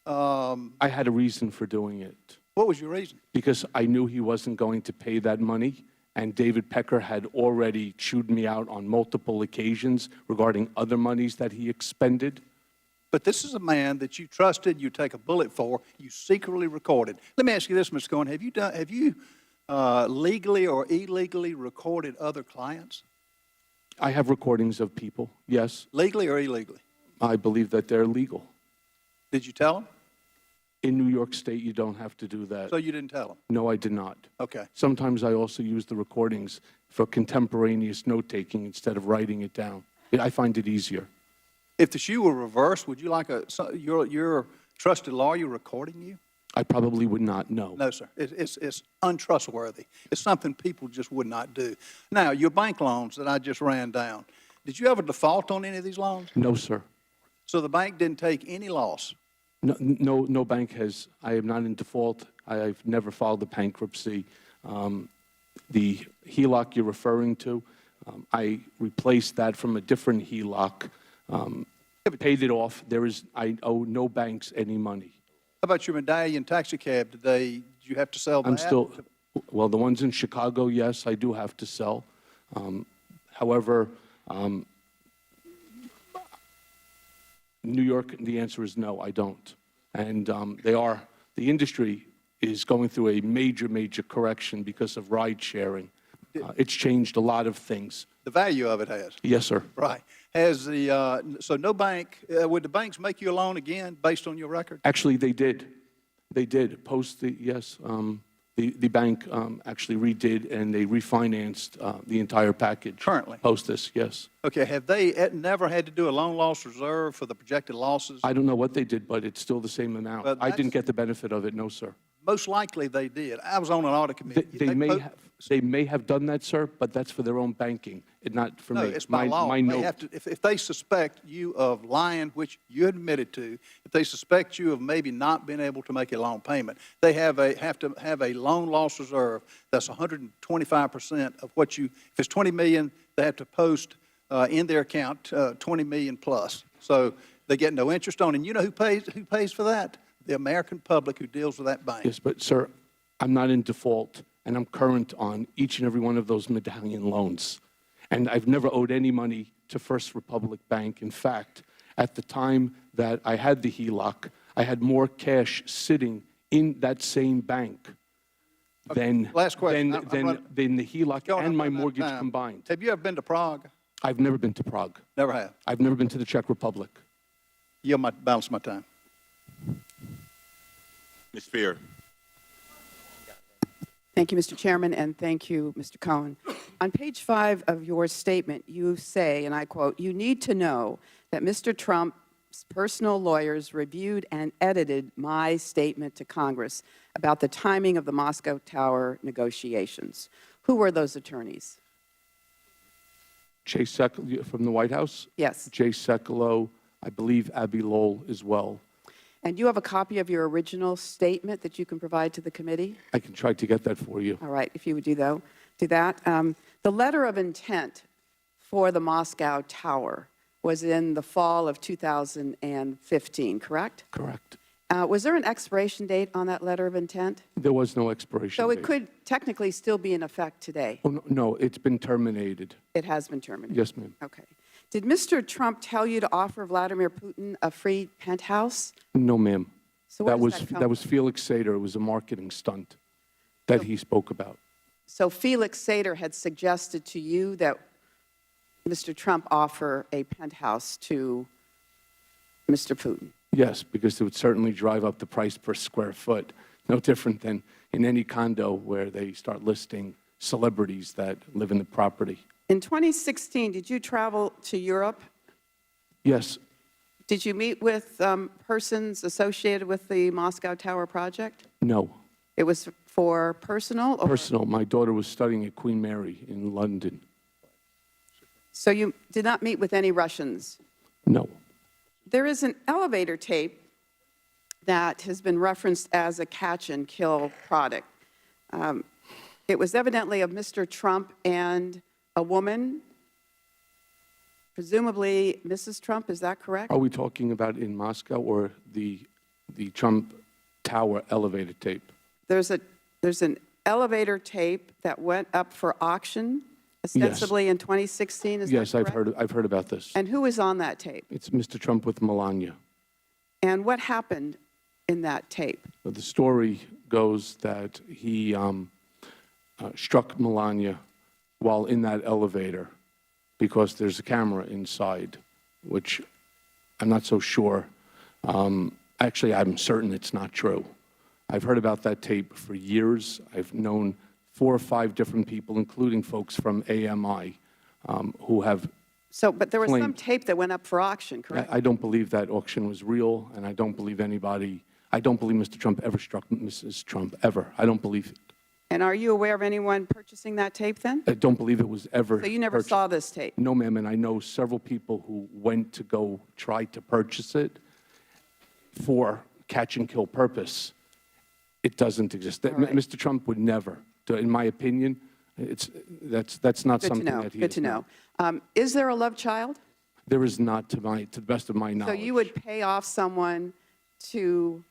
I had a reason for doing it. What was your reason? Because I knew he wasn't going to pay that money, and David Pecker had already chewed me out on multiple occasions regarding other monies that he expended. But this is a man that you trusted, you take a bullet for, you secretly recorded. Let me ask you this, Mr. Cohen. Have you legally or illegally recorded other clients? I have recordings of people, yes. Legally or illegally? I believe that they're legal. Did you tell them? In New York State, you don't have to do that. So you didn't tell them? No, I did not. Okay. Sometimes I also use the recordings for contemporaneous note-taking instead of writing it down. I find it easier. If the shoe were reversed, would you like your trusted lawyer recording you? I probably would not, no. No, sir. It's untrustworthy. It's something people just would not do. Now, your bank loans that I just ran down, did you ever default on any of these loans? No, sir. So the bank didn't take any loss? No bank has. I am not in default. I've never filed a bankruptcy. The HELOC you're referring to, I replaced that from a different HELOC. Paid it off. I owe no banks any money. How about your medallion taxi cab today? Did you have to sell that? Well, the ones in Chicago, yes, I do have to sell. However, New York, the answer is no, I don't. And the industry is going through a major, major correction because of ride sharing. It's changed a lot of things. The value of it has? Yes, sir. Right. So no bank, would the banks make you a loan again based on your record? Actually, they did. They did. The bank actually redid and they refinanced the entire package. Currently? Post this, yes. Okay. Have they never had to do a loan loss reserve for the projected losses? I don't know what they did, but it's still the same amount. I didn't get the benefit of it, no, sir. Most likely they did. I was on an audit committee. They may have done that, sir, but that's for their own banking, not for No, me. it's by law. My They note. have to, if they suspect you of lying, which you admitted to, if they suspect you of maybe not being able to make a loan payment, they have to have a loan loss reserve that's 125% of what you, if it's 20 million, they have to post in their account 20 million plus. So they get no interest on it. And you know who pays for that? The American public who deals with that bank. Yes, but sir, I'm not in default, and I'm current on each and every one of those medallion loans. And I've never owed any money to First Republic Bank. In fact, at the time that I had the HELOC, I had more cash sitting in that same bank than, Last question. than the HELOC Going and up my on that mortgage time. combined. Have you ever been to Prague? I've never been to Prague. Never have. I've never been to the Czech Republic. Yield my balance of my time. Ms. Spear. Thank you, Mr. Chairman, and thank you, Mr. Cohen. On page 5 of your statement, you say, and I quote, "You need to know that Mr. Trump's personal lawyers reviewed and edited my statement to Congress about the timing of the Moscow Tower negotiations." Who were those attorneys? Jay Sekulow from the White House? Yes. Jay Sekulow, I believe Abby Lowell as well. And you have a copy of your original statement that you can provide to the committee? I can try to get that for you. All right, if you would do that. The letter of intent for the Moscow Tower was in the fall of 2015, correct? Correct. Was there an expiration date on that letter of intent? There was no expiration So it date. could technically still be in effect today. Oh, no, it's been terminated. It has been terminated. Yes, ma'am. Okay. Did Mr. Trump tell you to offer Vladimir Putin a free penthouse? No, ma'am. So where That does was that come that was Felix Sater. It was a marketing stunt that he spoke about. So Felix Sater had suggested to you that Mr. Trump offer a penthouse to Mr. Putin. Yes, because it would certainly drive up the price per square foot. No different than in any condo where they start listing celebrities that live in the property. In 2016, did you travel to Europe? Yes, Did you meet with persons associated with the Moscow Tower project? no, It was for personal? Or? personal. My daughter was studying at Queen Mary in London. So you did not meet with any Russians? No. There is an elevator tape that has been referenced as a catch and kill product. It was evidently of Mr. Trump and a woman, presumably Mrs. Trump, is that correct? Are we talking about in Moscow or the Trump Tower elevator tape? There's an elevator tape that went up for auction ostensibly in 2016, is that Yes, correct? I've heard about this. And who was on that tape? It's Mr. Trump with Melania. And what happened in that tape? But the story goes that he struck Melania while in that elevator because there's a camera inside, which I'm not so sure. Actually, I'm certain it's not true. I've heard about that tape for years. I've known 4 or 5 different people, including folks from AMI, who have But there was some claimed- tape that went up for auction, correct? I don't believe that auction was real, and I don't believe Mr. Trump ever struck Mrs. Trump, ever. I don't believe it. And are you aware of anyone purchasing that tape then? I don't believe it was ever So you never purchased. saw this tape? No, ma'am, and I know several people who went to go try to purchase it for catch and kill purpose. It doesn't exist. All right. Mr. Trump would never, in my opinion, that's not Good to something know, that he good is to not. know. Is there a love child? There is not, to the best of my So knowledge. you would pay off someone to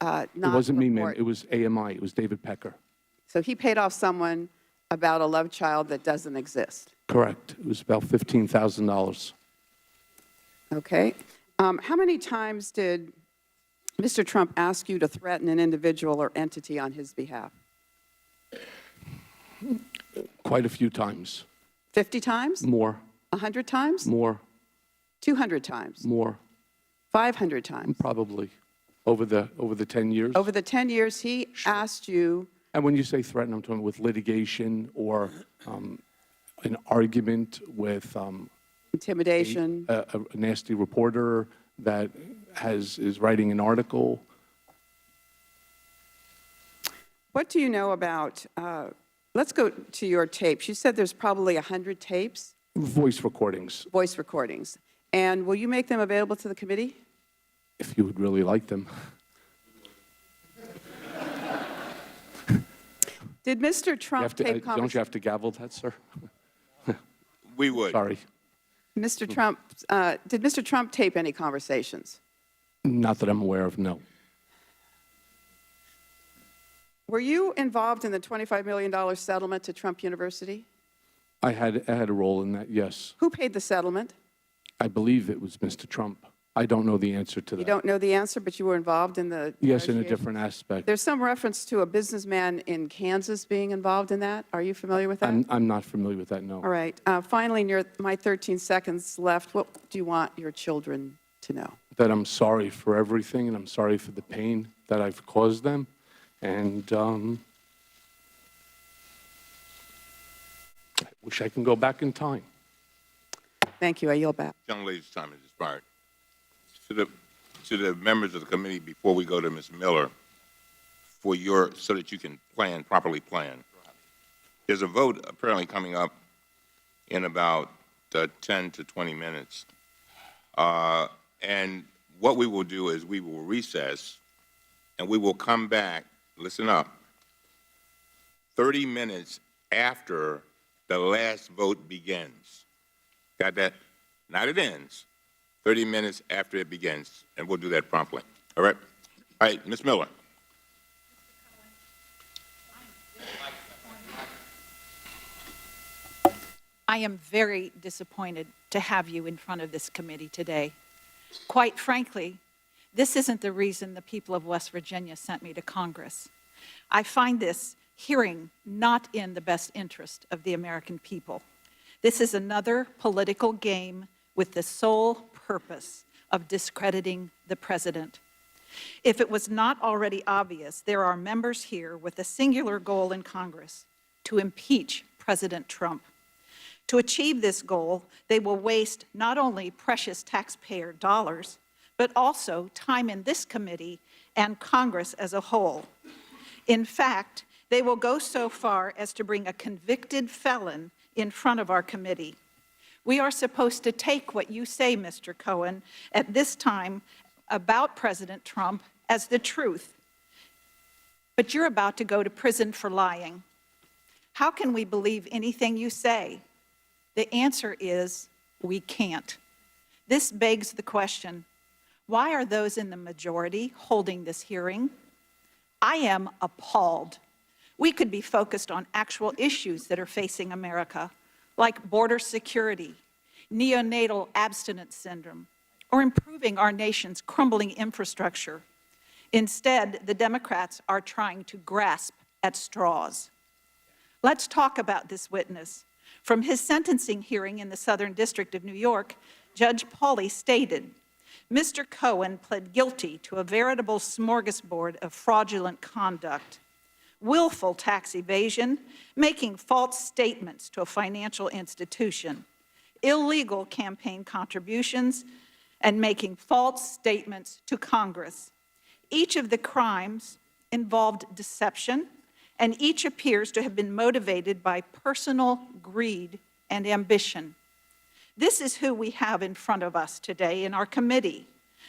not It wasn't me, ma'am. report- It was AMI. It was David Pecker. So he paid off someone about a love child that doesn't exist. Correct. It was about $15,000. Okay. How many times did Mr. Trump ask you to threaten an individual or entity on his behalf? Quite a few times. 50 times? More. 100 times? More. 200 times? More. 500 times? Probably. Over the 10 years. Over the 10 years, he asked you, And when you say threaten, I'm talking with litigation or an argument with intimidation. a nasty reporter that is writing an article. What do you know about Let's go to your tapes. You said there's probably 100 tapes, Voice recordings, voice recordings. And will you make them available to the committee? if you would really like them. Did Mr. Trump tape Don't conversations? you have to gavel that, sir? We would. Sorry. Mr. Trump, did Mr. Trump tape any conversations? Not that I'm aware of, no. Were you involved in the $25 million settlement to Trump University? I had a role in that, yes. Who paid the settlement? I believe it was Mr. Trump. I don't know the answer to that. You don't know the answer, but you were involved in the Yes, in a negotiations? different aspect. There's some reference to a businessman in Kansas being involved in that. Are you familiar with that? I'm not familiar with that, no. All right. Finally, in my 13 seconds left, what do you want your children to know? That I'm sorry for everything, and I'm sorry for the pain that I've caused them. And I wish I can go back in time. Thank you. I yield back. Young lady's time has expired. To the members of the committee, before we go to Ms. Miller, so that you can properly plan. There's a vote apparently coming up in about 10 to 20 minutes. And what we will do is we will recess, and we will come back, listen up, 30 minutes after the last vote begins. Got that? Not it ends. 30 minutes after it begins, and we'll do that promptly. All right? All right, Ms. Miller. I am very disappointed to have you in front of this committee today. Quite frankly, this isn't the reason the people of West Virginia sent me to Congress. I find this hearing not in the best interest of the American people. This is another political game with the sole purpose of discrediting the president. If it was not already obvious, there are members here with a singular goal in Congress: to impeach President Trump. To achieve this goal, they will waste not only precious taxpayer dollars, but also time in this committee and Congress as a whole. In fact, they will go so far as to bring a convicted felon in front of our committee. We are supposed to take what you say, Mr. Cohen, at this time about President Trump as the truth. But you're about to go to prison for lying. How can we believe anything you say? The answer is we can't. This begs the question, why are those in the majority holding this hearing? I am appalled. We could be focused on actual issues that are facing America, like border security, neonatal abstinence syndrome, or improving our nation's crumbling infrastructure. Instead, the Democrats are trying to grasp at straws. Let's talk about this witness. From his sentencing hearing in the Southern District of New York, Judge Pauley stated, Mr. Cohen pled guilty to a veritable smorgasbord of fraudulent conduct, willful tax evasion, making false statements to a financial institution, illegal campaign contributions, and making false statements to Congress. Each of the crimes involved deception, and each appears to have been motivated by personal greed and ambition. This is who we have in front of us today in our committee,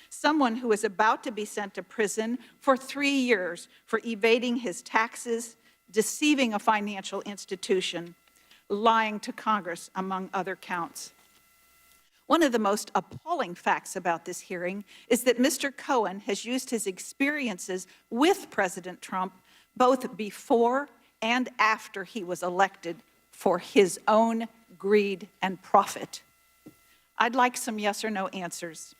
someone who is about to be sent to prison for 3 years for evading his taxes, deceiving a financial institution, lying to Congress, among other counts. One of the most appalling facts about this hearing is that Mr. Cohen has used his experiences with President Trump both before and after he was elected for his own greed and profit. I'd like some yes or no answers.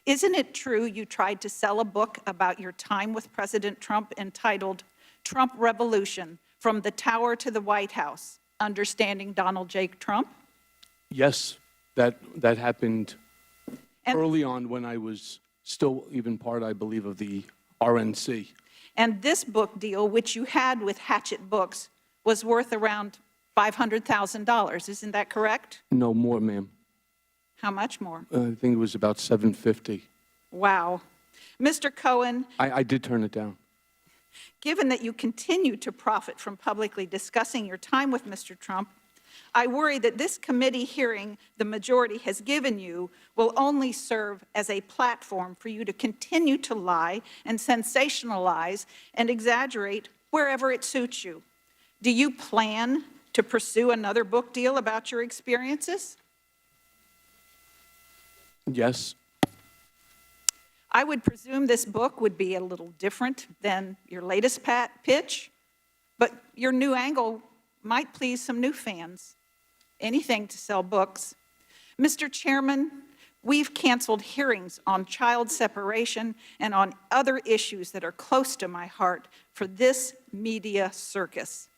Isn't it true you tried to sell a book about your time with President Trump entitled Trump Revolution: From the Tower to the White House, Understanding Donald J. Trump? Yes, that happened early on when I was still even part, I believe, of the RNC. And this book deal, which you had with Hatchet Books, was worth around $500,000. Isn't that correct? No more, ma'am. How much more? I think it was about $750. Wow. Mr. Cohen, I did turn it down. Given that you continue to profit from publicly discussing your time with Mr. Trump, I worry that this committee hearing the majority has given you will only serve as a platform for you to continue to lie and sensationalize and exaggerate wherever it suits you. Do you plan to pursue another book deal about your experiences? Yes. I would presume this book would be a little different than your latest pitch, but your new angle might please some new fans. Anything to sell books. Mr. Chairman, we've canceled hearings on child separation and on other issues that are close to my heart for this media circus.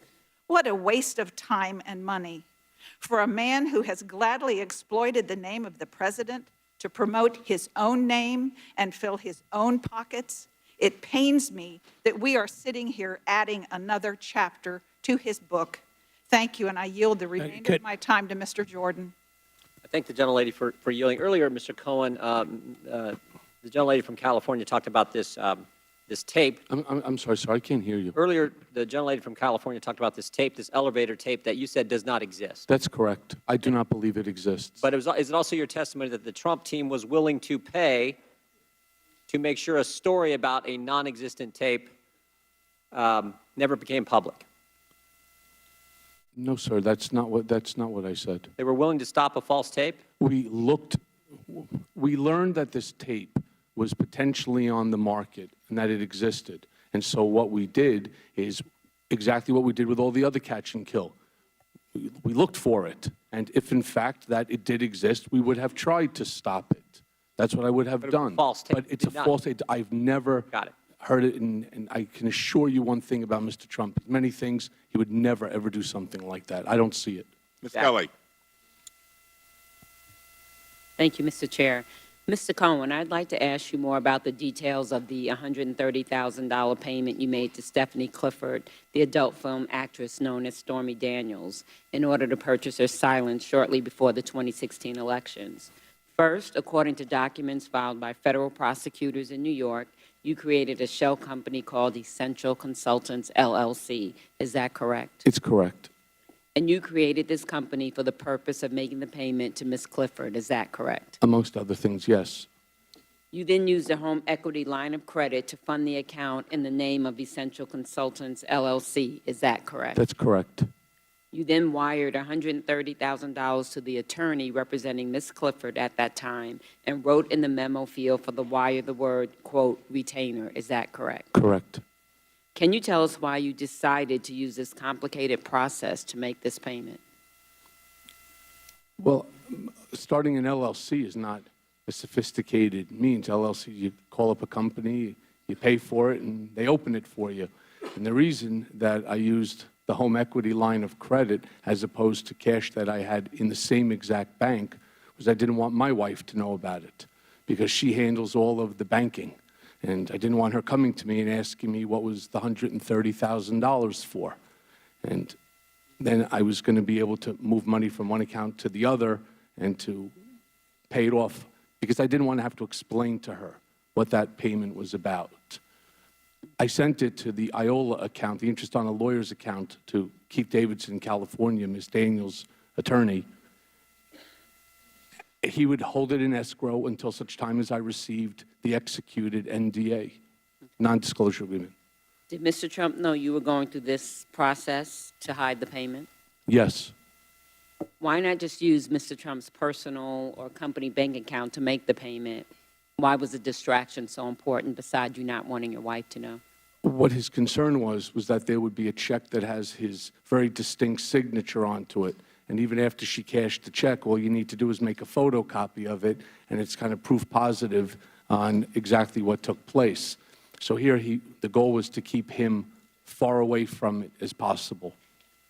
What a waste of time and money for a man who has gladly exploited the name of the president to promote his own name and fill his own pockets. It pains me that we are sitting here adding another chapter to his book. Thank you, and I yield the remainder of my time to Mr. Jordan. I thank the gentlelady for yielding. Earlier, Mr. Cohen, the gentlelady from California talked about this tape. I'm sorry, sir, I can't hear you. Earlier, the gentlelady from California talked about this tape, this elevator tape that you said does not exist. That's correct. I do not believe it exists. But is it also your testimony that the Trump team was willing to pay to make sure a story about a non-existent tape never became public? No, sir, that's not what I said. They were willing to stop a false tape? We learned that this tape was potentially on the market and that it existed. And so what we did is exactly what we did with all the other catch and kill. We looked for it. And if in fact that it did exist, we would have tried to stop it. That's what I would have done. False tape. But it's a false tape. I've never heard it, and I can assure you one thing about Mr. Trump. Many things, he would never, ever do something like that. I don't see it. Ms. Kelly. Thank you, Mr. Chair. Mr. Cohen, I'd like to ask you more about the details of the $130,000 payment you made to Stephanie Clifford, the adult film actress known as Stormy Daniels, in order to purchase her silence shortly before the 2016 elections. First, according to documents filed by federal prosecutors in New York, you created a shell company called Essential Consultants, LLC. Is that correct? It's correct. And you created this company for the purpose of making the payment to Ms. Clifford. Is that correct? Amongst other things, yes. You then used a home equity line of credit to fund the account in the name of Essential Consultants, LLC. Is that correct? That's correct. You then wired $130,000 to the attorney representing Ms. Clifford at that time and wrote in the memo field for the wire the word, quote, retainer. Is that correct? Correct. Can you tell us why you decided to use this complicated process to make this payment? Well, starting an LLC is not a sophisticated means. LLC, you call up a company, you pay for it, and they open it for you. And the reason that I used the home equity line of credit as opposed to cash that I had in the same exact bank was I didn't want my wife to know about it because she handles all of the banking. And I didn't want her coming to me and asking me what was the $130,000 for. And then I was going to be able to move money from one account to the other and to pay it off because I didn't want to have to explain to her what that payment was about. I sent it to the IOLA account, the interest on a lawyer's account, to Keith Davidson, California, Ms. Daniels' attorney. He would hold it in escrow until such time as I received the executed NDA, non-disclosure agreement. Did Mr. Trump know you were going through this process to hide the payment? Yes. Why not just use Mr. Trump's personal or company bank account to make the payment? Why was the distraction so important besides you not wanting your wife to know? What his concern was that there would be a check that has his very distinct signature onto it. And even after she cashed the check, all you need to do is make a photocopy of it, and it's kind of proof positive on exactly what took place. So here the goal was to keep him far away from it as possible.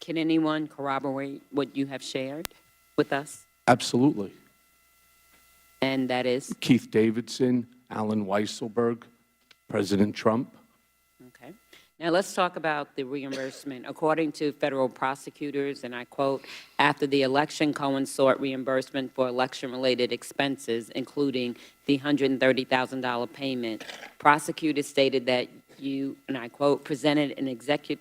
Can anyone corroborate what you have shared with us? Absolutely. And that is? Keith Davidson, Alan Weisselberg, President Trump. Okay. Now let's talk about the reimbursement. According to federal prosecutors, and I quote, after the election, Cohen sought reimbursement for election-related expenses, including the $130,000 payment. Prosecutors stated that that you, and I quote, presented an executive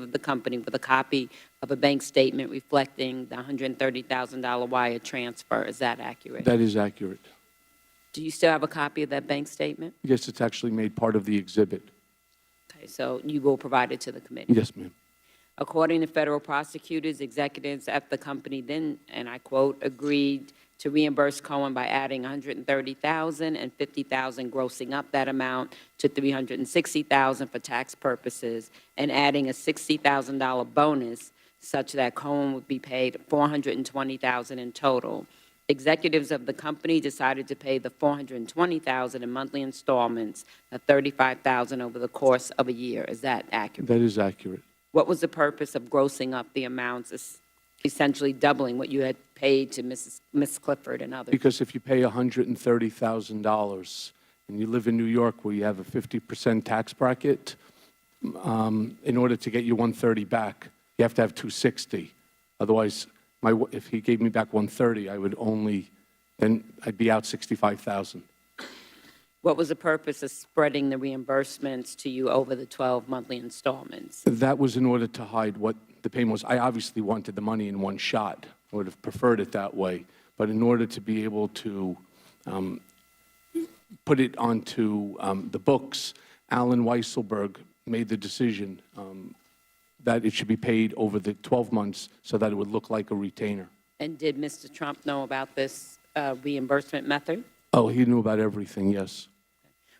of the company with a copy of a bank statement reflecting the $130,000 wire transfer. Is that accurate? That is accurate. Do you still have a copy of that bank statement? Yes, it's actually made part of the exhibit. Okay, so you will provide it to the committee? Yes, ma'am. According to federal prosecutors, executives at the company then, and I quote, agreed to reimburse Cohen by adding $130,000 and $50,000, grossing up that amount to $360,000 for tax purposes, and adding a $60,000 bonus such that Cohen would be paid $420,000 in total. Executives of the company decided to pay the $420,000 in monthly installments of $35,000 over the course of a year. Is that accurate? That is accurate. What was the purpose of grossing up the amounts, essentially doubling what you had paid to Ms. Clifford and others? Because if you pay $130,000 and you live in New York where you have a 50% tax bracket, in order to get your 130 back, you have to have 260. Otherwise, if he gave me back 130, then I'd be out 65,000. What was the purpose of spreading the reimbursements to you over the 12 monthly installments? That was in order to hide what the payment was. I obviously wanted the money in one shot. I would have preferred it that way. But in order to be able to put it onto the books, Alan Weisselberg made the decision that it should be paid over the 12 months so that it would look like a retainer. And did Mr. Trump know about this reimbursement method? Oh, he knew about everything, yes.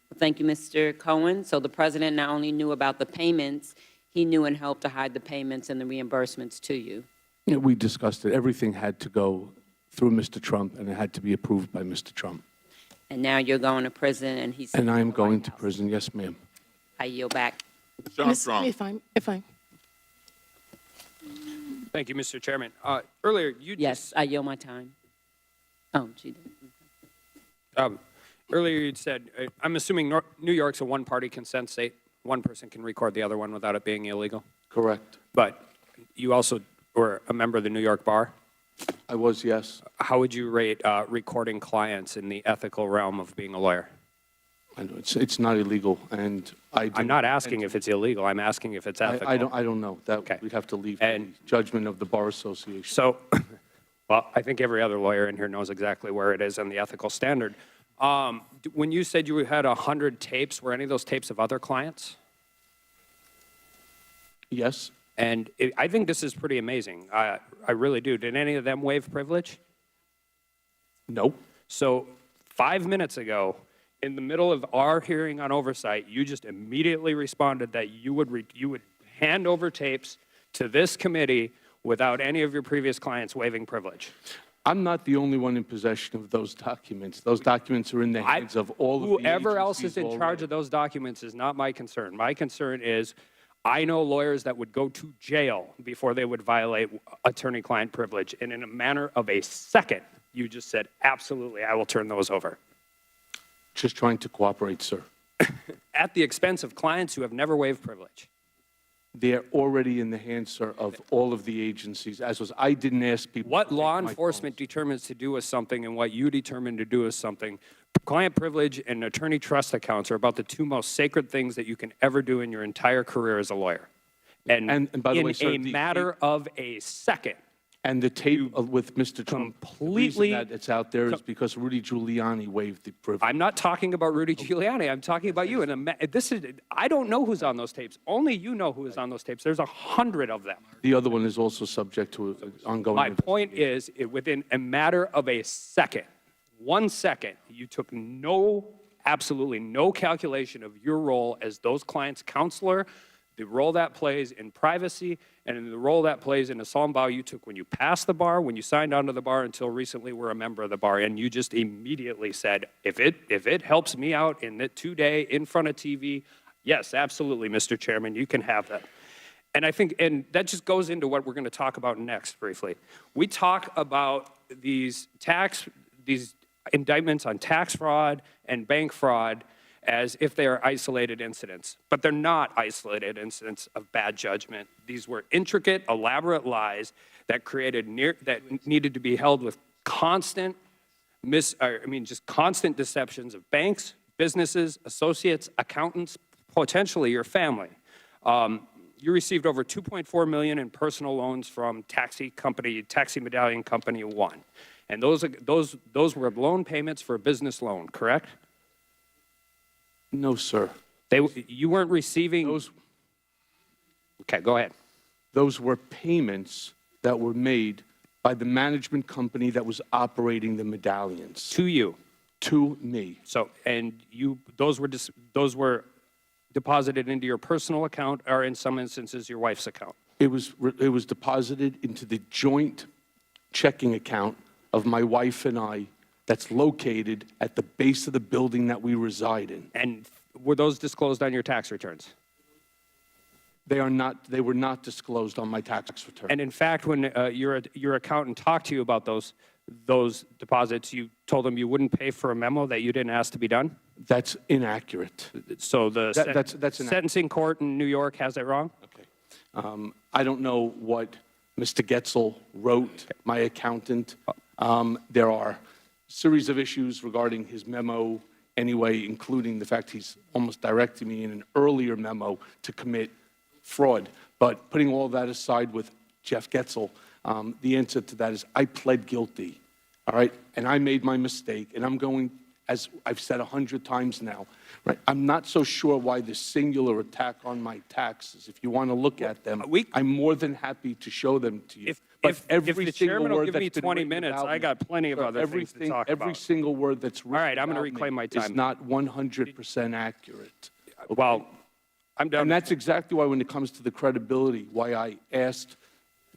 Well, thank you, Mr. Cohen. So the president not only knew about the payments, he knew and helped to hide the payments and the reimbursements to you. Yeah, we discussed it. Everything had to go through Mr. Trump, and it had to be approved by Mr. Trump. And now you're going to prison, and he's... And I am going to prison, yes, ma'am. I yield back. Sean Trump. If I. Thank you, Mr. Chairman. Earlier, you Yes, I yield my time. Oh, she did. earlier you'd said, I'm assuming New York's a one-party consent state. One person can record the other one without it being illegal. Correct. But you also were a member of the New York Bar. I was, yes. How would you rate recording clients in the ethical realm of being a lawyer? I know it's not illegal, and I'm not asking if it's illegal. I'm asking if it's ethical. I don't know. That we'd have to leave to the judgment of the Bar Association. So, well, I think every other lawyer in here knows exactly where it is in the ethical standard. When you said you had 100 tapes, were any of those tapes of other clients? Yes. And I think this is pretty amazing. I really do. Did any of them waive privilege? No. So 5 minutes ago, in the middle of our hearing on oversight, you just immediately responded that you would hand over tapes to this committee without any of your previous clients waiving privilege. I'm not the only one in possession of those documents. Those documents are in the hands of all of the Whoever else is agencies in charge of those documents is not my concern. My concern is I know lawyers that would go to jail before they would violate attorney-client privilege, and in a matter of a second, you just said, absolutely, I will turn those over. Just trying to cooperate, sir. At the expense of clients who have never waived privilege. They're already in the hands, sir, of all of the agencies. I didn't ask people. What law enforcement determines to do with something and what you determine to do with something, client privilege and attorney trust accounts are about the two most sacred things that you can ever do in your entire career as a lawyer. And by the in way, sir, a matter of a second. And the tape with Mr. Trump, completely, the reason that it's out there is because Rudy Giuliani waived the privilege. I'm not talking about Rudy Giuliani. I'm talking about you. And I don't know who's on those tapes. Only you know who is on those tapes. There's 100 of them. The other one is also subject to an ongoing My point is, within a matter of a second, 1 second, you took absolutely no calculation of your role as those clients' counselor, the role that plays in privacy, and in the role that plays in a solemn vow you took when you passed the bar, when you signed on to the bar, until recently were a member of the bar. And you just immediately said, if it helps me out in the today in front of TV, yes, absolutely, Mr. Chairman, you can have that. And I think, and that just goes into what we're going to talk about next briefly. We talk about these indictments on tax fraud and bank fraud as if they are isolated incidents. But they're not isolated incidents of bad judgment. These were intricate, elaborate lies that that needed to be held with constant constant deceptions of banks, businesses, associates, accountants, potentially your family. You received over $2.4 million in personal loans from Taxi Medallion Company 1. And those were loan payments for a business loan, correct? No, sir. You weren't receiving those. Okay, go ahead. Those were payments that were made by the management company that was operating the medallions. To you? To me. So, and those were deposited into your personal account, or in some instances, your wife's account? It was deposited into the joint checking account of my wife and I that's located at the base of the building that we reside in. And were those disclosed on your tax returns? They were not disclosed on my tax return. And in fact, when your accountant talked to you about those deposits, you told them you wouldn't pay for a memo that you didn't ask to be done? That's inaccurate. So the that's sentencing court in New York has it wrong? Okay. I don't know what Mr. Getzel wrote, my accountant. There are a series of issues regarding his memo anyway, including the fact he's almost directing me in an earlier memo to commit fraud. But putting all that aside with Jeff Getzel, the answer to that is I pled guilty, all right? And I made my mistake, and I'm going, as I've said 100 times now, right? I'm not so sure why this singular attack on my taxes. If you want to look at them, I'm more than happy to show them to you. If the chairman will give me 20 minutes, I got plenty of other things to talk about. Every single word that's written all right, I'm going to reclaim my time. Is not 100% accurate. Okay? Well, I'm done. And that's exactly why when it comes to the credibility, why I asked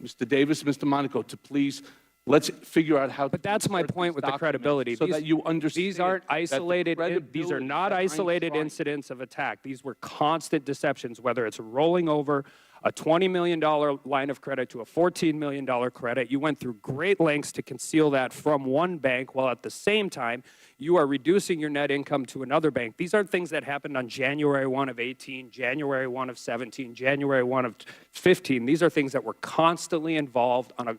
Mr. Davis, Mr. Monaco, to please, let's figure out how. But that's my point with the credibility. So that you understand. These aren't isolated. These are not isolated incidents of attack. These were constant deceptions. Whether it's rolling over a $20 million line of credit to a $14 million credit, you went through great lengths to conceal that from one bank, while at the same time you are reducing your net income to another bank. These aren't things that happened on January 1 of 18, January 1 of 17, January 1 of 15. These are things that were constantly involved on a.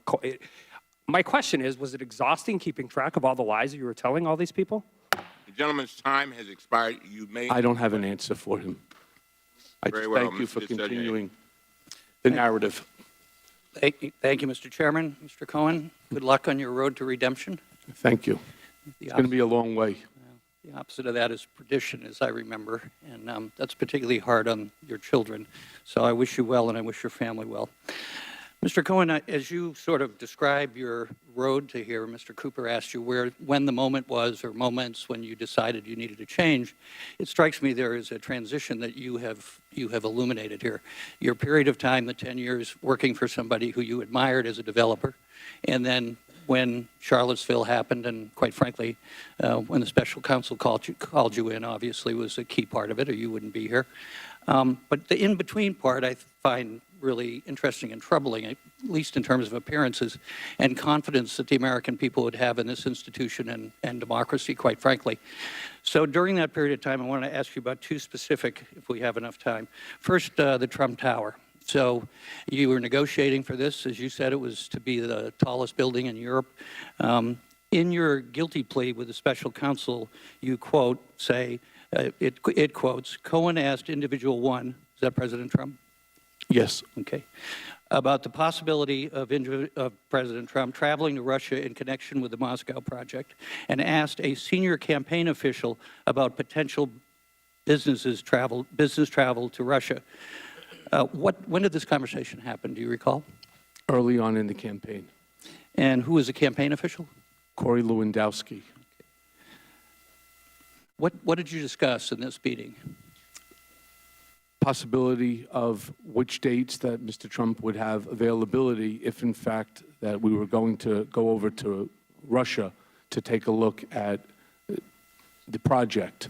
My question is, was it exhausting keeping track of all the lies you were telling all these people? The gentleman's time has expired. You may. I don't have an answer for him. I Very just well, thank you for Mr. Sedgwick. continuing the narrative. Thank you, Mr. Chairman. Mr. Cohen, good luck on your road to redemption. Thank you. It's going to be a long way. The opposite of that is perdition, as I remember, and that's particularly hard on your children. So I wish you well, and I wish your family well. Mr. Cohen, as you sort of describe your road to here, Mr. Cooper asked you when the moment was, or moments when you decided you needed to change. It strikes me there is a transition that you have illuminated here. Your period of time, the 10 years working for somebody who you admired as a developer, and then when Charlottesville happened, and quite frankly, when the special counsel called you in, obviously was a key part of it, or you wouldn't be here. But the in-between part I find really interesting and troubling, at least in terms of appearances and confidence that the American people would have in this institution and democracy, quite frankly. So during that period of time, I want to ask you about two specific, if we have enough time. First, the Trump Tower. So you were negotiating for this. As you said, it was to be the tallest building in Europe. In your guilty plea with the special counsel, you quote, it quotes, Cohen asked individual one, is that President Trump? Yes. Okay. About the possibility of President Trump traveling to Russia in connection with the Moscow project, and asked a senior campaign official about potential business travel to Russia. When did this conversation happen? Do you recall? Early on in the campaign. And who was the campaign official? Corey Lewandowski. What did you discuss in this meeting? Possibility of which dates that Mr. Trump would have availability if, in fact, that we were going to go over to Russia to take a look at the project.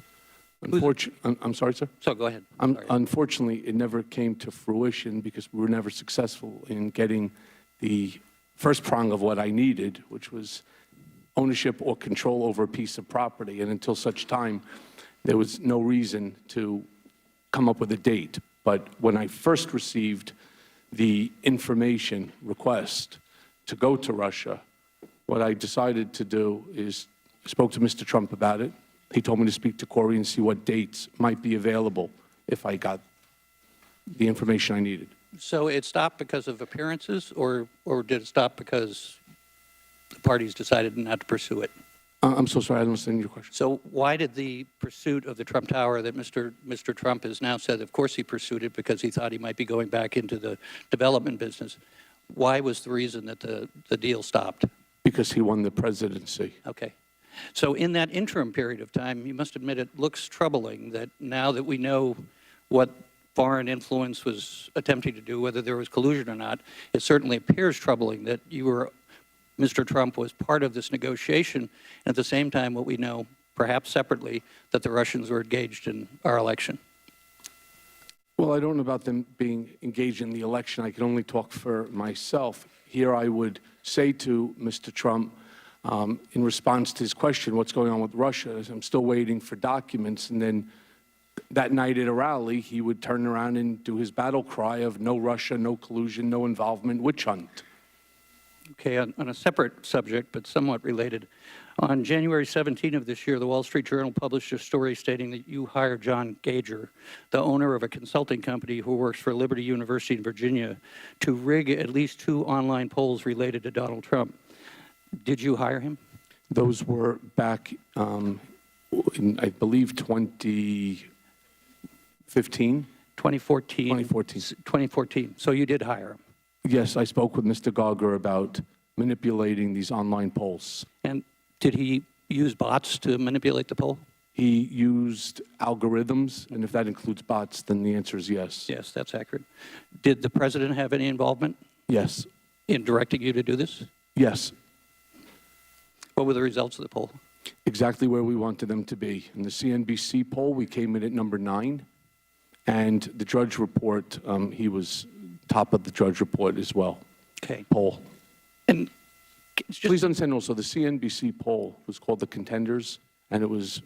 I'm sorry, sir? So go ahead. Unfortunately, it never came to fruition because we were never successful in getting the first prong of what I needed, which was ownership or control over a piece of property. And until such time, there was no reason to come up with a date. But when I first received the information request to go to Russia, what I decided to do is I spoke to Mr. Trump about it. He told me to speak to Corey and see what dates might be available if I got the information I needed. So it stopped because of appearances, or did it stop because the parties decided not to pursue it? I'm so sorry, I don't understand your question. So why did the pursuit of the Trump Tower that Mr. Trump has now said, of course he pursued it because he thought he might be going back into the development business, why was the reason that the deal stopped? Because he won the presidency. Okay. So in that interim period of time, you must admit it looks troubling that now that we know what foreign influence was attempting to do, whether there was collusion or not, it certainly appears troubling that Mr. Trump was part of this negotiation, and at the same time what we know, perhaps separately, that the Russians were engaged in our election. Well, I don't know about them being engaged in the election. I can only talk for myself. Here I would say to Mr. Trump, in response to his question, what's going on with Russia, is I'm still waiting for documents. And then that night at a rally, he would turn around and do his battle cry of no Russia, no collusion, no involvement, witch hunt. Okay, on a separate subject, but somewhat related, on January 17 of this year, the Wall Street Journal published a story stating that you hired John Gager, the owner of a consulting company who works for Liberty University in Virginia, to rig at least 2 online polls related to Donald Trump. Did you hire him? Those were back in, I believe, 2015? 2014. 2014. 2014. So you did hire him. Yes, I spoke with Mr. Gauger about manipulating these online polls. And did he use bots to manipulate the poll? He used algorithms, and if that includes bots, then the answer is yes. Yes, that's accurate. Did the president have any involvement Yes. in directing you to do this? Yes. What were the results of the poll? Exactly where we wanted them to be. In the CNBC poll, we came in at number 9. And the Drudge Report, he was top of the Drudge Report as well. Okay. Poll. And please understand also, the CNBC poll was called The Contenders, and it was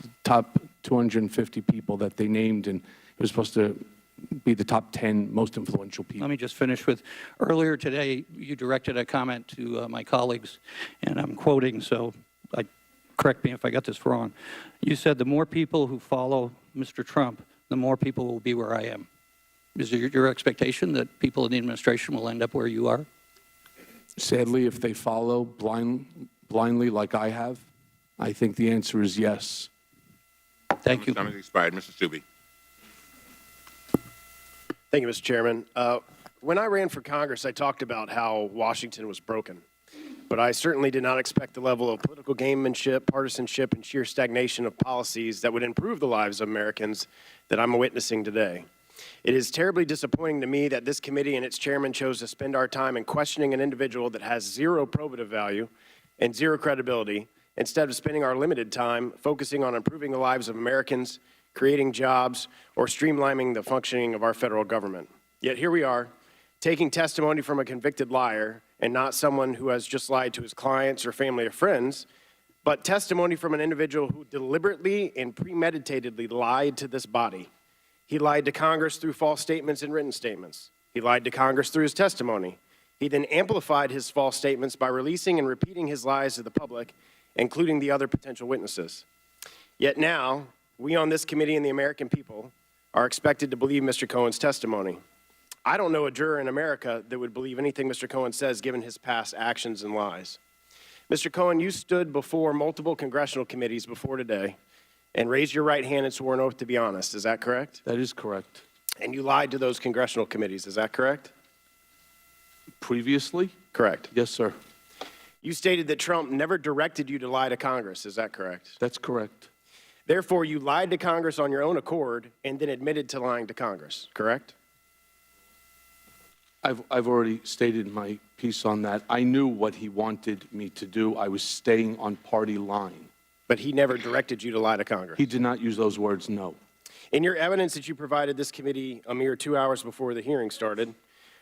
the top 250 people that they named, and it was supposed to be the top 10 most influential people. Let me just finish with, earlier today, you directed a comment to my colleagues, and I'm quoting, so correct me if I got this wrong. You said the more people who follow Mr. Trump, the more people will be where I am. Is it your expectation that people in the administration will end up where you are? Sadly, if they follow blindly like I have, I think the answer is yes. Thank you. Time has expired. Mr. Stubbe. Thank you, Mr. Chairman. When I ran for Congress, I talked about how Washington was broken. But I certainly did not expect the level of political gamemanship, partisanship, and sheer stagnation of policies that would improve the lives of Americans that I'm witnessing today. It is terribly disappointing to me that this committee and its chairman chose to spend our time in questioning an individual that has zero probative value and zero credibility, instead of spending our limited time focusing on improving the lives of Americans, creating jobs, or streamlining the functioning of our federal government. Yet here we are, taking testimony from a convicted liar, and not someone who has just lied to his clients or family or friends, but testimony from an individual who deliberately and premeditatedly lied to this body. He lied to Congress through false statements and written statements. He lied to Congress through his testimony. He then amplified his false statements by releasing and repeating his lies to the public, including the other potential witnesses. Yet now, we on this committee and the American people are expected to believe Mr. Cohen's testimony. I don't know a juror in America that would believe anything Mr. Cohen says given his past actions and lies. Mr. Cohen, you stood before multiple congressional committees before today and raised your right hand and swore an oath to be honest. Is that correct? That is correct. And you lied to those congressional committees. Is that correct? Previously? Correct. Yes, sir. You stated that Trump never directed you to lie to Congress. Is that correct? That's correct. Therefore, you lied to Congress on your own accord and then admitted to lying to Congress, correct? I've already stated my piece on that. I knew what he wanted me to do. I was staying on party line. But he never directed you to lie to Congress? He did not use those words, no. In your evidence that you provided this committee a mere 2 hours before the hearing started,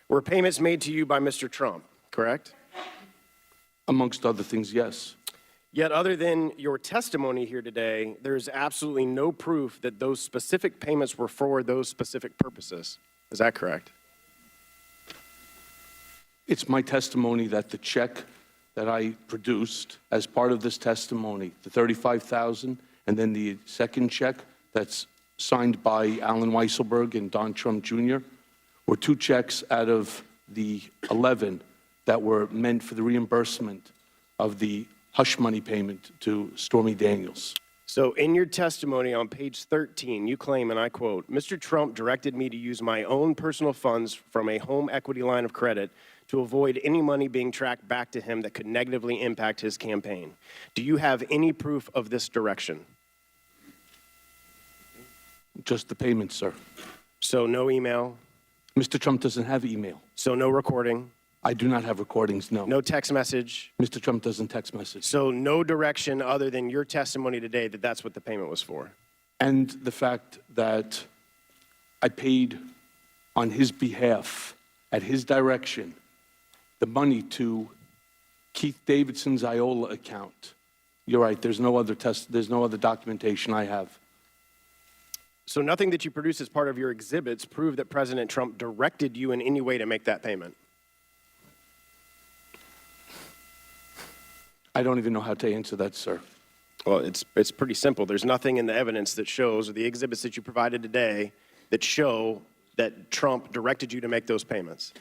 were payments made to you by Mr. Trump, correct? Amongst other things, yes. Yet other than your testimony here today, there is absolutely no proof that those specific payments were for those specific purposes. Is that correct? It's my testimony that the check that I produced as part of this testimony, the $35,000, and then the second check that's signed by Alan Weisselberg and Don Trump Jr. were 2 checks out of the 11 that were meant for the reimbursement of the hush money payment to Stormy Daniels. So in your testimony on page 13, you claim, and I quote, "Mr. Trump directed me to use my own personal funds from a home equity line of credit to avoid any money being tracked back to him that could negatively impact his campaign." Do you have any proof of this direction? Just the payment, sir. So no email? Mr. Trump doesn't have email. So no recording? I do not have recordings, no. No text message? Mr. Trump doesn't text message. So no direction other than your testimony today that that's what the payment was for? And the fact that I paid on his behalf, at his direction, the money to Keith Davidson's IOLA account. You're right, there's no other documentation I have. So nothing that you produce as part of your exhibits prove that President Trump directed you in any way to make that payment? I don't even know how to answer that, sir. Well, it's pretty simple. There's nothing in the evidence that shows, or the exhibits that you provided today, that show that Trump directed you to make those payments.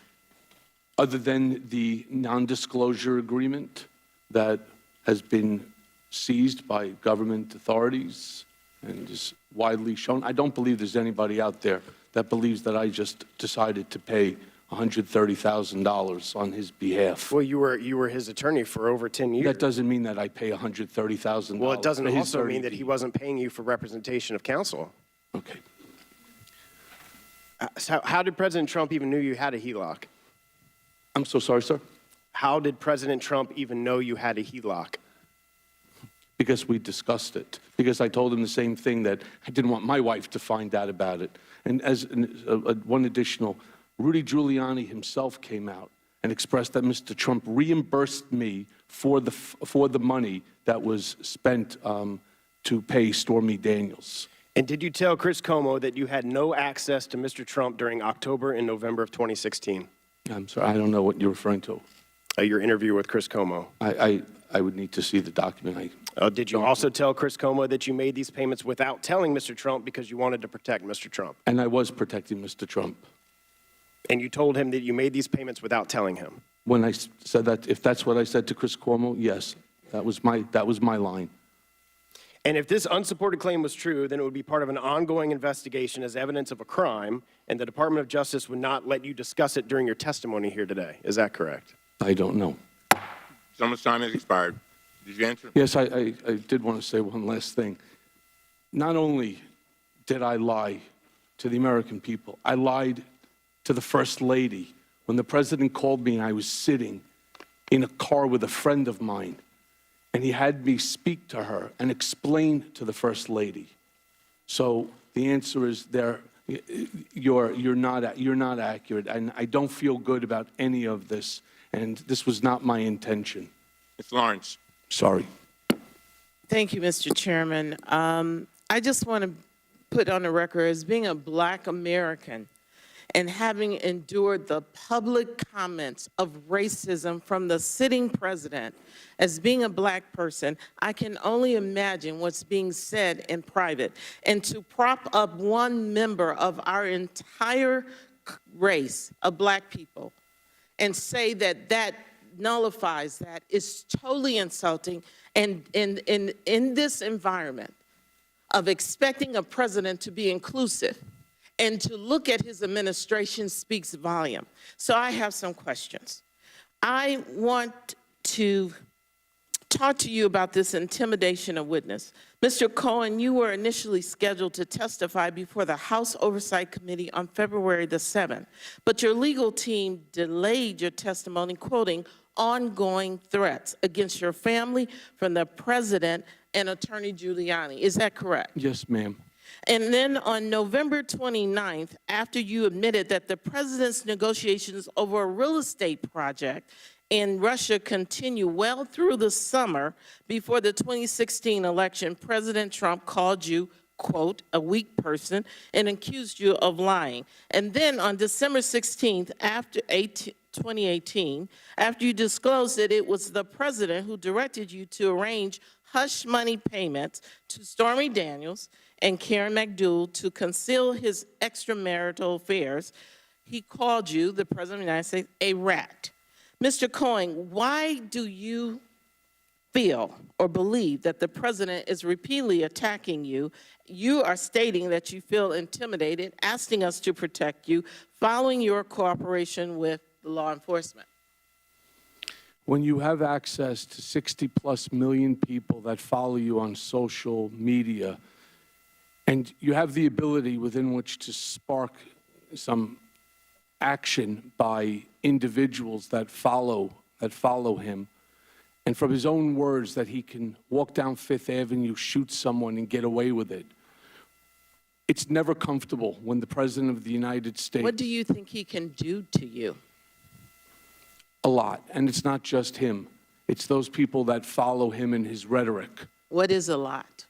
Other than the non-disclosure agreement that has been seized by government authorities and is widely shown, I don't believe there's anybody out there that believes that I just decided to pay $130,000 on his behalf. Well, you were his attorney for over 10 years. That doesn't mean that I pay $130,000. Well, it doesn't for his also mean that attorney he wasn't paying you for representation of counsel. Okay. So how did President Trump even know you had a HELOC? I'm so sorry, sir? How did President Trump even know you had a HELOC? Because we discussed it. Because I told him the same thing, that I didn't want my wife to find out about it. And as one additional, Rudy Giuliani himself came out and expressed that Mr. Trump reimbursed me for the money that was spent to pay Stormy Daniels. And did you tell Chris Cuomo that you had no access to Mr. Trump during October and November of 2016? I'm sorry, I don't know what you're referring to. Your interview with Chris Cuomo. I would need to see the document. Did you also tell Chris Cuomo that you made these payments without telling Mr. Trump because you wanted to protect Mr. Trump? And I was protecting Mr. Trump. And you told him that you made these payments without telling him? When I said that, if that's what I said to Chris Cuomo, yes, that was my line. And if this unsupported claim was true, then it would be part of an ongoing investigation as evidence of a crime, and the Department of Justice would not let you discuss it during your testimony here today. Is that correct? I don't know. Someone's time has expired. Did you answer? Yes, I did want to say one last thing. Not only did I lie to the American people, I lied to the First Lady. When the President called me and I was sitting in a car with a friend of mine, and he had me speak to her and explain to the First Lady. So the answer is you're not accurate, and I don't feel good about any of this, and this was not my intention. Ms. Lawrence. Sorry. Thank you, Mr. Chairman. I just want to put on the record, as being a Black American and having endured the public comments of racism from the sitting president, as being a Black person, I can only imagine what's being said in private. And to prop up one member of our entire race of Black people and say that that nullifies that is totally insulting. And in this environment of expecting a president to be inclusive and to look at his administration speaks volume. So I have some questions. I want to talk to you about this intimidation of witness. Mr. Cohen, you were initially scheduled to testify before the House Oversight Committee on February the 7th, but your legal team delayed your testimony, quoting, ongoing threats against your family from the president and Attorney Giuliani. Is that correct? Yes, ma'am. And then on November 29th, after you admitted that the president's negotiations over a real estate project in Russia continue well through the summer before the 2016 election, President Trump called you, quote, a weak person and accused you of lying. And then on December 16th, after 2018, after you disclosed that it was the president who directed you to arrange hush money payments to Stormy Daniels and Karen McDougal to conceal his extramarital affairs, he called you, the President of the United States, a rat. Mr. Cohen, why do you feel or believe that the president is repeatedly attacking you? You are stating that you feel intimidated, asking us to protect you, following your cooperation with the law enforcement. When you have access to 60+ million people that follow you on social media, and you have the ability within which to spark some action by individuals that follow him, and from his own words that he can walk down Fifth Avenue, shoot someone, and get away with it. It's never comfortable when the President of the United States... What do you think he can do to you? A lot. And it's not just him. It's those people that follow him in his rhetoric. What is a lot?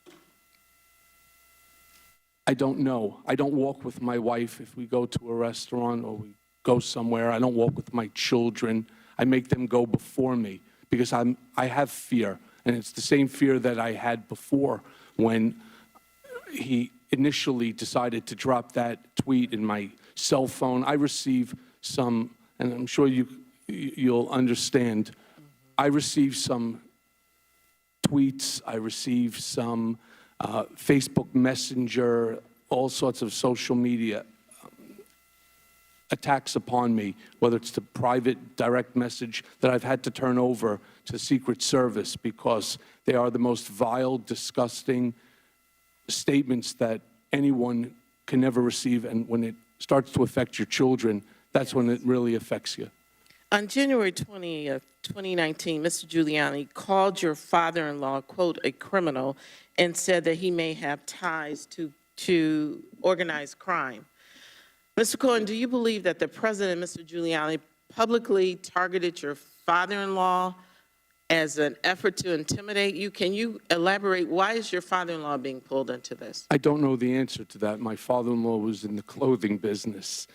I don't know. I don't walk with my wife if we go to a restaurant or we go somewhere. I don't walk with my children. I make them go before me because I have fear. And it's the same fear that I had before when he initially decided to drop that tweet in my cell phone. I receive some, and I'm sure you'll understand, I receive some tweets, I receive some Facebook Messenger, all sorts of social media attacks upon me, whether it's the private direct message that I've had to turn over to Secret Service because they are the most vile, disgusting statements that anyone can never receive. And when it starts to affect your children, that's when it really affects you. On January 20th, 2019, Mr. Giuliani called your father-in-law, quote, a criminal, and said that he may have ties to organized crime. Mr. Cohen, do you believe that the President, Mr. Giuliani, publicly targeted your father-in-law as an effort to intimidate you? Can you elaborate? Why is your father-in-law being pulled into this? I don't know the answer to that. My father-in-law was in the clothing business,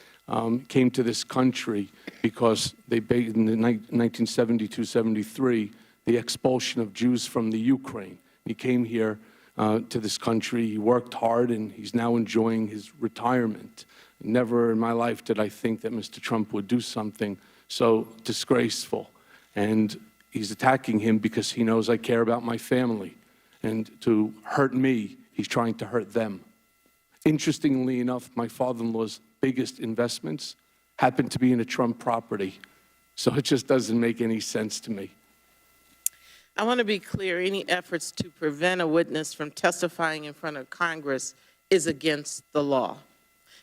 came to this country because in the 1972-73, the expulsion of Jews from the Ukraine. He came here to this country. He worked hard, and he's now enjoying his retirement. Never in my life did I think that Mr. Trump would do something so disgraceful. And he's attacking him because he knows I care about my family. And to hurt me, he's trying to hurt them. Interestingly enough, my father-in-law's biggest investments happen to be in a Trump property. So it just doesn't make any sense to me. I want to be clear, any efforts to prevent a witness from testifying in front of Congress is against the law.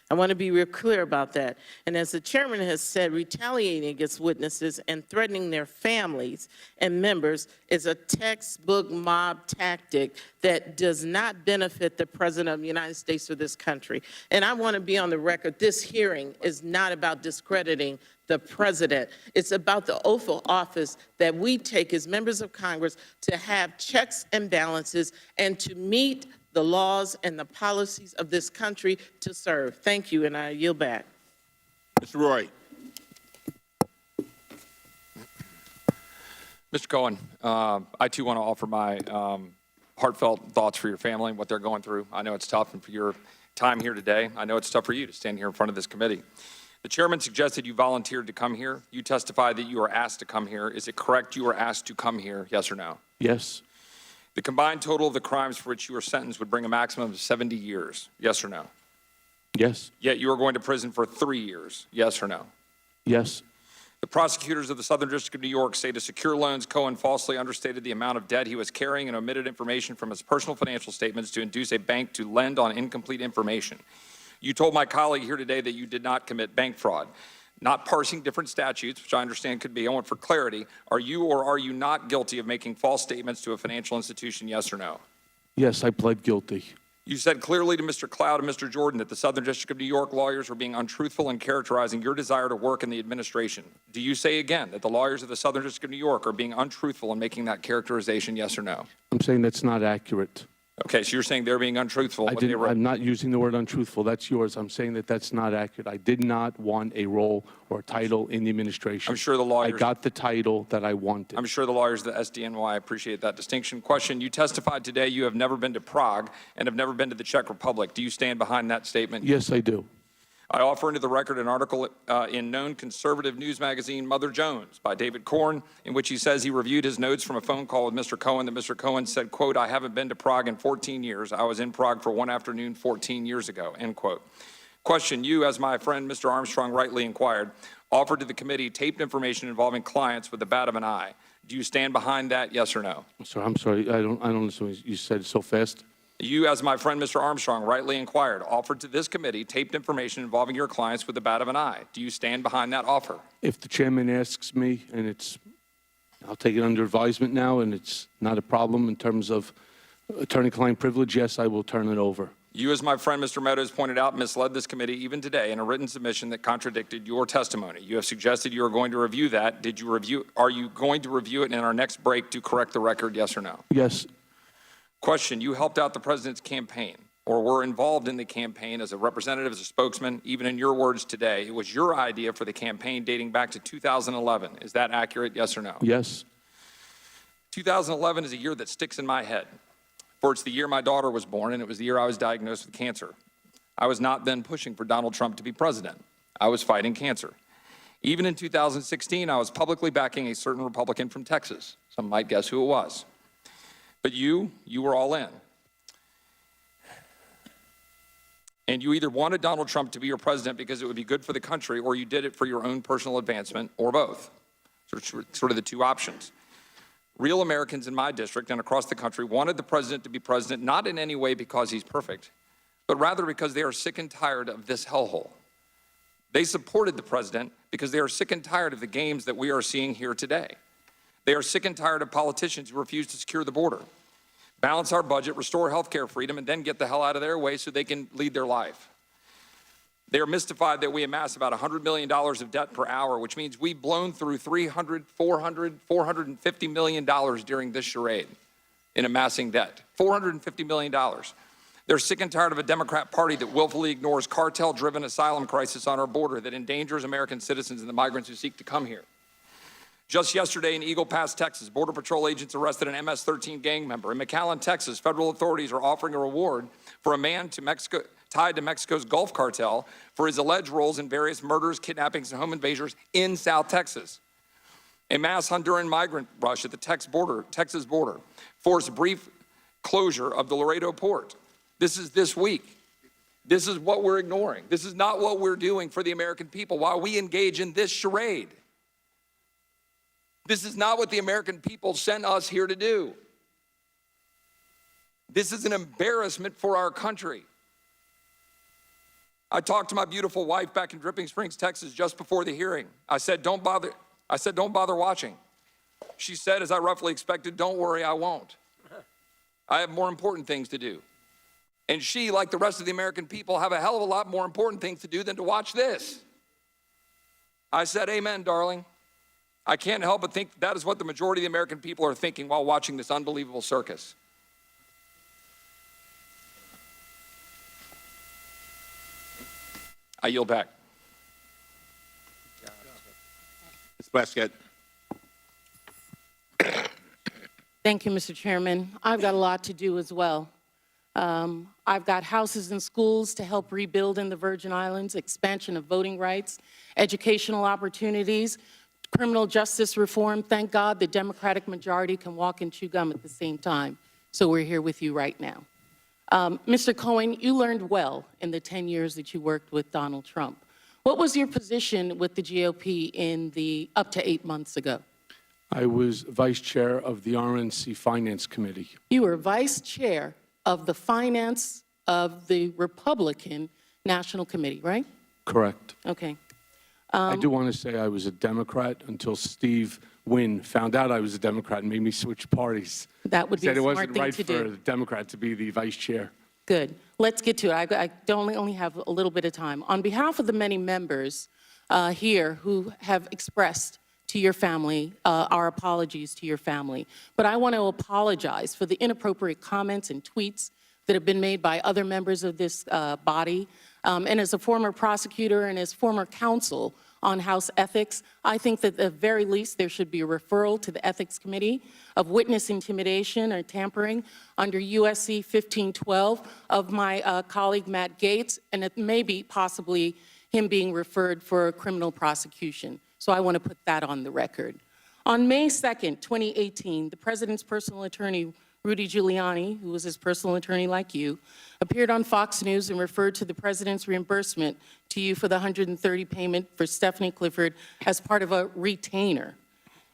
I want to be real clear about that. And as the chairman has said, retaliating against witnesses and threatening their families and members is a textbook mob tactic that does not benefit the President of the United States or this country. And I want to be on the record, this hearing is not about discrediting the President. It's about the oath of office that we take as members of Congress to have checks and balances and to meet the laws and the policies of this country to serve. Thank you, and I yield back. Mr. Roy. Mr. Cohen, I too want to offer my heartfelt thoughts for your family and what they're going through. I know it's tough, and for your time here today, I know it's tough for you to stand here in front of this committee. The chairman suggested you volunteered to come here. You testified that you were asked to come here. Is it correct you were asked to come here, yes or no? Yes. The combined total of the crimes for which you were sentenced would bring a maximum of 70 years, yes or no? Yes. Yet you are going to prison for 3 years, yes or no? Yes. The prosecutors of the Southern District of New York say to secure loans, Cohen falsely understated the amount of debt he was carrying and omitted information from his personal financial statements to induce a bank to lend on incomplete information. You told my colleague here today that you did not commit bank fraud. Not parsing different statutes, which I understand could be. I want for clarity. Are you or are you not guilty of making false statements to a financial institution, yes or no? Yes, I pled guilty. You said clearly to Mr. Cloud and Mr. Jordan that the Southern District of New York lawyers were being untruthful in characterizing your desire to work in the administration. Do you say again that the lawyers of the Southern District of New York are being untruthful in making that characterization, yes or no? I'm saying that's not accurate. Okay, so you're saying they're being untruthful when they were... I'm not using the word untruthful. That's yours. I'm saying that that's not accurate. I did not want a role or a title in the administration. I'm sure the lawyers... I got the title that I wanted. I'm sure the lawyers at the SDNY appreciate that distinction. Question, you testified today you have never been to Prague and have never been to the Czech Republic. Do you stand behind that statement? Yes, I do. I offer into the record an article in known conservative news magazine Mother Jones by David Korn, in which he says he reviewed his notes from a phone call with Mr. Cohen, that Mr. Cohen said, quote, I haven't been to Prague in 14 years. I was in Prague for one afternoon 14 years ago, end quote. Question, you, as my friend Mr. Armstrong rightly inquired, offered to the committee taped information involving clients with the bat of an eye. Do you stand behind that, yes or no? I'm sorry. I don't understand what you said so fast. You, as my friend Mr. Armstrong rightly inquired, offered to this committee taped information involving your clients with the bat of an eye. Do you stand behind that offer? If the chairman asks me, and I'll take it under advisement now, and it's not a problem in terms of attorney-client privilege, yes, I will turn it over. You, as my friend Mr. Meadows pointed out, misled this committee even today in a written submission that contradicted your testimony. You have suggested you are going to review that. Are you going to review it in our next break to correct the record, yes or no? Yes. Question, you helped out the president's campaign or were involved in the campaign as a representative, as a spokesman, even in your words today. It was your idea for the campaign dating back to 2011. Is that accurate, yes or no? Yes. 2011 is a year that sticks in my head, for it's the year my daughter was born, and it was the year I was diagnosed with cancer. I was not then pushing for Donald Trump to be president. I was fighting cancer. Even in 2016, I was publicly backing a certain Republican from Texas. Some might guess who it was. But you were all in. And you either wanted Donald Trump to be your president because it would be good for the country, or you did it for your own personal advancement, or both. Sort of the two options. Real Americans in my district and across the country wanted the president to be president, not in any way because he's perfect, but rather because they are sick and tired of this hellhole. They supported the president because they are sick and tired of the games that we are seeing here today. They are sick and tired of politicians who refuse to secure the border, balance our budget, restore health care freedom, and then get the hell out of their way so they can lead their life. They are mystified that we amass about $100 million of debt per hour, which means we've blown through $300, $400, $450 million during this charade in amassing debt. $450 million. They're sick and tired of a Democrat Party that willfully ignores cartel-driven asylum crisis on our border that endangers American citizens and the migrants who seek to come here. Just yesterday in Eagle Pass, Texas, Border Patrol agents arrested an MS-13 gang member. In McAllen, Texas, federal authorities are offering a reward for a man tied to Mexico's Gulf cartel for his alleged roles in various murders, kidnappings, and home invasions in South Texas. A mass Honduran migrant rush at the Texas border forced brief closure of the Laredo port. This is this week. This is what we're ignoring. This is not what we're doing for the American people while we engage in this charade. This is not what the American people sent us here to do. This is an embarrassment for our country. I talked to my beautiful wife back in Dripping Springs, Texas, just before the hearing. I said, don't bother watching. She said, as I roughly expected, don't worry, I won't. I have more important things to do. And she, like the rest of the American people, have a hell of a lot more important things to do than to watch this. I said, amen, darling. I can't help but think that is what the majority of the American people are thinking while watching this unbelievable circus. I yield back. Ms. Plaskett. Thank you, Mr. Chairman. I've got a lot to do as well. I've got houses and schools to help rebuild in the Virgin Islands, expansion of voting rights, educational opportunities, criminal justice reform. Thank God the Democratic majority can walk and chew gum at the same time. So we're here with you right now. Mr. Cohen, you learned well in the 10 years that you worked with Donald Trump. What was your position with the GOP in the up to 8 months ago? I was vice chair of the RNC Finance Committee. You were vice chair of the finance of the Republican National Committee, right? Correct. Okay. I do want to say I was a Democrat until Steve Wynn found out I was a Democrat and made me switch parties. That would be a Said it smart wasn't thing right to for do. a Democrat to be the vice chair. Good. Let's get to it. I only have a little bit of time. On behalf of the many members here who have expressed to your family, our apologies to your family. But I want to apologize for the inappropriate comments and tweets that have been made by other members of this body. And as a former prosecutor and as former counsel on House ethics, I think that at the very least there should be a referral to the Ethics Committee of witness intimidation or tampering under USC 1512 of my colleague Matt Gaetz, and it may be possibly him being referred for a criminal prosecution. So I want to put that on the record. On May 2nd, 2018, the president's personal attorney, Rudy Giuliani, who was his personal attorney like you, appeared on Fox News and referred to the president's reimbursement to you for the $130 payment for Stephanie Clifford as part of a retainer.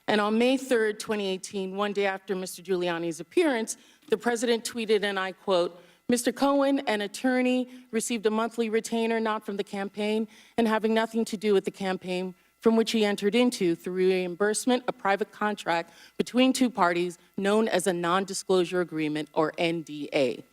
And on May 3rd, 2018, one day after Mr. Giuliani's appearance, the president tweeted, and I quote, "Mr. Cohen, an attorney, received a monthly retainer not from the campaign and having nothing to do with the campaign from which he entered into, through reimbursement, a private contract between two parties known as a non-disclosure agreement, or NDA.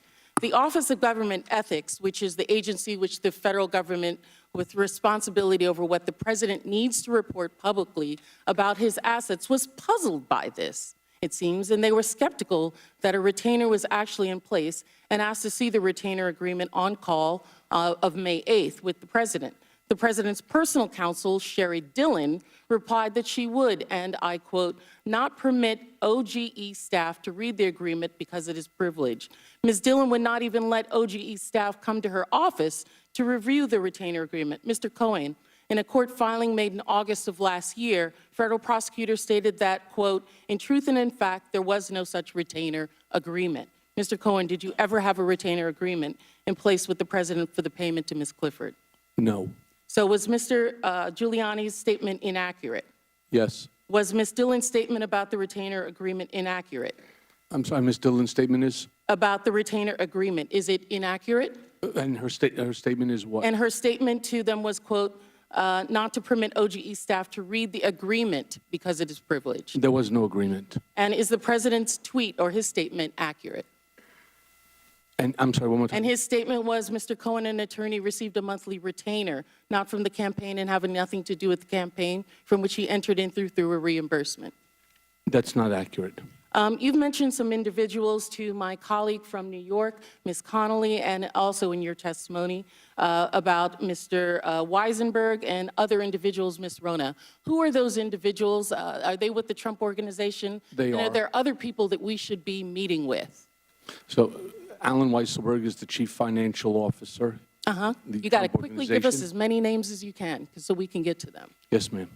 The Office of Government Ethics, which is the agency which the federal government with responsibility over what the president needs to report publicly about his assets, was puzzled by this, it seems, and they were skeptical that a retainer was actually in place and asked to see the retainer agreement on call of May 8th with the president. The president's personal counsel, Sherry Dillon, replied that she would, and I quote, "not permit OGE staff to read the agreement because it is privileged." Ms. Dillon would not even let OGE staff come to her office to review the retainer agreement. Mr. Cohen, in a court filing made in August of last year, federal prosecutors stated that, quote, "in truth and in fact, there was no such retainer agreement." Mr. Cohen, did you ever have a retainer agreement in place with the president for the payment to Ms. Clifford? No. So was Mr. Giuliani's statement inaccurate? Yes. Was Ms. Dillon's statement about the retainer agreement inaccurate? I'm sorry, Ms. Dillon's statement is? About the retainer agreement, is it inaccurate? And her statement is what? And her statement to them was, quote, "not to permit OGE staff to read the agreement because it is privileged." There was no agreement. And is the president's tweet or his statement accurate? And I'm sorry, one more time. And his statement was, "Mr. Cohen, an attorney, received a monthly retainer, not from the campaign and having nothing to do with the campaign from which he entered in through a reimbursement." That's not accurate. You've mentioned some individuals to my colleague from New York, Ms. Connolly, and also in your testimony about Mr. Weisenberg and other individuals, Ms. Rona. Who are those individuals? Are they with the Trump Organization? They and are. Are there other people that we should be meeting with? So Alan Weisselberg is the chief financial officer. Uh-huh. The You got to Trump quickly give us Organization. as many names as you can so we can get to them. Yes, ma'am.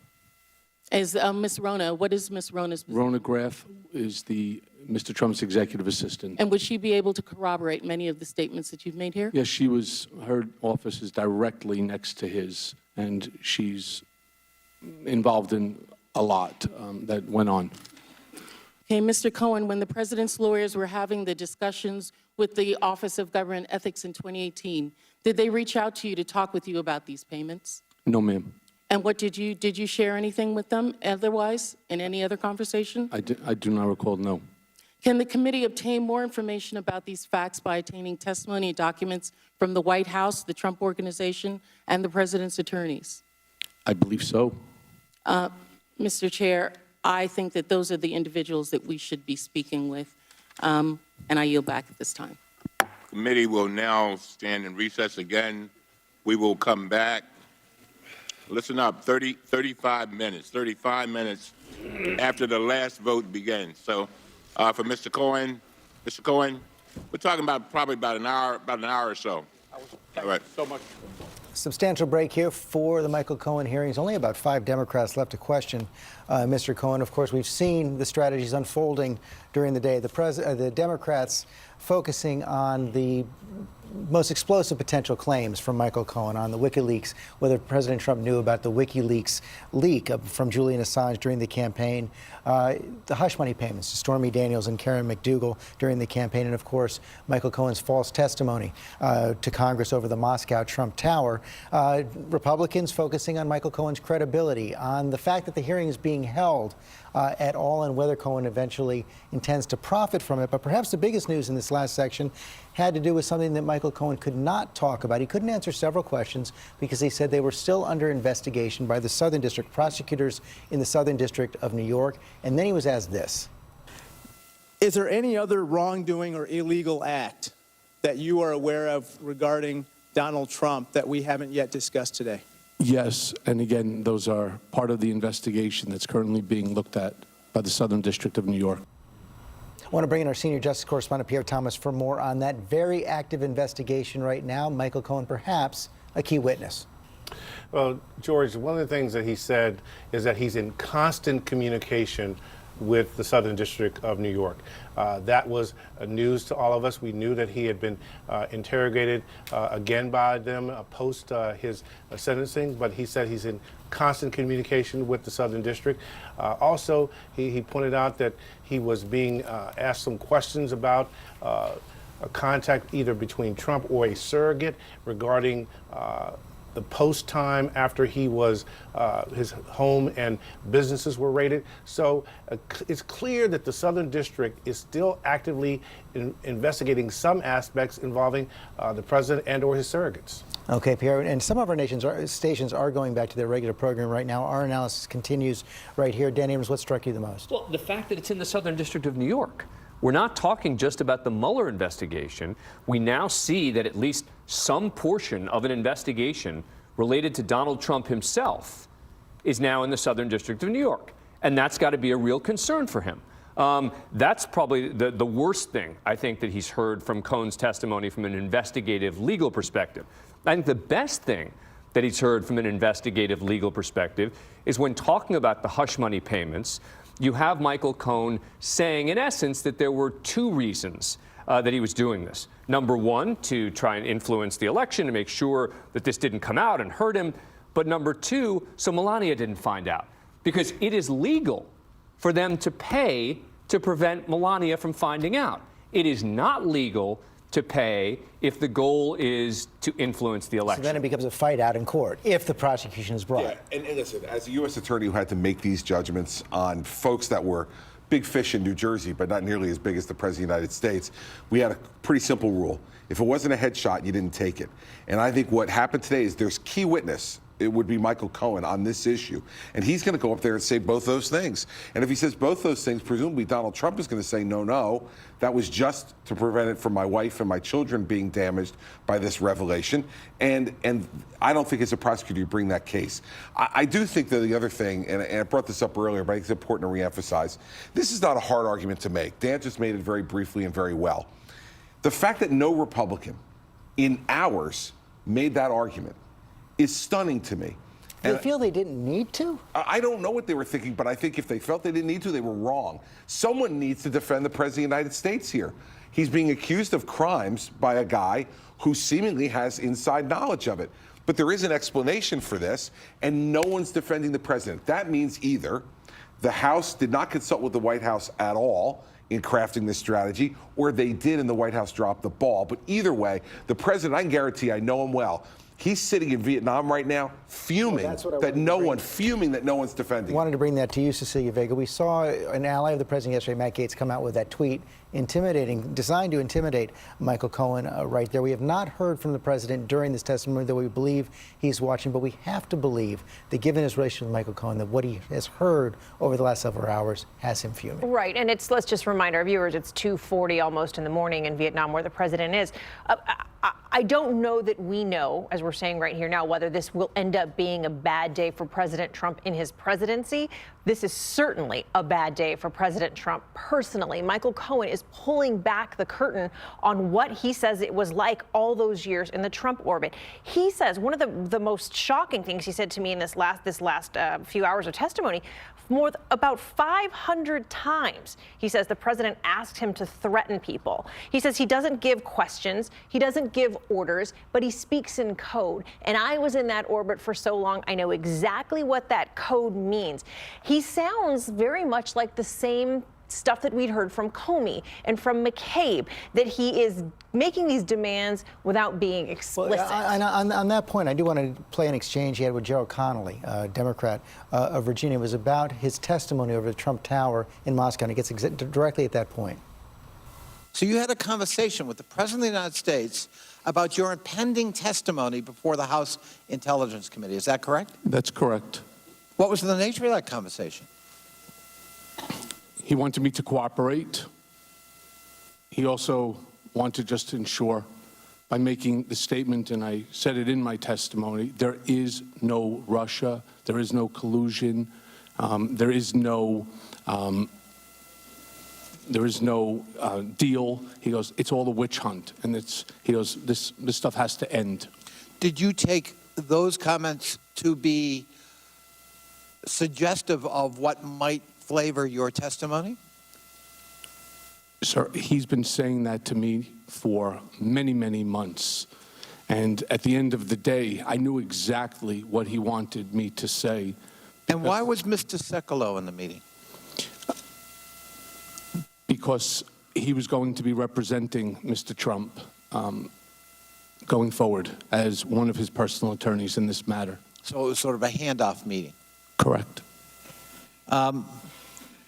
As Ms. Rona, what is Ms. Rona's position? Rona Graff is Mr. Trump's executive assistant. And would she be able to corroborate many of the statements that you've made here? Yes, her office is directly next to his, and she's involved in a lot that went on. Okay, Mr. Cohen, when the president's lawyers were having the discussions with the Office of Government Ethics in 2018, did they reach out to you to talk with you about these payments? No, ma'am. And what did you share anything with them otherwise in any other conversation? I do not recall, no. Can the committee obtain more information about these facts by obtaining testimony and documents from the White House, the Trump Organization, and the president's attorneys? I believe so. Mr. Chair, I think that those are the individuals that we should be speaking with, and I yield back at this time. Committee will now stand in recess again. We will come back. Listen up, 35 minutes after the last vote begins. So for Mr. Cohen, we're talking about probably about an hour or so. All right. So much. Substantial break here for the Michael Cohen hearings. Only about 5 Democrats left to question Mr. Cohen. Of course, we've seen the strategies unfolding during the day. The Democrats focusing on the most explosive potential claims from Michael Cohen on the WikiLeaks, whether President Trump knew about the WikiLeaks leak from Julian Assange during the campaign, the hush money payments to Stormy Daniels and Karen McDougal during the campaign, and of course, Michael Cohen's false testimony to Congress over the Moscow Trump Tower. Republicans focusing on Michael Cohen's credibility, on the fact that the hearing is being held at all and whether Cohen eventually intends to profit from it. But perhaps the biggest news in this last section had to do with something that Michael Cohen could not talk about. He couldn't answer several questions because he said they were still under investigation by the Southern District prosecutors in the Southern District of New York. And then he was asked this. Is there any other wrongdoing or illegal act that you are aware of regarding Donald Trump that we haven't yet discussed today? Yes, and again, those are part of the investigation that's currently being looked at by the Southern District of New York. I want to bring in our senior justice correspondent, Pierre Thomas, for more on that very active investigation right now. Michael Cohen, perhaps a key witness. Well, George, one of the things that he said is that he's in constant communication with the Southern District of New York. That was news to all of us. We knew that he had been interrogated again by them post his sentencing, but he said he's in constant communication with the Southern District. Also, he pointed out that he was being asked some questions about a contact either between Trump or a surrogate regarding the post time after he was, his home and businesses were raided. So it's clear that the Southern District is still actively investigating some aspects involving the president and or his surrogates. Okay, Pierre, and some of our stations are going back to their regular program right now. Our analysis continues right here. Dan Abrams, what struck you the most? Well, the fact that it's in the Southern District of New York. We're not talking just about the Mueller investigation. We now see that at least some portion of an investigation related to Donald Trump himself is now in the Southern District of New York. And that's got to be a real concern for him. That's probably the worst thing, I think, that he's heard from Cohen's testimony from an investigative legal perspective. I think the best thing that he's heard from an investigative legal perspective is when talking about the hush money payments, you have Michael Cohen saying, in essence, that there were two reasons that he was doing this. Number one, to try and influence the election to make sure that this didn't come out and hurt him. But number two, so Melania didn't find out. Because it is legal for them to pay to prevent Melania from finding out. It is not legal to pay if the goal is to influence the election. So then it becomes a fight out in court if the prosecution is brought. Yeah, and listen, as a U.S. attorney who had to make these judgments on folks that were big fish in New Jersey, but not nearly as big as the President of the United States, we had a pretty simple rule. If it wasn't a headshot, you didn't take it. And I think what happened today is there's key witness. It would be Michael Cohen on this issue. And he's going to go up there and say both those things. And if he says both those things, presumably Donald Trump is going to say, no, that was just to prevent it from my wife and my children being damaged by this revelation. And I don't think as a prosecutor you bring that case. I do think that the other thing, and I brought this up earlier, but I think it's important to reemphasize, this is not a hard argument to make. Dan just made it very briefly and very well. The fact that no Republican in hours made that argument is stunning to me. Do you feel they didn't need to? I don't know what they were thinking, but I think if they felt they didn't need to, they were wrong. Someone needs to defend the President of the United States here. He's being accused of crimes by a guy who seemingly has inside knowledge of it. But there is an explanation for this, and no one's defending the President. That means either the House did not consult with the White House at all in crafting this strategy, or they did and the White House dropped the ball. But either way, the President, I can guarantee, I know him well, he's sitting in Vietnam right now, fuming that no one's defending. I wanted to bring that to you, Cecilia Vega. We saw an ally of the president yesterday, Matt Gaetz, come out with that tweet designed to intimidate Michael Cohen right there. We have not heard from the president during this testimony, though we believe he's watching, but we have to believe that given his relationship with Michael Cohen, that what he has heard over the last several hours has him fuming. Right, and let's just remind our viewers, it's 2:40 almost in the morning in Vietnam where the president is. I don't know that we know, as we're saying right here now, whether this will end up being a bad day for President Trump in his presidency. This is certainly a bad day for President Trump personally. Michael Cohen is pulling back the curtain on what he says it was like all those years in the Trump orbit. He says one of the most shocking things he said to me in this last few hours of testimony, about 500 times, he says the president asked him to threaten people. He says he doesn't give questions, he doesn't give orders, but he speaks in code. And I was in that orbit for so long, I know exactly what that code means. He sounds very much like the same stuff that we'd heard from Comey and from McCabe, that he is making these demands without being explicit. Well, on that point, I do want to play an exchange he had with Gerald Connolly, a Democrat of Virginia. It was about his testimony over the Trump Tower in Moscow, and it gets directly at that point. So you had a conversation with the President of the United States about your impending testimony before the House Intelligence Committee. Is that correct? That's correct. What was the nature of that conversation? He wanted me to cooperate. He also wanted just to ensure, by making the statement, and I said it in my testimony, there is no Russia, there is no collusion, there is no deal. He goes, it's all a witch hunt, and he goes, this stuff has to end. Did you take those comments to be suggestive of what might flavor your testimony? Sir, he's been saying that to me for many, many months. And at the end of the day, I knew exactly what he wanted me to say. And why was Mr. Sekulow in the meeting? Because he was going to be representing Mr. Trump going forward as one of his personal attorneys in this matter. So it was sort of a handoff meeting. Correct.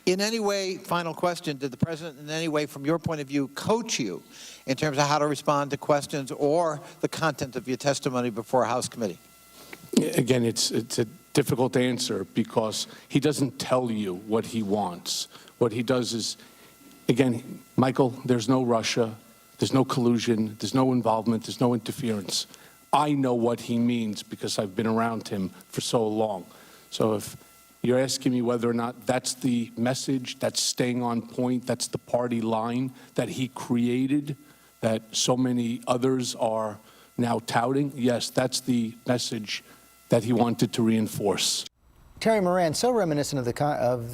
In any way, final question, did the President in any way, from your point of view, coach you in terms of how to respond to questions or the content of your testimony before a House committee? Again, it's a difficult answer because he doesn't tell you what he wants. What he does is, again, Michael, there's no Russia, there's no collusion, there's no involvement, there's no interference. I know what he means because I've been around him for so long. So if you're asking me whether or not that's the message, that's staying on point, that's the party line that he created, that so many others are now touting, yes, that's the message that he wanted to reinforce. Terry Moran, so reminiscent of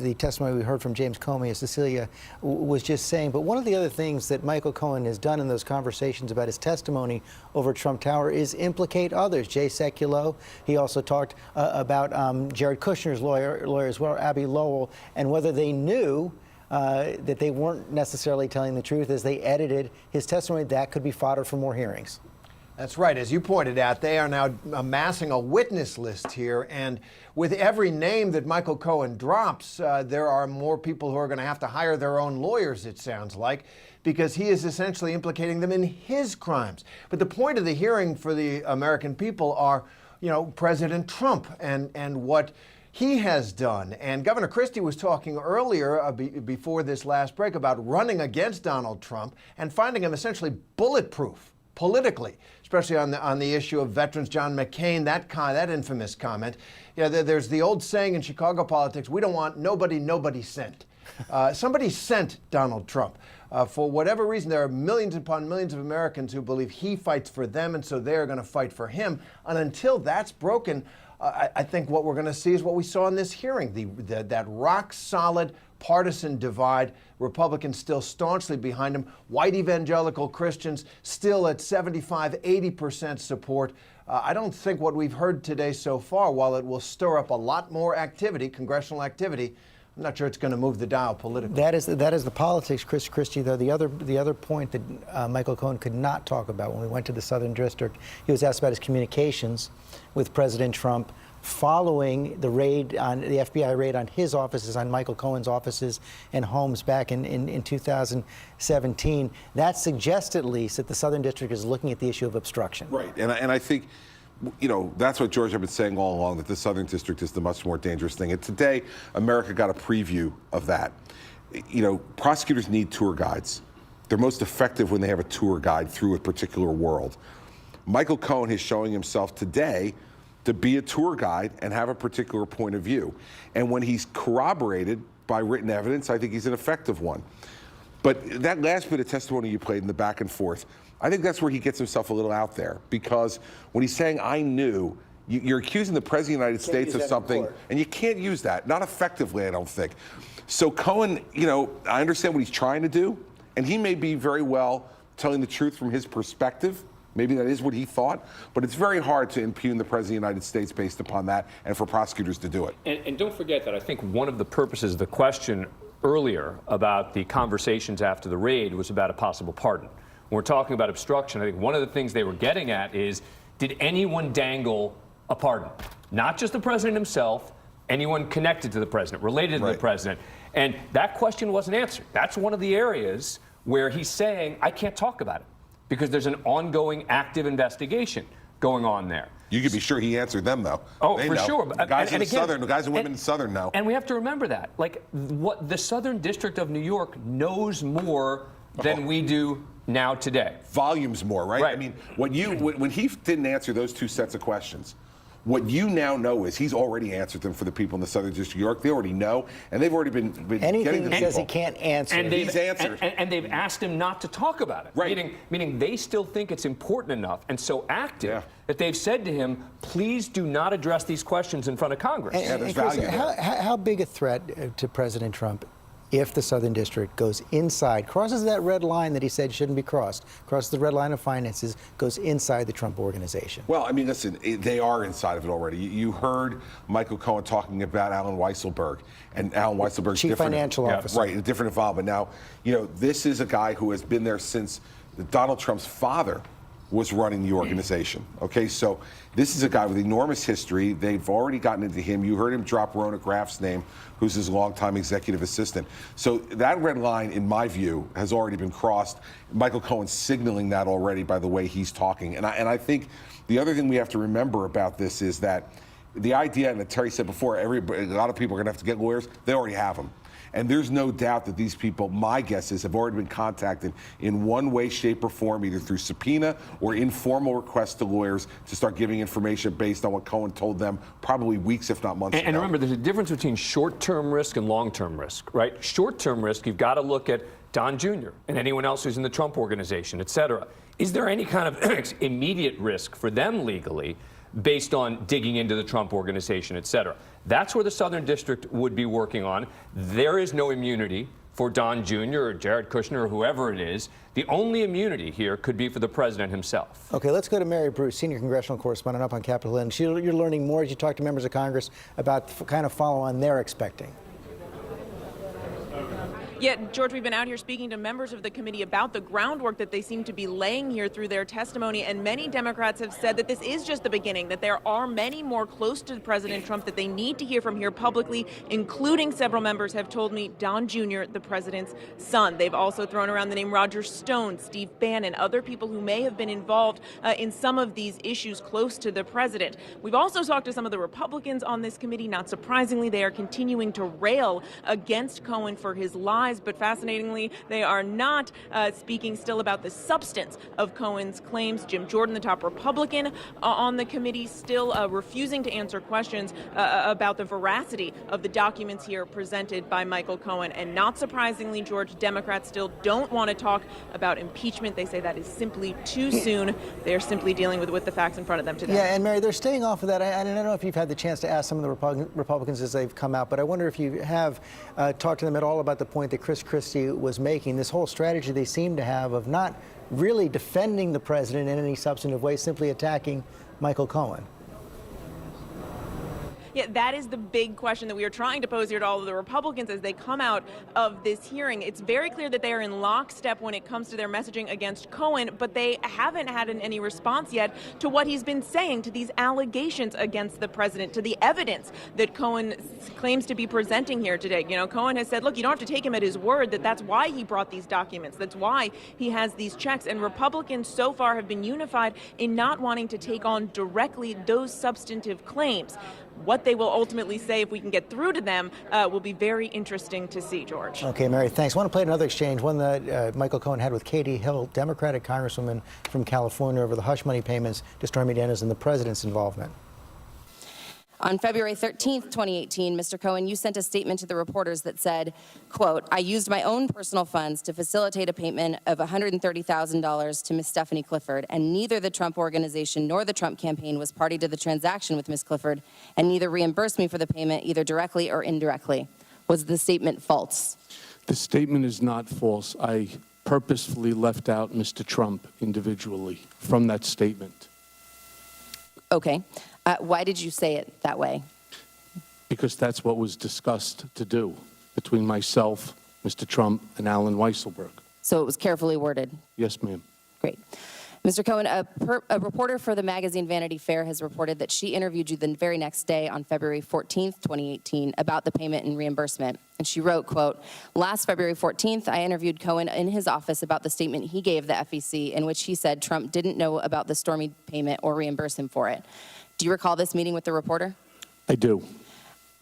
the testimony we heard from James Comey, as Cecilia was just saying. But one of the other things that Michael Cohen has done in those conversations about his testimony over Trump Tower is implicate others. Jay Sekulow. He also talked about Jared Kushner's lawyer as well, Abbe Lowell, and whether they knew that they weren't necessarily telling the truth as they edited his testimony. That could be fodder for more hearings. That's right. As you pointed out, they are now amassing a witness list here. And with every name that Michael Cohen drops, there are more people who are going to have to hire their own lawyers, it sounds like, because he is essentially implicating them in his crimes. But the point of the hearing for the American people are, President Trump and what he has done. And Governor Christie was talking earlier before this last break about running against Donald Trump and finding him essentially bulletproof politically, especially on the issue of veterans. John McCain, that infamous comment. There's the old saying in Chicago politics: we don't want nobody sent. Somebody sent Donald Trump. For whatever reason, there are millions upon millions of Americans who believe he fights for them, and so they're going to fight for him. And until that's broken, I think what we're going to see is what we saw in this hearing, that rock-solid partisan divide. Republicans still staunchly behind him. White evangelical Christians still at 75-80% support. I don't think what we've heard today so far, while it will stir up a lot more activity, congressional activity, I'm not sure it's going to move the dial politically. That is the politics, Chris Christie. Though the other point that Michael Cohen could not talk about when we went to the Southern District, he was asked about his communications with President Trump following the FBI raid on his offices, on Michael Cohen's offices and homes back in 2017. That suggests at least that the Southern District is looking at the issue of obstruction. Right, and I think, that's what George had been saying all along, that the Southern District is the much more dangerous thing. And today, America got a preview of that. Prosecutors need tour guides. They're most effective when they have a tour guide through a particular world. Michael Cohen is showing himself today to be a tour guide and have a particular point of view. And when he's corroborated by written evidence, I think he's an effective one. But that last bit of testimony you played in the back and forth, I think that's where he gets himself a little out there, because when he's saying, I knew, you're accusing the President of the United States of something, and you can't use that, not effectively, I don't think. So Cohen, I understand what he's trying to do, and he may be very well telling the truth from his perspective. Maybe that is what he thought, but it's very hard to impugn the President of the United States based upon that, and for prosecutors to do it. And don't forget that I think one of the purposes of the question earlier about the conversations after the raid was about a possible pardon. When we're talking about obstruction, I think one of the things they were getting at is, did anyone dangle a pardon? Not just the president himself, anyone connected to the president, related to the president. And that question wasn't answered. That's one of the areas where he's saying, I can't talk about it because there's an ongoing active investigation going on there. You can be sure he answered them, though. Oh, They for know. sure. The guys in the Southern, the guys and women in Southern know. And we have to remember that. Like, what the Southern District of New York knows more than we do now today. Volumes more, right? I mean, when he didn't answer those two sets of questions, what you now know is he's already answered them for the people in the Southern District of New York. They already know, and they've already been Anything getting the he says he people. can't answer. And He's answered. And they've asked him not to talk about it. Right. Meaning they still think it's important enough and so active that they've said to him, please do not address these questions in front of Congress. And Chris, how big a threat to President Trump if the Southern District goes inside, crosses that red line that he said shouldn't be crossed, crosses the red line of finances, goes inside the Trump organization? Well, I mean, listen, they are inside of it already. You heard Michael Cohen talking about Alan Weisselberg, and Alan Weisselberg's Chief different, Financial Officer. Right, a different involvement. Now, this is a guy who has been there since Donald Trump's father was running the organization. Okay, so this is a guy with enormous history. They've already gotten into him. You heard him drop Rona Graff's name, who's his longtime executive assistant. So that red line, in my view, has already been crossed. Michael Cohen's signaling that already by the way he's talking. And I think the other thing we have to remember about this is that the idea, and that Terry said before, a lot of people are going to have to get lawyers. They already have them. And there's no doubt that these people, my guess is, have already been contacted in one way, shape, or form, either through subpoena or informal requests to lawyers to start giving information based on what Cohen told them probably weeks, if not months ago. And remember, there's a difference between short-term risk and long-term risk, right? Short-term risk, you've got to look at Don Jr. and anyone else who's in the Trump organization, et cetera. Is there any kind of immediate risk for them legally based on digging into the Trump organization, et cetera? That's where the Southern District would be working on. There is no immunity for Don Jr. or Jared Kushner or whoever it is. The only immunity here could be for the president himself. Okay, let's go to Mary Bruce, senior congressional correspondent up on Capitol Hill. You're learning more as you talk to members of Congress about the kind of follow-on they're expecting. Yeah, George, we've been out here speaking to members of the committee about the groundwork that they seem to be laying here through their testimony, and many Democrats have said that this is just the beginning, that there are many more close to President Trump that they need to hear from here publicly, including several members have told me Don Jr., the president's son. They've also thrown around the name Roger Stone, Steve Bannon, other people who may have been involved in some of these issues close to the president. We've also talked to some of the Republicans on this committee. Not surprisingly, they are continuing to rail against Cohen for his lies. But fascinatingly, they are not speaking still about the substance of Cohen's claims. Jim Jordan, the top Republican on the committee, still refusing to answer questions about the veracity of the documents here presented by Michael Cohen. And not surprisingly, George, Democrats still don't want to talk about impeachment. They say that is simply too soon. They're simply dealing with the facts in front of them today. Yeah, and Mary, they're staying off of that. I don't know if you've had the chance to ask some of the Republicans as they've come out, but I wonder if you have talked to them at all about the point that Chris Christie was making, this whole strategy they seem to have of not really defending the president in any substantive way, simply attacking Michael Cohen. Yeah, that is the big question that we are trying to pose here to all of the Republicans as they come out of this hearing. It's very clear that they are in lockstep when it comes to their messaging against Cohen, but they haven't had any response yet to what he's been saying, to these allegations against the president, to the evidence that Cohen claims to be presenting here today. You know, Cohen has said, look, you don't have to take him at his word, that's why he brought these documents. That's why he has these checks. And Republicans so far have been unified in not wanting to take on directly those substantive claims. What they will ultimately say, if we can get through to them, will be very interesting to see, George. Okay, Mary, thanks. I want to play another exchange, one that Michael Cohen had with Katie Hill, Democratic Congresswoman from California, over the hush money payments to Stormy Daniels and the president's involvement. On February 13th, 2018, Mr. Cohen, you sent a statement to the reporters that said, quote, I used my own personal funds to facilitate a payment of $130,000 to Ms. Stephanie Clifford, and neither the Trump Organization nor the Trump campaign was party to the transaction with Ms. Clifford, and neither reimbursed me for the payment either directly or indirectly. Was the statement false? The statement is not false. I purposefully left out Mr. Trump individually from that statement. Okay. Why did you say it that way? Because that's what was discussed to do. between myself, Mr. Trump, and Alan Weisselberg. So it was carefully worded. Yes, ma'am. Great. Mr. Cohen, a reporter for the magazine Vanity Fair has reported that she interviewed you the very next day on February 14th, 2018, about the payment and reimbursement. And she wrote, quote, "Last February 14th, I interviewed Cohen in his office about the statement he gave the FEC in which he said Trump didn't know about the Stormy payment or reimburse him for it. Do you recall this meeting with the reporter?" I do.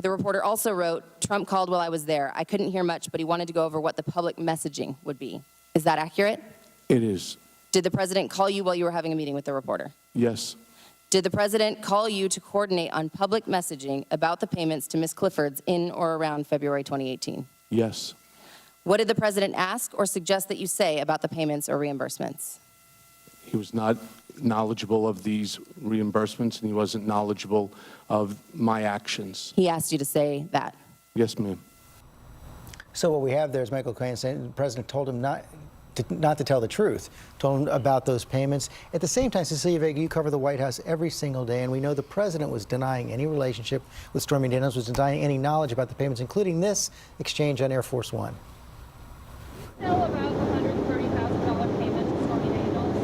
The reporter also wrote, "Trump called while I was there. I couldn't hear much, but he wanted to go over what the public messaging would be." Is that accurate? It is. Did the president call you while you were having a meeting with the reporter? Yes. Did the president call you to coordinate on public messaging about the payments to Ms. Clifford's in or around February 2018? Yes. What did the president ask or suggest that you say about the payments or reimbursements? He was not knowledgeable of these reimbursements, and he wasn't knowledgeable of my actions. He asked you to say that. Yes, ma'am. So what we have there is Michael Cohen saying the president told him not to tell the truth, told him about those payments. At the same time, Cecilia Vega, you cover the White House every single day, and we know the president was denying any relationship with Stormy Daniels, was denying any knowledge about the payments, including this exchange on Air Force One. Know about the $130,000 payment to Stormy Daniels?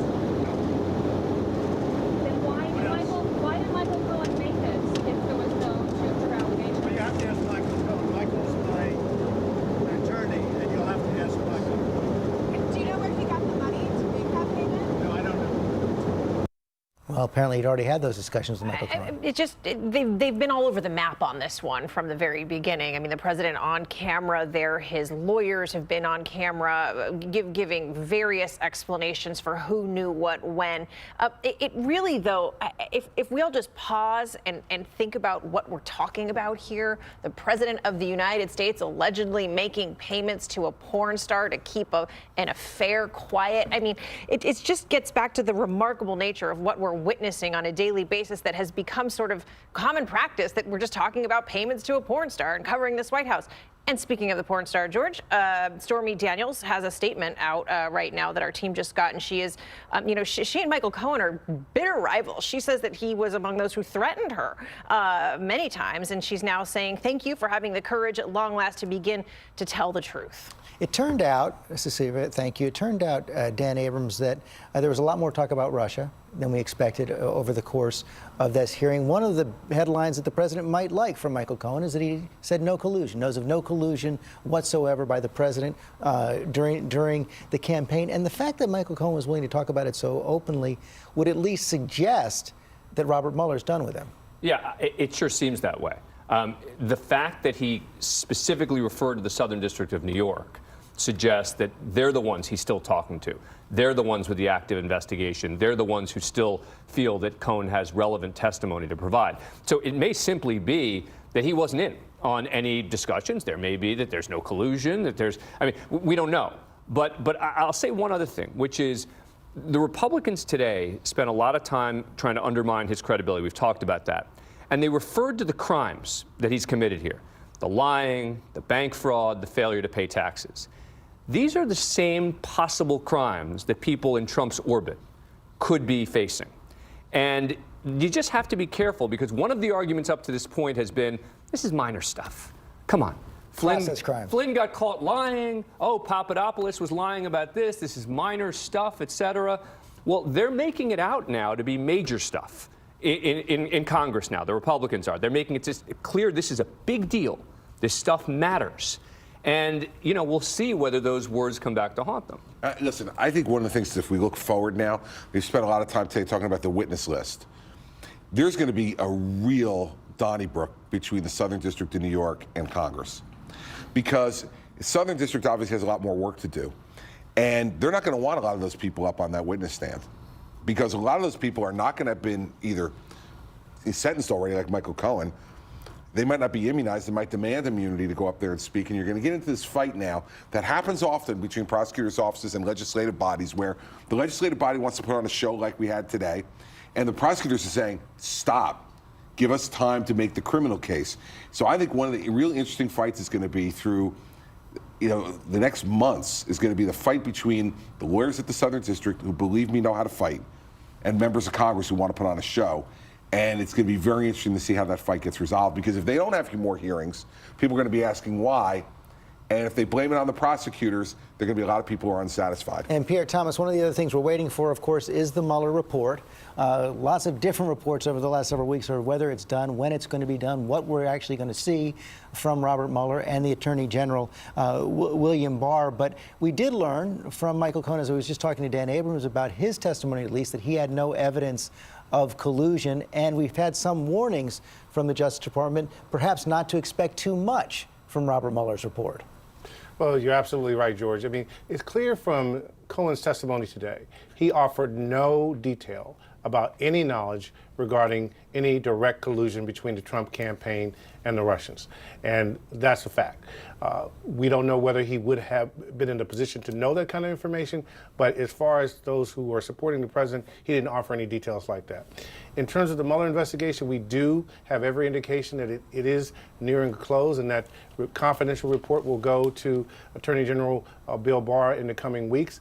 Then why did Michael Cohen make this if there was no truth or allegation? Well, you have to ask Michael Cohen. Michael's my attorney, and you'll have to ask Michael. Do you know where he got the money to make that payment? No, I don't know. Well, apparently he'd already had those discussions with Michael Cohen. They've been all over the map on this one from the very beginning. I mean, the president on camera there, his lawyers have been on camera giving various explanations for who knew what when. It really, though, if we all just pause and think about what we're talking about here, the president of the United States allegedly making payments to a porn star to keep an affair quiet. I mean, it just gets back to the remarkable nature of what we're witnessing on a daily basis that has become sort of common practice, that we're just talking about payments to a porn star and covering this White House. And speaking of the porn star, George, Stormy Daniels has a statement out right now that our team just got, and she is, she and Michael Cohen are bitter rivals. She says that he was among those who threatened her many times, and she's now saying, "Thank you for having the courage at long last to begin to tell the truth." It turned out, Cecilia, thank you, it turned out, Dan Abrams, that there was a lot more talk about Russia than we expected over the course of this hearing. One of the headlines that the president might like from Michael Cohen is that he said no collusion, knows of no collusion whatsoever by the president during the campaign. And the fact that Michael Cohen was willing to talk about it so openly would at least suggest that Robert Mueller's done with him. Yeah, it sure seems that way. The fact that he specifically referred to the Southern District of New York suggests that they're the ones he's still talking to. They're the ones with the active investigation. They're the ones who still feel that Cohen has relevant testimony to provide. So it may simply be that he wasn't in on any discussions. There may be that there's no collusion, that there's, we don't know. But I'll say one other thing, which is the Republicans today spent a lot of time trying to undermine his credibility. We've talked about that. And they referred to the crimes that he's committed here: the lying, the bank fraud, the failure to pay taxes. These are the same possible crimes that people in Trump's orbit could be facing. And you just have to be careful, because one of the arguments up to this point has been, this is minor stuff. Come on. Flynn got caught lying. Oh, Papadopoulos was lying about this. This is minor stuff, etc. Well, they're making it out now to be major stuff in Congress now. The Republicans are. They're making it just clear this is a big deal. This stuff matters. And, we'll see whether those words come back to haunt them. Listen, I think one of the things, if we look forward now, we've spent a lot of time today talking about the witness list. There's going to be a real Donnybrook between the Southern District of New York and Congress, because the Southern District obviously has a lot more work to do. And they're not going to want a lot of those people up on that witness stand, because a lot of those people are not going to have been either sentenced already, like Michael Cohen. They might not be immunized. They might demand immunity to go up there and speak. And you're going to get into this fight now that happens often between prosecutors' offices and legislative bodies, where the legislative body wants to put on a show like we had today, and the prosecutors are saying, stop, give us time to make the criminal case. So I think one of the really interesting fights is going to be through, the next months is going to be the fight between the lawyers at the Southern District, who believe me know how to fight, and members of Congress who want to put on a show. And it's going to be very interesting to see how that fight gets resolved, because if they don't have more hearings, people are going to be asking why. And if they blame it on the prosecutors, there are going to be a lot of people who are unsatisfied. And Pierre Thomas, one of the other things we're waiting for, of course, is the Mueller report. Lots of different reports over the last several weeks are whether it's done, when it's going to be done, what we're actually going to see from Robert Mueller and the Attorney General, William Barr. But we did learn from Michael Cohen, as I was just talking to Dan Abrams about his testimony, at least, that he had no evidence of collusion. And we've had some warnings from the Justice Department, perhaps not to expect too much from Robert Mueller's report. Well, you're absolutely right, George. I mean, it's clear from Cohen's testimony today, he offered no detail about any knowledge regarding any direct collusion between the Trump campaign and the Russians. And that's a fact. We don't know whether he would have been in a position to know that kind of information, but as far as those who are supporting the president, he didn't offer any details like that. In terms of the Mueller investigation, we do have every indication that it is nearing a close, and that confidential report will go to Attorney General Bill Barr in the coming weeks.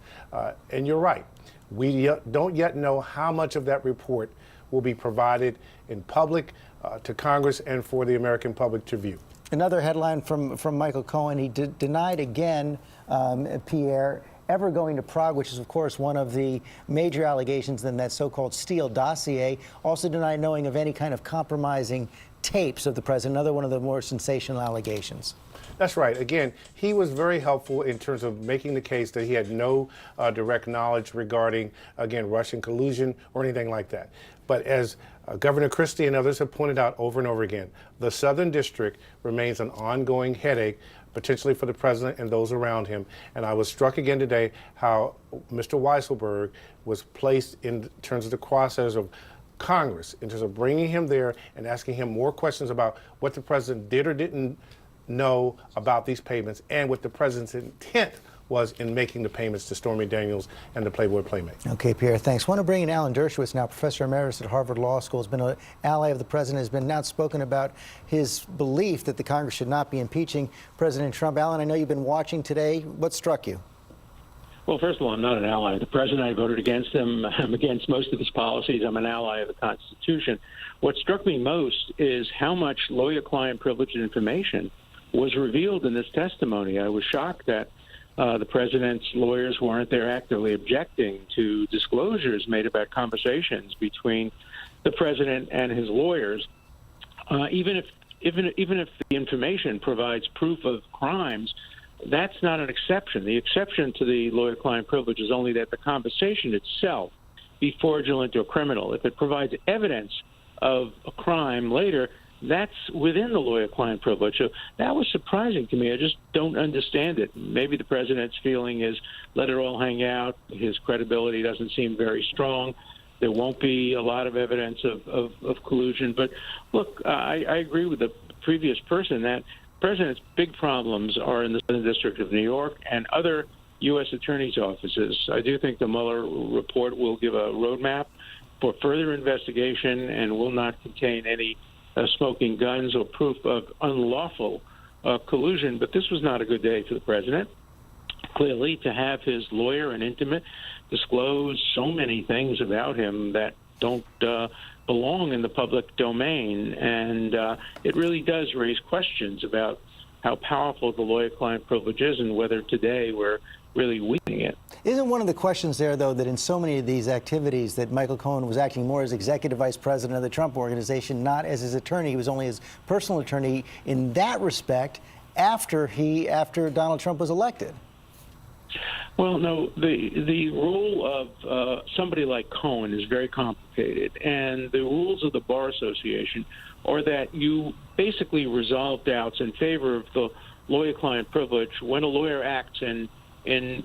And you're right. We don't yet know how much of that report will be provided in public to Congress and for the American public to view. Another headline from Michael Cohen, he denied again, Pierre, ever going to Prague, which is, of course, one of the major allegations in that so-called Steele dossier. Also denied knowing of any kind of compromising tapes of the president, another one of the more sensational allegations. That's right. Again, he was very helpful in terms of making the case that he had no direct knowledge regarding, again, Russian collusion or anything like that. But as Governor Christie and others have pointed out over and over again, the Southern District remains an ongoing headache, potentially for the president and those around him. And I was struck again today how Mr. Weisselberg was placed in terms of the crosshairs of Congress, in terms of bringing him there and asking him more questions about what the president did or didn't know about these payments and what the president's intent was in making the payments to Stormy Daniels and the Playboy Playmate. Okay, Pierre, thanks. I want to bring in Alan Dershowitz now, professor emeritus at Harvard Law School, has been an ally of the president, has been outspoken about his belief that the Congress should not be impeaching President Trump. Alan, I know you've been watching today. What struck you? Well, first of all, I'm not an ally of the president. I voted against him. I'm against most of his policies. I'm an ally of the Constitution. What struck me most is how much lawyer-client privileged information was revealed in this testimony. I was shocked that the president's lawyers weren't there actively objecting to disclosures made about conversations between the president and his lawyers. Even if the information provides proof of crimes, that's not an exception. The exception to the lawyer-client privilege is only that the conversation itself be fraudulent or criminal. If it provides evidence of a crime later, that's within the lawyer-client privilege. So that was surprising to me. I just don't understand it. Maybe the president's feeling is let it all hang out. His credibility doesn't seem very strong. There won't be a lot of evidence of collusion. But look, I agree with the previous person that the president's big problems are in the Southern District of New York and other U.S. attorneys' offices. I do think the Mueller report will give a roadmap for further investigation and will not contain any smoking guns or proof of unlawful collusion. But this was not a good day for the president. Clearly, to have his lawyer and intimate disclose so many things about him that don't belong in the public domain. And it really does raise questions about how powerful the lawyer-client privilege is and whether today we're really weakening it. Isn't one of the questions there, though, that in so many of these activities that Michael Cohen was acting more as executive vice president of the Trump Organization, not as his attorney. He was only his personal attorney in that respect after Donald Trump was elected. Well, no, the role of somebody like Cohen is very complicated, and the rules of the Bar Association are that you basically resolve doubts in favor of the lawyer-client privilege when a lawyer acts in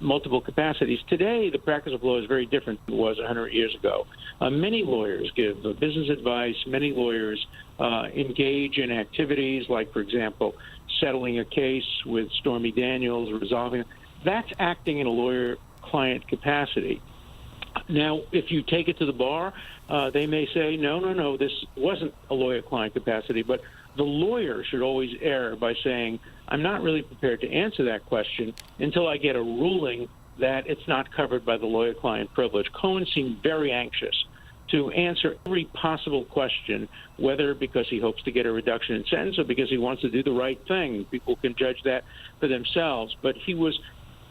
multiple capacities. Today, the practice of law is very different than it was 100 years ago. Many lawyers give business advice. Many lawyers engage in activities like, for example, settling a case with Stormy Daniels, resolving it. That's acting in a lawyer-client capacity. Now, if you take it to the bar, they may say, no, this wasn't a lawyer-client capacity, but the lawyer should always err by saying, I'm not really prepared to answer that question until I get a ruling that it's not covered by the lawyer-client privilege. Cohen seemed very anxious to answer every possible question, whether because he hopes to get a reduction in sentence or because he wants to do the right thing. People can judge that for themselves. But he was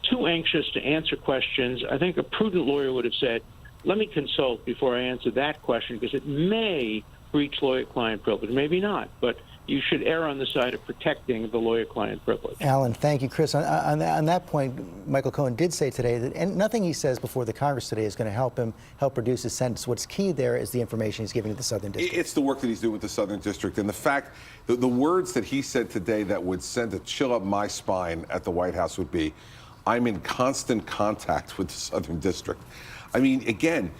too anxious to answer questions. I think a prudent lawyer would have said, let me consult before I answer that question, because it may breach lawyer-client privilege. Maybe not, but you should err on the side of protecting the lawyer-client privilege. Alan, thank you. Chris, on that point, Michael Cohen did say today that and nothing he says before the Congress today is going to help reduce his sentence. What's key there is the information he's giving to the Southern District. It's the work that he's doing with the Southern District, and the fact, the words that he said today that would send a chill up my spine at the White House would be, I'm in constant contact with the Southern District. I mean, again,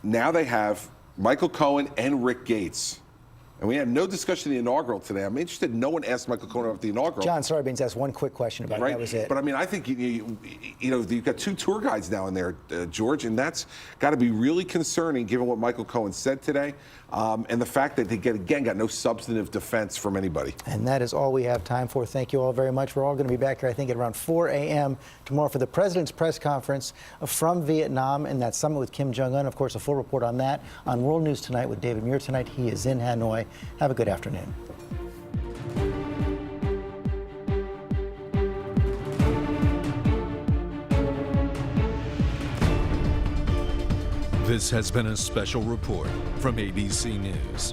now they have Michael Cohen and Rick Gates. And we had no discussion of the inaugural today. I'm interested. No one asked Michael Cohen about the inaugural. John Sarbanes asked one quick question about it. That was it. But I mean, I think you know you've got 2 tour guides now in there, George, and that's got to be really concerning given what Michael Cohen said today, and the fact that they got no substantive defense from anybody. And that is all we have time for. Thank you all very much. We're all going to be back here, I think, at around 4 a.m. tomorrow for the President's press conference from Vietnam and that summit with Kim Jong-un. Of course, a full report on that on World News Tonight with David Muir tonight. He is in Hanoi. Have a good afternoon. This has been a special report from ABC News.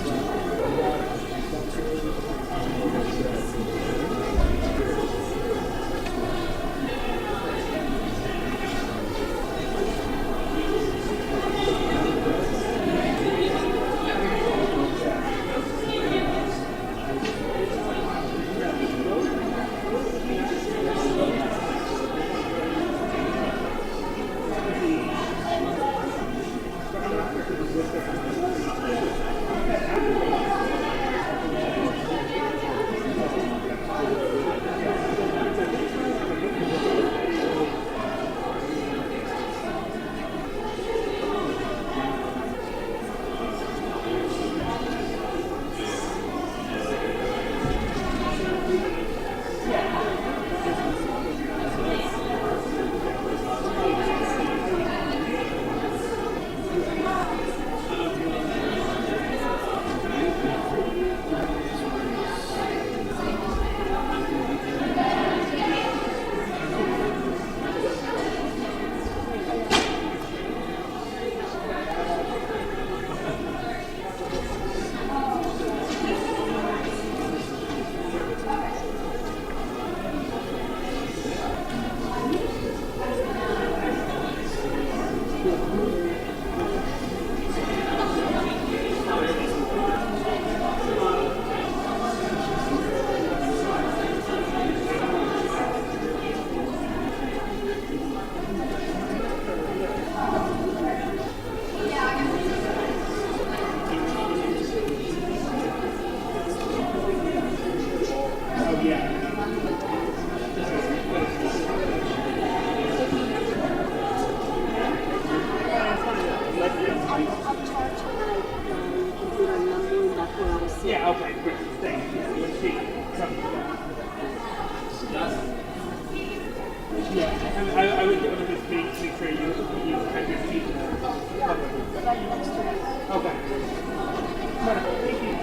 Yeah. Yeah, okay, great. Thank you. Yeah, we'll speak. Yeah, and I would just make sure you have your seat. Okay. Thank you.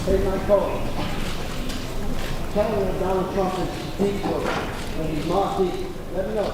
Hey, Michael, tell him that Donald Trump is speechless. When he's mossy, let him know.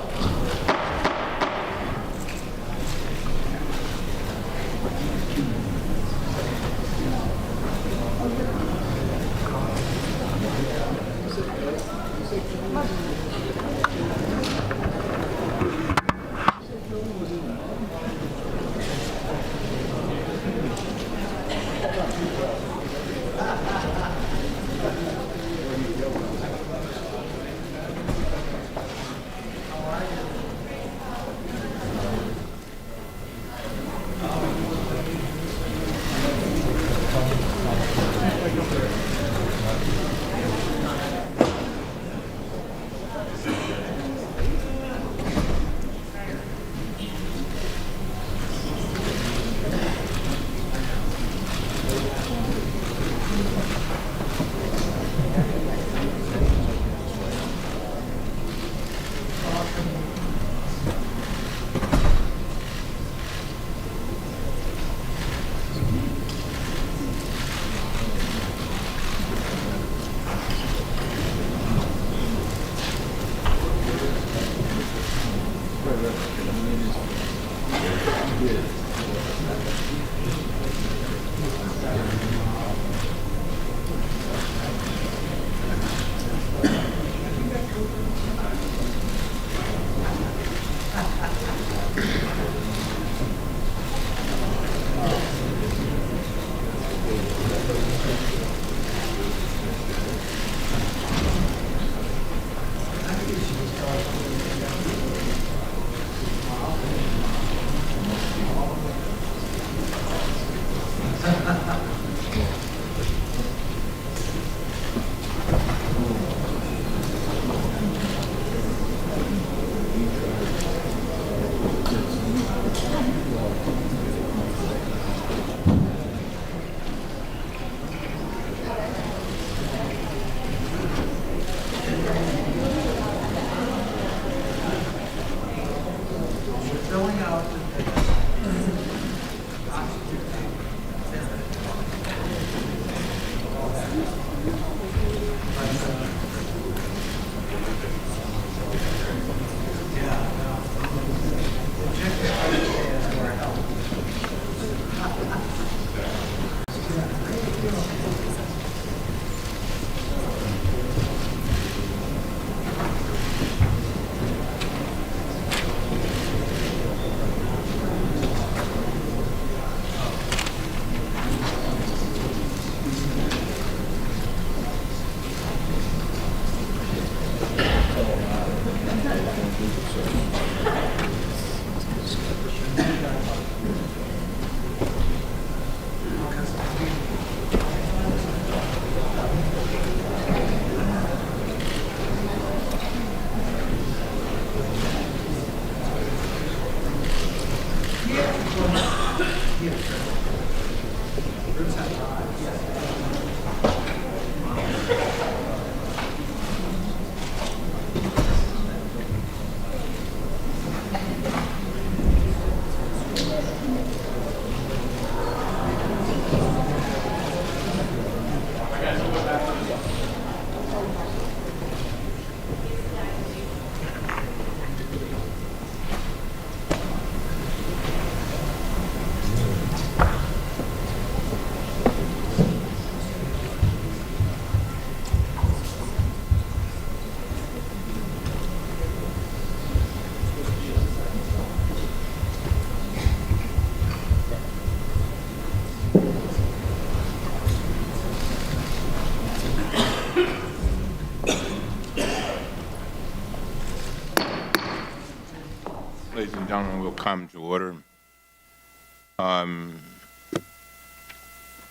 and gentlemen, will come to order.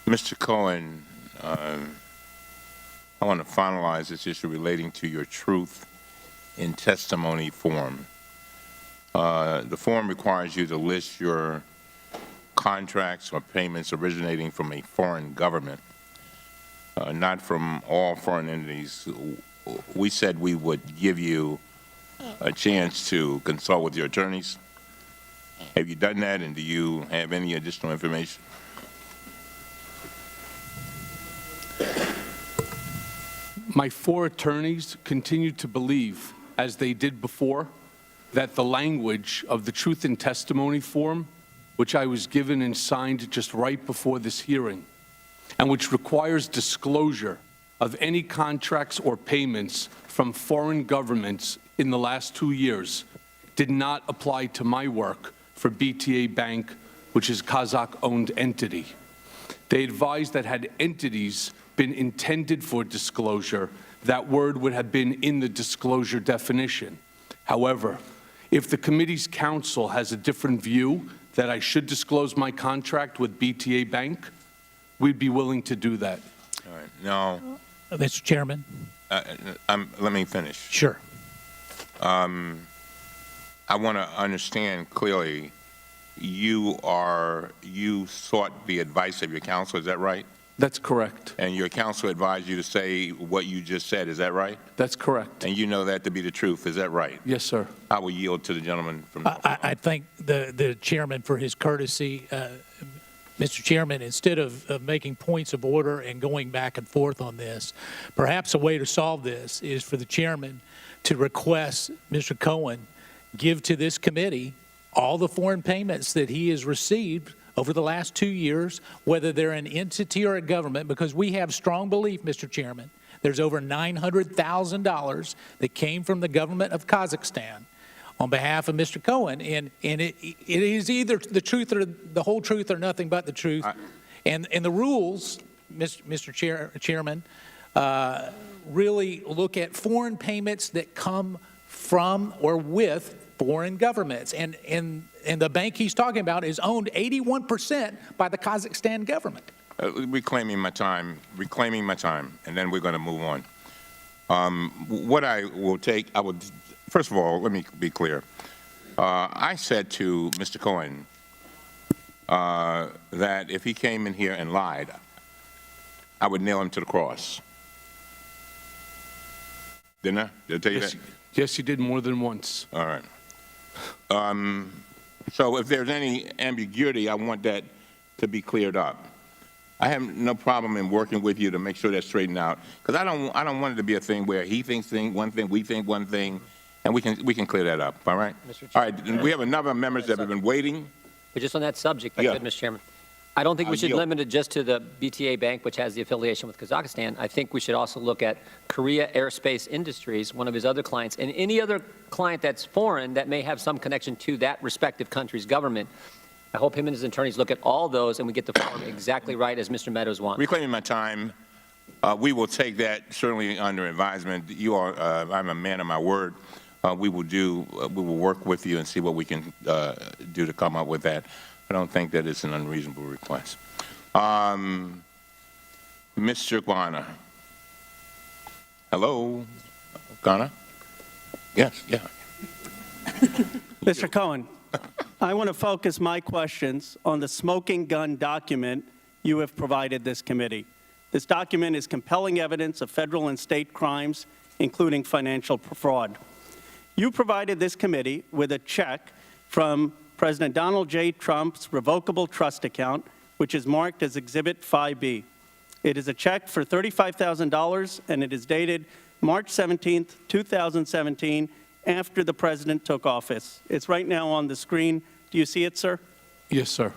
Mr. Cohen, I want to finalize this issue relating to your truth in testimony form. The form requires you to list your contracts or payments originating from a foreign government, not from all foreign entities. We said we would give you a chance to consult with your attorneys. Have you done that, and do you have any additional information? My 4 attorneys continue to believe, as they did before, that the language of the truth in testimony form, which I was given and signed just right before this hearing, and which requires disclosure of any contracts or payments from foreign governments in the last 2 years, did not apply to my work for BTA Bank, which is a Kazakh-owned entity. They advised that had entities been intended for disclosure, that word would have been in the disclosure definition. However, if the committee's counsel has a different view that I should disclose my contract with BTA Bank, we'd be willing to do that. All right. Now, Mr. Chairman. let me finish. Sure. I want to understand clearly, you sought the advice of your counsel, is that right? That's correct. And your counsel advised you to say what you just said, is that right? That's correct. And you know that to be the truth, is that right? Yes, sir. I will yield to the gentleman from I thank the chairman for his courtesy. Mr. Chairman, instead of making points of order and going back and forth on this, perhaps a way to solve this is for the chairman to request Mr. Cohen give to this committee all the foreign payments that he has received over the last 2 years, whether they're an entity or a government, because we have strong belief, Mr. Chairman, there's over $900,000 that came from the government of Kazakhstan on behalf of Mr. Cohen, and it is either the truth or the whole truth or nothing but the truth. And the rules, Mr. Chairman, really look at foreign payments that come from or with foreign governments. And the bank he's talking about is owned 81% by the Kazakhstan government. Reclaiming my time, and then we're going to move on. What I will take, first of all, let me be clear. I said to Mr. Cohen that if he came in here and lied, I would nail him to the cross. Didn't I? Did I tell you that? Yes, you did more than once. All right. So if there's any ambiguity, I want that to be cleared up. I have no problem in working with you to make sure that's straightened out, because I don't want it to be a thing where he thinks one thing, we think one thing, and we can clear that up. All right. All right. And we have a number of members that have been waiting. But just on that subject, if I could, Mr. Chairman, I don't think we should limit it just to the BTA Bank, which has the affiliation with Kazakhstan. I think we should also look at Korea Aerospace Industries, one of his other clients, and any other client that's foreign that may have some connection to that respective country's government. I hope him and his attorneys look at all those and we get the form exactly right as Mr. Meadows wants. Reclaiming my time, we will take that certainly under advisement. I'm a man of my word. We will work with you and see what we can do to come up with that. I don't think that it's an unreasonable request. Mr. Guana. Hello? Guana? Yes, yeah. Mr. Cohen, I want to focus my questions on the smoking gun document you have provided this committee. This document is compelling evidence of federal and state crimes, including financial fraud. You provided this committee with a check from President Donald J. Trump's revocable trust account, which is marked as Exhibit 5B. It is a check for $35,000, and it is dated March 17, 2017, after the president took office. It's right now on the screen. Do you see it, sir? Yes, sir.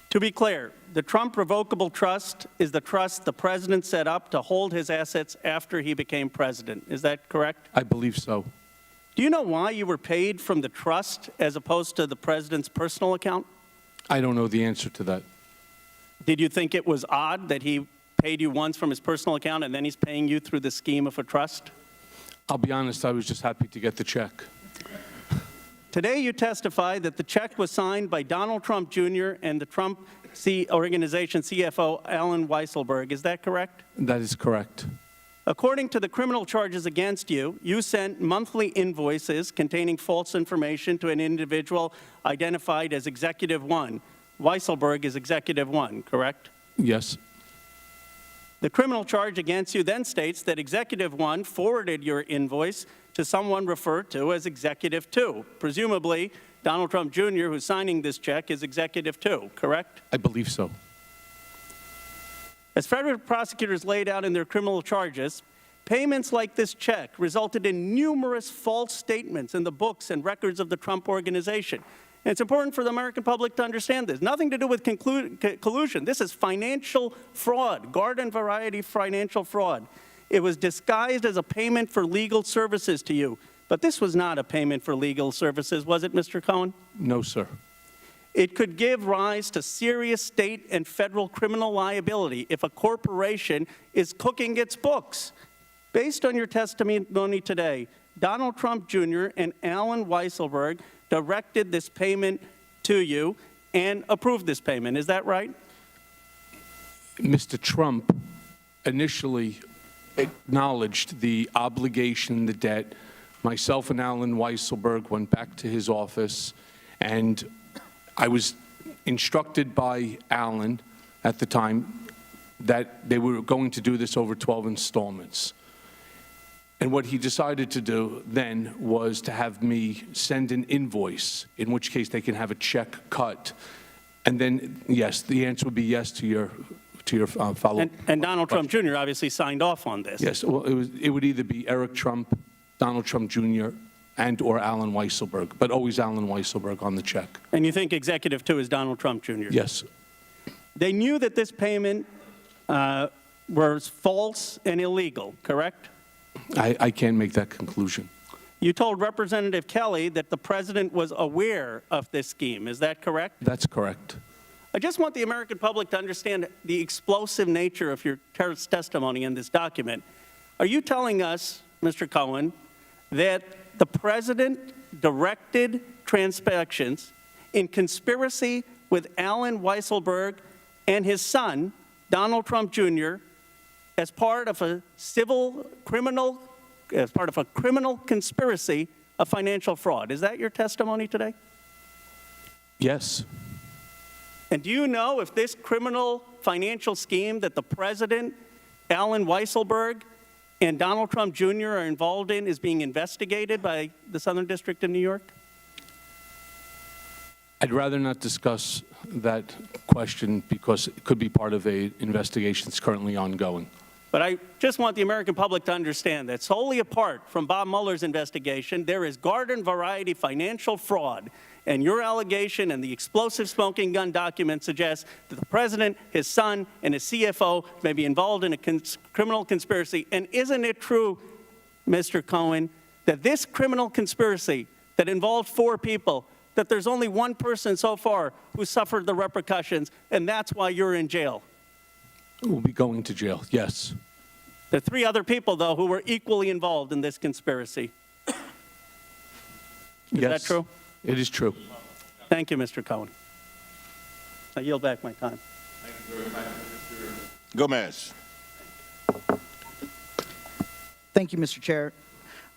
To be clear, the Trump revocable trust is the trust the president set up to hold his assets after he became president. Is that correct? I believe so. Do you know why you were paid from the trust as opposed to the president's personal account? I don't know the answer to that. Did you think it was odd that he paid you once from his personal account and then he's paying you through the scheme of a trust? I'll be honest, I was just happy to get the check. Today, you testify that the check was signed by Donald Trump Jr. and the Trump Organization CFO Alan Weisselberg. Is that correct? That is correct. According to the criminal charges against you, you sent monthly invoices containing false information to an individual identified as Executive 1. Weisselberg is Executive 1, correct? Yes. The criminal charge against you then states that Executive 1 forwarded your invoice to someone referred to as Executive 2. Presumably, Donald Trump Jr., who's signing this check, is Executive 2, correct? I believe so. As federal prosecutors laid out in their criminal charges, payments like this check resulted in numerous false statements in the books and records of the Trump Organization. And it's important for the American public to understand this. Nothing to do with collusion. This is financial fraud, garden variety financial fraud. It was disguised as a payment for legal services to you. But this was not a payment for legal services, was it, Mr. Cohen? No, sir. It could give rise to serious state and federal criminal liability if a corporation is cooking its books. Based on your testimony today, Donald Trump Jr. and Alan Weisselberg directed this payment to you and approved this payment. Is that right? Mr. Trump initially acknowledged the obligation, the debt. Myself and Alan Weisselberg went back to his office, and I was instructed by Alan at the time that they were going to do this over 12 installments. And what he decided to do then was to have me send an invoice, in which case they can have a check cut. And then, yes, the answer would be yes to your follow-up. And Donald Trump Jr. obviously signed off on this. Yes, well, it would either be Eric Trump, Donald Trump Jr., and or Alan Weisselberg, but always Alan Weisselberg on the check. And you think Executive 2 is Donald Trump Jr.? Yes. They knew that this payment was false and illegal, correct? I can't make that conclusion. You told Representative Kelly that the president was aware of this scheme. Is that correct? That's correct. I just want the American public to understand the explosive nature of your testimony in this document. Are you telling us, Mr. Cohen, that the president directed transactions in conspiracy with Alan Weisselberg and his son, Donald Trump Jr., as part of a criminal conspiracy of financial fraud? Is that your testimony today? Yes. And do you know if this criminal financial scheme that the president, Alan Weisselberg, and Donald Trump Jr. are involved in is being investigated by the Southern District of New York? I'd rather not discuss that question because it could be part of an investigation that's currently ongoing. But I just want the American public to understand that solely apart from Bob Mueller's investigation, there is garden variety financial fraud. And your allegation and the explosive smoking gun document suggests that the president, his son, and his CFO may be involved in a criminal conspiracy. And isn't it true, Mr. Cohen, that this criminal conspiracy that involved 4 people, that there's only one person so far who suffered the repercussions, and that's why you're in jail? We'll be going to jail, yes. There are 3 other people, though, who were equally involved in this conspiracy. Is that true? It is true. Thank you, Mr. Cohen. I yield back my time. Thank you very much, Mr. Gomez. Thank you, Mr. Chair.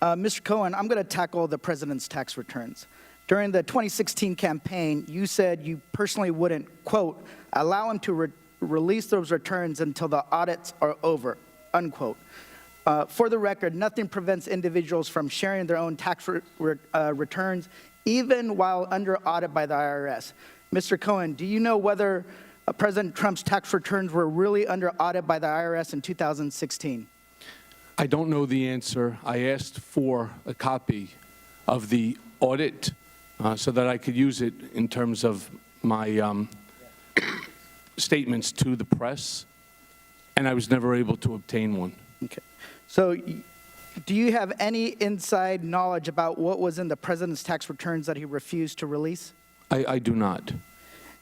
Mr. Cohen, I'm going to tackle the president's tax returns. During the 2016 campaign, you said you personally wouldn't, quote, allow him to release those returns until the audits are over, unquote. For the record, nothing prevents individuals from sharing their own tax returns, even while under audit by the IRS. Mr. Cohen, do you know whether President Trump's tax returns were really under audit by the IRS in 2016? I don't know the answer. I asked for a copy of the audit so that I could use it in terms of my statements to the press, and I was never able to obtain one. Okay. So do you have any inside knowledge about what was in the president's tax returns that he refused to release? I do not.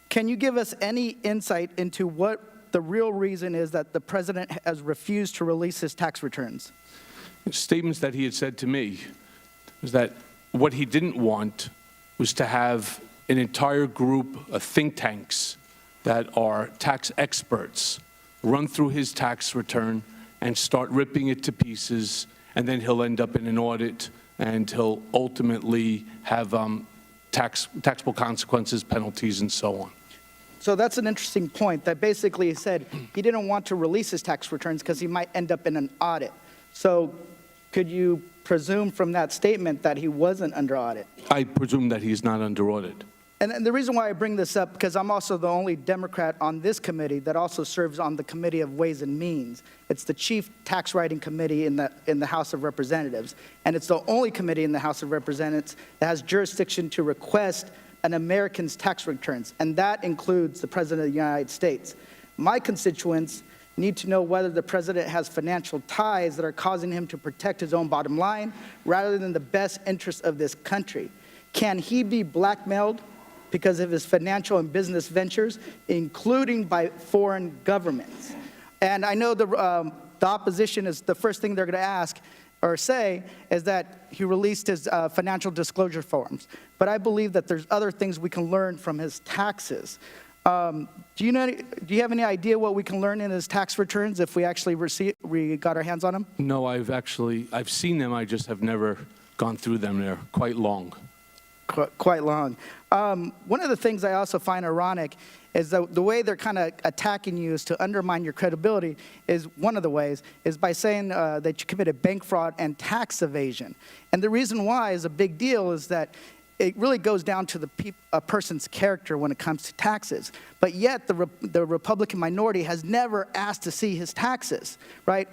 Can you give us any insight into what the real reason is that the president has refused to release his tax returns? Statements that he had said to me was that what he didn't want was to have an entire group of think tanks that are tax experts run through his tax return and start ripping it to pieces, and then he'll end up in an audit, and he'll ultimately have taxable consequences, penalties, and so on. So that's an interesting point, that basically he said he didn't want to release his tax returns because he might end up in an audit. So could you presume from that statement that he wasn't under audit? I presume that he's not under audit. And the reason why I bring this up, because I'm also the only Democrat on this committee that also serves on the Committee of Ways and Means. It's the chief tax writing committee in the House of Representatives. And it's the only committee in the House of Representatives that has jurisdiction to request an American's tax returns. And that includes the President of the United States. My constituents need to know whether the president has financial ties that are causing him to protect his own bottom line rather than the best interests of this country. Can he be blackmailed because of his financial and business ventures, including by foreign governments? And I know the opposition is the first thing they're going to ask or say is that he released his financial disclosure forms. But I believe that there's other things we can learn from his taxes. Do you have any idea what we can learn in his tax returns if we actually we got our hands on them? No, I've seen them. I just have never gone through them. They're quite long. Quite long. One of the things I also find ironic is the way they're kind of attacking you is to undermine your credibility. Is one of the ways is by saying that you committed bank fraud and tax evasion. And the reason why is a big deal is that it really goes down to a person's character when it comes to taxes. But yet the Republican minority has never asked to see his taxes, right?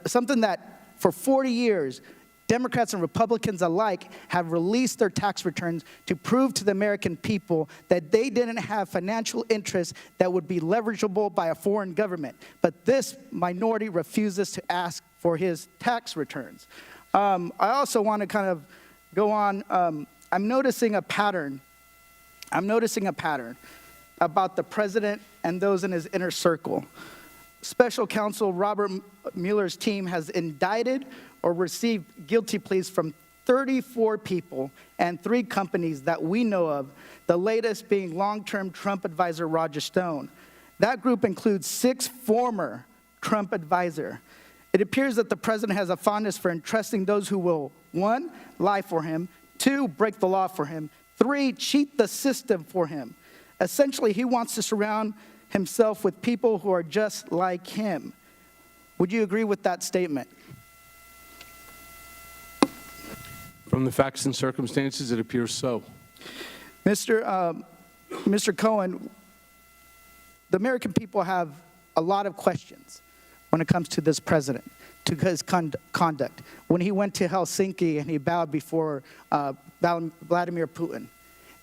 Something that for 40 years, Democrats and Republicans alike have released their tax returns to prove to the American people that they didn't have financial interests that would be leverageable by a foreign government. But this minority refuses to ask for his tax returns. I also want to kind of go on. I'm noticing a pattern about the president and those in his inner circle. Special counsel Robert Mueller's team has indicted or received guilty pleas from 34 people and 3 companies that we know of, the latest being long-term Trump advisor Roger Stone. That group includes 6 former Trump advisors. It appears that the president has a fondness for entrusting those who will, 1, lie for him, 2, break the law for him, 3, cheat the system for him. Essentially, he wants to surround himself with people who are just like him. Would you agree with that statement? From the facts and circumstances, it appears so. Mr. Cohen, the American people have a lot of questions when it comes to this president, to his conduct. When he went to Helsinki and he bowed before Vladimir Putin.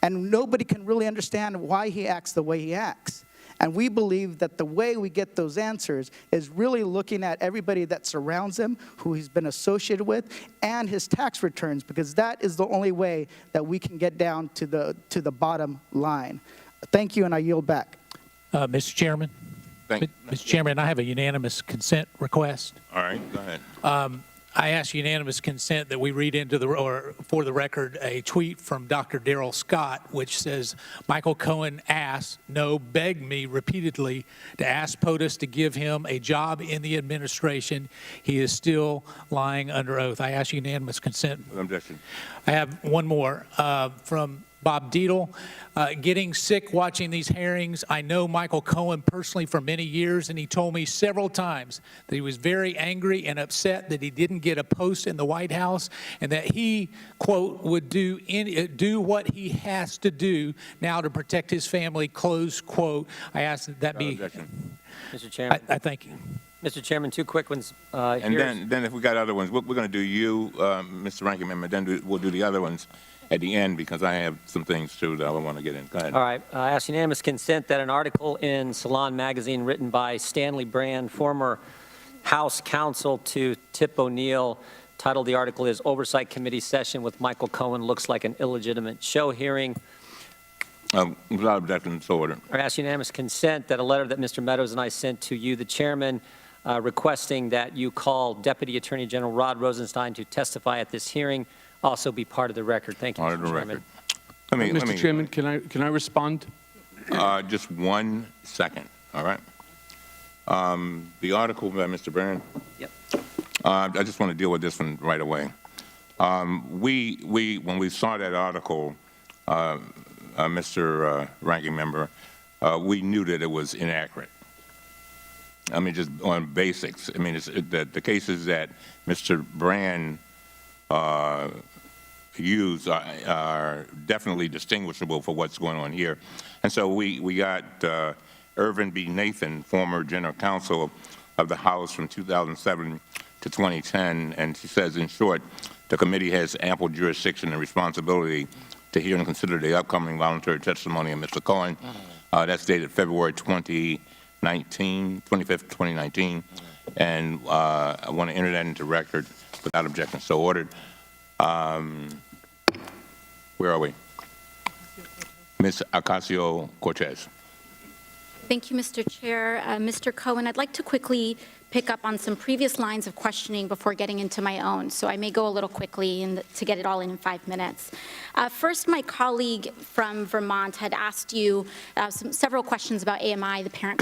And nobody can really understand why he acts the way he acts. And we believe that the way we get those answers is really looking at everybody that surrounds him, who he's been associated with, and his tax returns, because that is the only way that we can get down to the bottom line. Thank you, and I yield back. Mr. Chairman. Mr. Chairman, I have a unanimous consent request. All right, go ahead. I ask unanimous consent that we read into for the record, a tweet from Dr. Darrell Scott, which says, Michael Cohen begged me repeatedly to ask POTUS to give him a job in the administration. He is still lying under oath. I ask unanimous consent. Objection. I have one more from Bob Dietl. Getting sick watching these hearings. I know Michael Cohen personally for many years, and he told me several times that he was very angry and upset that he didn't get a post in the White House, and that he, quote, would do what he has to do now to protect his family, close quote. I ask that that be. Objection. Mr. Chairman. I thank you. Mr. Chairman, 2 quick ones. And then if we got other ones, we're going to do you, Mr. Ranking Member, then we'll do the other ones at the end, because I have some things, too, that I want to get in. Go ahead. All right. I ask unanimous consent that an article in Salon magazine written by Stanley Brand, former House counsel to Tip O'Neill, titled the article is Oversight Committee Session with Michael Cohen Looks Like an Illegitimate Show Hearing. Without objection, so ordered. I ask unanimous consent that a letter that Mr. Meadows and I sent to you, the chairman, requesting that you call Deputy Attorney General Rod Rosenstein to testify at this hearing, also be part of the record. Thank you, Mr. Chairman. Mr. Chairman, can I respond? Just 1 second, all right? The article by Mr. Barron. Yep. I just want to deal with this one right away. When we saw that article, Mr. Ranking Member, we knew that it was inaccurate. I mean, just on basics. I mean, the cases that Mr. Brand used are definitely distinguishable for what's going on here. And so we got Irvin B. Nathan, former General Counsel of the House from 2007 to 2010, and she says, in short, the committee has ample jurisdiction and responsibility to hear and consider the upcoming voluntary testimony of Mr. Cohen. That's dated February 25th, 2019, and I want to enter that into record without objection. So ordered. Where are we? Ms. Ocasio-Cortez. Thank you, Mr. Chair. Mr. Cohen, I'd like to quickly pick up on some previous lines of questioning before getting into my own, so I may go a little quickly to get it all in 5 minutes. First, my colleague from Vermont had asked you several questions about AMI, the parent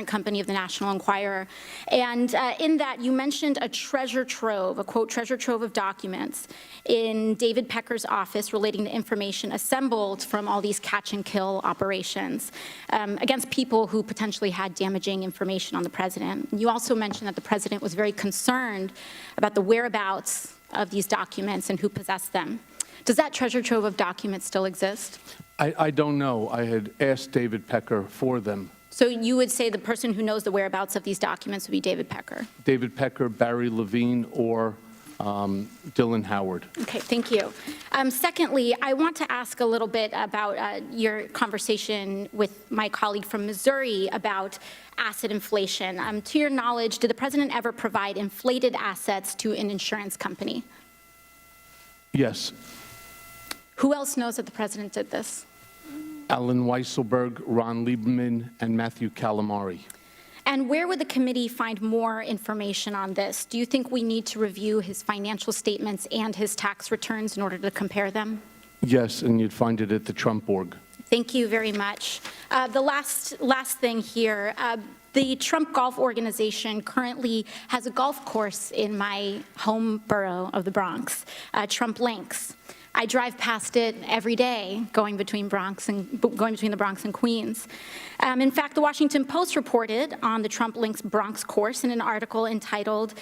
company of the National Enquirer, and in that you mentioned a treasure trove, a quote, treasure trove of documents in David Pecker's office relating to information assembled from all these catch and kill operations against people who potentially had damaging information on the president. You also mentioned that the president was very concerned about the whereabouts of these documents and who possessed them. Does that treasure trove of documents still exist? I don't know. I had asked David Pecker for them. So you would say the person who knows the whereabouts of these documents would be David Pecker? David Pecker, Barry Levine, or Dylan Howard. Okay, thank you. Secondly, I want to ask a little bit about your conversation with my colleague from Missouri about asset inflation. To your knowledge, did the president ever provide inflated assets to an insurance company? Yes. Who else knows that the president did this? Alan Weisselberg, Ron Lieberman, and Matthew Calamari. And where would the committee find more information on this? Do you think we need to review his financial statements and his tax returns in order to compare them? Yes, and you'd find it at the Trump org. Thank you very much. The last thing here, the Trump Golf Organization currently has a golf course in my home borough of the Bronx, Trump Links. I drive past it every day, going between the Bronx and Queens. In fact, the Washington Post reported on the Trump Links Bronx course in an article entitled,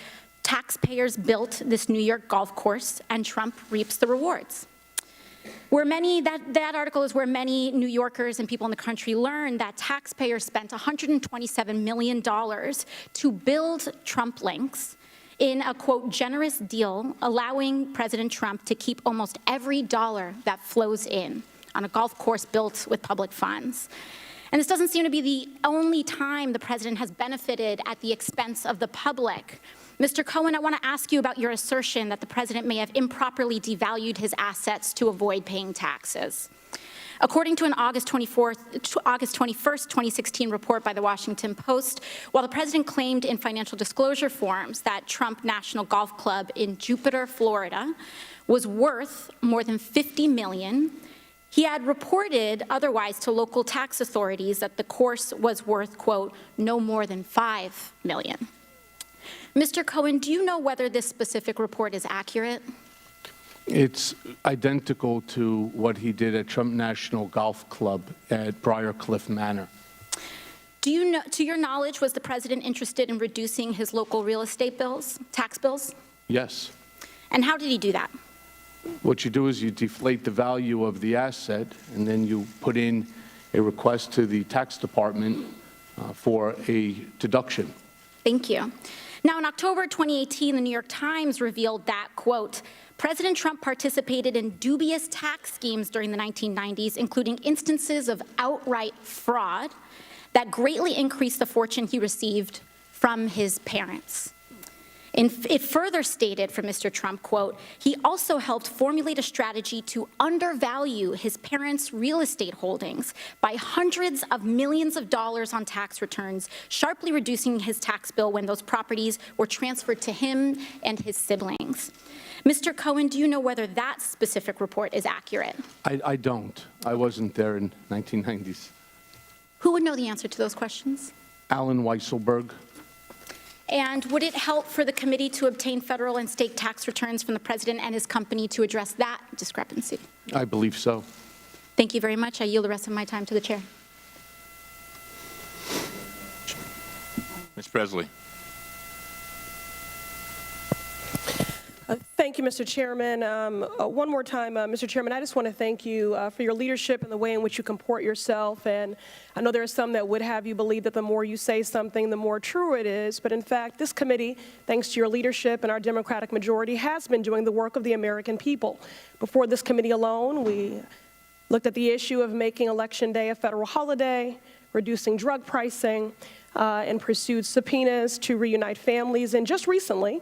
"Taxpayers Built This New York Golf Course and Trump Reaps the Rewards." That article is where many New Yorkers and people in the country learned that taxpayers spent $127 million to build Trump Links in a, quote, generous deal, allowing President Trump to keep almost every dollar that flows in on a golf course built with public funds. And this doesn't seem to be the only time the president has benefited at the expense of the public. Mr. Cohen, I want to ask you about your assertion that the president may have improperly devalued his assets to avoid paying taxes. According to an August 21st, 2016 report by the Washington Post, while the president claimed in financial disclosure forms that Trump National Golf Club in Jupiter, Florida, was worth more than $50 million, he had reported otherwise to local tax authorities that the course was worth, quote, no more than $5 million. Mr. Cohen, do you know whether this specific report is accurate? It's identical to what he did at Trump National Golf Club at Briarcliff Manor. Do you know, to your knowledge, was the president interested in reducing his local real estate bills, tax bills? Yes. And how did he do that? What you do is you deflate the value of the asset, and then you put in a request to the tax department for a deduction. Thank you. Now, in October 2018, the New York Times revealed that, quote, President Trump participated in dubious tax schemes during the 1990s, including instances of outright fraud that greatly increased the fortune he received from his parents. It further stated from Mr. Trump, quote, he also helped formulate a strategy to undervalue his parents' real estate holdings by hundreds of millions of dollars on tax returns, sharply reducing his tax bill when those properties were transferred to him and his siblings. Mr. Cohen, do you know whether that specific report is accurate? I don't. I wasn't there in 1990s. Who would know the answer to those questions? Alan Weisselberg. And would it help for the committee to obtain federal and state tax returns from the president and his company to address that discrepancy? I believe so. Thank you very much. I yield the rest of my time to the chair. Ms. Presley. Thank you, Mr. Chairman. One more time, Mr. Chairman, I just want to thank you for your leadership and the way in which you comport yourself. And I know there are some that would have you believe that the more you say something, the more true it is. But in fact, this committee, thanks to your leadership and our Democratic majority, has been doing the work of the American people. Before this committee alone, we looked at the issue of making Election Day a federal holiday, reducing drug pricing, and pursued subpoenas to reunite families. And just recently,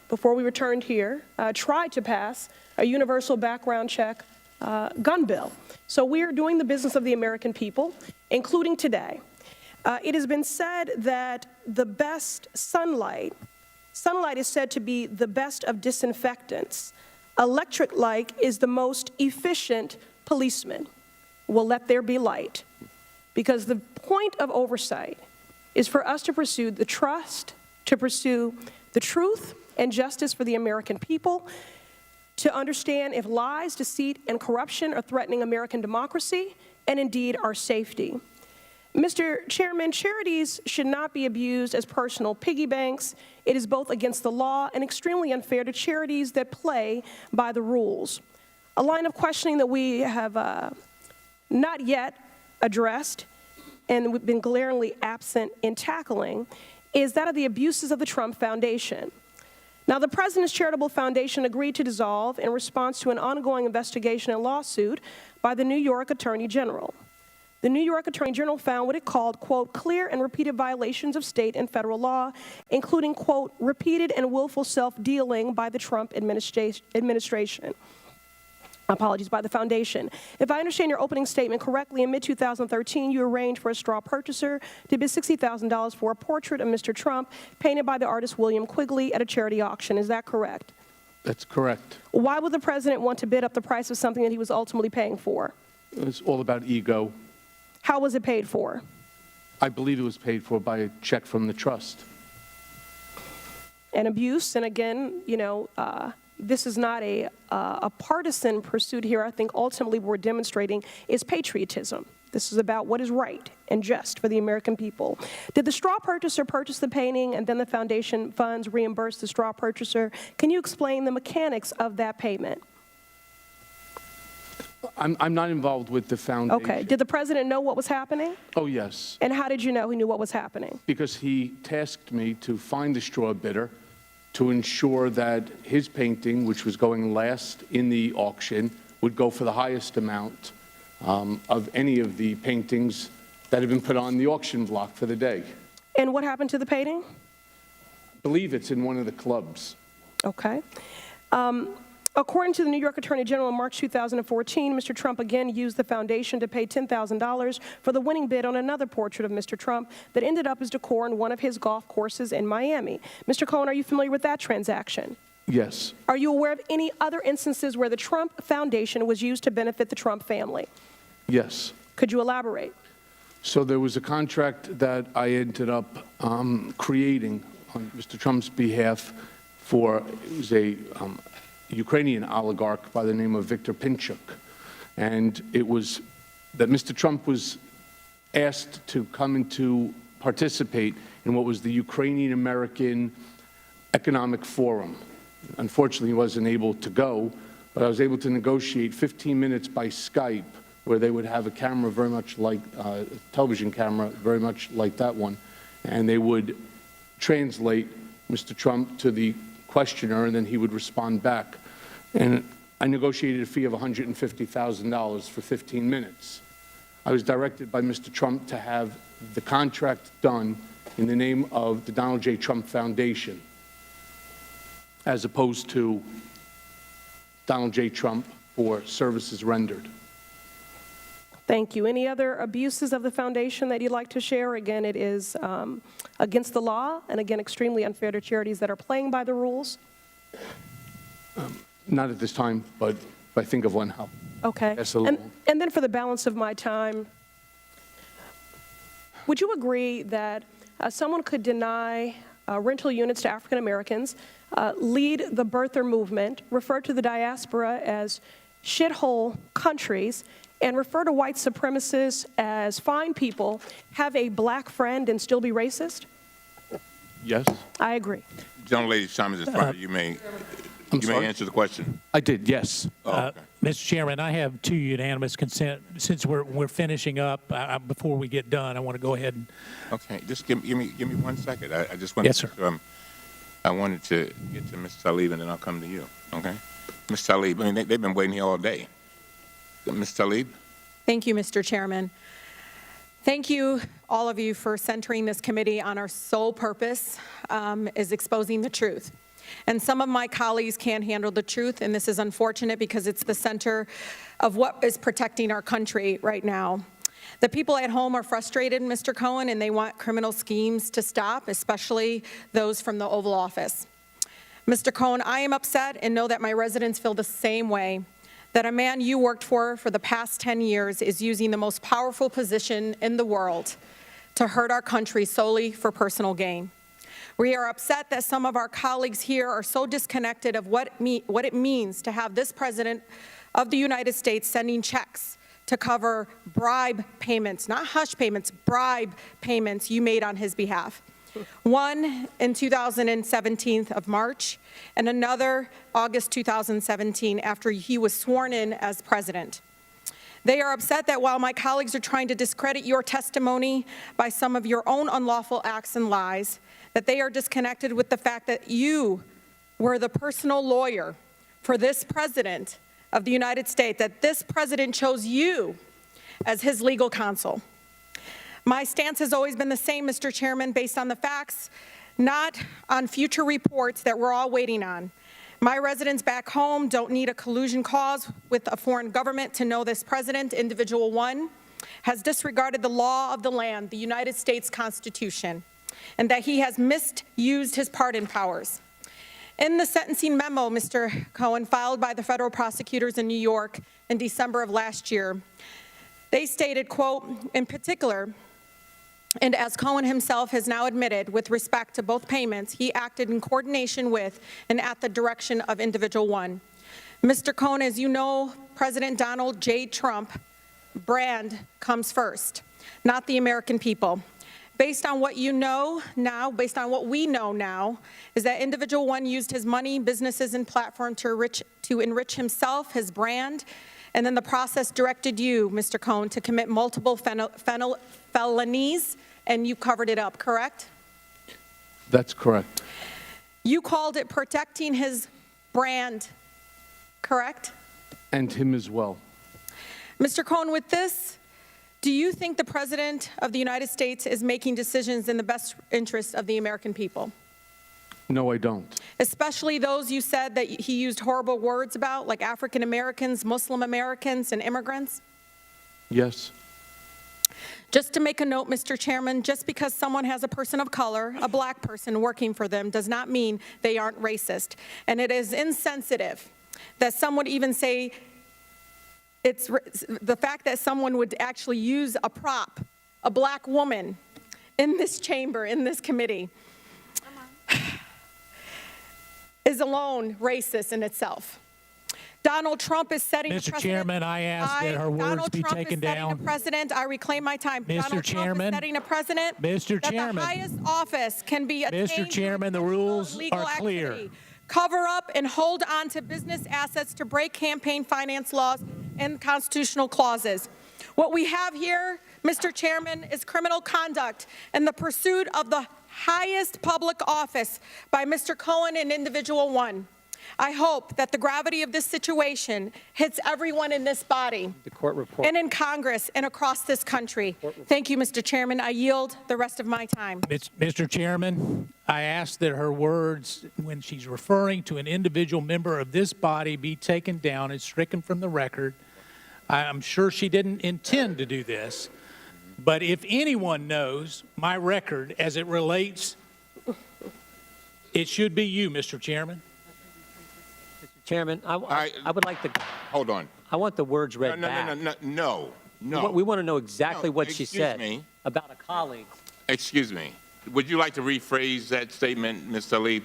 before we returned here, tried to pass a universal background check gun bill. So we are doing the business of the American people, including today. It has been said that the best sunlight is said to be the best of disinfectants. Electric light is the most efficient policeman. Well, let there be light. Because the point of oversight is for us to pursue the trust, to pursue the truth and justice for the American people, to understand if lies, deceit, and corruption are threatening American democracy and indeed our safety. Mr. Chairman, charities should not be abused as personal piggy banks. It is both against the law and extremely unfair to charities that play by the rules. A line of questioning that we have not yet addressed and we've been glaringly absent in tackling is that of the abuses of the Trump Foundation. Now, the President's Charitable Foundation agreed to dissolve in response to an ongoing investigation and lawsuit by the New York Attorney General. The New York Attorney General found what it called, quote, clear and repeated violations of state and federal law, including, quote, repeated and willful self-dealing by the Trump administration. Apologies, by the foundation. If I understand your opening statement correctly, in mid-2013, you arranged for a straw purchaser to bid $60,000 for a portrait of Mr. Trump painted by the artist William Quigley at a charity auction. Is that correct? That's correct. Why would the president want to bid up the price of something that he was ultimately paying for? It's all about ego. How was it paid for? I believe it was paid for by a check from the trust. And abuse, and again, you know, this is not a partisan pursuit here. I think ultimately what we're demonstrating is patriotism. This is about what is right and just for the American people. Did the straw purchaser purchase the painting and then the foundation funds reimburse the straw purchaser? Can you explain the mechanics of that payment? I'm not involved with the foundation. Okay. Did the president know what was happening? Oh, yes. And how did you know he knew what was happening? Because he tasked me to find the straw bidder to ensure that his painting, which was going last in the auction, would go for the highest amount of any of the paintings that have been put on the auction block for the day. And what happened to the painting? I believe it's in one of the clubs. Okay. According to the New York Attorney General in March 2014, Mr. Trump again used the foundation to pay $10,000 for the winning bid on another portrait of Mr. Trump that ended up as decor in one of his golf courses in Miami. Mr. Cohen, are you familiar with that transaction? Yes. Are you aware of any other instances where the Trump Foundation was used to benefit the Trump family? Yes. Could you elaborate? So there was a contract that I ended up creating on Mr. Trump's behalf for, it was a Ukrainian oligarch by the name of Viktor Pinchuk. And it was that Mr. Trump was asked to come and to participate in what was the Ukrainian American Economic Forum. Unfortunately, he wasn't able to go, but I was able to negotiate 15 minutes by Skype where they would have a camera very much like, a television camera very much like that one, and they would translate Mr. Trump to the questioner, and then he would respond back. And I negotiated a fee of $150,000 for 15 minutes. I was directed by Mr. Trump to have the contract done in the name of the Donald J. Trump Foundation. as opposed to Donald J. Trump for services rendered. Thank you. Any other abuses of the foundation that you'd like to share? Again, it is against the law, and again, extremely unfair to charities that are playing by the rules. Not at this time, but if I think of one, how. Okay. And then for the balance of my time, would you agree that someone could deny rental units to African Americans, lead the birther movement, refer to the diaspora as shithole countries, and refer to white supremacists as fine people, have a black friend, and still be racist? Yes. I agree. Gentlelady's time is expired. You may answer the question. I did, yes. Mr. Chairman, I have 2 unanimous consent. Since we're finishing up, before we get done, I want to go ahead and. Okay, just give me 1 second. I just want Yes, sir. I wanted to get to Mr. Tlaib, and then I'll come to you. Okay, Mr. Tlaib. I mean, they've been waiting here all day. Ms. Tlaib? Thank you, Mr. Chairman. Thank you, all of you, for centering this committee on our sole purpose is exposing the truth. And some of my colleagues can't handle the truth, and this is unfortunate because it's the center of what is protecting our country right now. The people at home are frustrated, Mr. Cohen, and they want criminal schemes to stop, especially those from the Oval Office. Mr. Cohen, I am upset and know that my residents feel the same way, that a man you worked for the past 10 years is using the most powerful position in the world to hurt our country solely for personal gain. We are upset that some of our colleagues here are so disconnected of what it means to have this president of the United States sending checks to cover bribe payments, not hush payments, bribe payments you made on his behalf. One in 2017 of March, and another August 2017 after he was sworn in as president. They are upset that while my colleagues are trying to discredit your testimony by some of your own unlawful acts and lies, that they are disconnected with the fact that you were the personal lawyer for this president of the United States, that this president chose you as his legal counsel. My stance has always been the same, Mr. Chairman, based on the facts, not on future reports that we're all waiting on. My residents back home don't need a collusion clause with a foreign government to know this president, Individual One, has disregarded the law of the land, the United States Constitution, and that he has misused his pardon powers. In the sentencing memo, Mr. Cohen, filed by the federal prosecutors in New York in December of last year, they stated, quote, in particular, and as Cohen himself has now admitted with respect to both payments, he acted in coordination with and at the direction of Individual One. Mr. Cohen, as you know, President Donald J. Trump brand comes first, not the American people. Based on what you know now, based on what we know now, is that Individual One used his money, businesses, and platform to enrich himself, his brand, and then the process directed you, Mr. Cohen, to commit multiple felonies, and you covered it up, correct? That's correct. You called it protecting his brand, correct? And him as well. Mr. Cohen, with this, do you think the President of the United States is making decisions in the best interest of the American people? No, I don't. Especially those you said that he used horrible words about, like African Americans, Muslim Americans, and immigrants? Yes. Just to make a note, Mr. Chairman, just because someone has a person of color, a black person working for them, does not mean they aren't racist. And it is insensitive that some would even say it's the fact that someone would actually use a prop, a black woman, in this chamber, in this committee, is alone racist in itself. Donald Trump is setting a precedent. Mr. Chairman, I ask that her words be taken down. Donald Trump is setting a precedent. I reclaim my time. Mr. Donald Chairman, Trump is setting a precedent Mr. that Chairman, the highest office can be attained Mr. Chairman, the rules are clear. activity. Cover up and hold on to business assets to break campaign finance laws and constitutional clauses. What we have here, Mr. Chairman, is criminal conduct and the pursuit of the highest public office by Mr. Cohen and Individual One. I hope that the gravity of this situation hits everyone in this body, The court report. and in Congress, and across this country. Thank you, Mr. Chairman. I yield the rest of my time. Mr. Chairman, I ask that her words, when she's referring to an individual member of this body, be taken down and stricken from the record. I'm sure she didn't intend to do this, but if anyone knows my record as it relates, it should be you, Mr. Chairman. Chairman, I would like to. Hold on. I want the words read back. No. We want to know exactly what she excuse said me. about a colleague. Excuse me. Would you like to rephrase that statement, Ms. Tlaib?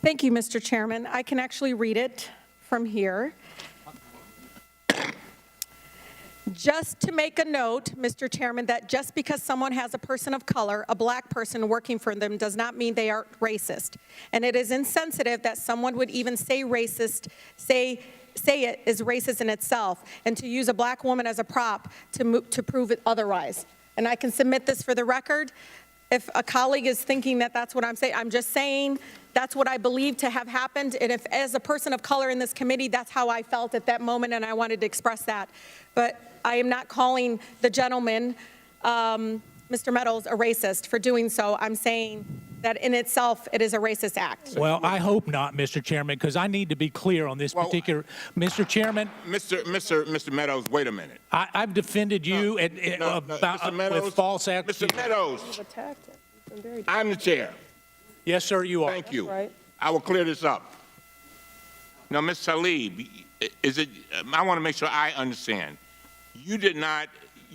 Thank you, Mr. Chairman. I can actually read it from here. Just to make a note, Mr. Chairman, that just because someone has a person of color, a black person working for them, does not mean they are racist. And it is insensitive that someone would even say racist, say it is racist in itself, and to use a black woman as a prop to prove it otherwise. And I can submit this for the record. If a colleague is thinking that that's what I'm saying, I'm just saying that's what I believe to have happened. And if, as a person of color in this committee, that's how I felt at that moment, and I wanted to express that. But I am not calling the gentleman, Mr. Meadows, a racist for doing so. I'm saying that in itself, it is a racist act. Well, I hope not, Mr. Chairman, because I need to be clear on this particular. Mr. Chairman. Mr. Meadows, wait a minute. I've defended you with false accusations. Mr. Meadows, I'm the chair. Yes, sir, you are. Thank you. I will clear this up. Now, Ms. Tlaib, I want to make sure I understand. You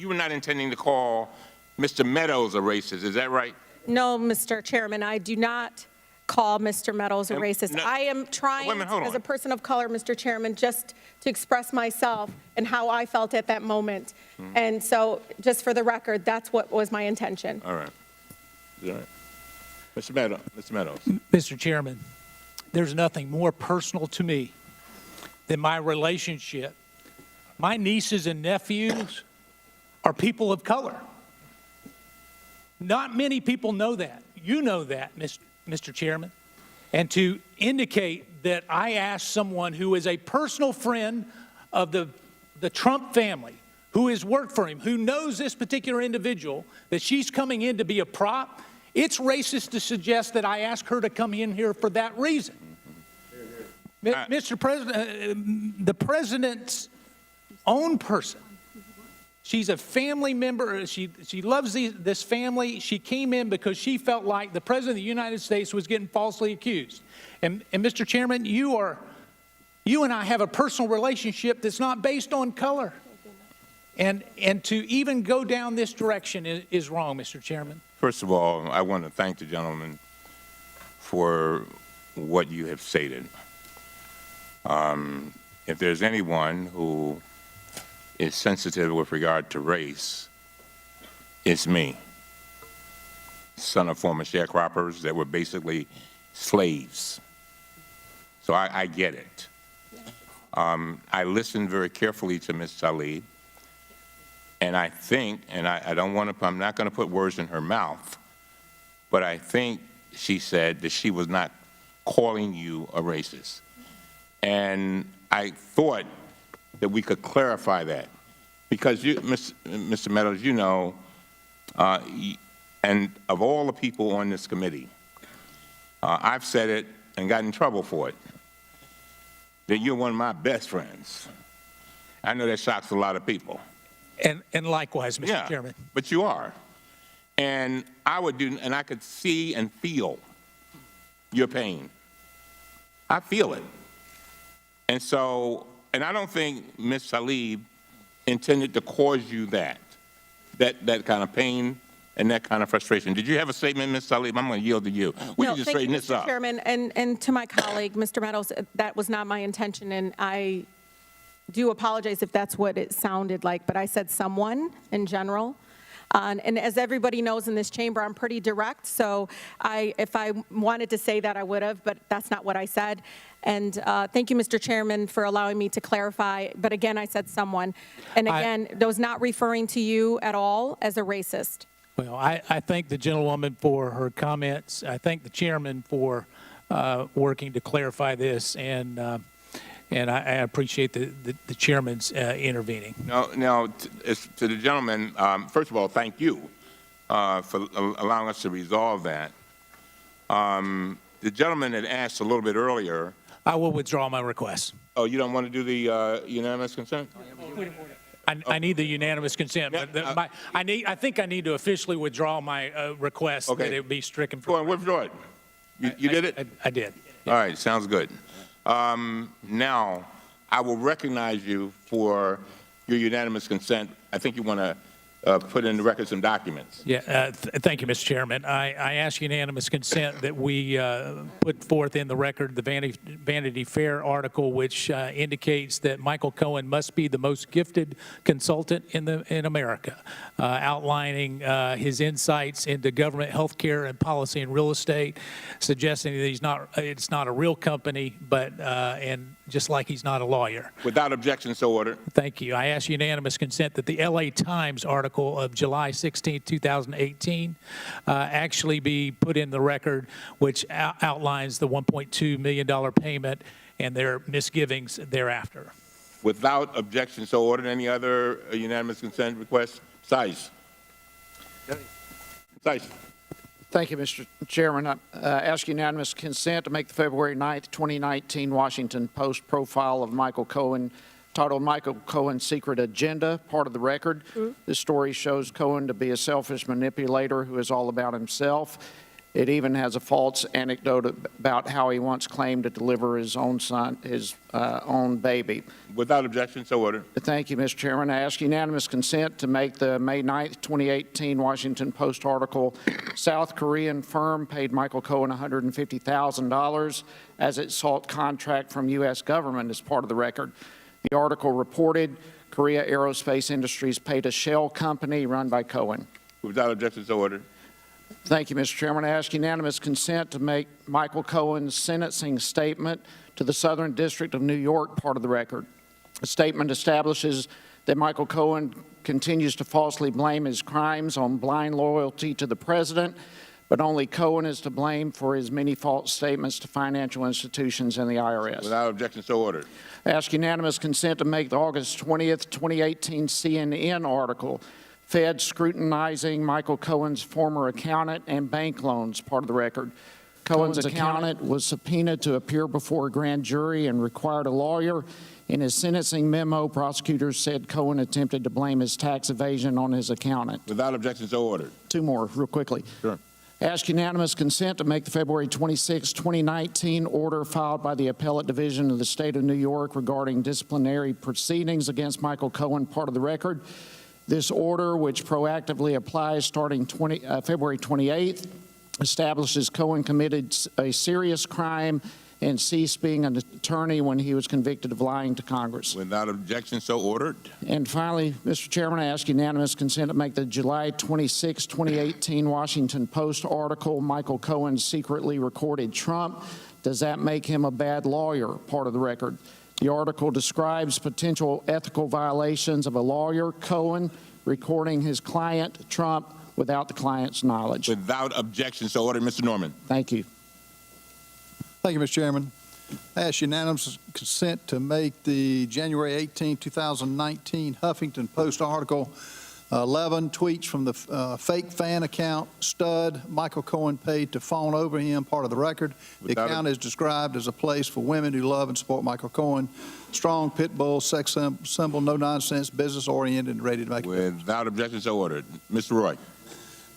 were not intending to call Mr. Meadows a racist, is that right? No, Mr. Chairman, I do not call Mr. Meadows a racist. No, I am trying, hold as on. a person of color, Mr. Chairman, just to express myself and how I felt at that moment. And so, just for the record, that's what was my intention. All right. All right. Mr. Meadows. Mr. Chairman, there's nothing more personal to me than my relationship. My nieces and nephews are people of color. Not many people know that. You know that, Mr. Chairman. And to indicate that I asked someone who is a personal friend of the Trump family, who has worked for him, who knows this particular individual, that she's coming in to be a prop, it's racist to suggest that I asked her to come in here for that reason. Mr. President, the president's own person, she's a family member. She loves this family. She came in because she felt like the president of the United States was getting falsely accused. And Mr. Chairman, you and I have a personal relationship that's not based on color. And to even go down this direction is wrong, Mr. Chairman. First of all, I want to thank the gentleman for what you have stated. If there's anyone who is sensitive with regard to race, it's me. Son of former sharecroppers that were basically slaves. So I get it. I listened very carefully to Ms. Tlaib, and I think, and I'm not going to put words in her mouth, but I think she said that she was not calling you a racist. And I thought that we could clarify that. Because Mr. Meadows, you know, and of all the people on this committee, I've said it and got in trouble for it, that you're one of my best friends. I know that shocks a lot of people. And likewise, Mr. Chairman. But you are. And I could see and feel your pain. I feel it. And so, and I don't think Ms. Tlaib intended to cause you that kind of pain and that kind of frustration. Did you have a statement, Ms. Tlaib? I'm going to yield to you. We can just straighten this up. Mr. Chairman, and to my colleague, Mr. Meadows, that was not my intention, and I do apologize if that's what it sounded like, but I said someone in general. And as everybody knows in this chamber, I'm pretty direct, so if I wanted to say that, I would have, but that's not what I said. And thank you, Mr. Chairman, for allowing me to clarify. But again, I said someone. And again, that was not referring to you at all as a racist. Well, I thank the gentlewoman for her comments. I thank the chairman for working to clarify this, and I appreciate the chairman's intervening. Now, to the gentleman, first of all, thank you for allowing us to resolve that. The gentleman had asked a little bit earlier. I will withdraw my request. Oh, you don't want to do the unanimous consent? I need the unanimous consent, but I think I need to officially withdraw my request that it be stricken. Go on, withdraw it. You did it? I did. All right, sounds good. Now, I will recognize you for your unanimous consent. I think you want to put in the record some documents. Yeah, thank you, Mr. Chairman. I ask unanimous consent that we put forth in the record the Vanity Fair article, which indicates that Michael Cohen must be the most gifted consultant in America, outlining his insights into government, healthcare, and policy and real estate, suggesting that it's not a real company, but and just like he's not a lawyer. Without objection, so ordered. Thank you. I ask unanimous consent that the LA Times article of July 16, 2018 actually be put in the record, which outlines the $1.2 million payment and their misgivings thereafter. Without objection, so ordered. Any other unanimous consent requests? Size. Thank you, Mr. Chairman. I ask unanimous consent to make the February 9th, 2019 Washington Post profile of Michael Cohen titled Michael Cohen's Secret Agenda, part of the record. This story shows Cohen to be a selfish manipulator who is all about himself. It even has a false anecdote about how he once claimed to deliver his own son, his own baby. Without objection, so ordered. Thank you, Mr. Chairman. I ask unanimous consent to make the May 9th, 2018 Washington Post article, South Korean firm paid Michael Cohen $150,000 as it sought contract from U.S. government as part of the record. The article reported Korea Aerospace Industries paid a shell company run by Cohen. Without objection, so ordered. Thank you, Mr. Chairman. I ask unanimous consent to make Michael Cohen's sentencing statement to the Southern District of New York part of the record. The statement establishes that Michael Cohen continues to falsely blame his crimes on blind loyalty to the president, but only Cohen is to blame for his many false statements to financial institutions and the IRS. Without objection, so ordered. I ask unanimous consent to make the August 20th, 2018 CNN article, Fed scrutinizing Michael Cohen's former accountant and bank loans, part of the record. Cohen's accountant was subpoenaed to appear before a grand jury and required a lawyer. In his sentencing memo, prosecutors said Cohen attempted to blame his tax evasion on his accountant. Without objection, so ordered. Two more, real quickly. Sure. Ask unanimous consent to make the February 26, 2019 order filed by the Appellate Division of the State of New York regarding disciplinary proceedings against Michael Cohen, part of the record. This order, which proactively applies starting February 28th, establishes Cohen committed a serious crime and ceased being an attorney when he was convicted of lying to Congress. Without objection, so ordered. And finally, Mr. Chairman, I ask unanimous consent to make the July 26, 2018 Washington Post article, Michael Cohen secretly recorded Trump. Does that make him a bad lawyer? Part of the record. The article describes potential ethical violations of a lawyer, Cohen, recording his client, Trump, without the client's knowledge. Without objection, so ordered. Mr. Norman. Thank you. Thank you, Mr. Chairman. I ask unanimous consent to make the January 18, 2019 Huffington Post article, 11 tweets from the fake fan account, Stud, Michael Cohen paid to fawn over him, part of the record. The account is described as a place for women who love and support Michael Cohen. Strong pit bull, sex symbol, no nonsense, business oriented, and ready to make it. Without objection, so ordered. Mr. Roy.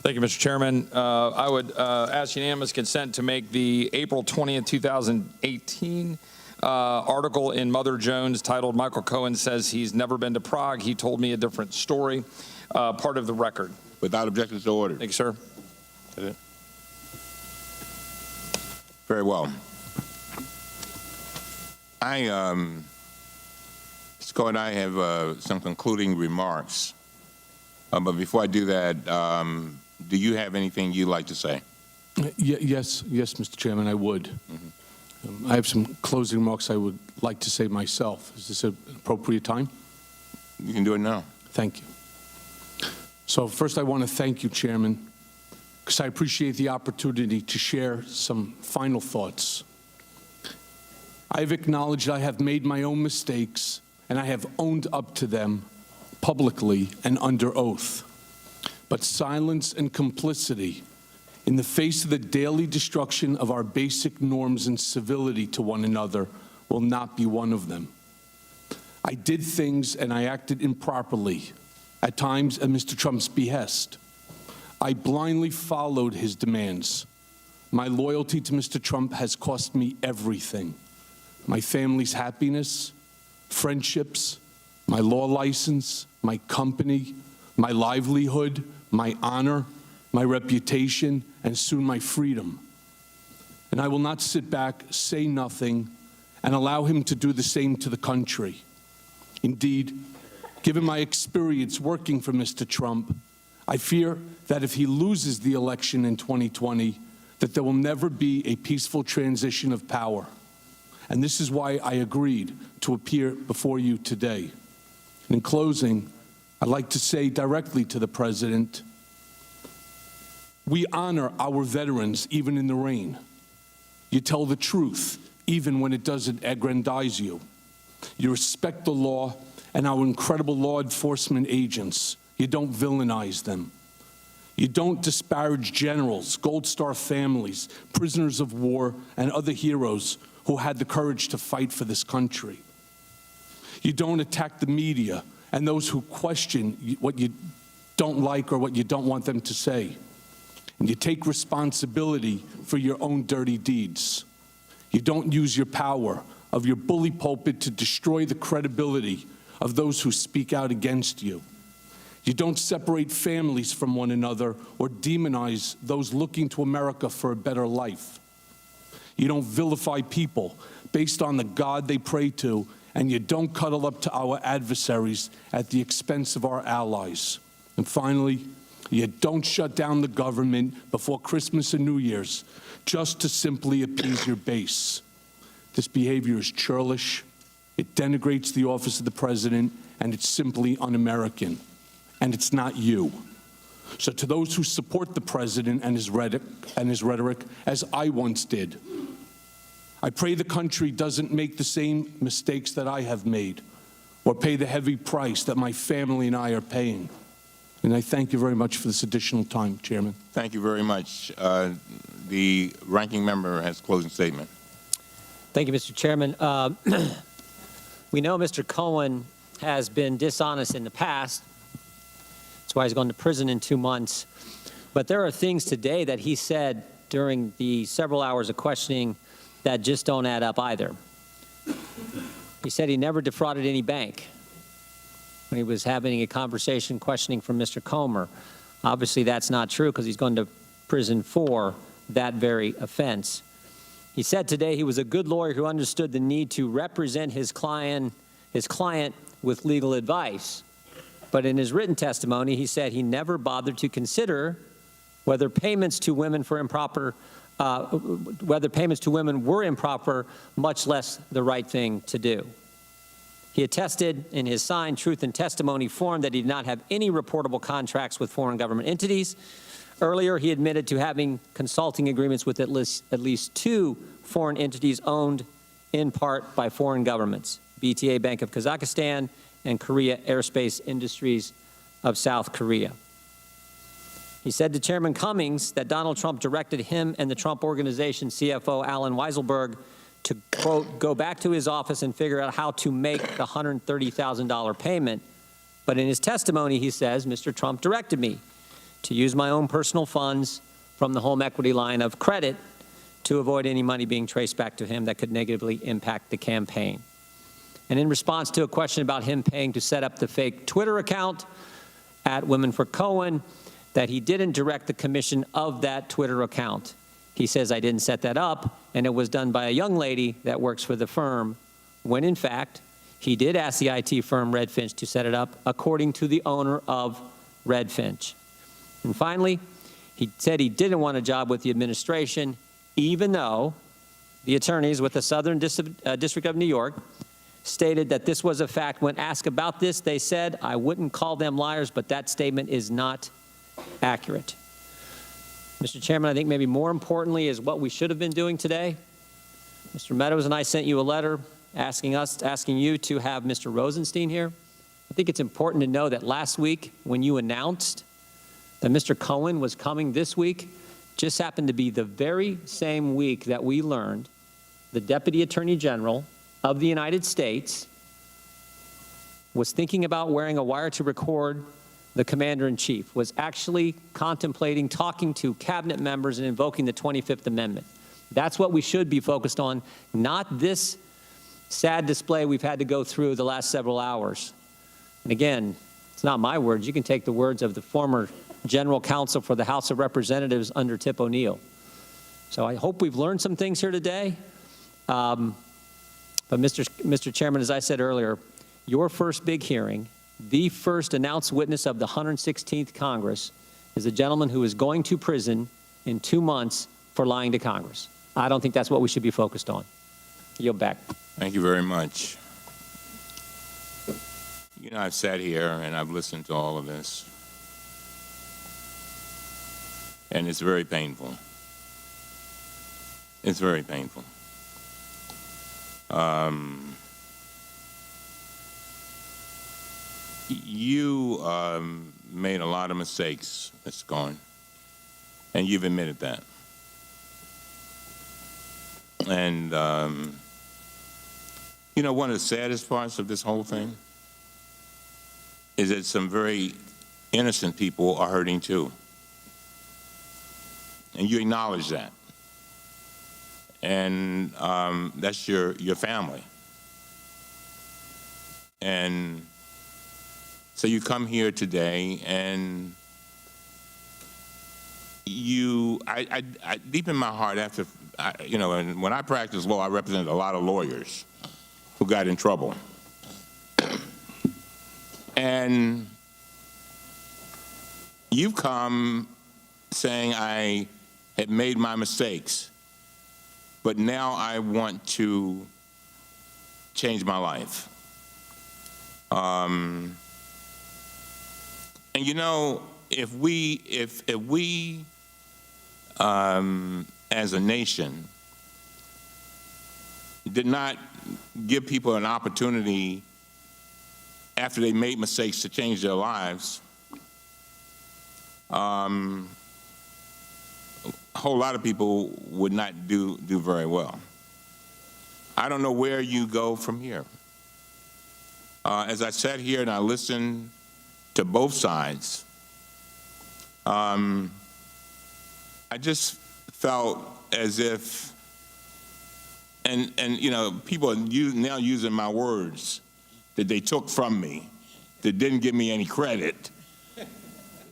Thank you, Mr. Chairman. I would ask unanimous consent to make the April 20th, 2018 article in Mother Jones titled Michael Cohen Says He's Never Been to Prague. He Told Me a Different Story, part of the record. Without objection, so ordered. Thank you, sir. That's it. Very well. Scott and I have some concluding remarks. But before I do that, do you have anything you'd like to say? Yes, Mr. Chairman, I would. I have some closing remarks I would like to say myself. Is this an appropriate time? You can do it now. Thank you. So first I want to thank you, Chairman, because I appreciate the opportunity to share some final thoughts. I've acknowledged I have made my own mistakes, and I have owned up to them publicly and under oath. But silence and complicity in the face of the daily destruction of our basic norms and civility to one another will not be one of them. I did things and I acted improperly, at times at Mr. Trump's behest. I blindly followed his demands. My loyalty to Mr. Trump has cost me everything: my family's happiness, friendships, my law license, my company, my livelihood, my honor, my reputation, and soon my freedom. And I will not sit back, say nothing, and allow him to do the same to the country. Indeed, given my experience working for Mr. Trump, I fear that if he loses the election in 2020, that there will never be a peaceful transition of power. And this is why I agreed to appear before you today. In closing, I'd like to say directly to the President, we honor our veterans even in the rain. You tell the truth even when it doesn't aggrandize you. You respect the law and our incredible law enforcement agents. You don't villainize them. You don't disparage generals, Gold Star families, prisoners of war, and other heroes who had the courage to fight for this country. You don't attack the media and those who question what you don't like or what you don't want them to say. And you take responsibility for your own dirty deeds. You don't use your power of your bully pulpit to destroy the credibility of those who speak out against you. You don't separate families from one another or demonize those looking to America for a better life. You don't vilify people based on the God they pray to, and you don't cuddle up to our adversaries at the expense of our allies. And finally, you don't shut down the government before Christmas and New Year's just to simply appease your base. This behavior is churlish, it denigrates the office of the president, and it's simply un-American. And it's not you. So to those who support the president and his rhetoric, as I once did, I pray the country doesn't make the same mistakes that I have made or pay the heavy price that my family and I are paying. And I thank you very much for this additional time, Chairman. Thank you very much. The ranking member has a closing statement. Thank you, Mr. Chairman. We know Mr. Cohen has been dishonest in the past. That's why he's going to prison in 2 months. But there are things today that he said during the several hours of questioning that just don't add up either. He said he never defrauded any bank when he was having a conversation questioning from Mr. Comer. Obviously, that's not true because he's going to prison for that very offense. He said today he was a good lawyer who understood the need to represent his client with legal advice. But in his written testimony, he said he never bothered to consider whether payments to women were improper, much less the right thing to do. He attested in his signed truth and testimony form that he did not have any reportable contracts with foreign government entities. Earlier, he admitted to having consulting agreements with at least 2 foreign entities owned in part by foreign governments, BTA Bank of Kazakhstan and Korea Aerospace Industries of South Korea. He said to Chairman Cummings that Donald Trump directed him and the Trump Organization CFO Alan Weisselberg to, quote, go back to his office and figure out how to make the $130,000 payment. But in his testimony, he says, Mr. Trump directed me to use my own personal funds from the home equity line of credit to avoid any money being traced back to him that could negatively impact the campaign. And in response to a question about him paying to set up the fake Twitter account at Women for Cohen, that he didn't direct the commission of that Twitter account. He says, I didn't set that up, and it was done by a young lady that works for the firm, when in fact, he did ask the IT firm Redfinch to set it up, according to the owner of Redfinch. And finally, he said he didn't want a job with the administration, even though the attorneys with the Southern District of New York stated that this was a fact. When asked about this, they said, I wouldn't call them liars, but that statement is not accurate. Mr. Chairman, I think maybe more importantly is what we should have been doing today. Mr. Meadows and I sent you a letter asking you to have Mr. Rosenstein here. I think it's important to know that last week when you announced that Mr. Cohen was coming this week, just happened to be the very same week that we learned the Deputy Attorney General of the United States was thinking about wearing a wire to record the Commander-in-Chief, was actually contemplating talking to cabinet members and invoking the 25th Amendment. That's what we should be focused on, not this sad display we've had to go through the last several hours. And again, it's not my words. You can take the words of the former General Counsel for the House of Representatives under Tip O'Neill. So I hope we've learned some things here today. But Mr. Chairman, as I said earlier, your first big hearing, the first announced witness of the 116th Congress, is a gentleman who is going to prison in 2 months for lying to Congress. I don't think that's what we should be focused on. Yield back. Thank you very much. You know, I've sat here and I've listened to all of this, and it's very painful. It's very painful. You made a lot of mistakes, Mr. Cohen, and you've admitted that. And, you know, one of the saddest parts of this whole thing is that some very innocent people are hurting too. And you acknowledge that. And that's your family. And so you come here today and I deep in my heart, you know, and when I practiced law, I represented a lot of lawyers who got in trouble. And you've come saying I had made my mistakes, but now I want to change my life. And you know, if we as a nation did not give people an opportunity after they made mistakes to change their lives, a whole lot of people would not do very well. I don't know where you go from here. As I sat here and I listened to both sides, I just felt as if, and you know, people are now using my words that they took from me, that didn't give me any credit.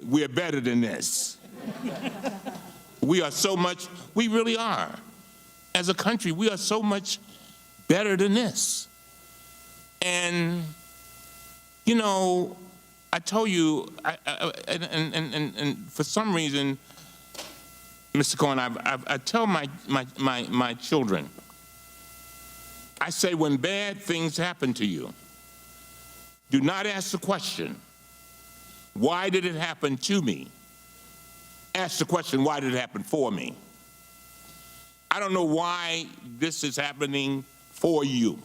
We're better than this. We are so much, we really are. As a country, we are so much better than this. And, you know, I told you, and for some reason, Mr. Cohen, I tell my children, I say, when bad things happen to you, do not ask the question, why did it happen to me? Ask the question, why did it happen for me? I don't know why this is happening for you,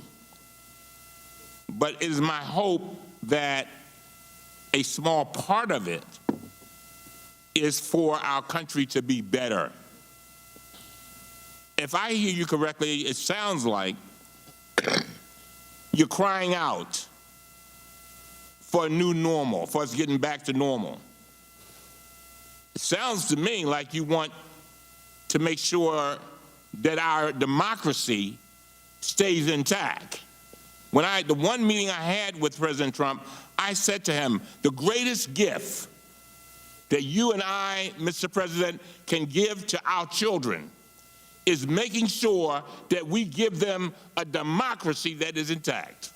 but it is my hope that a small part of it is for our country to be better. If I hear you correctly, it sounds like you're crying out for a new normal, for us getting back to normal. It sounds to me like you want to make sure that our democracy stays intact. When the one meeting I had with President Trump, I said to him, the greatest gift that you and I, Mr. President, can give to our children is making sure that we give them a democracy that is intact.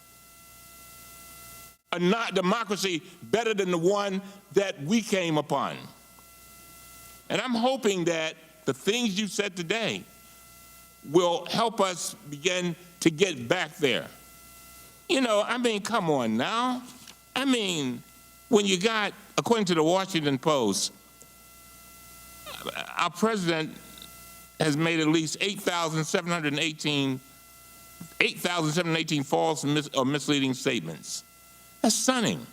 A democracy better than the one that we came upon. And I'm hoping that the things you said today will help us begin to get back there. You know, I mean, come on now. I mean, when you got, according to the Washington Post, our president has made at least 8,718 false or misleading statements. That's stunning.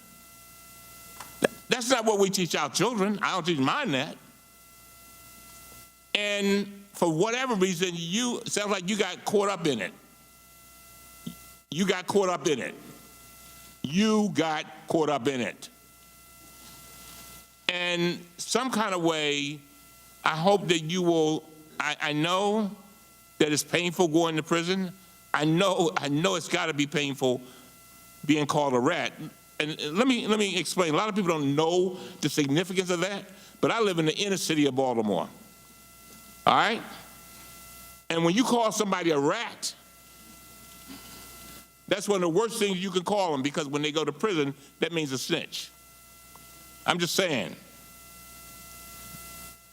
That's not what we teach our children. I don't teach mine that. And for whatever reason, sounds like you got caught up in it. You got caught up in it. You got caught up in it. And some kind of way, I hope that you will, I know that it's painful going to prison. I know it's got to be painful being called a rat. And let me explain. A lot of people don't know the significance of that, but I live in the inner city of Baltimore. All right? And when you call somebody a rat, that's one of the worst things you can call them, because when they go to prison, that means a snitch. I'm just saying.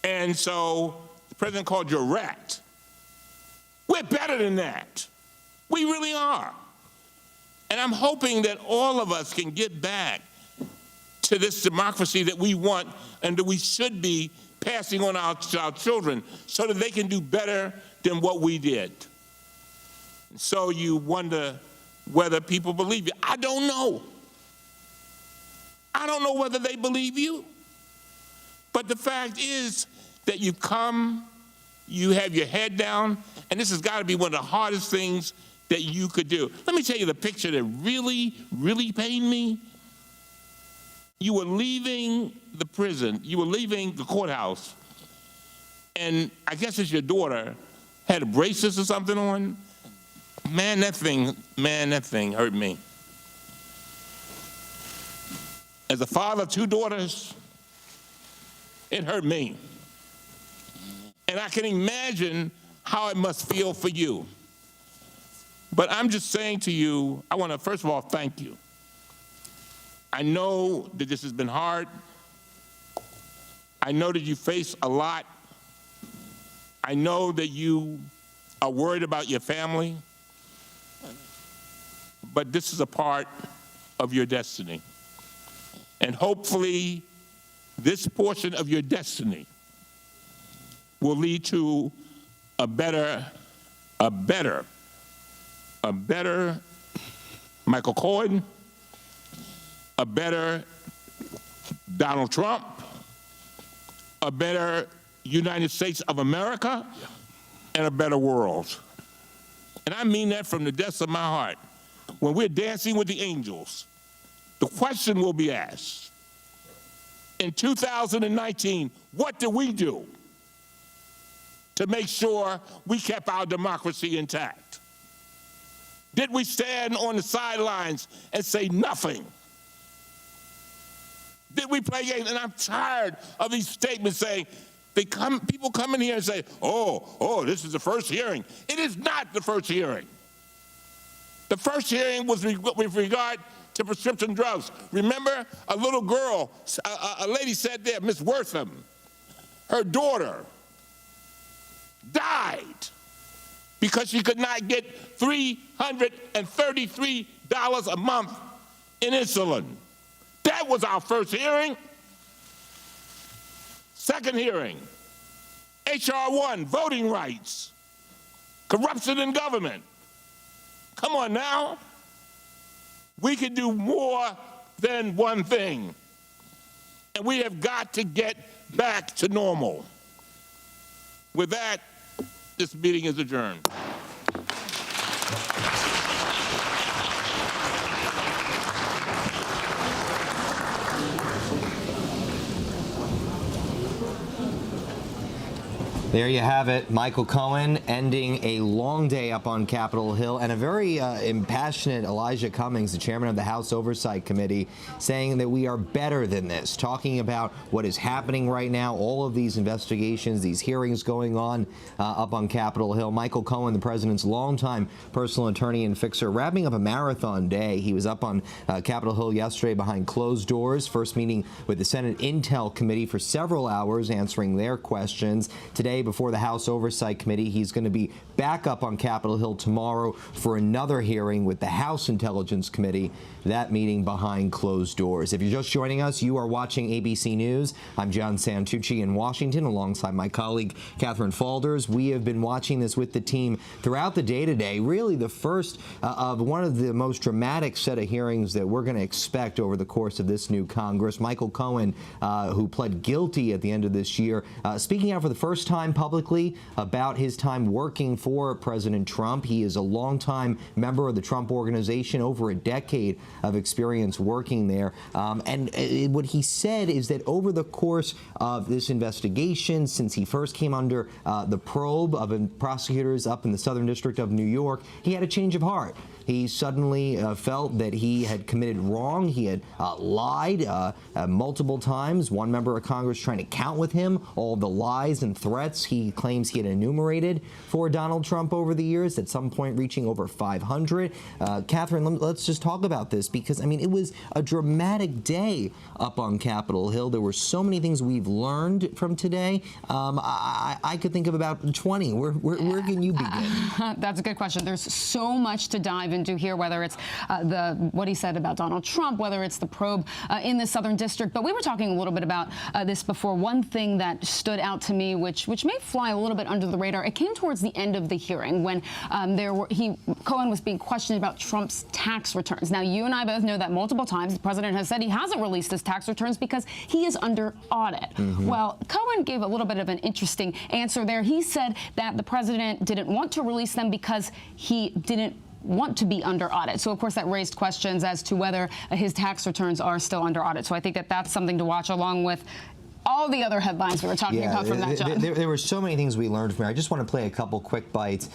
And so the president called you a rat. We're better than that. We really are. And I'm hoping that all of us can get back to this democracy that we want and that we should be passing on to our children so that they can do better than what we did. And so you wonder whether people believe you. I don't know. I don't know whether they believe you. But the fact is that you come, you have your head down, and this has got to be one of the hardest things that you could do. Let me tell you the picture that really, really pained me. You were leaving the prison, you were leaving the courthouse, and I guess it's your daughter had a braces or something on. Man, that thing hurt me. As a father of two daughters, it hurt me. And I can imagine how it must feel for you. But I'm just saying to you, I want to first of all thank you. I know that this has been hard. I know that you face a lot. I know that you are worried about your family. But this is a part of your destiny. And hopefully, this portion of your destiny will lead to a better Michael Cohen, a better Donald Trump, a better United States of America, and a better world. And I mean that from the depths of my heart. When we're dancing with the angels, the question will be asked, in 2019, what did we do to make sure we kept our democracy intact? Did we stand on the sidelines and say nothing? Did we play games? And I'm tired of these statements saying, people come in here and say, oh, this is the first hearing. It is not the first hearing. The first hearing was with regard to prescription drugs. Remember, a little girl, a lady said there, Miss Wortham, her daughter died because she could not get $333 a month in insulin. That was our first hearing. Second hearing, H.R. 1, voting rights, corruption in government. Come on now. We can do more than one thing. And we have got to get back to normal. With that, this meeting is adjourned. There you have it. Michael Cohen ending a long day up on Capitol Hill, and a very impassionate Elijah Cummings, the chairman of the House Oversight Committee, saying that we are better than this, talking about what is happening right now, all of these investigations, these hearings going on up on Capitol Hill. Michael Cohen, the president's longtime personal attorney and fixer, wrapping up a marathon day. He was up on Capitol Hill yesterday behind closed doors, first meeting with the Senate Intel Committee for several hours, answering their questions. Today, today before the House Oversight Committee. He's going to be back up on Capitol Hill tomorrow for another hearing with the House Intelligence Committee, that meeting behind closed doors. If you're just joining us, you are watching ABC News. I'm John Santucci in Washington alongside my colleague Catherine Faulders. We have been watching this with the team throughout the day today, really the first of one of the most dramatic set of hearings that we're going to expect over the course of this new Congress. Michael Cohen, who pled guilty at the end of this year, speaking out for the first time publicly about his time working for President Trump. He is a longtime member of the Trump Organization, over a decade of experience working there. And what he said is that over the course of this investigation, since he first came under the probe of prosecutors up in the Southern District of New York, he had a change of heart. He suddenly felt that he had committed wrong. He had lied multiple times. One member of Congress trying to count with him all the lies and threats he claims he had enumerated for Donald Trump over the years, at some point reaching over 500. Catherine, let's just talk about this, because, I mean, it was a dramatic day up on Capitol Hill. There were so many things we've learned from today. I could think of about 20. Where can you begin? That's a good question. There's so much to dive into here, whether it's what he said about Donald Trump, whether it's the probe in the Southern District. But we were talking a little bit about this before. One thing that stood out to me, which may fly a little bit under the radar, it came towards the end of the hearing when Cohen was being questioned about Trump's tax returns. Now, you and I both know that multiple times the president has said he hasn't released his tax returns because he is under audit. Well, Cohen gave a little bit of an interesting answer there. He said that the president didn't want to release them because he didn't want to be under audit. So, of course, that raised questions as to whether his tax returns are still under audit. So I think that that's something to watch, along with all the other headlines we were talking about from that job. There were so many things we learned from here. I just want to play a couple quick bites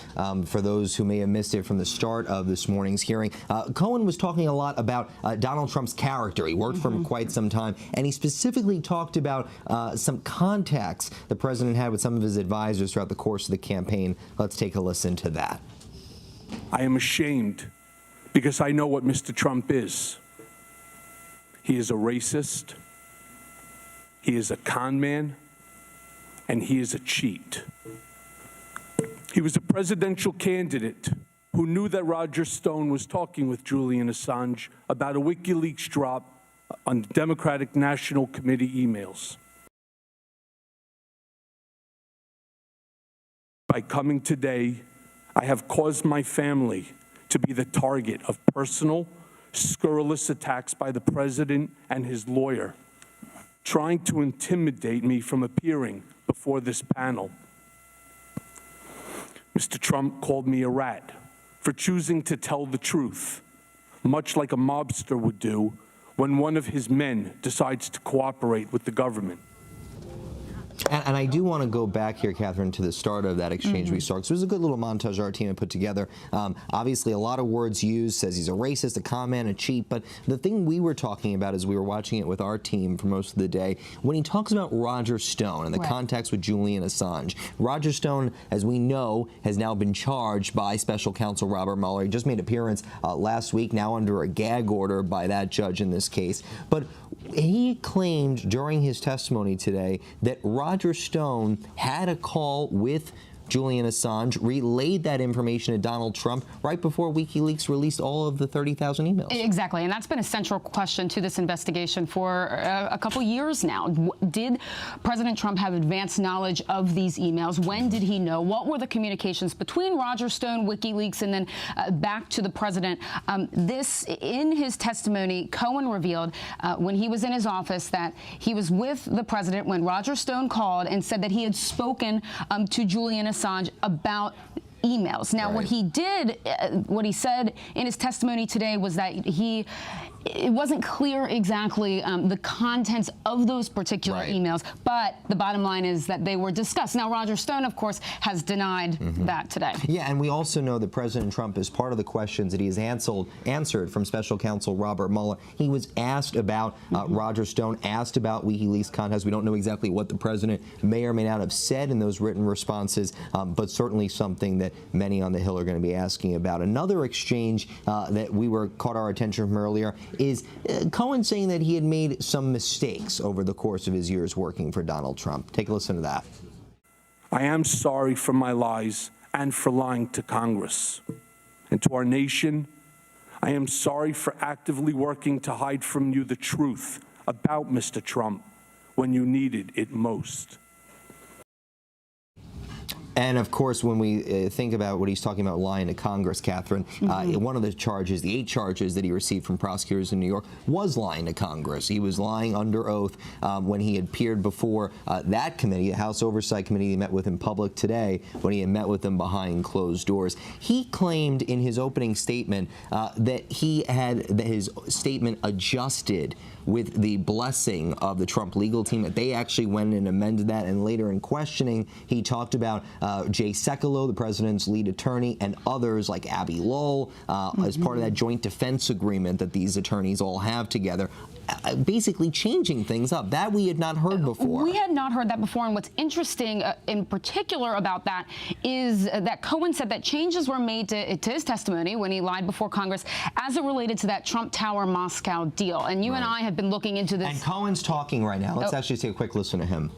for those who may have missed it from the start of this morning's hearing. Cohen was talking a lot about Donald Trump's character. He worked for him quite some time, and he specifically talked about some contacts the president had with some of his advisors throughout the course of the campaign. Let's take a listen to that. I am ashamed because I know what Mr. Trump is. He is a racist, he is a con man, and he is a cheat. He was a presidential candidate who knew that Roger Stone was talking with Julian Assange about a WikiLeaks drop on Democratic National Committee emails. By coming today, I have caused my family to be the target of personal, scurrilous attacks by the president and his lawyer, trying to intimidate me from appearing before this panel. Mr. Trump called me a rat for choosing to tell the truth, much like a mobster would do when one of his men decides to cooperate with the government. And I do want to go back here, Catherine, to the start of that exchange we saw, because it was a good little montage our team had put together. Obviously, a lot of words used, says he's a racist, a con man, a cheat. But the thing we were talking about as we were watching it with our team for most of the day, when he talks about Roger Stone and the contacts with Julian Assange. Roger Stone, as we know, has now been charged by Special Counsel Robert Mueller. He just made appearance last week, now under a gag order by that judge in this case. But he claimed during his testimony today that Roger Stone had a call with Julian Assange, relayed that information to Donald Trump right before WikiLeaks released all of the 30,000 emails. Exactly, and that's been a central question to this investigation for a couple years now. Did President Trump have advanced knowledge of these emails? When did he know? What were the communications between Roger Stone, WikiLeaks, and then back to the president? In his testimony, Cohen revealed when he was in his office that he was with the president when Roger Stone called and said that he had spoken to Julian Assange about emails. Now, what he said in his testimony today was that it wasn't clear exactly the contents of those particular emails, but the bottom line is that they were discussed. Now, Roger Stone, of course, has denied that today. Yeah, and we also know that President Trump, as part of the questions that he has answered from Special Counsel Robert Mueller, he was asked about Roger Stone, asked about WikiLeaks contacts. We don't know exactly what the president may or may not have said in those written responses, but certainly something that many on the Hill are going to be asking about. Another exchange that caught our attention from earlier is Cohen saying that he had made some mistakes over the course of his years working for Donald Trump. Take a listen to that. I am sorry for my lies and for lying to Congress. And to our nation, I am sorry for actively working to hide from you the truth about Mr. Trump when you needed it most. And of course, when we think about what he's talking about lying to Congress, Catherine, one of the charges, the 8 charges that he received from prosecutors in New York, was lying to Congress. He was lying under oath when he had appeared before that committee, the House Oversight Committee. He met with in public today when he had met with them behind closed doors. He claimed in his opening statement that his statement adjusted with the blessing of the Trump legal team, that they actually went and amended that. And later in questioning, he talked about Jay Sekulow, the president's lead attorney, and others like Abbe Lowell as part of that joint defense agreement that these attorneys all have together, basically changing things up. That we had not heard before. We had not heard that before, and what's interesting in particular about that is that Cohen said that changes were made to his testimony when he lied before Congress as it related to that Trump Tower Moscow deal. And you and I have been looking into this. And Cohen's talking right now. Let's actually take a quick listen to him.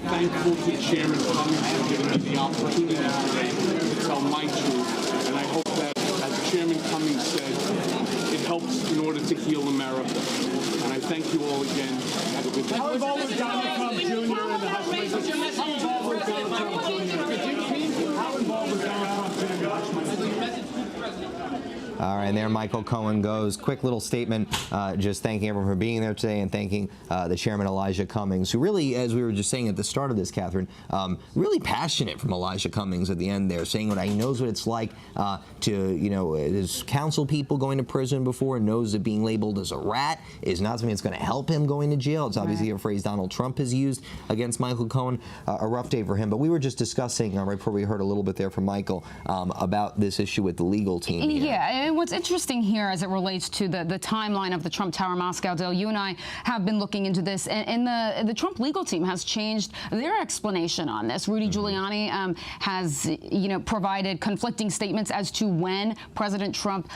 Thankful to Chairman Cummings for giving me the opportunity today to tell my truth, and I hope that, as Chairman Cummings said, it helps in order to heal America. And I thank you all again. Have a good day. How involved was Donald Trump Jr. in the House Resolution? How involved was Donald Trump Jr.? How involved was Donald Trump Jr.? All right, and there Michael Cohen goes. Quick little statement, just thanking everyone for being there today and thanking the chairman, Elijah Cummings, who really, as we were just saying at the start of this, Catherine, really passionate from Elijah Cummings at the end there, saying what he knows what it's like to, his counsel people going to prison before, and knows that being labeled as a rat is not something that's going to help him going to jail. It's obviously a phrase Donald Trump has used against Michael Cohen. A rough day for him. But we were just discussing, right before we heard a little bit there from Michael, about this issue with the legal team here. Yeah, and what's interesting here as it relates to the timeline of the Trump Tower Moscow deal, you and I have been looking into this, and the Trump legal team has changed their explanation on this. Rudy Giuliani has, provided conflicting statements as to when President Trump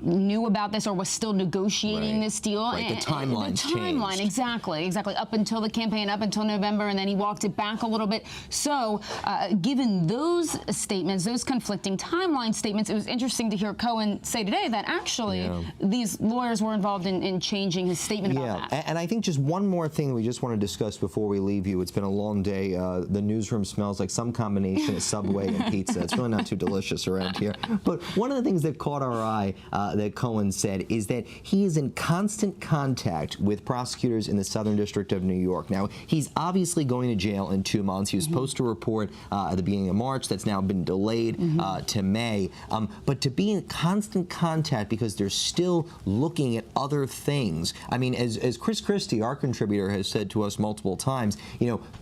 knew about this or was still negotiating this deal. Right, the timeline's changed. Exactly, up until the campaign, up until November, and then he walked it back a little bit. So, given those statements, those conflicting timeline statements, it was interesting to hear Cohen say today that actually these lawyers were involved in changing his statement about that. And I think just one more thing we just want to discuss before we leave you. It's been a long day. The newsroom smells like some combination of Subway and pizza. It's really not too delicious around here. But one of the things that caught our eye that Cohen said is that he is in constant contact with prosecutors in the Southern District of New York. Now, he's obviously going to jail in 2 months. He was supposed to report at the beginning of March. That's now been delayed to May. But to be in constant contact because they're still looking at other things. I mean, as Chris Christie, our contributor, has said to us multiple times,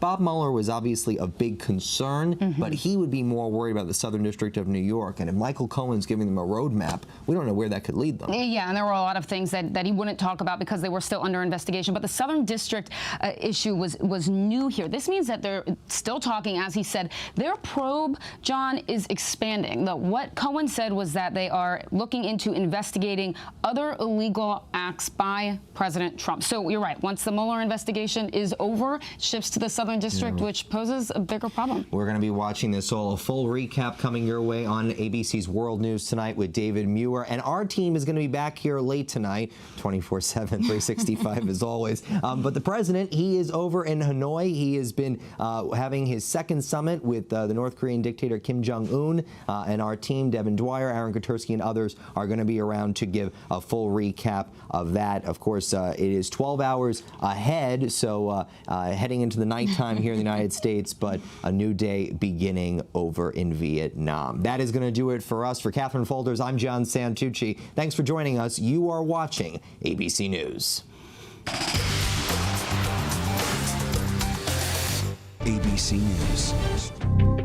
Bob Mueller was obviously a big concern, but he would be more worried about the Southern District of New York. And if Michael Cohen's giving them a roadmap, we don't know where that could lead them. Yeah, and there were a lot of things that he wouldn't talk about because they were still under investigation. But the Southern District issue was new here. This means that they're still talking, as he said. Their probe, John, is expanding. What Cohen said was that they are looking into investigating other illegal acts by President Trump. So you're right. Once the Mueller investigation is over, it shifts to the Southern District, which poses a bigger problem. We're going to be watching this all. A full recap coming your way on ABC's World News tonight with David Muir. And our team is going to be back here late tonight, 24/7, 365 as always. But the president, he is over in Hanoi. He has been having his second summit with the North Korean dictator Kim Jong-un. And our team, Devin Dwyer, Aaron Katursky, and others are going to be around to give a full recap of that. Of course, it is 12 hours ahead, so heading into the nighttime here in the United States, but a new day beginning over in Vietnam. That is going to do it for us. For Catherine Folders, I'm John Santucci. Thanks for joining us. You are watching ABC News. ABC News.